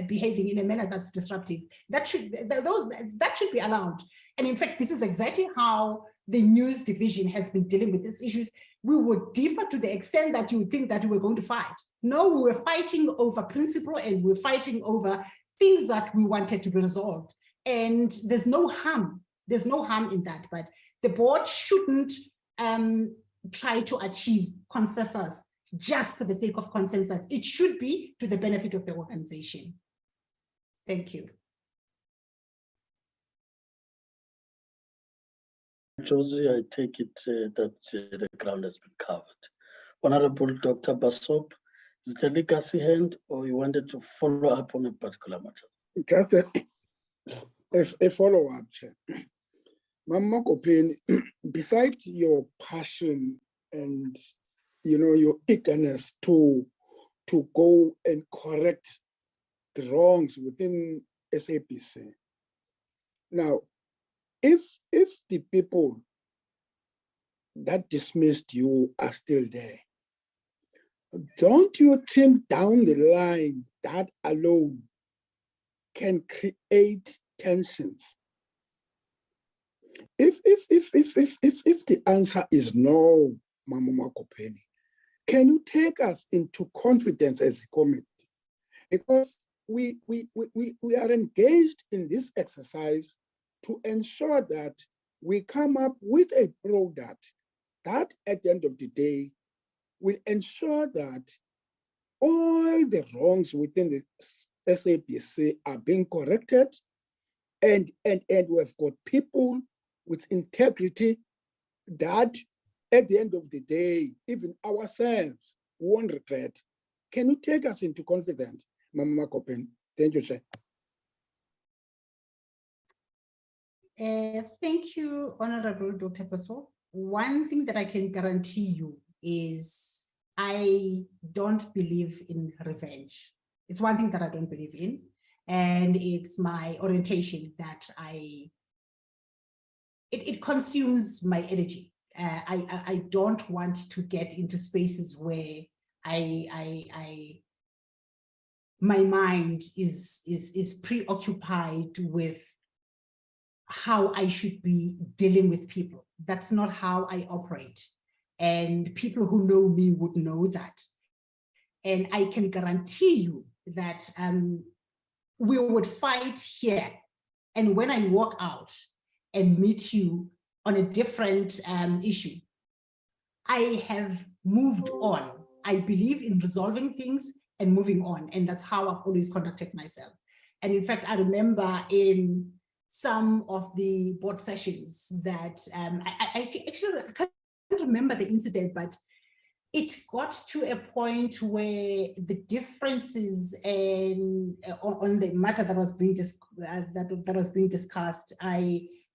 behaving in a manner that's disruptive. That should be allowed. And in fact, this is exactly how the news division has been dealing with these issues. We would differ to the extent that you would think that we were going to fight. No, we were fighting over principle, and we're fighting over things that we wanted to be resolved. And there's no harm in that, but the board shouldn't try to achieve consensus just for the sake of consensus. It should be to the benefit of the organization. Thank you. Josie, I take it that the ground has been covered. Honorable Dr. Basop, Is it a legacy hand, or you wanted to follow up on a particular matter? Just a follow-up, Chair. Mama Kopeni, besides your passion and your eagerness to go and correct the wrongs within SABC. Now, if the people that dismissed you are still there, don't you think down the line that alone can create tensions? If the answer is no, Mama Kopeni, can you take us into confidence as a committee? Because we are engaged in this exercise to ensure that we come up with a product that at the end of the day will ensure that all the wrongs within the SABC are being corrected, and we've got people with integrity that at the end of the day, even ourselves won't regret. Can you take us into confidence, Mama Kopeni? Thank you, Chair. Thank you, Honorable Dr. Paso. One thing that I can guarantee you is I don't believe in revenge. It's one thing that I don't believe in, and it's my orientation that it consumes my energy. I don't want to get into spaces where my mind is preoccupied with how I should be dealing with people. That's not how I operate. And people who know me would know that. And I can guarantee you that we would fight here. And when I walk out and meet you on a different issue, I have moved on. I believe in resolving things and moving on. And that's how I've always conducted myself. And in fact, I remember in some of the board sessions that I can't remember the incident, but it got to a point where the differences on the matter that was being discussed,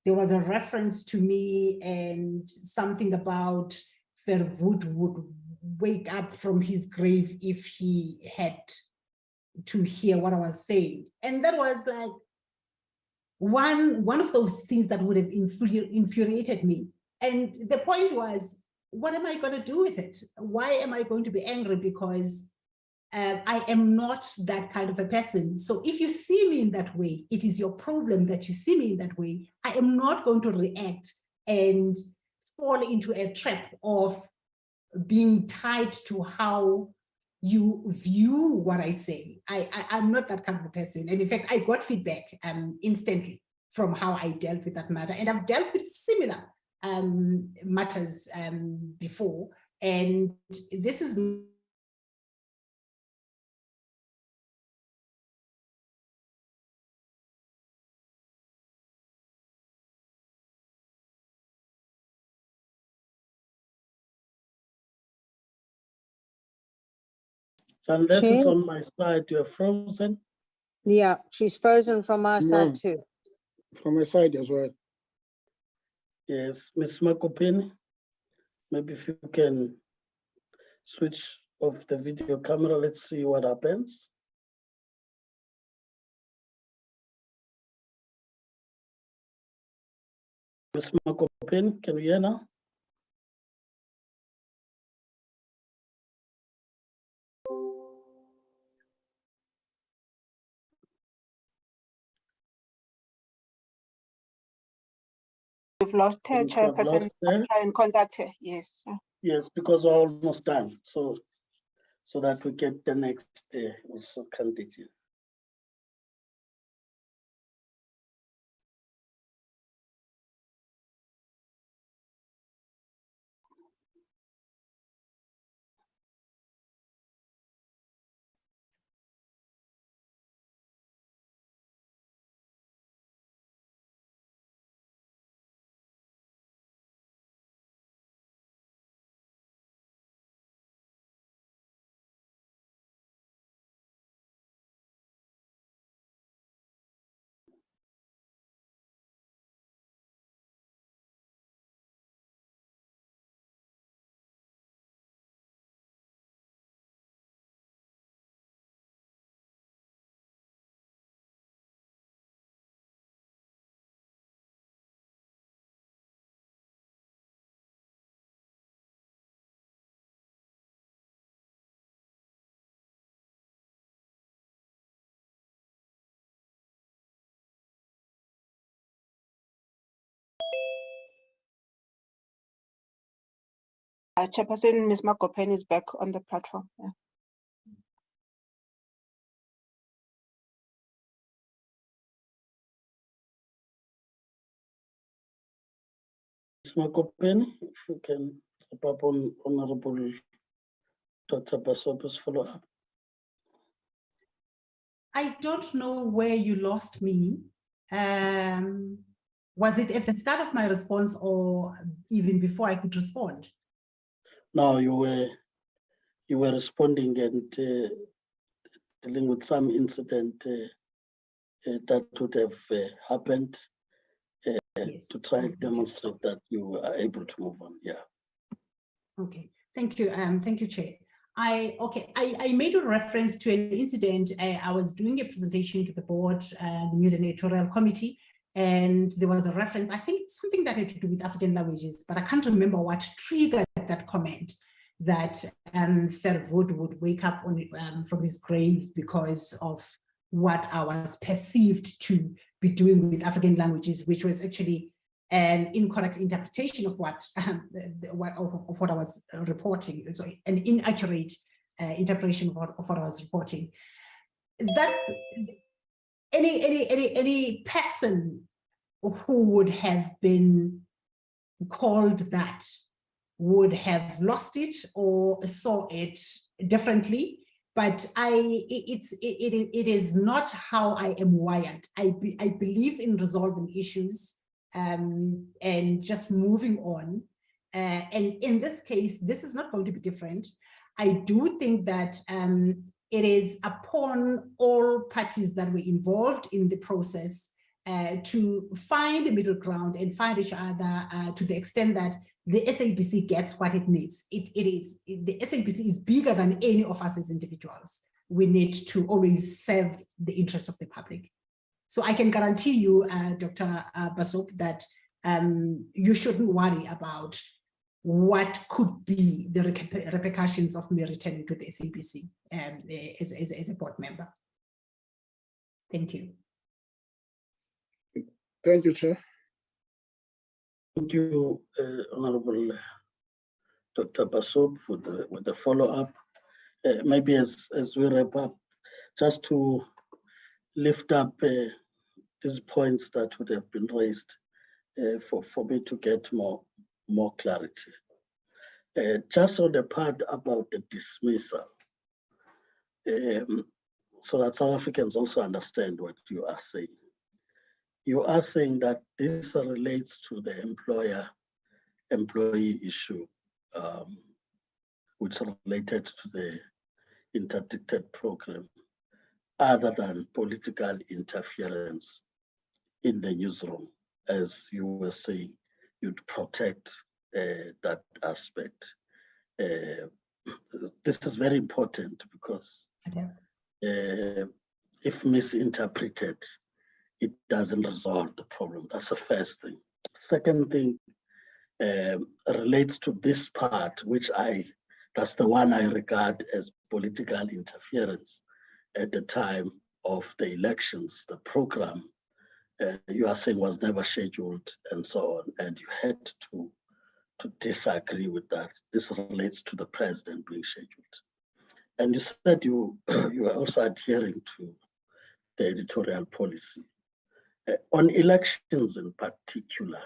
there was a reference to me and something about Verwoerd would wake up from his grave if he had to hear what I was saying. And that was like one of those things that would have infuriated me. And the point was, what am I going to do with it? Why am I going to be angry? Because I am not that kind of a person. So if you see me in that way, it is your problem that you see me in that way. I am not going to react and fall into a trap of being tied to how you view what I say. I'm not that kind of a person. And in fact, I got feedback instantly from how I dealt with that matter. And I've dealt with similar matters before. And this is So unless Chair? it's on my side, you're frozen. Yeah, she's frozen from our No. side too. From my side as well. Yes, Ms. Makopeni, maybe if you can switch off the video camera, let's see what happens. Ms. Makopeni, can you hear now? We've lost her, Think we have Chairperson. lost her. Try and contact her. Yes. Yes, because we're almost done. So that we get the next also candidate. Chairperson, Ms. Makopeni is back on the platform. Yeah. Ms. Makopeni, if you can step up on Honorable Dr. Basop's follow-up. I don't know where you lost me. Was it at the start of my response or even before I could respond? No, you were responding and dealing with some incident that would have happened Yes. to try and demonstrate that you are able to move on. Yeah. Okay, thank you. Thank you, Chair. I made a reference to an incident. I was doing a presentation to the board, the News and Editorial Committee, and there was a reference, I think something that had to do with African languages, but I can't remember what triggered that comment that Verwoerd would wake up on, from his grave because of what I was perceived to be doing with African languages, which was actually an incorrect interpretation of what I was reporting. So an inaccurate interpretation of what I was reporting. That's any person who would have been called that would have lost it or saw it differently. But it is not how I am wired. I believe in resolving issues and just moving on. And in this case, this is not going to be different. I do think that it is upon all parties that were involved in the process to find a middle ground and find each other to the extent that the SABC gets what it needs. The SABC is bigger than any of us as individuals. We need to always serve the interests of the public. So I can guarantee you, Dr. Basop, that you shouldn't worry about what could be the repercussions of me returning to the SABC as a board member. Thank you. Thank you, Chair. Thank you, Honorable Dr. Basop, with the follow-up. Maybe as we wrap up, just to lift up these points that would have been raised for me to get more clarity. Just on the part about the dismissal, so that South Africans also understand what you are saying. You are saying that this relates to the employer-employee issue, which related to the interdicted program, other than political interference in the newsroom, as you were saying, you'd protect that aspect. This is very important because if misinterpreted, it doesn't resolve the problem. That's the first thing. Second thing relates to this part, which that's the one I regard as political interference at the time of the elections. The program you are saying was never scheduled and so on, and you had to disagree with that. This relates to the president being scheduled. And you said you are also adhering to the editorial policy. On elections in particular,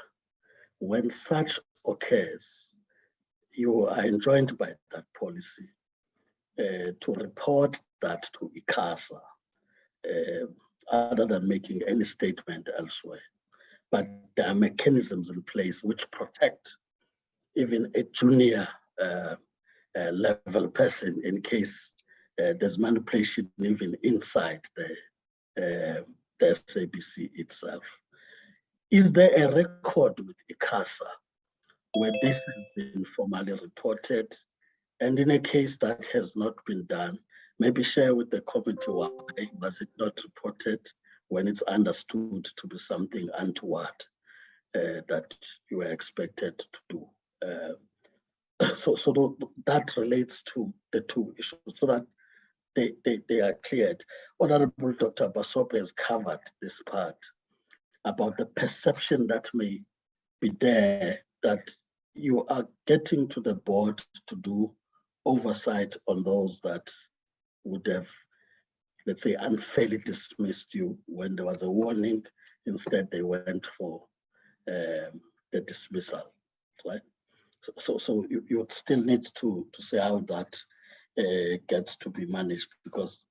when such occurs, you are enjoined by that policy to report that to ICASA, other than making any statement elsewhere. But there are mechanisms in place which protect even a junior level person in case there's manipulation even inside the SABC itself. Is there a record with ICASA where this has been formally reported? And in a case that has not been done, maybe share with the committee why was it not reported when it's understood to be something untoward that you were expected to do. So that relates to the two issues so that they are cleared. Honorable Dr. Basop has covered this part about the perception that may be there that you are getting to the board to do oversight on those that would have, let's say, unfairly dismissed you when there was a warning. Instead, they went for the dismissal, right? So you would still need to say how that gets to be managed, because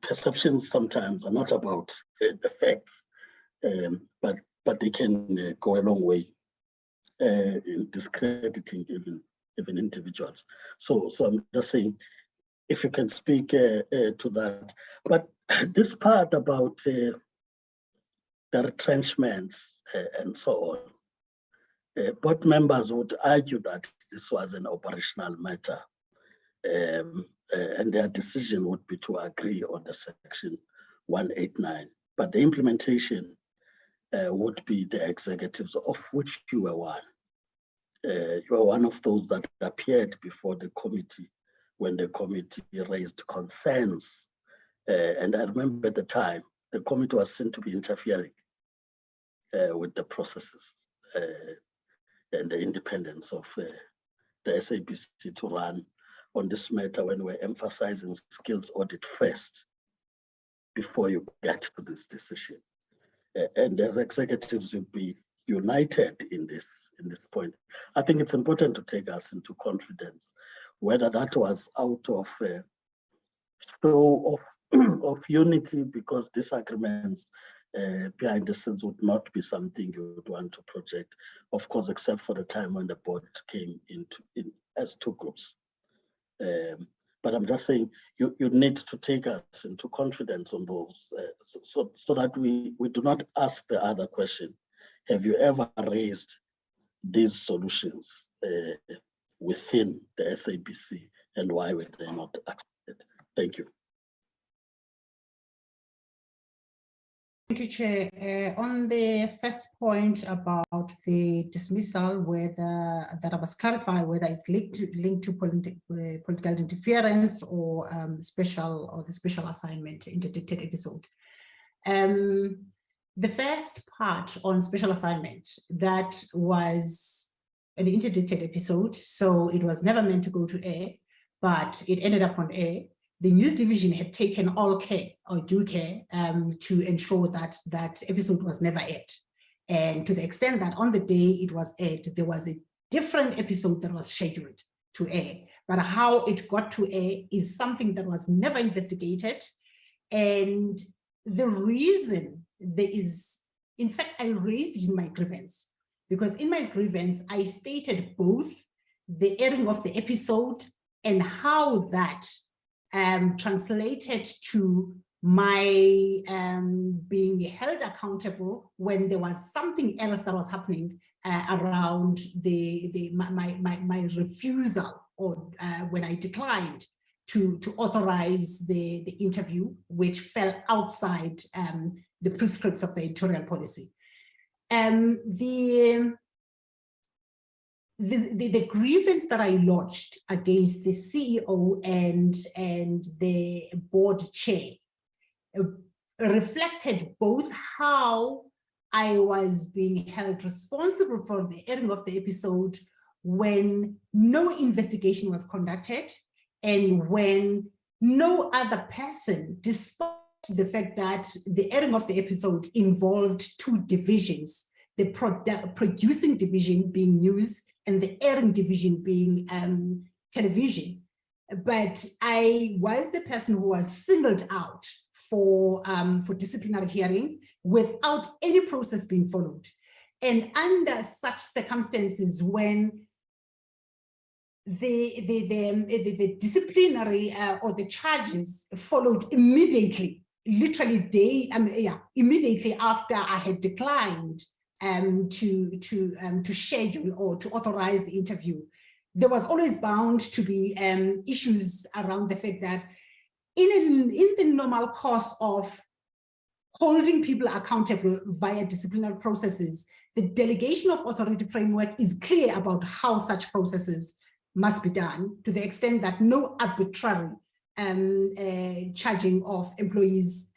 perceptions sometimes are not about the facts, but they can go a long way in discrediting even individuals. So I'm just saying, if you can speak to that. But this part about the retrenchments and so on, board members would argue that this was an operational matter, and their decision would be to agree on the section 189. But the implementation would be the executives, of which you were one. You are one of those that appeared before the committee when the committee raised concerns. And I remember at the time, the committee was seen to be interfering with the processes and the independence of the SABC to run on this matter, when we're emphasizing skills audit first before you get to this decision. And as executives, you'll be united in this point. I think it's important to take us into confidence, whether that was out of show of unity, because disagreements behind the scenes would not be something you would want to project, of course, except for the time when the board came in as two groups. But I'm just saying, you need to take us into confidence on those, so that we do not ask the other question: have you ever raised these solutions within the SABC, and why were they not accepted? Thank you. Thank you, Chair. On the first point about the dismissal, whether that I must clarify whether it's linked to political interference or the special assignment interdicted episode. The first part on special assignment, that was an interdicted episode, so it was never meant to go to air, but it ended up on air. The news division had taken all care or due care to ensure that that episode was never aired. And to the extent that on the day it was aired, there was a different episode that was scheduled to air. But how it got to air is something that was never investigated. And the reason there is, in fact, I raised it in my grievance, because in my grievance, I stated both the airing of the episode and how that translated to my being held accountable when there was something else that was happening around my refusal, or when I declined to authorize the interview, which fell outside the prescripts of the editorial policy. The grievance that I lodged against the CEO and the board chair reflected both how I was being held responsible for the airing of the episode when no investigation was conducted, and when no other person, despite the fact that the airing of the episode involved two divisions, the producing division being news and the airing division being television. But I was the person who was singled out for disciplinary hearing without any process being followed. And under such circumstances, when the disciplinary or the charges followed immediately, literally immediately after I had declined to schedule or to authorize the interview, there was always bound to be issues around the fact that in the normal course of holding people accountable via disciplinary processes, the delegation of authority framework is clear about how such processes must be done, to the extent that no arbitrary charging of employees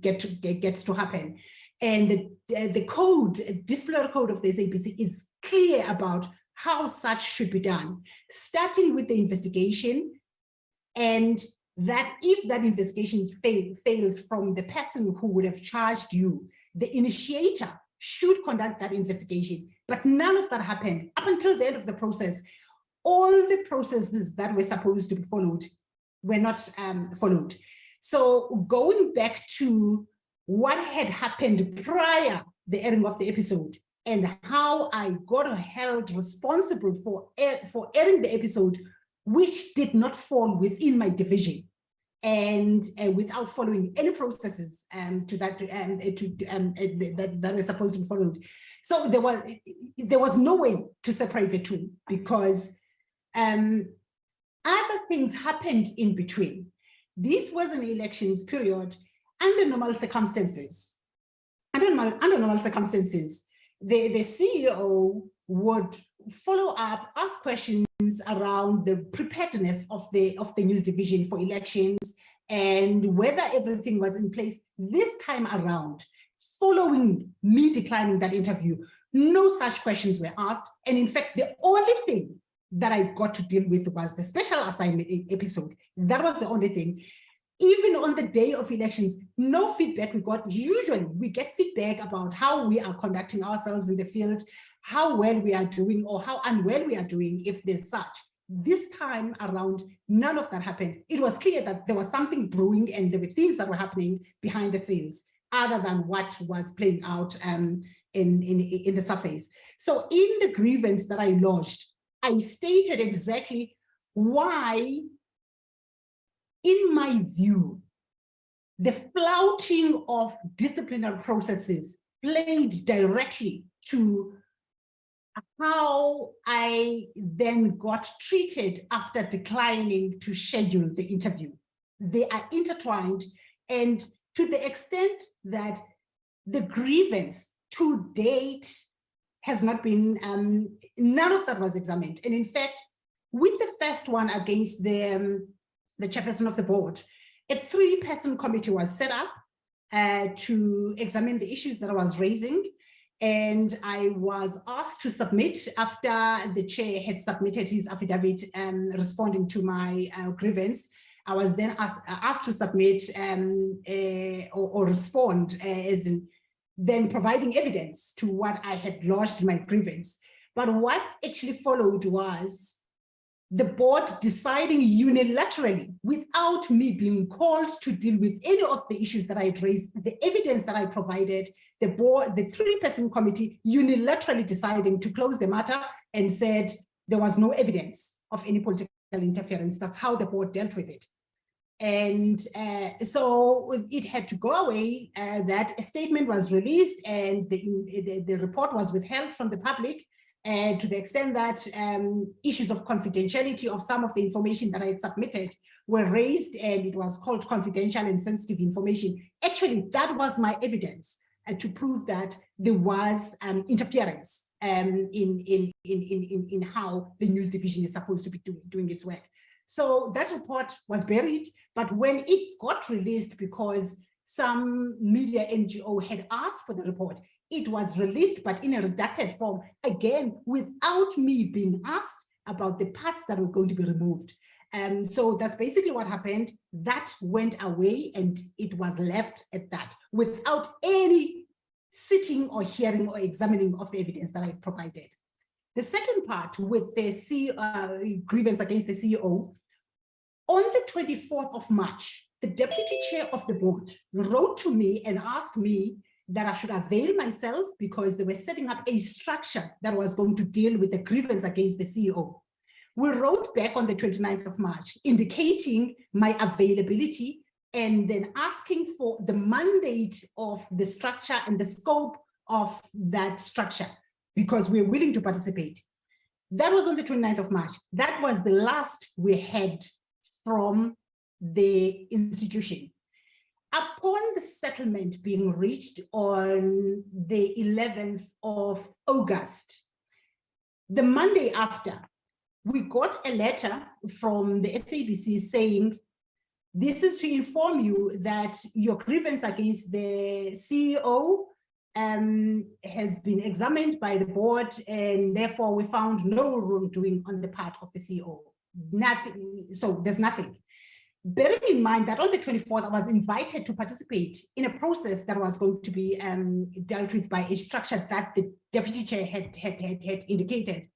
gets to happen. And the code, disciplinary code of the SABC is clear about how such should be done, starting with the investigation, and that if that investigation fails from the person who would have charged you, the initiator should conduct that investigation. But none of that happened up until the end of the process. All the processes that were supposed to be followed were not followed. So going back to what had happened prior the airing of the episode and how I got held responsible for airing the episode, which did not fall within my division, and without following any processes that were supposed to be followed. So there was no way to separate the two, because other things happened in between. This was an elections period under normal circumstances. Under normal circumstances, the CEO would follow up, ask questions around the preparedness of the news division for elections and whether everything was in place. This time around, following me declining that interview, no such questions were asked. And in fact, the only thing that I got to deal with was the special assignment episode. That was the only thing. Even on the day of elections, no feedback we got. Usually we get feedback about how we are conducting ourselves in the field, how well we are doing or how unwell we are doing, if there's such. This time around, none of that happened. It was clear that there was something brewing and there were things that were happening behind the scenes other than what was playing out in the surface. So in the grievance that I lodged, I stated exactly why, in my view, the flouting of disciplinary processes played directly to how I then got treated after declining to schedule the interview. They are intertwined, and to the extent that the grievance to date has not been, none of that was examined. And in fact, with the first one against the chairperson of the board, a 3-person committee was set up to examine the issues that I was raising. And I was asked to submit, after the chair had submitted his affidavit responding to my grievance, I was then asked to submit or respond, as in then providing evidence to what I had lodged in my grievance. But what actually followed was the board deciding unilaterally, without me being called to deal with any of the issues that I had raised, the evidence that I provided, the board, the 3-person committee unilaterally deciding to close the matter and said there was no evidence of any political interference. That's how the board dealt with it. And so it had to go away. That a statement was released and the report was withheld from the public, to the extent that issues of confidentiality of some of the information that I had submitted were raised, and it was called confidential and sensitive information. Actually, that was my evidence to prove that there was interference in how the news division is supposed to be doing its work. So that report was buried, but when it got released, because some media NGO had asked for the report, it was released, but in a redacted form, again, without me being asked about the parts that were going to be removed. So that's basically what happened. That went away and it was left at that, without any sitting or hearing or examining of the evidence that I provided. The second part, with the grievance against the CEO, on the 24th of March, the deputy chair of the board wrote to me and asked me that I should avail myself, because they were setting up a structure that was going to deal with the grievance against the CEO. We wrote back on the 29th of March, indicating my availability and then asking for the mandate of the structure and the scope of that structure, because we're willing to participate. That was on the 29th of March. That was the last we had from the institution. Upon the settlement being reached on the 11th of August, the Monday after, we got a letter from the SABC saying, this is to inform you that your grievance against the CEO has been examined by the board, and therefore we found no wrongdoing on the part of the CEO. Nothing, so there's nothing. Bearing in mind that on the 24th, I was invited to participate in a process that was going to be dealt with by a structure that the deputy chair had indicated.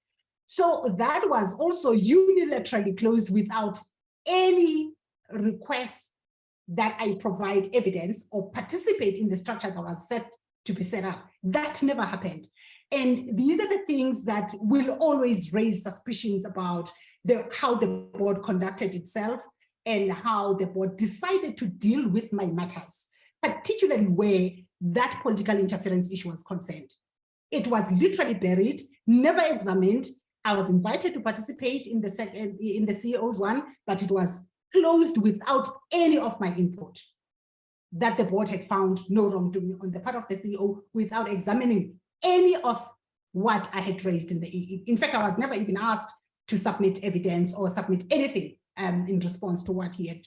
So that was also unilaterally closed without any request that I provide evidence or participate in the structure that was set to be set up. That never happened. And these are the things that will always raise suspicions about how the board conducted itself and how the board decided to deal with my matters, particularly where that political interference issue was concerned. It was literally buried, never examined. I was invited to participate in the CEO's one, but it was closed without any of my input. That the board had found no wrongdoing on the part of the CEO without examining any of what I had raised in fact, I was never even asked to submit evidence or submit anything in response to what he had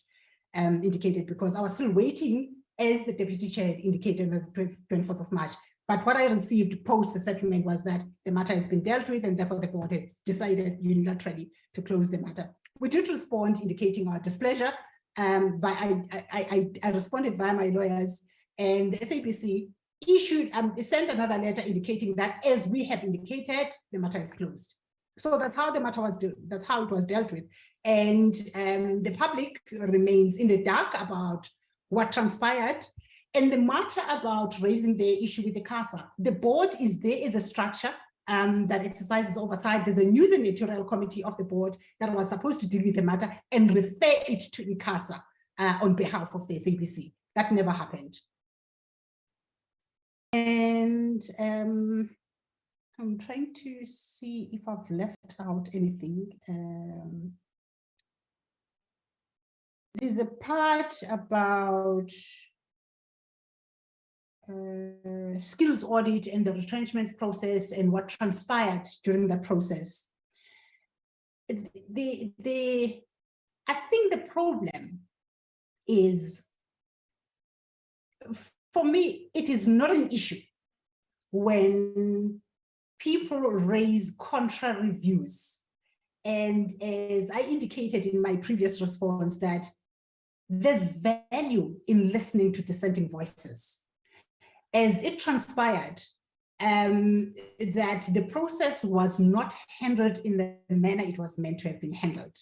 indicated, because I was still waiting, as the deputy chair had indicated on the 24th of March. But what I received post the settlement was that the matter has been dealt with, and therefore the board has decided unilaterally to close the matter. We did respond indicating our displeasure. I responded via my lawyers, and the SABC sent another letter indicating that, as we have indicated, the matter is closed. So that's how the matter was it was dealt with. And the public remains in the dark about what transpired. And the matter about raising the issue with the CASA, the board is there as a structure that exercises oversight. There's a news and editorial committee of the board that was supposed to deal with the matter and refer it to the CASA on behalf of the SABC. That never happened. And I'm trying to see if I've left out anything. There's a part about skills audit and the retrenchments process and what transpired during that process. I think the problem is, for me, it is not an issue when people raise contrary views. And as I indicated in my previous response, that there's value in listening to dissenting voices. As it transpired, that the process was not handled in the manner it was meant to have been handled.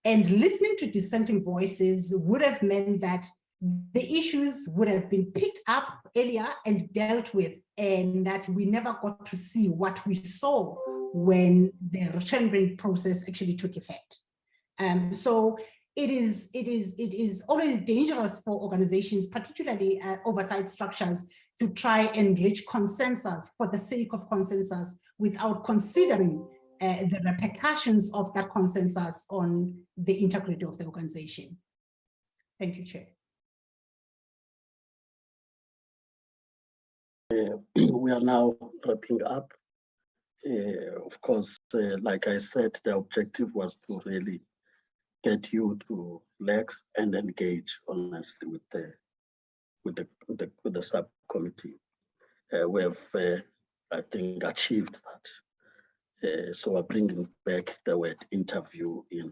And listening to dissenting voices would have meant that the issues would have been picked up earlier and dealt with, and that we never got to see what we saw when the retrenchment process actually took effect. So it is always dangerous for organizations, particularly oversight structures, to try and reach consensus for the sake of consensus without considering the repercussions of that consensus on the integrity of the organization. Thank you, Chair. We are now wrapping up. Of course, like I said, the objective was to really get you to relax and engage honestly with the subcommittee. We have, I think, achieved that. So we're bringing back the word interview in,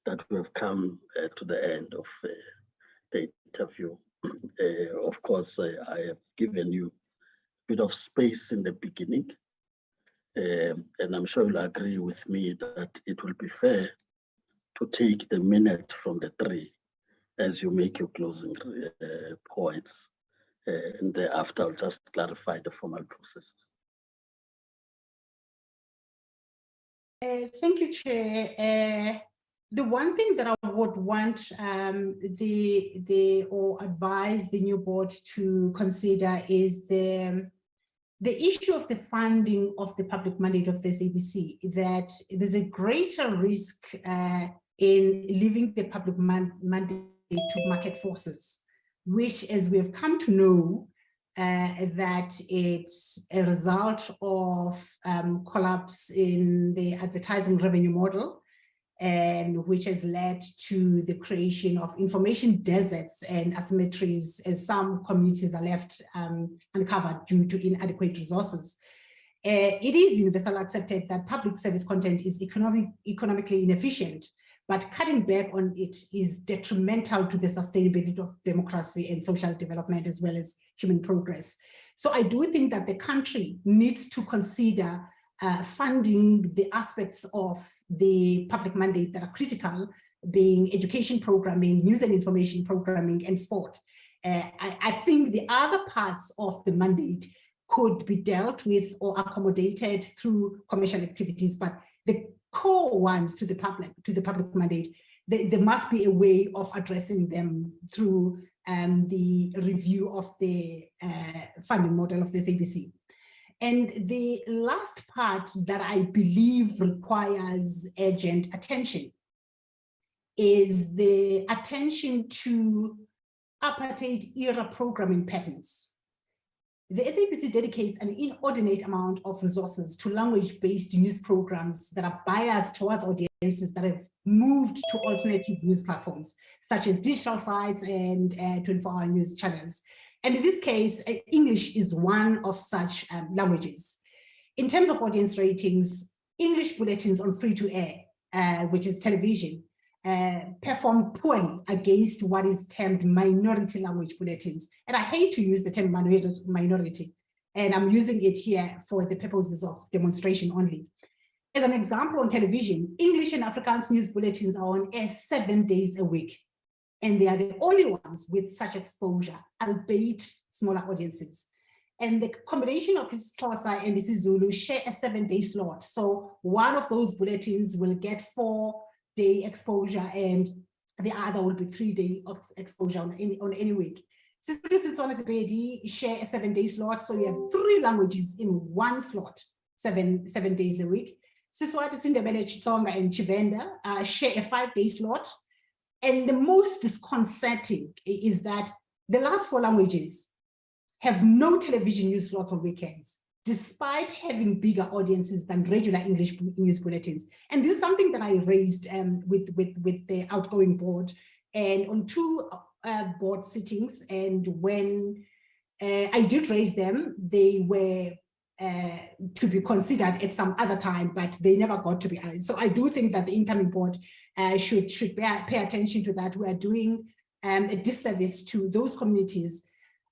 that we have come to the end of the interview. Of course, I have given you a bit of space in the beginning, and I'm sure you'll agree with me that it will be fair to take the minute from the 3 as you make your closing points, and thereafter I'll just clarify the formal processes. Thank you, Chair. The one thing that I would want or advise the new board to consider is the issue of the funding of the public mandate of the SABC, that there's a greater risk in leaving the public mandate to market forces, which, as we have come to know, that it's a result of collapse in the advertising revenue model, and which has led to the creation of information deserts and asymmetries as some communities are left uncovered due to inadequate resources. It is universally accepted that public service content is economically inefficient, but cutting back on it is detrimental to the sustainability of democracy and social development as well as human progress. So I do think that the country needs to consider funding the aspects of the public mandate that are critical, being education programming, news and information programming, and sport. I think the other parts of the mandate could be dealt with or accommodated through commercial activities, but the core ones to the public mandate, there must be a way of addressing them through the review of the funding model of the SABC. And the last part that I believe requires urgent attention is the attention to apartheid era programming patterns. The SABC dedicates an inordinate amount of resources to language-based news programs that are biased towards audiences that have moved to alternative news platforms, such as digital sites and 24-hour news channels. And in this case, English is one of such languages. In terms of audience ratings, English bulletins on free-to-air, which is television, perform poorly against what is termed minority language bulletins. And I hate to use the term minority, and I'm using it here for the purposes of demonstration only. As an example, on television, English and Afrikaans news bulletins are on air 7 days a week. And they are the only ones with such exposure, albeit smaller audiences. And the combination of isiXhosa and isiZulu share a 7-day slot. So one of those bulletins will get 4-day exposure and the other will be 3-day exposure on any week. SeSotho share a 7-day slot. So you have 3 languages in one slot, seven days a week. Siswati, Sindebele, Chitsonga, and Chivenda share a 5-day slot. And the most disconcerting is that the last 4 languages have no television news slots on weekends, despite having bigger audiences than regular English news bulletins. And this is something that I raised with the outgoing board and on 2 board sittings. And when I did raise them, they were to be considered at some other time, but they never got to be. So I do think that the incoming board should pay attention to that. We are doing a disservice to those communities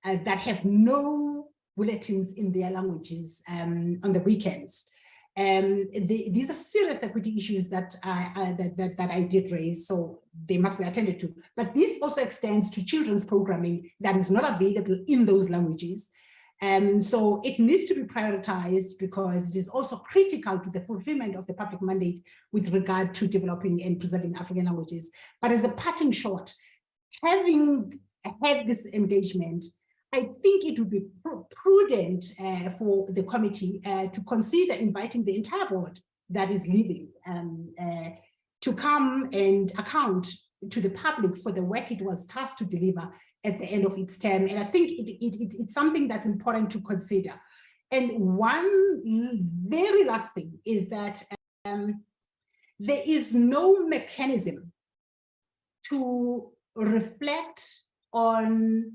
that have no bulletins in their languages on the weekends. These are serious equity issues that I did raise, so they must be attended to. But this also extends to children's programming that is not available in those languages. So it needs to be prioritized because it is also critical to the fulfillment of the public mandate with regard to developing and preserving African languages. But as a parting shot, having had this engagement, I think it would be prudent for the committee to consider inviting the entire board that is leaving to come and account to the public for the work it was tasked to deliver at the end of its term. And I think it's something that's important to consider. And one very last thing is that there is no mechanism to reflect on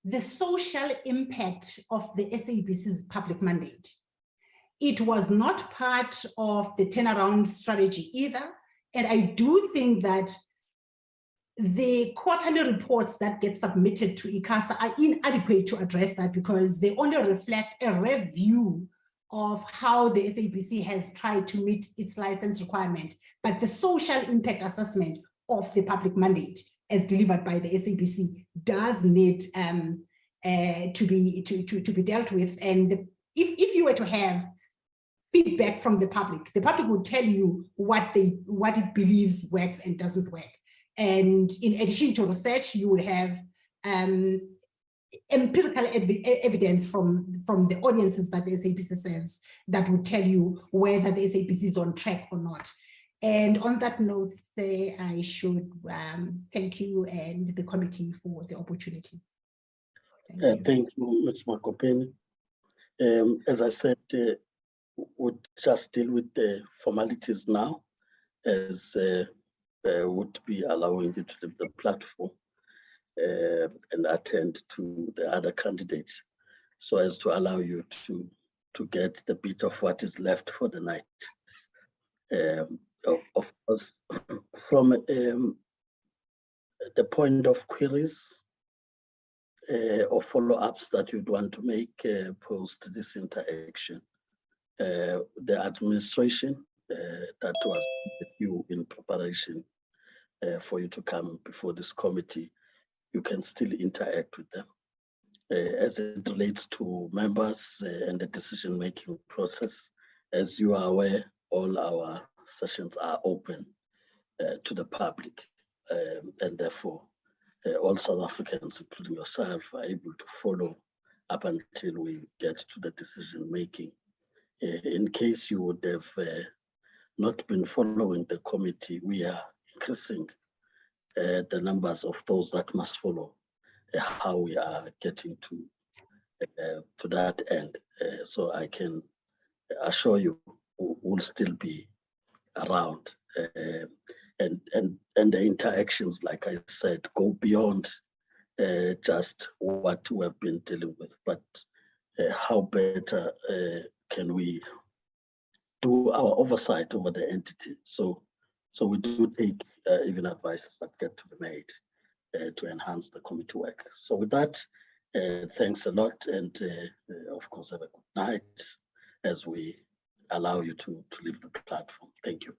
the social impact of the SABC's public mandate. It was not part of the turnaround strategy either. And I do think that the quarterly reports that get submitted to ICASA are inadequate to address that because they only reflect a review of how the SABC has tried to meet its license requirement. But the social impact assessment of the public mandate as delivered by the SABC does need to be dealt with. And if you were to have feedback from the public would tell you what it believes works and doesn't work. And in addition to research, you will have empirical evidence from the audiences that the SABC serves that would tell you whether the SABC is on track or not. And on that note, I should thank you and the committee for the opportunity. Thank you, Ms. Makopeni. As I said, we'll just deal with the formalities now. as would be allowing you to leave the platform and attend to the other candidates, so as to allow you to get the bit of what is left for the night. Of course, from the point of queries or follow-ups that you'd want to make post this interaction, the administration that was with you in preparation for you to come before this committee, you can still interact with them. As it relates to members and the decision-making process, as you are aware, all our sessions are open to the public, and therefore all South Africans, including yourself, are able to follow up until we get to the decision-making. In case you would have not been following the committee, we are increasing the numbers of those that must follow, how we are getting to that end. So I can assure you we'll still be around. And the interactions, like I said, go beyond just what we have been dealing with, but how better can we do our oversight over the entity. So we do take even advices that get to be made to enhance the committee work. So with that, thanks a lot, and of course have a good night as we allow you to leave the platform. Thank you.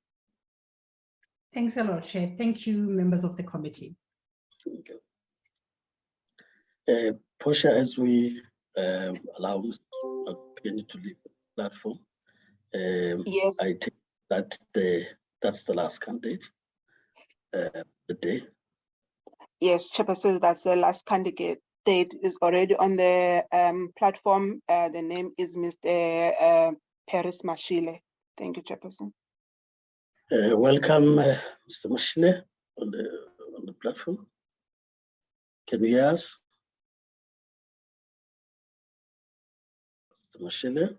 Thanks a lot, Chair. Thank you, members of the committee. Thank you. Portia, as we allow Mr. Penny to leave the platform, Yes. I think that that's the last candidate the day. Yes, Chairperson, that's the last candidate. Date is already on the platform. The name is Mr. Paris Mashile. Thank you, Chairperson. Welcome, Mr. Mashile, on the platform. Can you hear us? Mr. Mashile?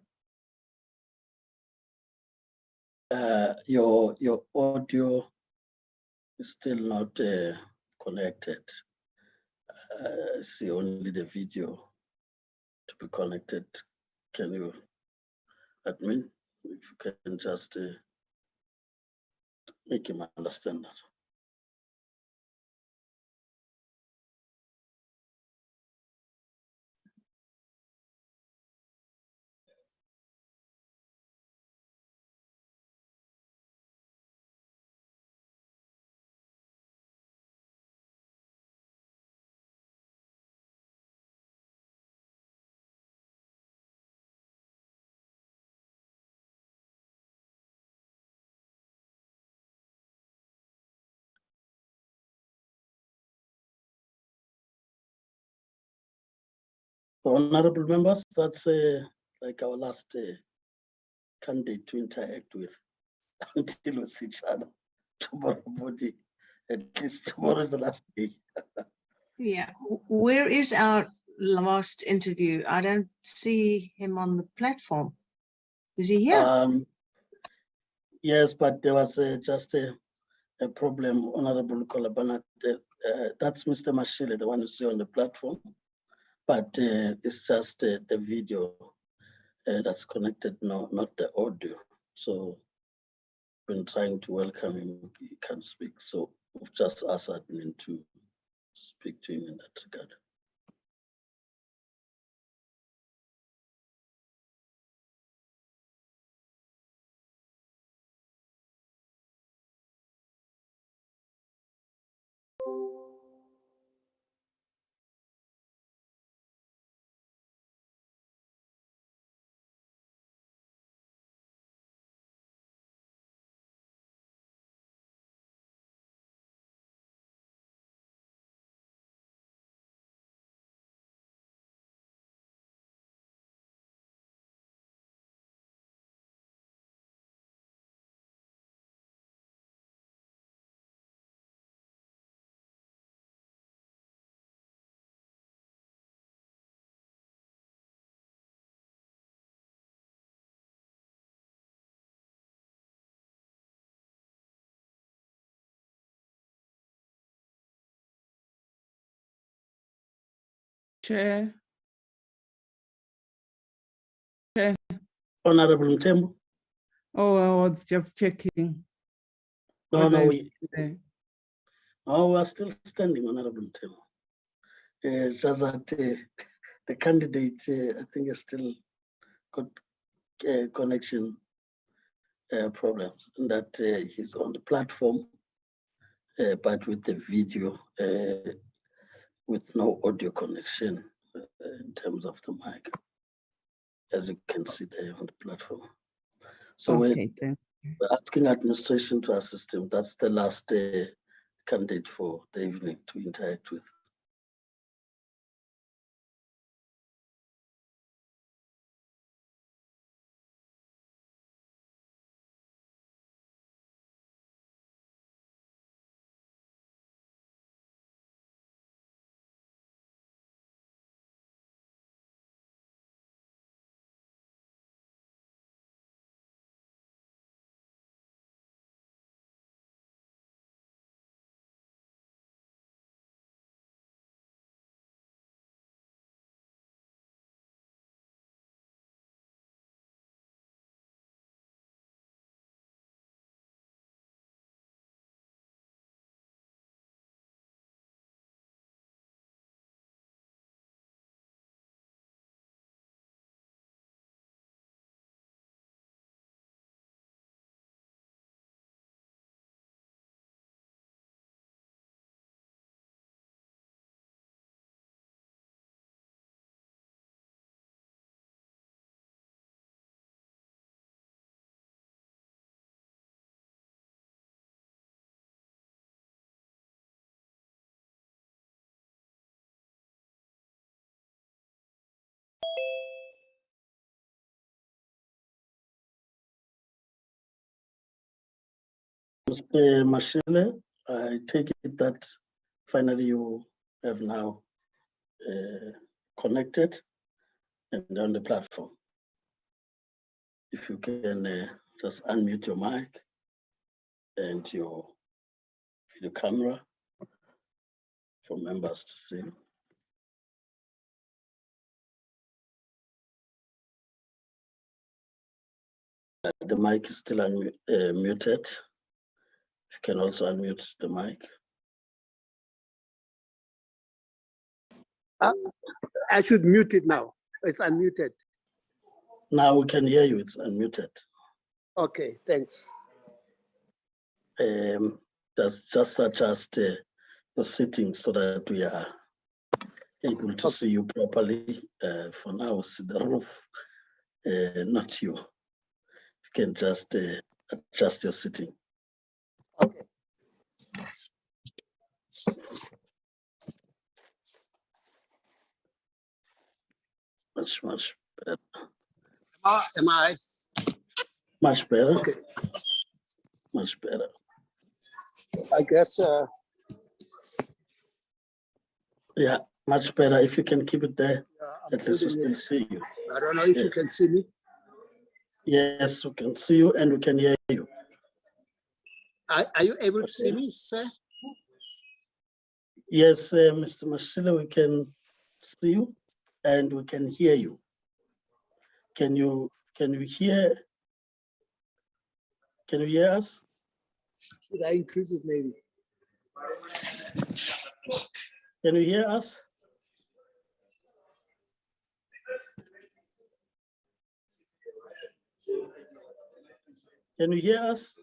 Your audio is still not connected. I see only the video to be connected. Can you, admin, if you can just make him understand that. Honorable members, that's like our last candidate to interact with until we see each other tomorrow morning. At least tomorrow is the last day. Yeah, where is our last interview? I don't see him on the platform. Is he here? Yes, but there was just a problem, Honorable Kolabana. That's Mr. Mashile, the one you see on the platform, but it's just the video that's connected, not the audio. So been trying to welcome him, he can't speak. So we've just asked admin to speak to him in that regard. Chair. Honorable Mtembu. Oh, I was just checking. No, whether no, it's there. we are still standing, Honorable Mtembu. Just that the candidate, I think, has still got connection problems, and that he's on the platform, but with the video, with no audio connection in terms of the mic, as you can see there on the platform. So Okay, we're asking administration to assist him. That's the last candidate for the evening to interact with. Mr. Mashele, I take it that finally you have now connected and on the platform. If you can just unmute your mic and your video camera for members to see. The mic is still muted. You can also unmute the mic. I should mute it now. It's unmuted. Now we can hear you, it's unmuted. Okay, thanks. Just adjust your settings so that we are able to see you properly. For now, see the roof, not you. You can just adjust your setting. Okay. Much better. Am I? Much better. Okay. Much better. I guess. Yeah, much better. If you can keep it there, at least we putting can it. see you. I don't know if you can see me. Yes, we can see you and we can hear you. Are you able to see me, sir? Yes, Mr. Mashile, we can see you and we can hear you. Can you hear us? Should I increase it maybe? Can you hear us? Can you hear us?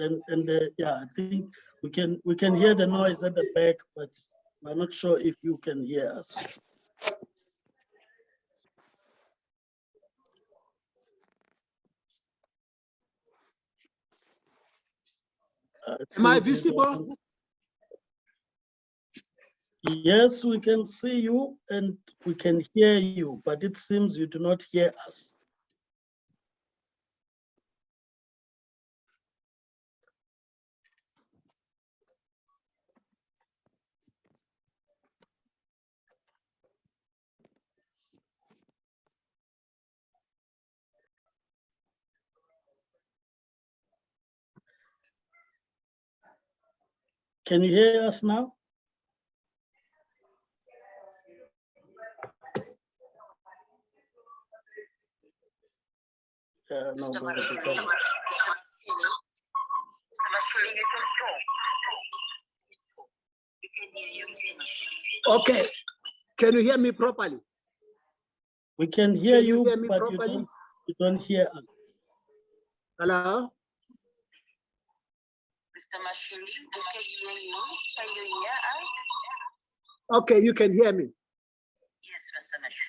And yeah, I think we can hear the noise at the back, but I'm not sure if you can hear us. Am I visible? Yes, we can see you and we can hear you, but it seems you do not hear us. Can you hear us now? No, go ahead, Chair. Okay, can you hear me properly? We can hear Can you, hear me but properly? you don't hear us. Hello? Mr. Mashuli, we can hear you. Can you hear us? Okay, you can hear me. Yes, Mr. Mashuli.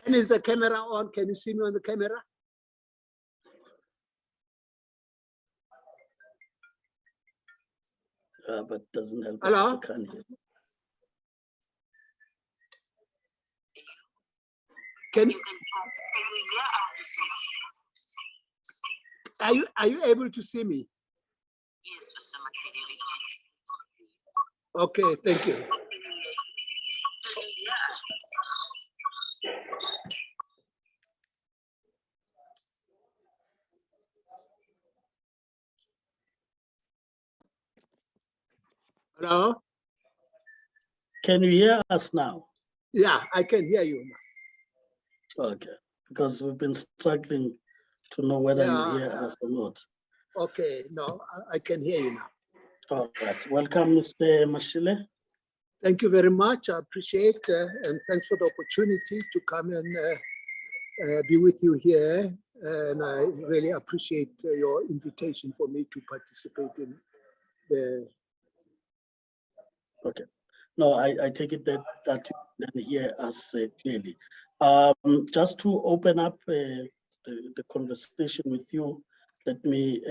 And is the camera on? Can you see me on the camera? But doesn't help. Hello? I can't hear. Can You hear us? are you able to see me? Yes, Mr. Mashuli, we can. Okay, thank you. Can you hear us? Hello? Can you hear us now? Yeah, I can hear you now. Okay, because we've been struggling to know whether you Yeah. hear us or not. Okay, no, I can hear you now. All right, welcome, Mr. Mashile. Thank you very much. I appreciate and thanks for the opportunity to come and be with you here. And I really appreciate your invitation for me to participate in the. Okay. No, I take it that you can hear us clearly. Just to open up the conversation with you, let me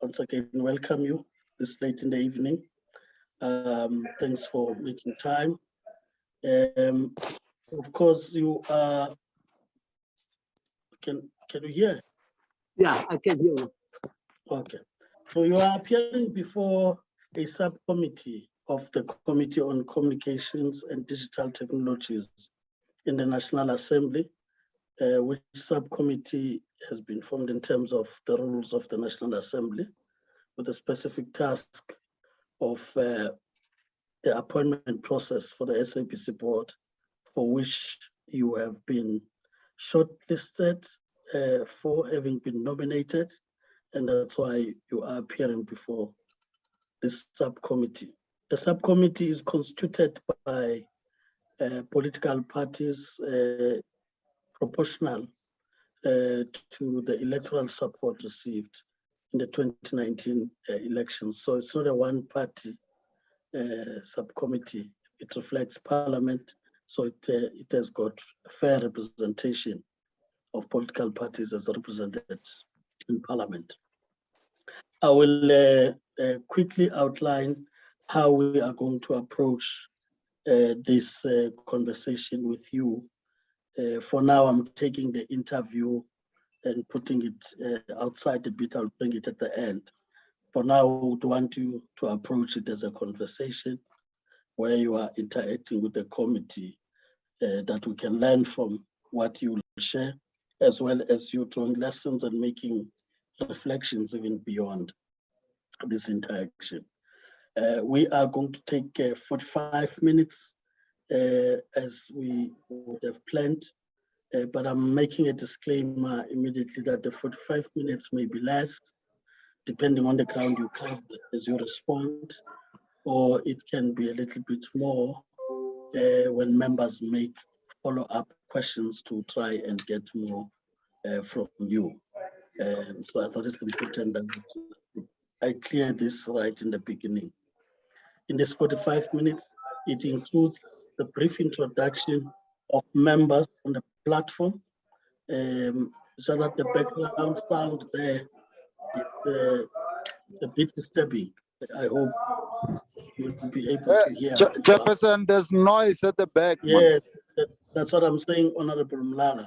once again welcome you this late in the evening. Thanks for making time. Of course, you are. Can you hear? Yeah, I can hear you. Okay. So you are appearing before a subcommittee of the Committee on Communications and Digital Technologies in the National Assembly, which subcommittee has been formed in terms of the rules of the National Assembly, with a specific task of the appointment process for the SABC board, for which you have been shortlisted for having been nominated, and that's why you are appearing before this subcommittee. The subcommittee is constituted by political parties proportional to the electoral support received in the 2019 elections. So it's not a one-party subcommittee. It reflects Parliament, so it has got a fair representation of political parties as represented in Parliament. I will quickly outline how we are going to approach this conversation with you. For now, I'm taking the interview and putting it outside a bit. I'll bring it at the end. For now, I would want you to approach it as a conversation where you are interacting with the committee, that we can learn from what you share, as well as you drawing lessons and making reflections even beyond this interaction. We are going to take 45 minutes as we would have planned, but I'm making a disclaimer immediately that the 45 minutes may be less, depending on the ground you cover as you respond, or it can be a little bit more when members make follow-up questions to try and get more from you. So I thought it's important that I clear this right in the beginning. In this 45 minutes, it includes the brief introduction of members on the platform, so that the background sound there is a bit disturbing. I hope you'll be able to hear. Chairperson, there's noise at the back. Yes, that's what I'm saying, Honorable Mlala,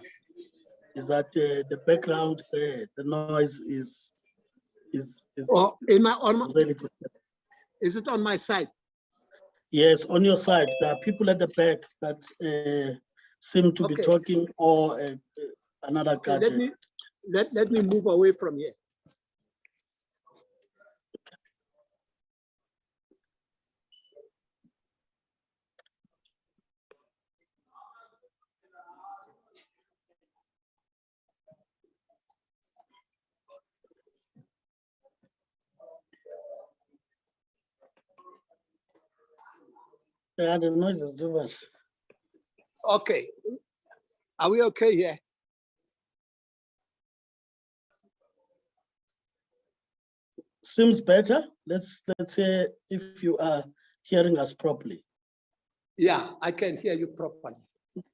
is that the background there, the noise is in my really disturbing. Is it on my side? Yes, on your side. There are people at the back that seem to be talking, or another gadget. Let me move away from here. Yeah, the noise is too much. Okay. Are we okay here? Seems better. Let's say if you are hearing us properly. Yeah, I can hear you properly.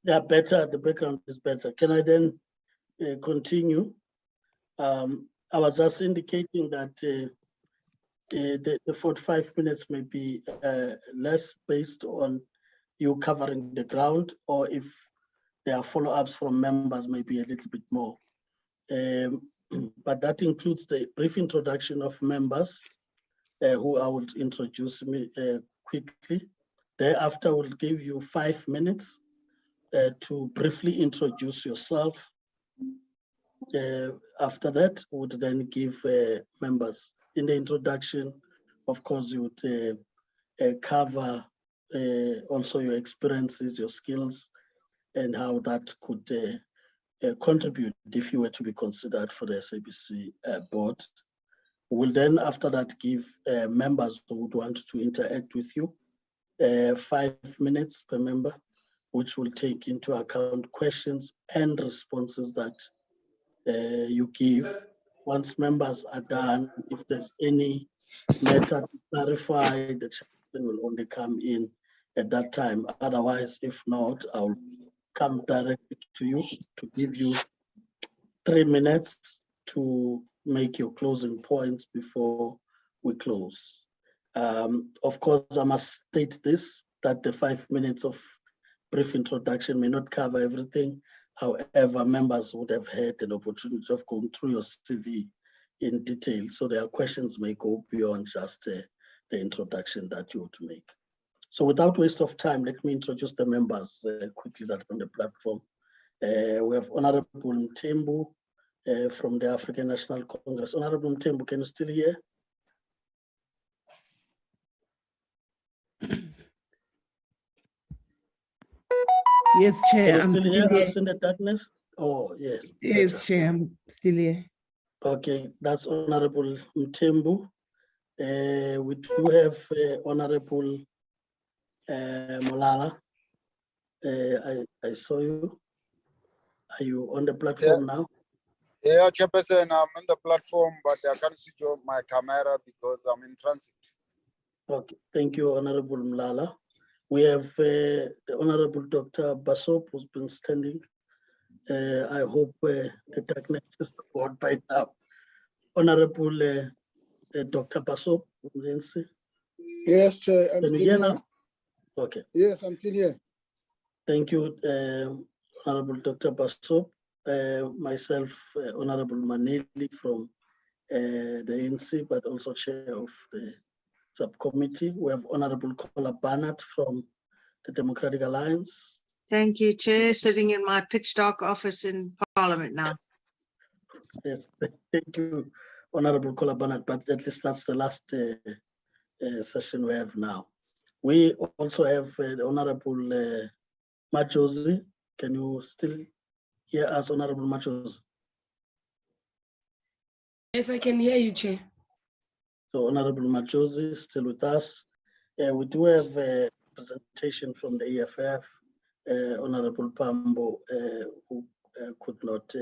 Yeah, better. The background is better. Can I then continue? I was just indicating that the 45 minutes may be less based on you covering the ground, or if there are follow-ups from members, maybe a little bit more. But that includes the brief introduction of members, who I will introduce me quickly. Thereafter, I will give you 5 minutes to briefly introduce yourself. After that, we would then give members in the introduction. Of course, you would cover also your experiences, your skills, and how that could contribute if you were to be considered for the SABC board. We will then, after that, give members who would want to interact with you 5 minutes per member, which will take into account questions and responses that you give. Once members are done, if there's any matter to clarify, the chairman will only come in at that time. Otherwise, if not, I'll come directly to you to give you 3 minutes to make your closing points before we close. Of course, I must state this, that the 5 minutes of brief introduction may not cover everything. However, members would have had an opportunity of going through your CV in detail. So their questions may go beyond just the introduction that you would make. So without waste of time, let me introduce the members quickly that are on the platform. We have Honorable Mthembu from the African National Congress. Honorable Mthembu, can you still hear? Yes, Chair. Can you I'm still still hear here. us in the darkness? Oh, yes. Yes, Better. Chair. I'm still here. Okay, that's Honorable Mthembu. We do have Honorable Molala. I saw you. Are you on the platform now? Yeah, Chairperson, I'm on the platform, but I can't switch off my camera because I'm in transit. Okay, thank you, Honorable Mlala. We have the Honorable Dr. Basop, who's been standing. I hope the darkness is gone by now. Honorable Dr. Basop, Nancy. Yes, Chair, I'm Can you still hear here. now? Okay. Yes, I'm still here. Thank you, Honorable Dr. Basop. Myself, Honorable Maneli from the ANC, but also chair of the subcommittee. We have Honorable Kola Barnett from the Democratic Alliance. Thank you, Chair. Sitting in my pitch dark office in Parliament now. Yes, thank you, Honorable Kola Barnett, but at least that's the last session we have now. We also have the Honorable Majosi. Can you still hear us, Honorable Majosi? Yes, I can hear you, Chair. So Honorable Majosi is still with us. We do have a presentation from the EFF, Honorable Pambo, who could not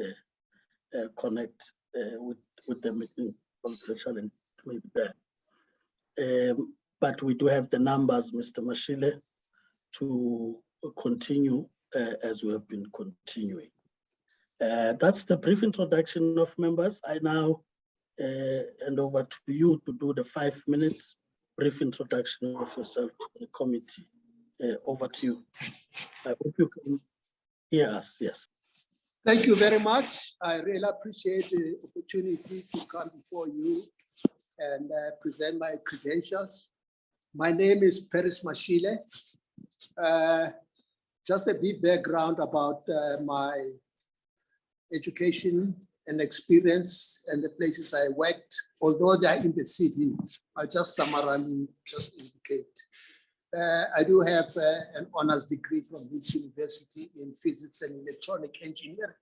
connect with the meeting of the challenge maybe there. But we do have the numbers, Mr. Mashile, to continue as we have been continuing. That's the brief introduction of members. I now hand over to you to do the 5 minutes brief introduction of yourself to the committee. Over to you. I hope you can hear us, yes. Thank you very much. I really appreciate the opportunity to come before you and present my credentials. My name is Paris Mashile. Just a bit background about my education and experience and the places I worked, although they are in the CV. I'll just summarily just indicate. I do have an honors degree from Leeds University in physics and electronic engineering.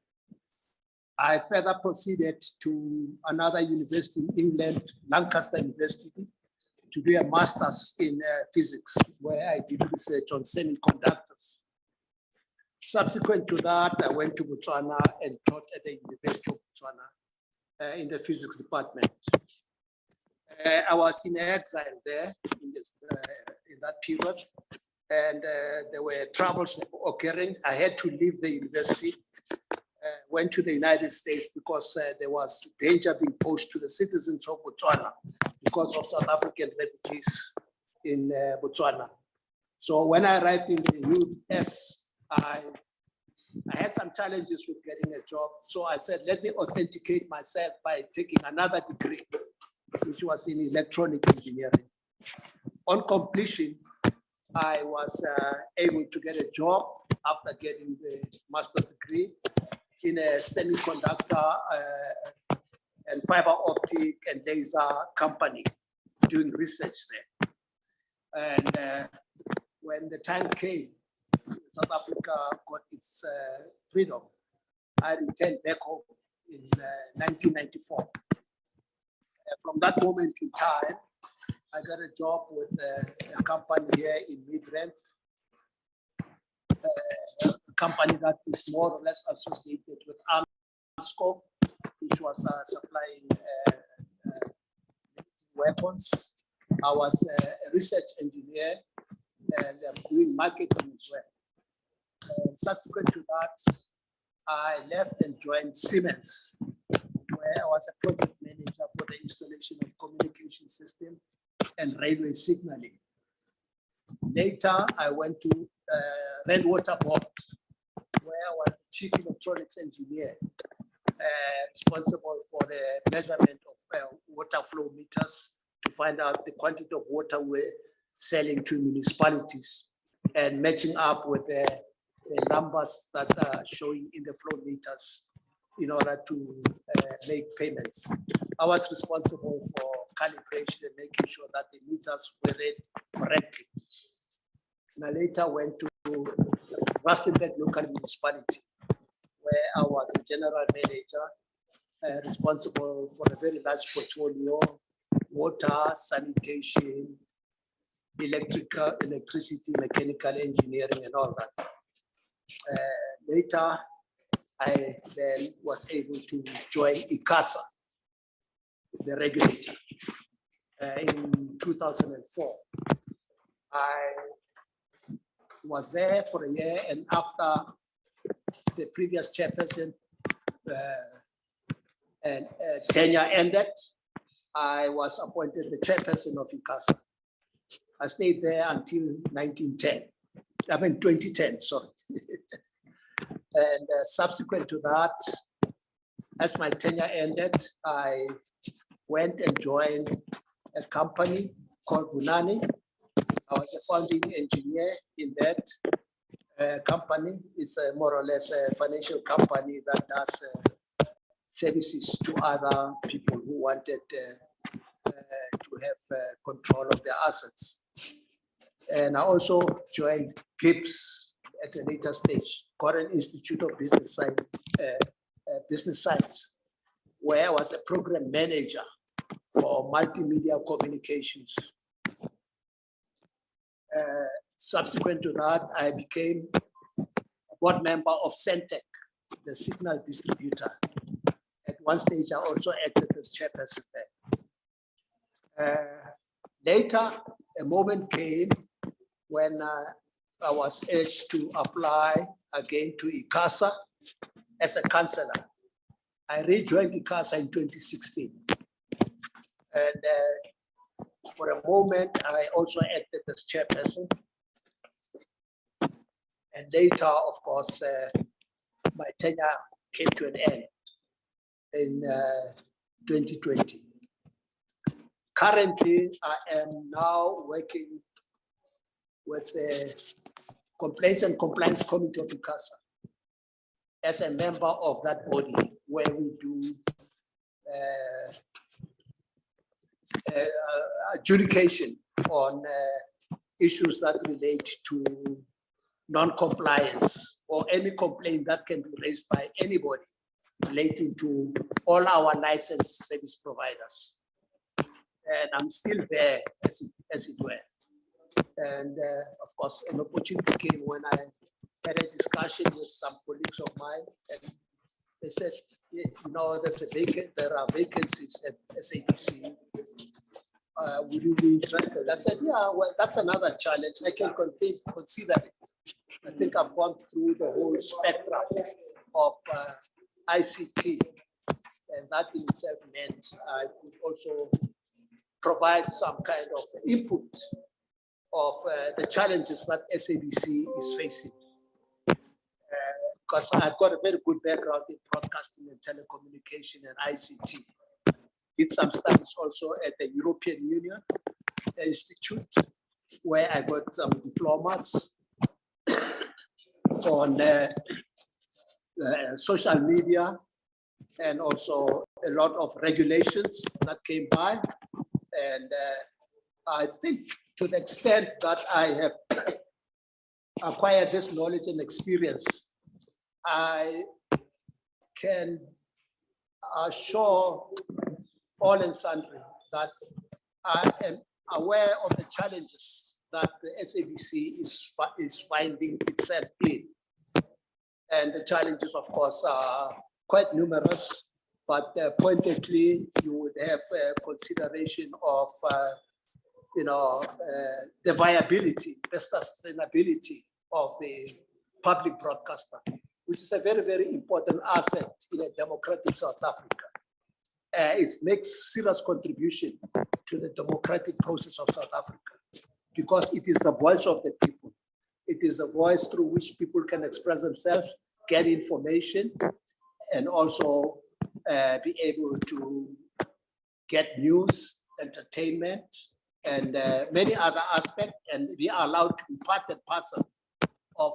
I further proceeded to another university in England, Lancaster University, to do a master's in physics, where I did research on semiconductors. Subsequent to that, I went to Botswana and taught at the University of Botswana in the physics department. I was in exile there in that period, and there were troubles occurring. I had to leave the university, went to the United States because there was danger being posed to the citizens of Botswana because of South African refugees in Botswana. So when I arrived in the US, I had some challenges with getting a job. So I said, let me authenticate myself by taking another degree, which was in electronic engineering. On completion, I was able to get a job after getting the master's degree in a semiconductor and fiber optic and laser company doing research there. And when the time came, South Africa got its freedom, I returned back home in 1994. From that moment in time, I got a job with a company here in Midrand, a company that is more or less associated with Armscope, which was supplying weapons. I was a research engineer and doing marketing as well. And subsequent to that, I left and joined Siemens, where I was a project manager for the installation of communication system and railway signaling. Later, I went to Rainwater Board, where I was the chief electronics engineer, responsible for the measurement of water flow meters to find out the quantity of water we're selling to municipalities and matching up with the numbers that are showing in the flow meters in order to make payments. I was responsible for calibration and making sure that the meters were read correctly. And I later went to Rustenburg local municipality, where I was the general manager, responsible for a very large portfolio, water, sanitation, electricity, mechanical engineering, and all that. Later, I then was able to join ICASA, the regulator, in 2004. I was there for a year, and after the previous chairperson and tenure ended, I was appointed the chairperson of ICASA. I stayed there until 2010, sorry. And subsequent to that, as my tenure ended, I went and joined a company called Bunani. I was a founding engineer in that company. It's more or less a financial company that does services to other people who wanted to have control of their assets. And I also joined GIBS at a later stage, Korean Institute of Business Science, where I was a program manager for multimedia communications. Subsequent to that, I became a board member of Sapc, the signal distributor. At one stage, I also acted as chairperson there. Later, a moment came when I was urged to apply again to ICASA as a councillor. I rejoined ICASA in 2016. And for a moment, I also acted as chairperson. And later, of course, my tenure came to an end in 2020. Currently, I am now working with the Complaints and Compliance Committee of ICASA as a member of that body, where we do adjudication on issues that relate to non-compliance or any complaint that can be raised by anybody relating to all our licensed service providers. and I'm still there, as it were. And of course, an opportunity came when I had a discussion with some colleagues of mine, and they said, you know, there are vacancies at SABC. Would you be interested? I said, yeah, well, that's another challenge. I can consider it. I think I've gone through the whole spectrum of ICT, and that in itself meant I could also provide some kind of input of the challenges that SABC is facing. Because I've got a very good background in broadcasting and telecommunication and ICT. Did some studies also at the European Union Institute, where I got some diplomas on social media, and also a lot of regulations that came by. And I think to the extent that I have acquired this knowledge and experience, I can assure all and sundry that I am aware of the challenges that the SABC is finding itself in. And the challenges, of course, are quite numerous, but pointedly, you would have consideration of the viability, the sustainability of the public broadcaster, which is a very, very important asset in a democratic South Africa. It makes serious contribution to the democratic process of South Africa, because it is the voice of the people. It is the voice through which people can express themselves, get information, and also be able to get news, entertainment, and many other aspects, and we are allowed to be part and parcel of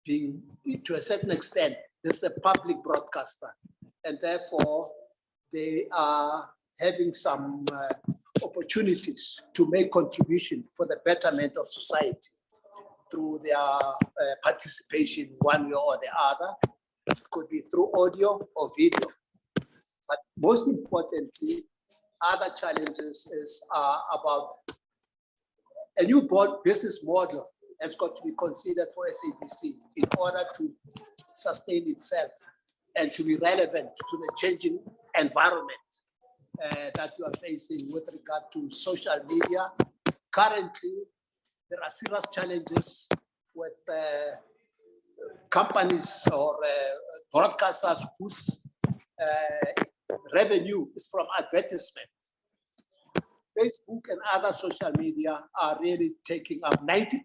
being, to a certain extent, this is a public broadcaster, and therefore they are having some opportunities to make contribution for the betterment of society through their participation one way or the other. It could be through audio or video. But most importantly, other challenges are about a new business model has got to be considered for SABC in order to sustain itself and to be relevant to the changing environment that you are facing with regard to social media. Currently, there are serious challenges with companies or broadcasters whose revenue is from advertisement. Facebook and other social media are really taking up 90%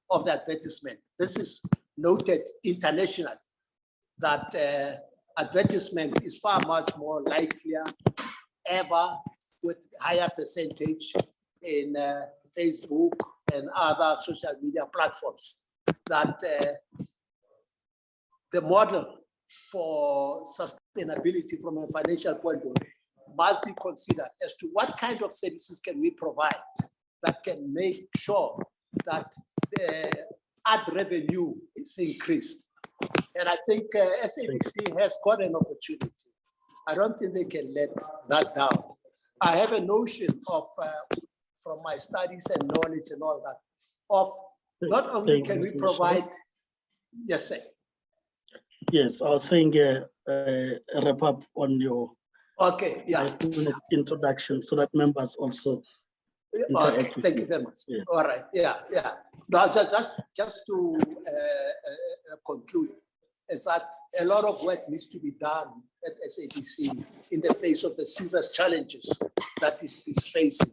of the advertisement. This is noted internationally, that advertisement is far much more likelier ever with higher percentage in Facebook and other social media platforms, that the model for sustainability from a financial point of view must be considered as to what kind of services can we provide that can make sure that the ad revenue is increased. And I think SABC has got an opportunity. I don't think they can let that down. I have a notion of, from my studies and knowledge and all that, of not only can we provide, yes, sir. Yes, I was saying a wrap up on your introduction so that members also. Okay, thank you very much. Yeah. All right, yeah. Now, just to conclude, is that a lot of work needs to be done at SABC in the face of the serious challenges that is facing.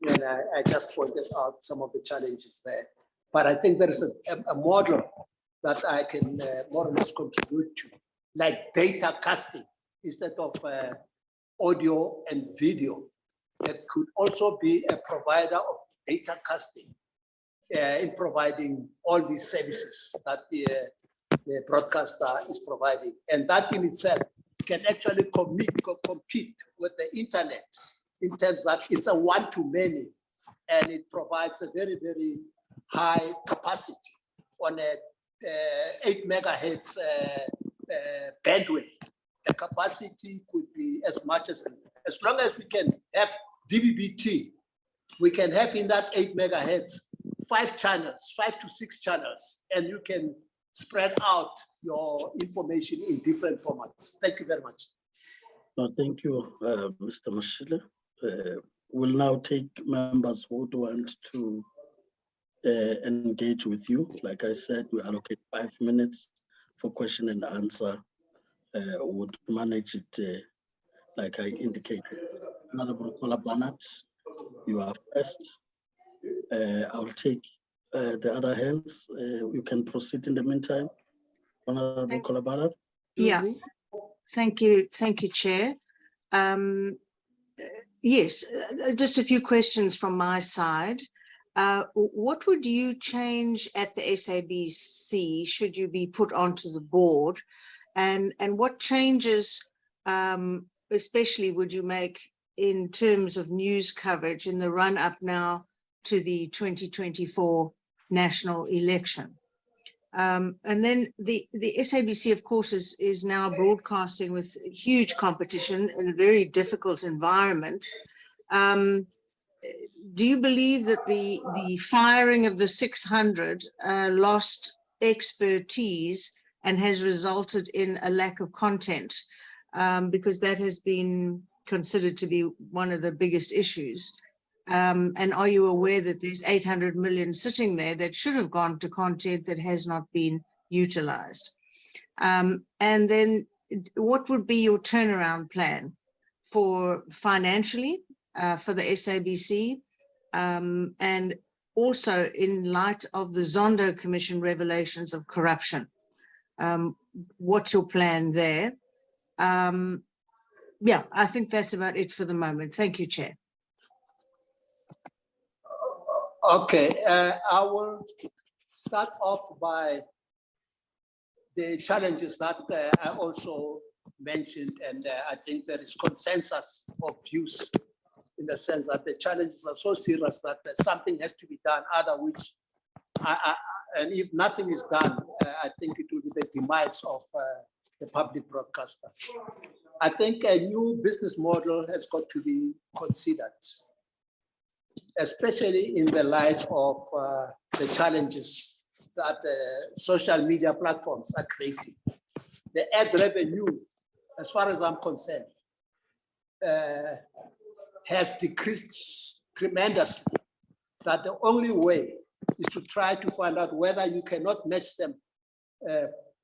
And I just pointed out some of the challenges there. But I think there is a model that I can more or less contribute to, like data casting instead of audio and video, that could also be a provider of data casting in providing all these services that the broadcaster is providing. And that in itself can actually compete with the internet in terms that it's a one-to-many, and it provides a very, very high capacity on a 8 megahertz bandwidth. The capacity could be as much as long as we can have DVB-T, we can have in that 8 megahertz, 5 channels, 5 to 6 channels, and you can spread out your information in different formats. Thank you very much. No, thank you, Mr. Mashile. We'll now take members who would want to engage with you. Like I said, we allocate 5 minutes for question and answer. Would manage it like I indicated. Honorable Kola Barnett, you are first. I'll take the other hands. You can proceed in the meantime. Honorable Kola Barnett. Yeah, thank you, Chair. Yes, just a few questions from my side. What would you change at the SABC should you be put onto the board? And what changes, especially, would you make in terms of news coverage in the run up now to the 2024 national election? And then the SABC, of course, is now broadcasting with huge competition in a very difficult environment. Do you believe that the firing of the 600 lost expertise and has resulted in a lack of content? Because that has been considered to be one of the biggest issues. And are you aware that there's 800 million sitting there that should have gone to content that has not been utilized? And then what would be your turnaround plan for financially for the SABC? And also in light of the Zondo Commission revelations of corruption, what's your plan there? Yeah, I think that's about it for the moment. Thank you, Chair. Okay, I will start off by the challenges that I also mentioned, and I think there is consensus of views in the sense that the challenges are so serious that something has to be done, other which, and if nothing is done, I think it will be the demise of the public broadcaster. I think a new business model has got to be considered, especially in the light of the challenges that social media platforms are creating. The ad revenue, as far as I'm concerned, has decreased tremendously, that the only way is to try to find out whether you cannot match them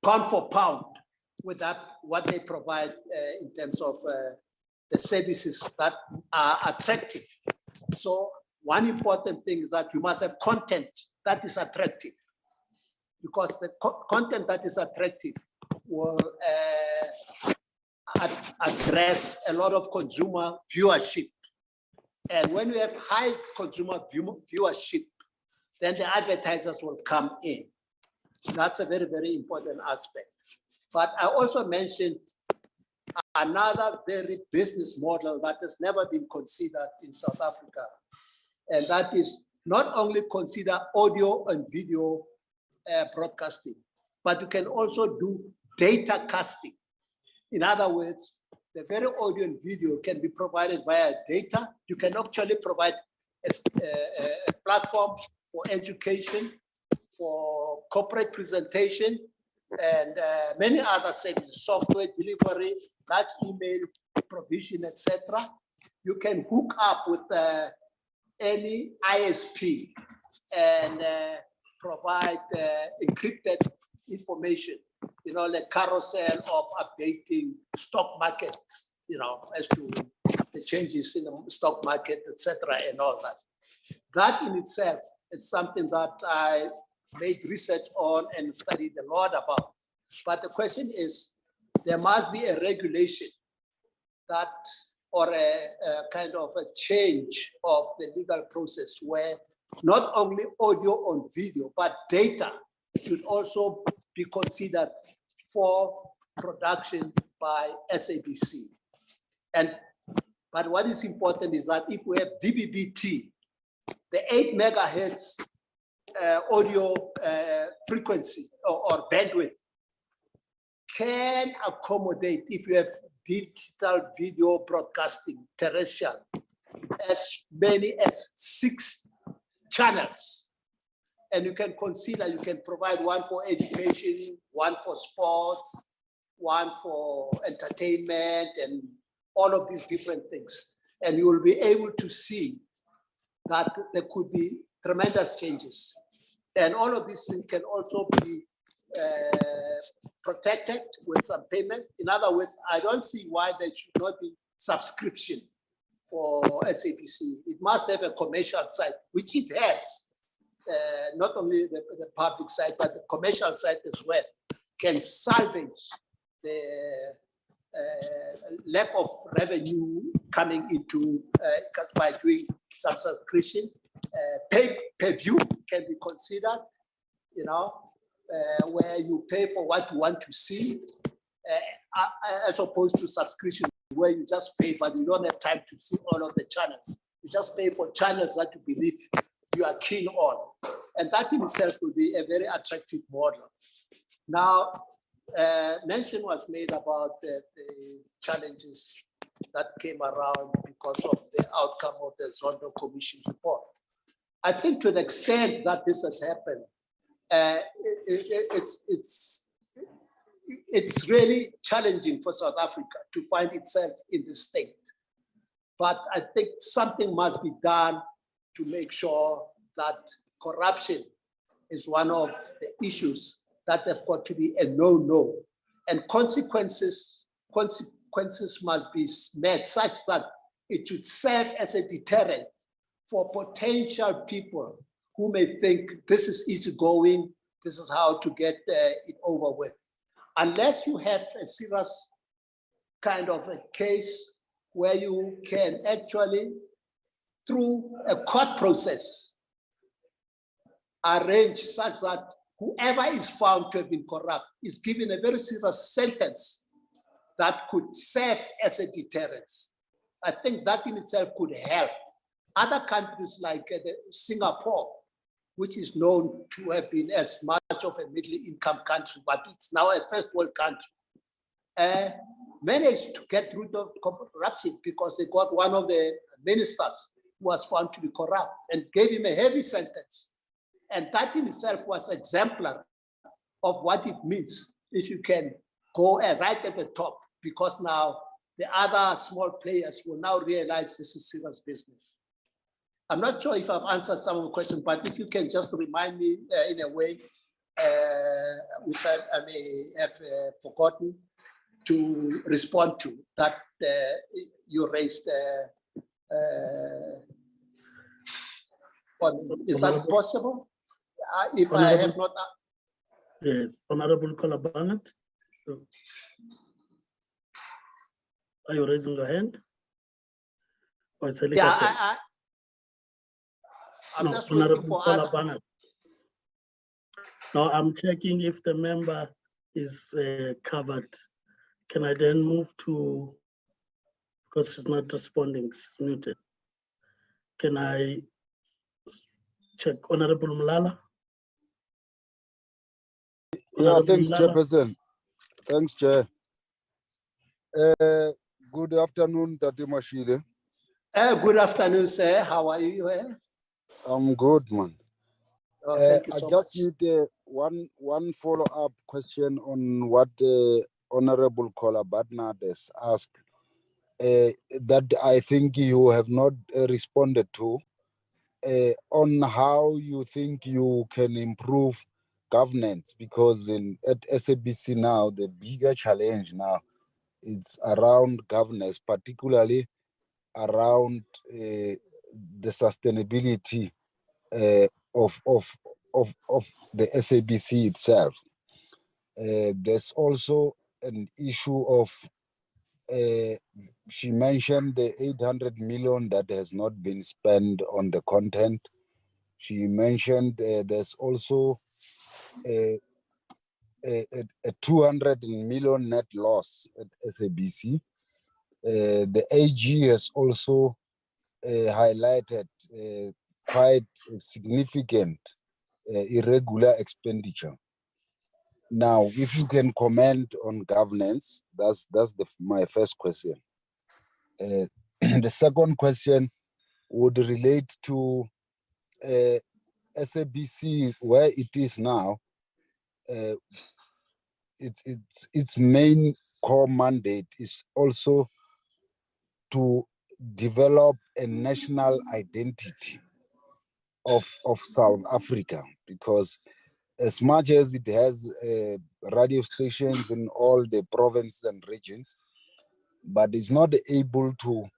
pound for pound with that, what they provide in terms of the services that are attractive. So one important thing is that you must have content that is attractive, because the content that is attractive will address a lot of consumer viewership. And when you have high consumer viewership, then the advertisers will come in. That's a very, very important aspect. But I also mentioned another very business model that has never been considered in South Africa. And that is not only consider audio and video broadcasting, but you can also do data casting. In other words, the very audio and video can be provided via data. You can actually provide a platform for education, for corporate presentation, and many other services, software delivery, large email provision, etc. You can hook up with any ISP and provide encrypted information, you know, like carousel of updating stock markets, you know, as to the changes in the stock market, etc., and all that. That in itself is something that I made research on and studied a lot about. But the question is, there must be a regulation that, or a kind of a change of the legal process where not only audio or video, but data should also be considered for production by SABC. But what is important is that if we have DVB-T, the 8 megahertz audio frequency or bandwidth can accommodate, if you have digital video broadcasting, terrestrial, as many as 6 channels. And you can consider, you can provide one for education, one for sports, one for entertainment, and all of these different things. And you will be able to see that there could be tremendous changes. And all of these things can also be protected with some payment. In other words, I don't see why there should not be subscription for SABC. It must have a commercial side, which it has. Not only the public side, but the commercial side as well, can salvage the lack of revenue coming into by doing some subscription. Pay-per-view can be considered, where you pay for what you want to see, as opposed to subscription, where you just pay, but you don't have time to see all of the channels. You just pay for channels that you believe you are keen on. And that in itself will be a very attractive model. Now, mention was made about the challenges that came around because of the outcome of the Zondo Commission report. I think to the extent that this has happened, it's really challenging for South Africa to find itself in this state. But I think something must be done to make sure that corruption is one of the issues that have got to be a no-no. And consequences must be met such that it should serve as a deterrent for potential people who may think this is easygoing, this is how to get it over with. Unless you have a serious kind of a case where you can actually, through a court process, arrange such that whoever is found to have been corrupt is given a very serious sentence that could serve as a deterrence. I think that in itself could help. Other countries like Singapore, which is known to have been as much of a middle-income country, but it's now a first world country, managed to get rid of corruption because they got one of the ministers who was found to be corrupt and gave him a heavy sentence. And that in itself was exemplary of what it means if you can go right at the top, because now the other small players will now realize this is serious business. I'm not sure if I've answered some of the questions, but if you can just remind me in a way, which I may have forgotten to respond to, that you raised. Is that possible? If I have not. Yes, Honorable Kola Barnett. Are you raising your hand? Or it's a Yeah, I'm just waiting for Kola Barnett. No, I'm checking if the member is covered. Can I then move to, because she's not responding, she's muted. Can I check Honorable Malala? Yeah, thanks, Chairperson. Thanks, Chair. Good afternoon, Tati Mashile. Good afternoon, sir. How are you? I'm good, man. Oh, thank you so I just much. need one follow-up question on what Honorable Kola Barnett has asked that I think you have not responded to on how you think you can improve governance, because at SABC now, the bigger challenge now is around governance, particularly around the sustainability of the SABC itself. There's also an issue of, she mentioned the 800 million that has not been spent on the content. She mentioned there's also a 200 million net loss at SABC. The AG has also highlighted quite a significant irregular expenditure. Now, if you can comment on governance, that's my first question. The second question would relate to SABC where it is now. Its main core mandate is also to develop a national identity of South Africa, because as much as it has radio stations in all the provinces and regions, but it's not able to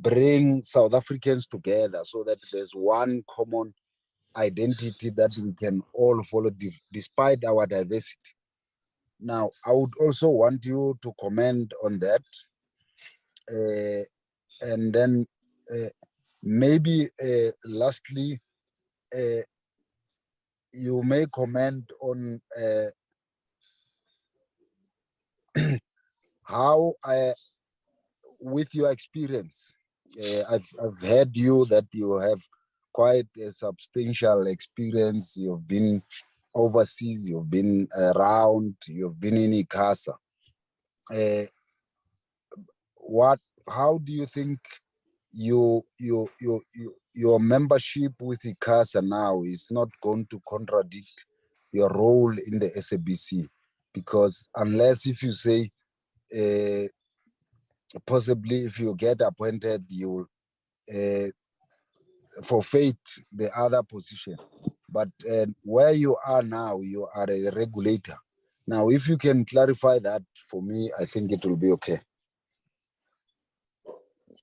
bring South Africans together so that there's one common identity that we can all follow despite our diversity. Now, I would also want you to comment on that. And then maybe lastly, you may comment on how, with your experience, I've heard you that you have quite a substantial experience. You've been overseas, you've been around, you've been in ICASA. How do you think your membership with ICASA now is not going to contradict your role in the SABC? Because unless if you say possibly if you get appointed, you will forfeit the other position. But where you are now, you are a regulator. Now, if you can clarify that for me, I think it will be okay.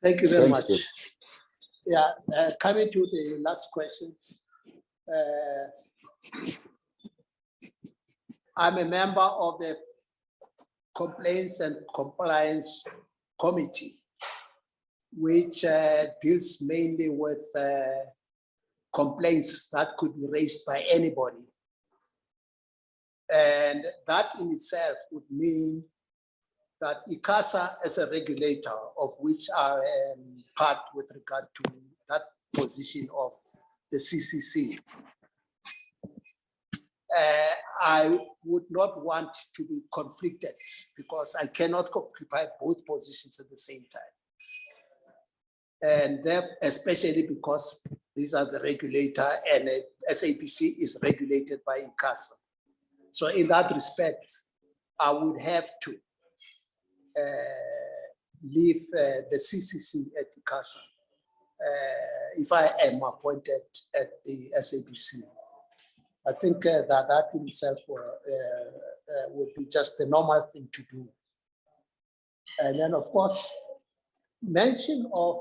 Thank you very much. You. Yeah, coming to the last question. I'm a member of the Complaints and Compliance Committee, which deals mainly with complaints that could be raised by anybody. And that in itself would mean that ICASA as a regulator, of which I am part with regard to that position of the CCC, I would not want to be conflicted because I cannot occupy both positions at the same time. And especially because these are the regulator and SABC is regulated by ICASA. So in that respect, I would have to leave the CCC at ICASA if I am appointed at the SABC. I think that in itself would be just the normal thing to do. And then, of course, mention of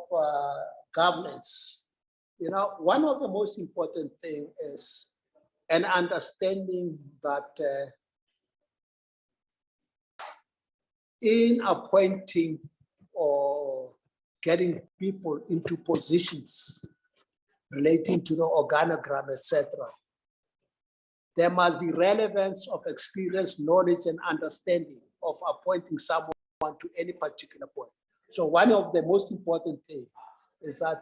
governance. You know, one of the most important things is an understanding that in appointing or getting people into positions relating to the organogram, etc., there must be relevance of experience, knowledge, and understanding of appointing someone to any particular point. So one of the most important things is that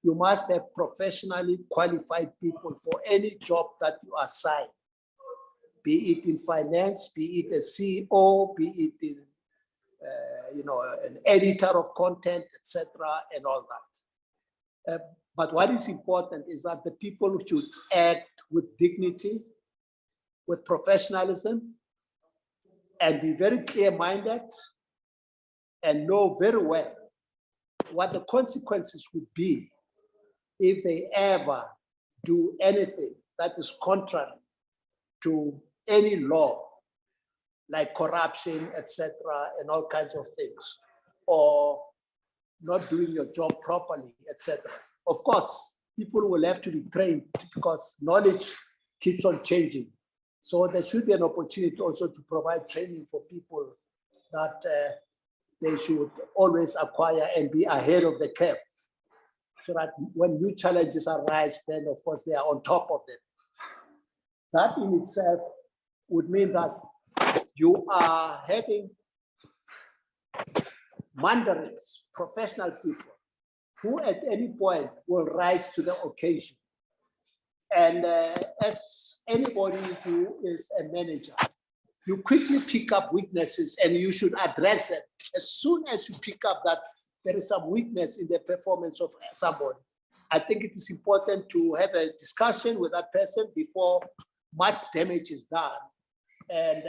you must have professionally qualified people for any job that you assign, be it in finance, be it a CEO, be it in an editor of content, etc., and all that. But what is important is that the people should act with dignity, with professionalism, and be very clear-minded and know very well what the consequences would be if they ever do anything that is contrary to any law, like corruption, etc., and all kinds of things, or not doing your job properly, etc. Of course, people will have to be trained because knowledge keeps on changing. So there should be an opportunity also to provide training for people that they should always acquire and be ahead of the curve, so that when new challenges arise, then of course they are on top of them. That in itself would mean that you are having mandarins, professional people, who at any point will rise to the occasion. And as anybody who is a manager, you quickly pick up weaknesses and you should address them. As soon as you pick up that there is some weakness in the performance of somebody, I think it is important to have a discussion with that person before much damage is done, and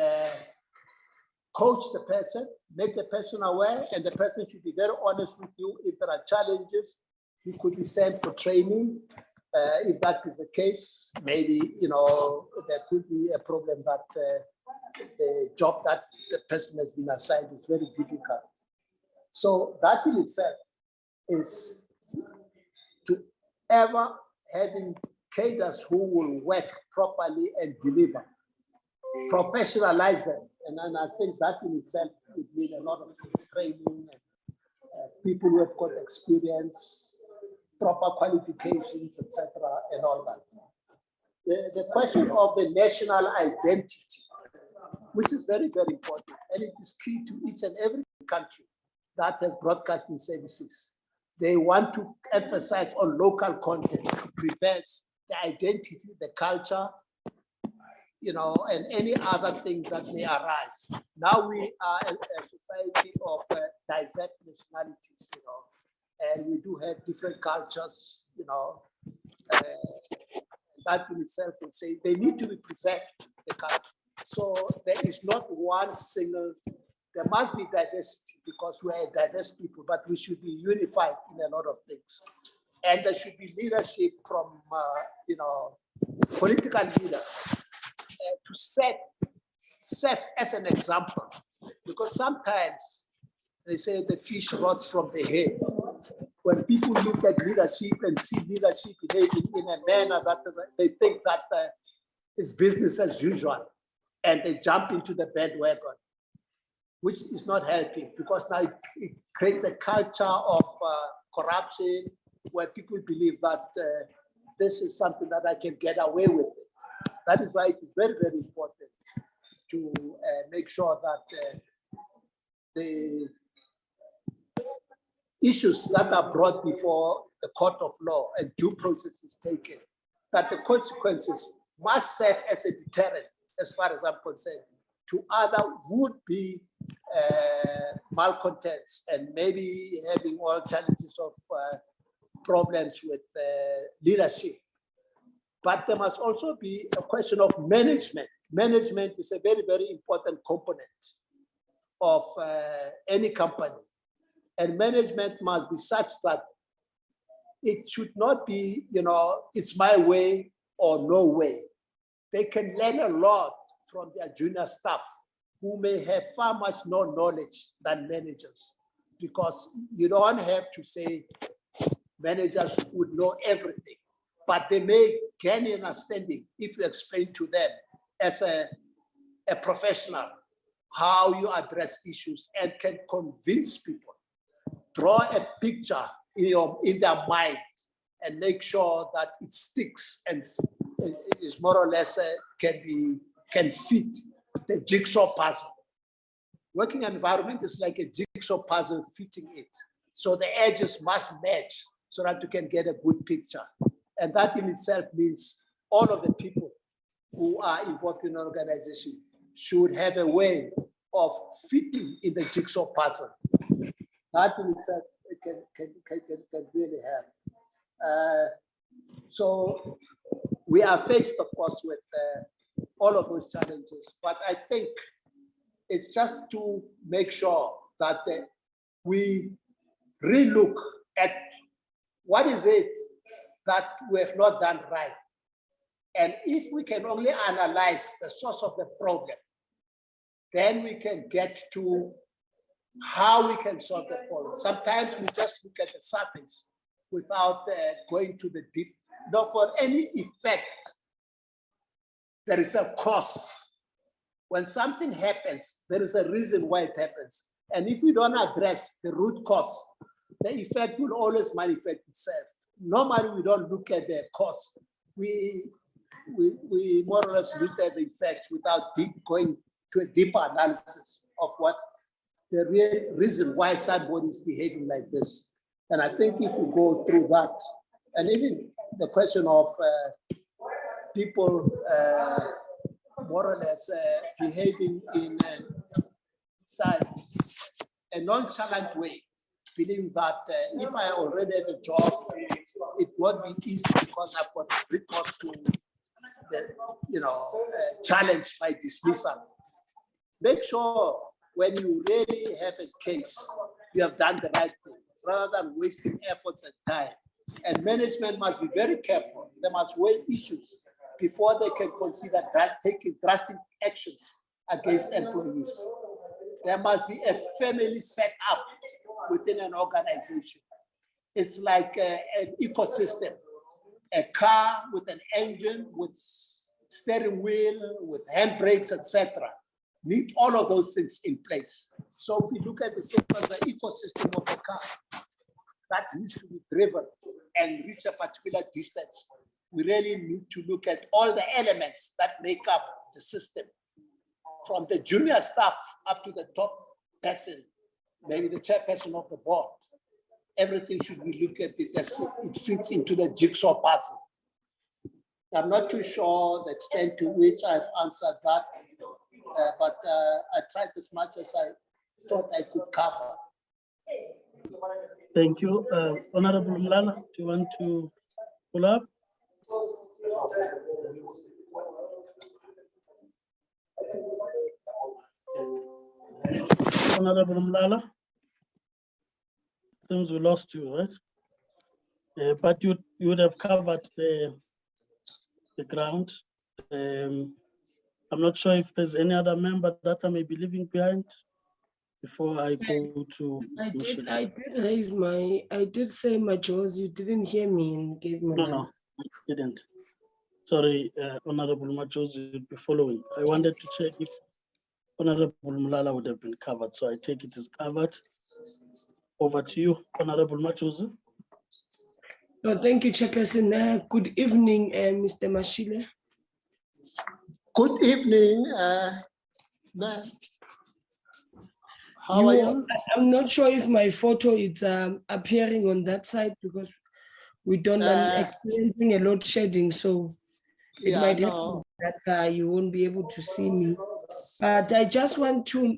coach the person, make the person aware, and the person should be very honest with you. If there are challenges, you could be sent for training. If that is the case, maybe, you know, there could be a problem that the job that the person has been assigned is very difficult. So that in itself is to ever having cadres who will work properly and deliver, professionalize them. And I think that in itself would mean a lot of things, training, and people who have got experience, proper qualifications, etc., and all that. The question of the national identity, which is very, very important, and it is key to each and every country that has broadcasting services. They want to emphasize on local content to prevent the identity, the culture, you know, and any other things that may arise. Now we are a society of diverse nationalities, you know, and we do have different cultures, you know. That in itself would say they need to be preserved, the culture. So there is not one single, there must be diversity because we are a diverse people, but we should be unified in a lot of things. And there should be leadership from, you know, political leaders to set as an example, because sometimes they say the fish rots from the head. When people look at leadership and see leadership behaving in a manner that they think that it's business as usual, and they jump into the bandwagon, which is not helping, because now it creates a culture of corruption where people believe that this is something that I can get away with. That is why it is very, very important to make sure that the issues that are brought before the court of law and due process is taken, that the consequences must serve as a deterrent, as far as I'm concerned, to other would-be malcontents and maybe having all challenges of problems with leadership. But there must also be a question of management. Management is a very, very important component of any company. And management must be such that it should not be, you know, it's my way or no way. They can learn a lot from their junior staff who may have far much more knowledge than managers, because you don't have to say managers would know everything, but they may gain an understanding if you explain to them as a professional how you address issues and can convince people, draw a picture in their mind and make sure that it sticks and it is more or less can fit the jigsaw puzzle. Working environment is like a jigsaw puzzle fitting it. So the edges must match so that you can get a good picture. And that in itself means all of the people who are involved in an organization should have a way of fitting in the jigsaw puzzle. That in itself can really help. So we are faced, of course, with all of those challenges, but I think it's just to make sure that we relook at what is it that we have not done right. And if we can only analyze the source of the problem, then we can get to how we can solve the problem. Sometimes we just look at the surface without going to the deep. Now, for any effect, there is a cause. When something happens, there is a reason why it happens. And if we don't address the root cause, the effect will always manifest itself. Normally, we don't look at the cause. We more or less look at the effects without going to a deeper analysis of what the real reason why somebody is behaving like this. And I think if we go through that, and even the question of people more or less behaving in a nonchalant way, feeling that if I already have a job, it won't be easy because I've got recourse to the, challenge my dismissal. Make sure when you really have a case, you have done the right thing rather than wasting efforts and time. And management must be very careful. They must weigh issues before they can consider that taking drastic actions against employees. There must be a family set up within an organization. It's like an ecosystem, a car with an engine, with steering wheel, with handbrakes, etc. Need all of those things in place. So if we look at the same as the ecosystem of a car, that needs to be driven and reach a particular distance. We really need to look at all the elements that make up the system, from the junior staff up to the top person, maybe the chairperson of the board. Everything should be looked at this as it fits into the jigsaw puzzle. I'm not too sure the extent to which I've answered that, but I tried as much as I thought I could cover. Thank you. Honorable Mlala, do you want to pull up? Honorable Mlala, seems we lost you, right? But you would have covered the ground. I'm not sure if there's any other member that I may be leaving behind before I go to. I did raise I did say my jaws, you didn't hear me and gave my No, I didn't. Sorry, Honorable Machos, you'd be following. I wanted to check if Honorable Mlala would have been covered, so I take it as covered. Over to you, Honorable Machos. No, thank you, Chairperson. Good evening, Mr. Mashile. Good evening, ma'am. How are you? I'm not sure if my photo is appearing on that side because we don't experiencing a load shedding, so it might happen that you won't be able to see me. But I just want to,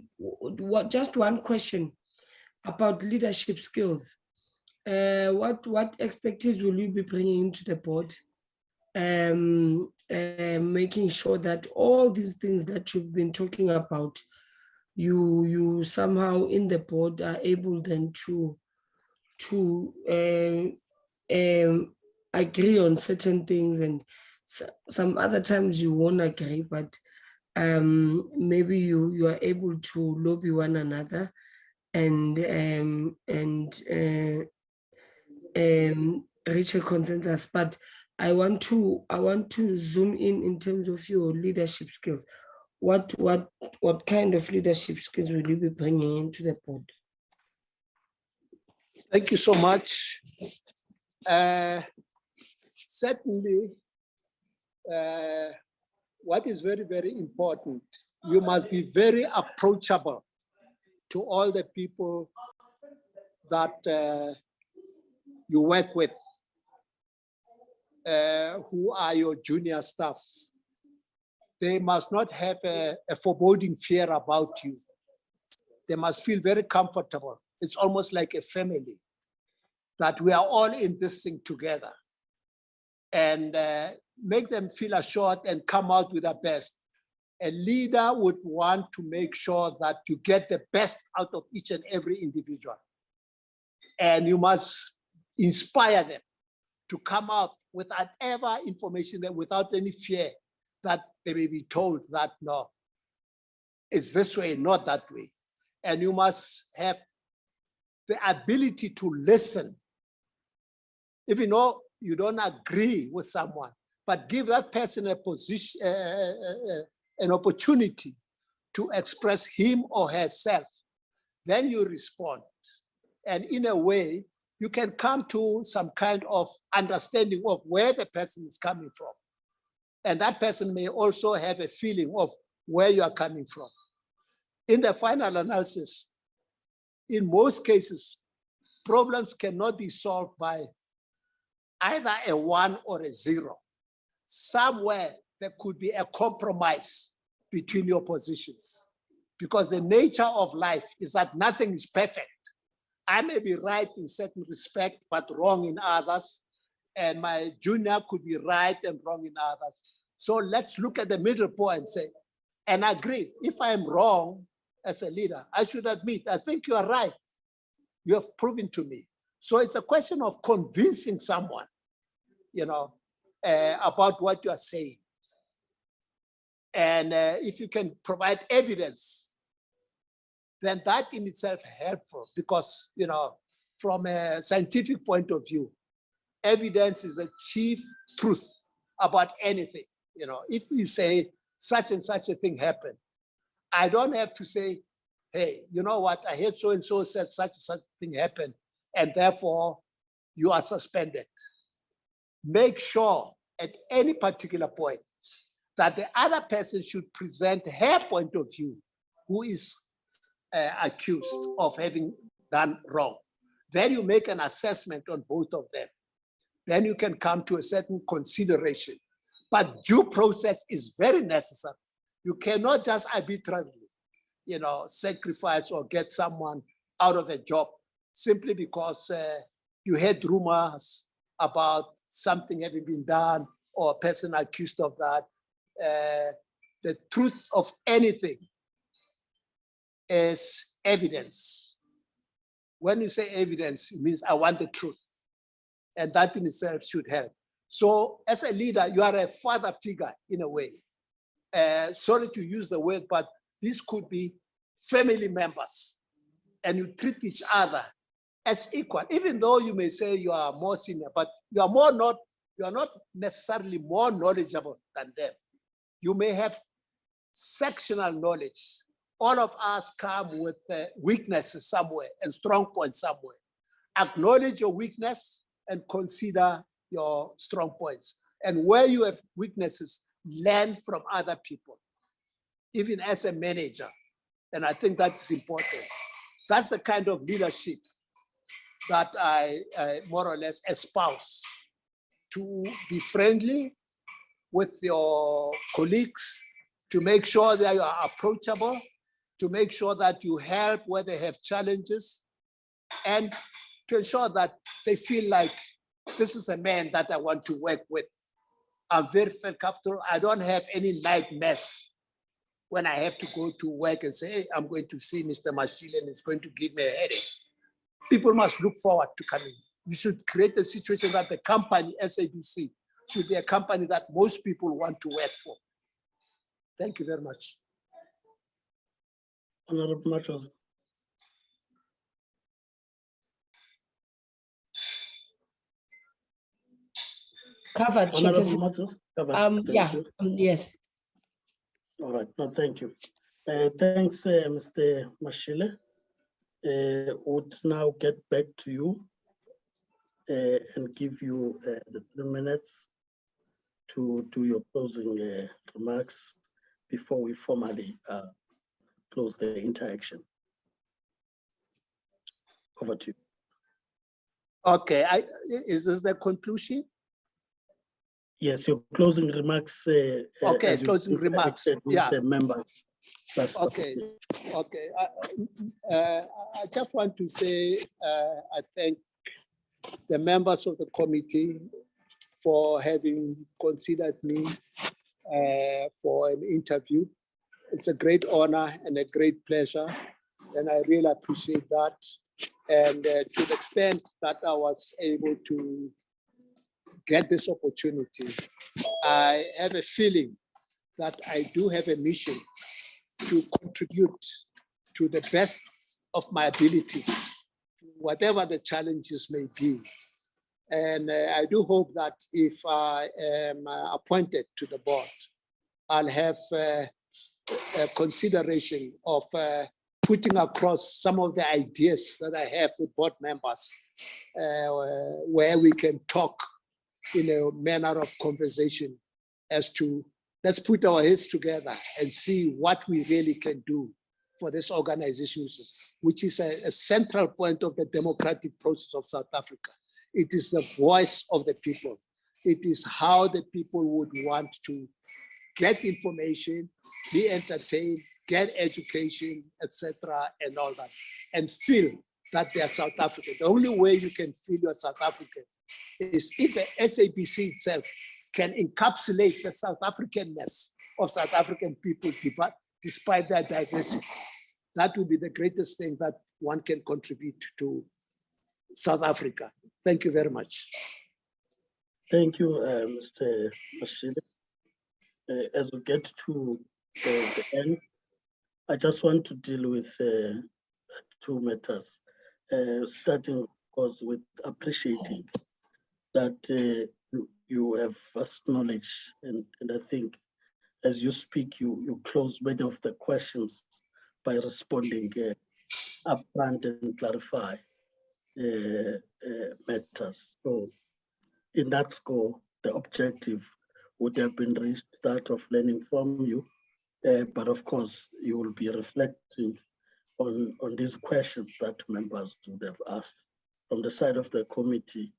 just one question about leadership skills. What expertise will you be bringing into the board? Making sure that all these things that you've been talking about, you somehow in the board are able then to agree on certain things, and some other times you won't agree, but maybe you are able to lobby one another and reach a consensus. But I want to zoom in terms of your leadership skills. What kind of leadership skills will you be bringing into the board? Thank you so much. Certainly, what is very, very important, you must be very approachable to all the people that you work with, who are your junior staff. They must not have a foreboding fear about you. They must feel very comfortable. It's almost like a family, that we are all in this thing together, and make them feel assured and come out with their best. A leader would want to make sure that you get the best out of each and every individual. And you must inspire them to come out with whatever information, that without any fear that they may be told that, no, it's this way, not that way. And you must have the ability to listen. If you know you don't agree with someone, but give that person a position, an opportunity to express him or herself, then you respond. And in a way, you can come to some kind of understanding of where the person is coming from. And that person may also have a feeling of where you are coming from. In the final analysis, in most cases, problems cannot be solved by either a 1 or a 0. Somewhere there could be a compromise between your positions, because the nature of life is that nothing is perfect. I may be right in certain respect, but wrong in others. And my junior could be right and wrong in others. So let's look at the middle point and say, and agree, if I'm wrong as a leader, I should admit, I think you are right. You have proven to me. So it's a question of convincing someone, about what you are saying. And if you can provide evidence, then that in itself helpful because, from a scientific point of view, evidence is the chief truth about anything. If you say such and such a thing happened, I don't have to say, hey, you know what, I heard so-and-so said such and such thing happened, and therefore you are suspended. Make sure at any particular point that the other person should present her point of view, who is accused of having done wrong. Then you make an assessment on both of them. Then you can come to a certain consideration. But due process is very necessary. You cannot just arbitrarily, sacrifice or get someone out of a job simply because you heard rumors about something having been done or a person accused of that. The truth of anything is evidence. When you say evidence, it means I want the truth. And that in itself should help. So as a leader, you are a father figure in a way. Sorry to use the word, but this could be family members. And you treat each other as equal, even though you may say you are more senior, but you are not necessarily more knowledgeable than them. You may have sectional knowledge. All of us come with weaknesses somewhere and strong points somewhere. Acknowledge your weakness and consider your strong points. And where you have weaknesses, learn from other people, even as a manager. And I think that's important. That's the kind of leadership that I more or less espouse, to be friendly with your colleagues, to make sure that you are approachable, to make sure that you help where they have challenges, and to ensure that they feel like this is a man that I want to work with. I'm very comfortable. I don't have any nightmares when I have to go to work and say, hey, I'm going to see Mr. Mashile and it's going to give me a headache. People must look forward to coming. You should create a situation that the company, SABC, should be a company that most people want to work for. Thank you very much. Honorable Matters. Covered, Honorable Chairperson. Matters. Covered. Yeah, yes. All right, no, thank you. Thanks, Mr. Mashile. Would now get back to you and give you the 3 minutes to do your closing remarks before we formally close the interaction. Over to you. Okay, is this the conclusion? Yes, your closing remarks. Okay, closing remarks. With the members. Okay, okay. I just want to say I thank the members of the committee for having considered me for an interview. It's a great honor and a great pleasure, and I really appreciate that. And to the extent that I was able to get this opportunity, I have a feeling that I do have a mission to contribute to the best of my abilities, whatever the challenges may be. And I do hope that if I am appointed to the board, I'll have a consideration of putting across some of the ideas that I have with board members, where we can talk in a manner of conversation as to, let's put our heads together and see what we really can do for this organization, which is a central point of the democratic process of South Africa. It is the voice of the people. It is how the people would want to get information, be entertained, get education, etc., and all that, and feel that they are South African. The only way you can feel you're South African is if the SABC itself can encapsulate the South Africanness of South African people despite their diversity. That would be the greatest thing that one can contribute to South Africa. Thank you very much. Thank you, Mr. Mashile. As we get to the end, I just want to deal with two matters, starting, of course, with appreciating that you have vast knowledge, and I think as you speak, you close many of the questions by responding upfront and clarify matters. So in that score, the objective would have been reached, that of learning from you, but of course, you will be reflecting on these questions that members would have asked. From the side of the committee,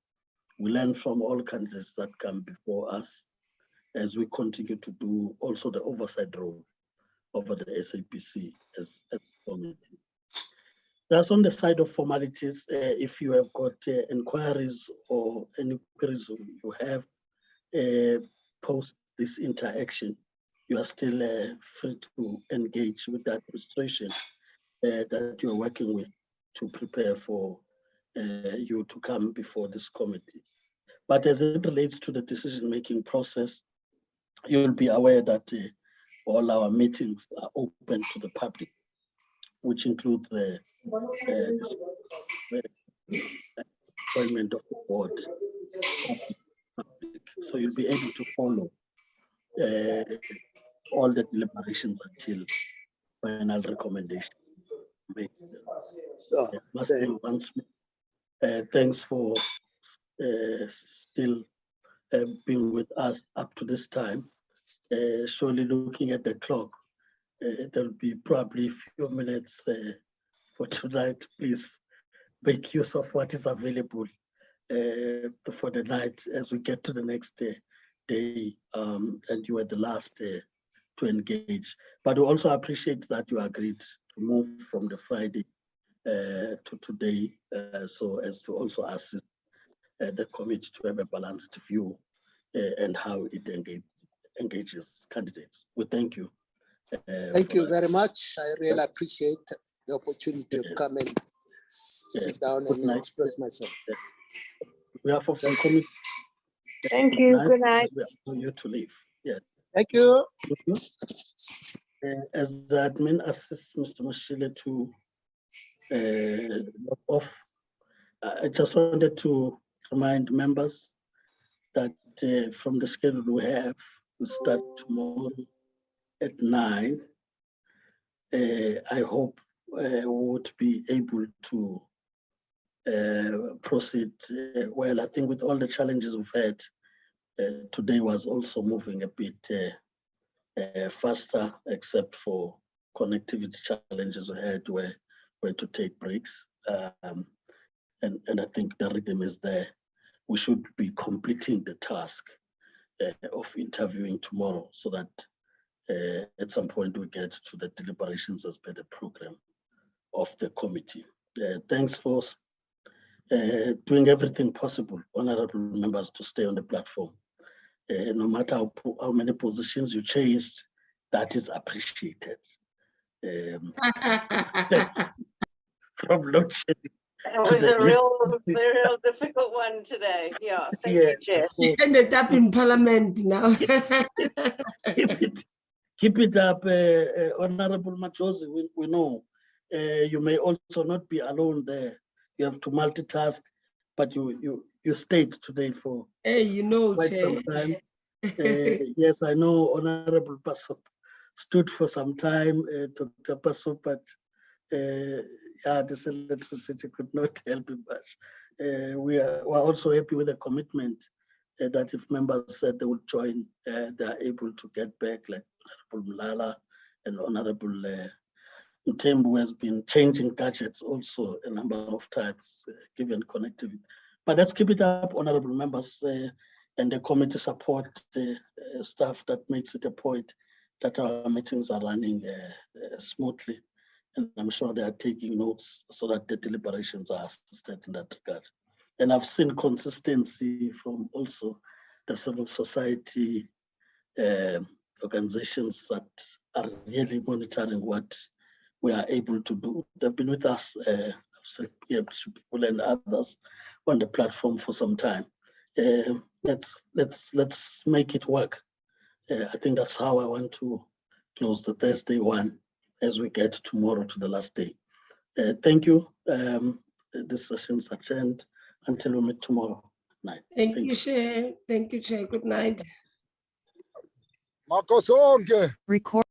we learn from all candidates that come before us as we continue to do also the oversight role over the SABC as a committee. That's on the side of formalities. If you have got inquiries or any queries you have post this interaction, you are still free to engage with the administration that you're working with to prepare for you to come before this committee. But as it relates to the decision-making process, you'll be aware that all our meetings are open to the public, which includes the appointment of the board. So you'll be able to follow all the deliberations until final recommendation. Thanks for still being with us up to this time. Surely looking at the clock, there'll be probably a few minutes for tonight. Please make use of what is available for the night as we get to the next day, and you are the last to engage. But we also appreciate that you agreed to move from the Friday to today, so as to also assist the committee to have a balanced view and how it engages candidates. We thank you. Thank you very much. I really appreciate the opportunity to come and sit down and express myself. We have of the committee. Thank you. Good night. We allow you to leave. Yeah. Thank you. As the admin assists Mr. Mashile to log off, I just wanted to remind members that from the schedule we have, we start tomorrow at 9. I hope we would be able to proceed well. I think with all the challenges we've had, today was also moving a bit faster, except for connectivity challenges we had where to take breaks. And I think the rhythm is there. We should be completing the task of interviewing tomorrow so that at some point we get to the deliberations as per the program of the committee. Thanks for doing everything possible, honorable members, to stay on the platform. No matter how many positions you changed, that is appreciated. From load shedding. It was a real difficult one today. Yeah, thank you, Chair. She ended up in Parliament now. Keep it up, Honorable Machozi. We know you may also not be alone there. You have to multitask, but you stayed today for quite some time. Yes, I know Honorable Pasop stood for some time, Dr. Pasop, but yeah, this electricity could not help him much. We're also happy with the commitment that if members said they would join, they are able to get back, like Honorable Mlala and Honorable Mtembu has been changing gadgets also a number of times, given connectivity. But let's keep it up, honorable members, and the committee support the staff that makes it a point that our meetings are running smoothly And I'm sure they are taking notes so that the deliberations are assisted in that regard. And I've seen consistency from also the civil society organizations that are really monitoring what we are able to do. They've been with us, I've seen people and others on the platform for some time. Let's make it work. I think that's how I want to close the Thursday one as we get tomorrow to the last day. Thank you. This session is adjourned until we meet tomorrow night. Thank you, Chair. Thank you, Chair. Good night. Makosonke. Record.